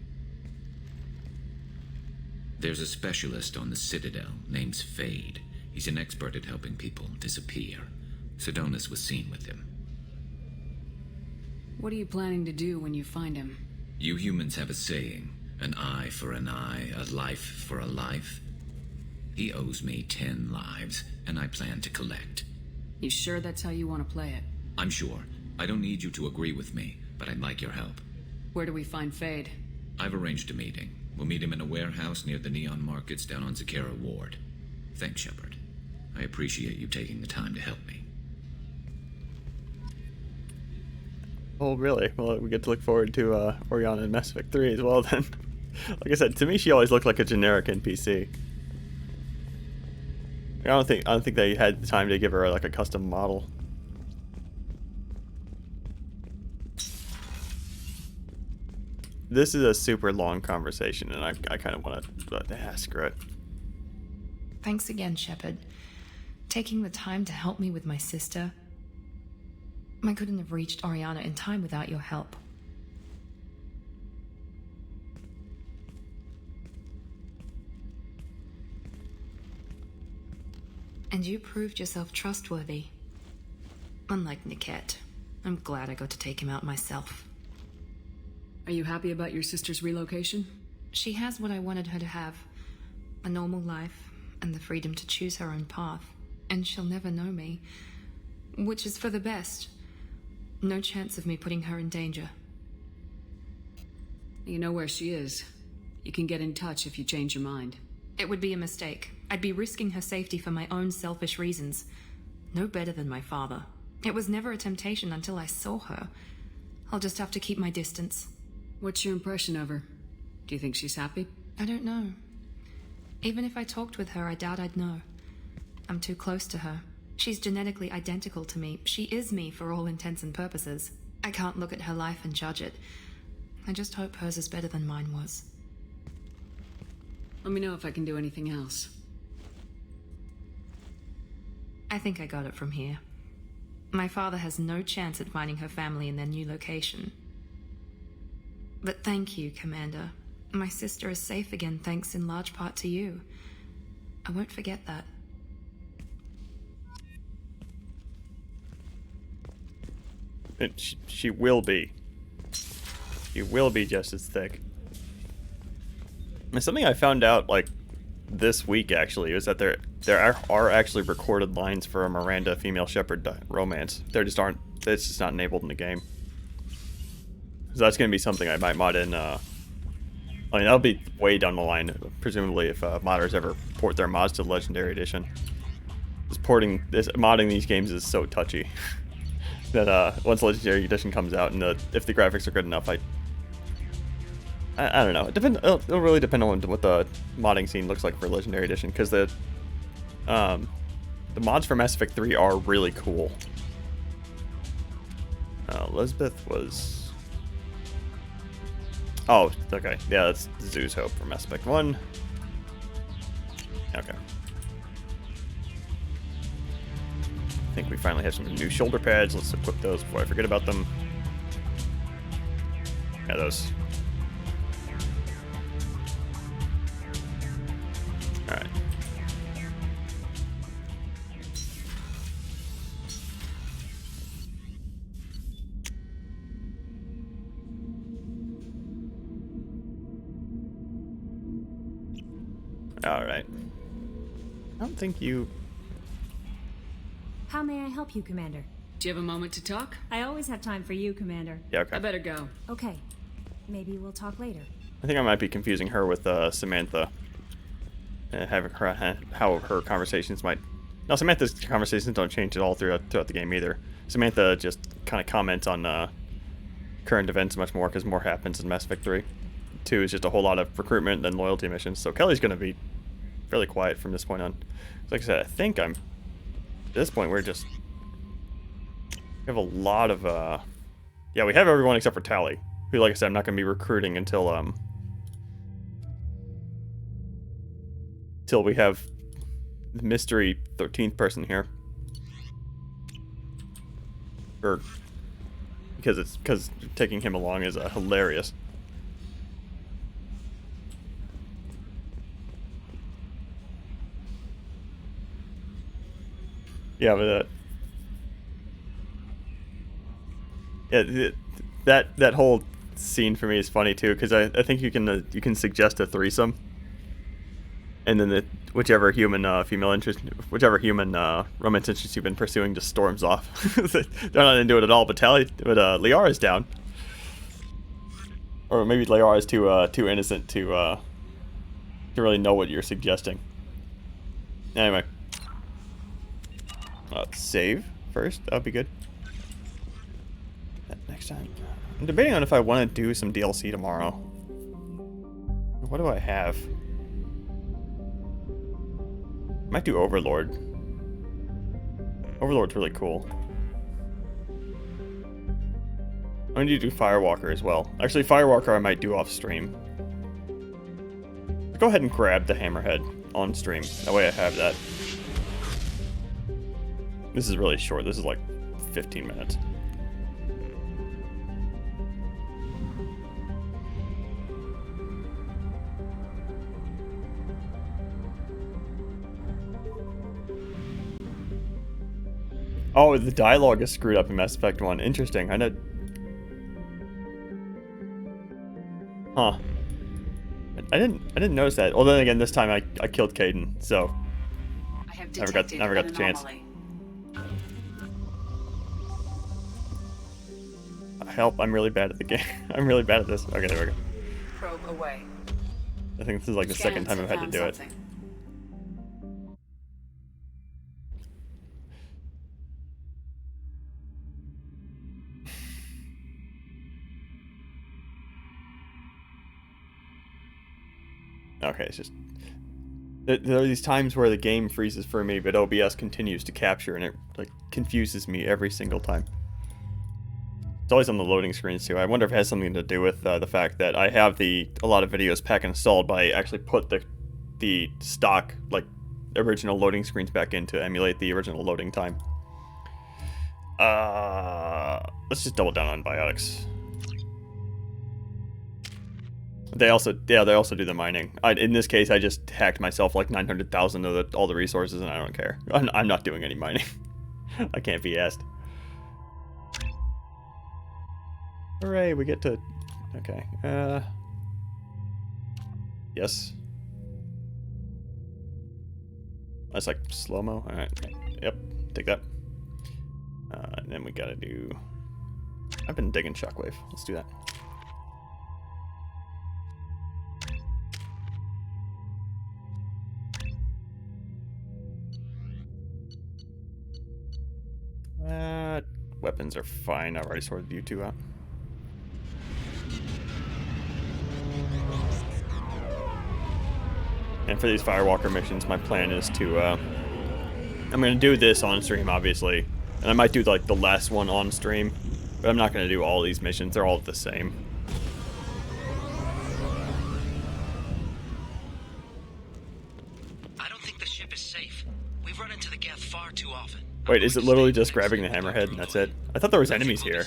There's a specialist on the Citadel named Fade. He's an expert at helping people disappear. Sidonus was seen with him. What are you planning to do when you find him? You humans have a saying, an eye for an eye, a life for a life. He owes me 10 lives, and I plan to collect. You sure that's how you want to play it? I'm sure. I don't need you to agree with me, but I'd like your help. Where do we find Fade? I've arranged a meeting. We'll meet him in a warehouse near the Neon Markets down on Zakera Ward. Thanks, Shepard. I appreciate you taking the time to help me. Oh, really? Well, we get to look forward to Oriana and Mass Effect 3 as well, then. Like I said, to me, she always looked like a generic NPC. I don't think they had the time to give her, like, a custom model. This is a super long conversation, and I kind of want to screw it. Thanks again, Shepard. Taking the time to help me with my sister. I couldn't have reached Oriana in time without your help. And you proved yourself trustworthy. Unlike Niket, I'm glad I got to take him out myself. Are you happy about your sister's relocation? She has what I wanted her to have. A normal life, and the freedom to choose her own path. And she'll never know me. Which is for the best. No chance of me putting her in danger. You know where she is. You can get in touch if you change your mind. It would be a mistake. I'd be risking her safety for my own selfish reasons. No better than my father. It was never a temptation until I saw her. I'll just have to keep my distance. What's your impression of her? Do you think she's happy? I don't know. Even if I talked with her, I doubt I'd know. I'm too close to her. She's genetically identical to me. She is me for all intents and purposes. I can't look at her life and judge it. I just hope hers is better than mine was. Let me know if I can do anything else. I think I got it from here. My father has no chance at finding her family in their new location. But thank you, Commander. My sister is safe again thanks in large part to you. I won't forget that. She will be. She will be just as thick. And something I found out, like, this week, actually, is that there are actually recorded lines for a Miranda female shepherd romance. It's just not enabled in the game. So that's going to be something I might mod in, I mean, that'll be way down the line, presumably, if modders ever port their mods to the Legendary Edition. Modding these games is so touchy. That once Legendary Edition comes out, and if the graphics are good enough, I don't know. It'll really depend on what the modding scene looks like for Legendary Edition, because the mods for Mass Effect 3 are really cool. Elizabeth was... Oh, okay. Yeah, that's Zoo's Hope for Mass Effect 1. Okay. I think we finally have some new shoulder pads. Let's equip those before I forget about them. Yeah, those. Alright. Alright. I don't think you... How may I help you, Commander? Do you have a moment to talk? I always have time for you, Commander. Yeah, okay. I better go. Okay. Maybe we'll talk later. I think I might be confusing her with Samantha. Having her, how her conversations might... No, Samantha's conversations don't change at all throughout the game either. Samantha just kind of comments on current events much more because more happens in Mass Effect 3. 2 is just a whole lot of recruitment and loyalty missions. So Kelly's going to be fairly quiet from this point on. Like I said, I think at this point we have a lot of yeah, we have everyone except for Tally, who, like I said, I'm not going to be recruiting until we have the mystery 13th person here, or because taking him along is hilarious. Yeah, but yeah, that whole scene for me is funny too, because I think you can suggest a threesome, and then whichever human romance interest you've been pursuing just storms off. They're not into it at all, but Liara's down, or maybe Liara's too innocent to really know what you're suggesting. Anyway. Save first. That would be good. Next time. I'm debating on if I want to do some DLC tomorrow. What do I have? Might do Overlord. Overlord's really cool. I'm going to do Firewalker as well. Actually, Firewalker I might do off stream. Go ahead and grab the Hammerhead on stream. That way I have that. This is really short. This is like 15 minutes. Oh, the dialogue is screwed up in Mass Effect 1. Interesting. I know. Huh. I didn't notice that. Well, then again, this time I killed Caden, so I have never got the chance. Help, I'm really bad at the game. I'm really bad at this. Okay, there we go. Probe away. I think this is like the second time I've had to do it. Okay, it's just... There are these times where the game freezes for me, but OBS continues to capture, and it like confuses me every single time. It's always on the loading screens too. I wonder if it has something to do with the fact that I have a lot of videos pack installed, but I actually put the stock like original loading screens back in to emulate the original loading time. Let's just double down on biotics. They also do the mining. In this case, I just hacked myself like 900,000 of all the resources, and I don't care. I'm not doing any mining. I can't be asked. Hooray, we get to... Okay. Yes. That's like slow-mo. Alright. Yep. Take that. And then we gotta do... I've been digging shockwave. Let's do that. Weapons are fine. I've already sorted you two out. And for these Firewalker missions, my plan is to, I'm going to do this on stream, obviously. And I might do, like, the last one on stream. But I'm not going to do all these missions. They're all the same. I don't think the ship is safe. We've run into the Geth far too often. Wait, is it literally just grabbing the hammerhead and that's it? I thought there was enemies here.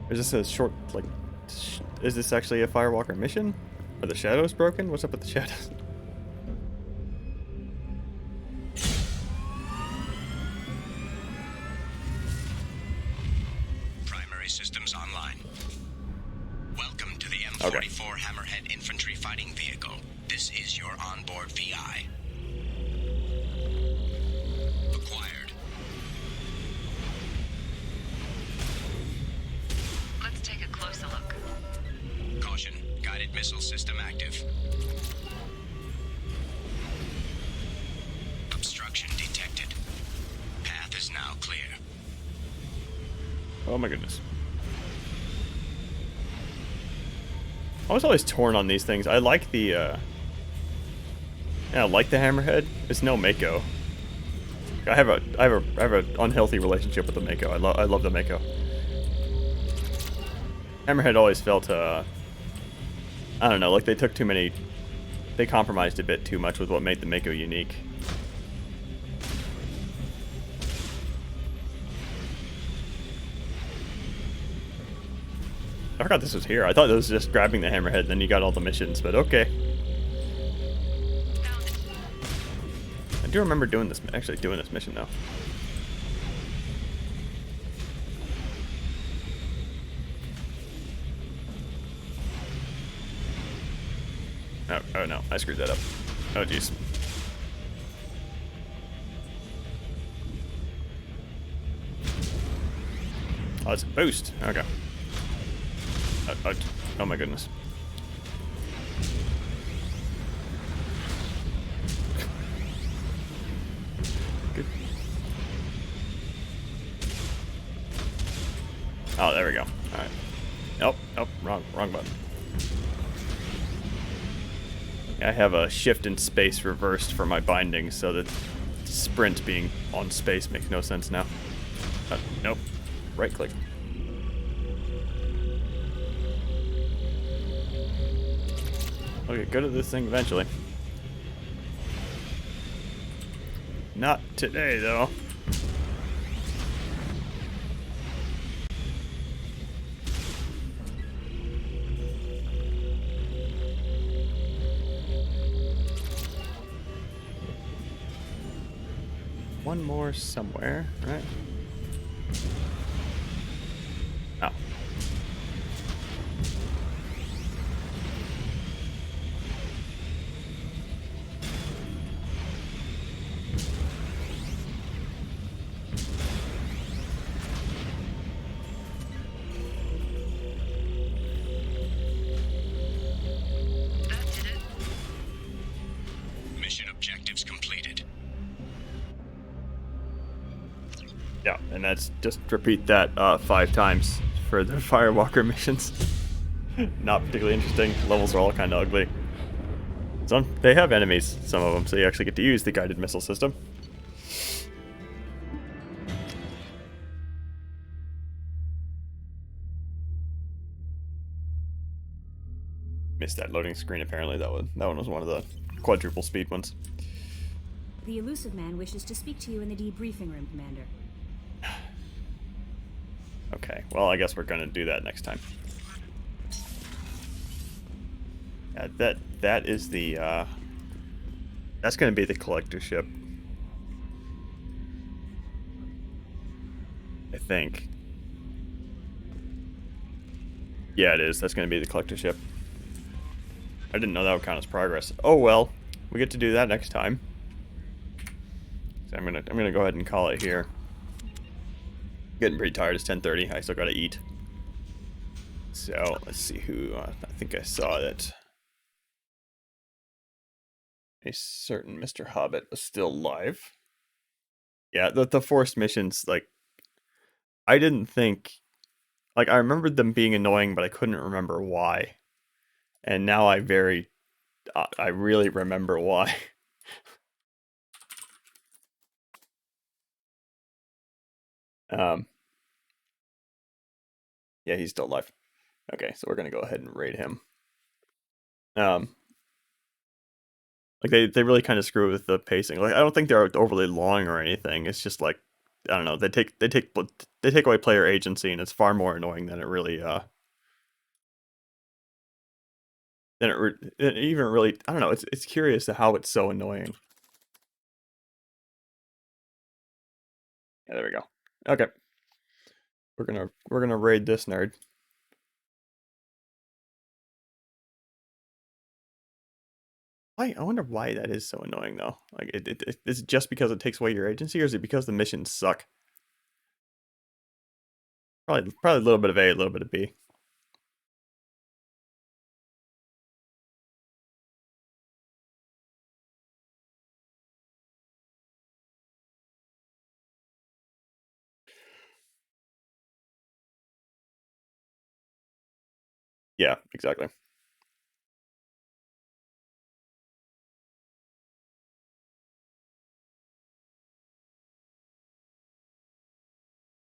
Is this a short, like, is this actually a Firewalker mission? Are the shadows broken? What's up with the shadows? Primary systems online. Welcome to the M44 Hammerhead Infantry Fighting Vehicle. This is your onboard VI. Acquired. Let's take a closer look. Caution, guided missile system active. Obstruction detected. Path is now clear. Oh my goodness. I was always torn on these things. I like the, yeah, I like the hammerhead. It's no Mako. I have an unhealthy relationship with the Mako. I love the Mako. Hammerhead always felt, I don't know, like they took too many, they compromised a bit too much with what made the Mako unique. I forgot this was here. I thought it was just grabbing the hammerhead and then you got all the missions, but okay. I do remember doing this, actually doing this mission though. Oh no, I screwed that up. Oh jeez. Oh, it's a boost. Okay. Oh my goodness. Good. Oh, there we go. All right. Nope, wrong button. I have a shift in space reversed for my bindings, so that sprint being on space makes no sense now. Nope. Right click. I'll get good at this thing eventually. Not today, though. One more somewhere, right? Oh. Mission objectives completed. Yeah, and that's just repeat that 5 times for the Firewalker missions. Not particularly interesting. Levels are all kind of ugly. They have enemies, some of them, so you actually get to use the guided missile system. Missed that loading screen. Apparently, that one was one of the quadruple speed ones. The elusive man wishes to speak to you in the debriefing room, Commander. Okay, well, I guess we're gonna do that next time. Yeah, that is the that's gonna be the collector ship, I think. Yeah, it is. That's gonna be the collector ship. I didn't know that would count as progress. Oh well, we get to do that next time. So I'm gonna go ahead and call it here. Getting pretty tired. It's 10:30. I still gotta eat. So let's see who. I think I saw that a certain Mr. Hobbit was still live. Yeah, the forced missions, like, I didn't think, like, I remembered them being annoying, but I couldn't remember why. And now I really remember why. Yeah, he's still alive. Okay, so we're gonna go ahead and raid him. Like they really kind of screw with the pacing. Like I don't think they're overly long or anything. It's just like, I don't know. They take away player agency, and it's far more annoying than it really it even really. I don't know. It's curious to how it's so annoying. Yeah, there we go. Okay, we're gonna raid this nerd. Why? I wonder why that is so annoying though. Like is it just because it takes away your agency, or is it because the missions suck? Probably a little bit of A, a little bit of B. Yeah, exactly.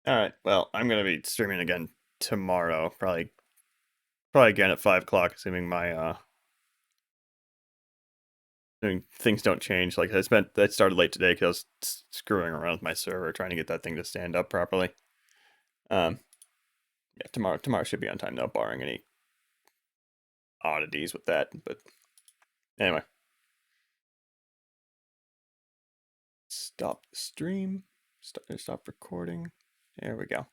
All right. Well, I'm gonna be streaming again tomorrow. Probably again at 5 o'clock, assuming my things don't change. Like I started late today because I was screwing around with my server trying to get that thing to stand up properly. Yeah, tomorrow should be on time though, barring any oddities with that. But anyway, stop the stream. Stop recording. There we go.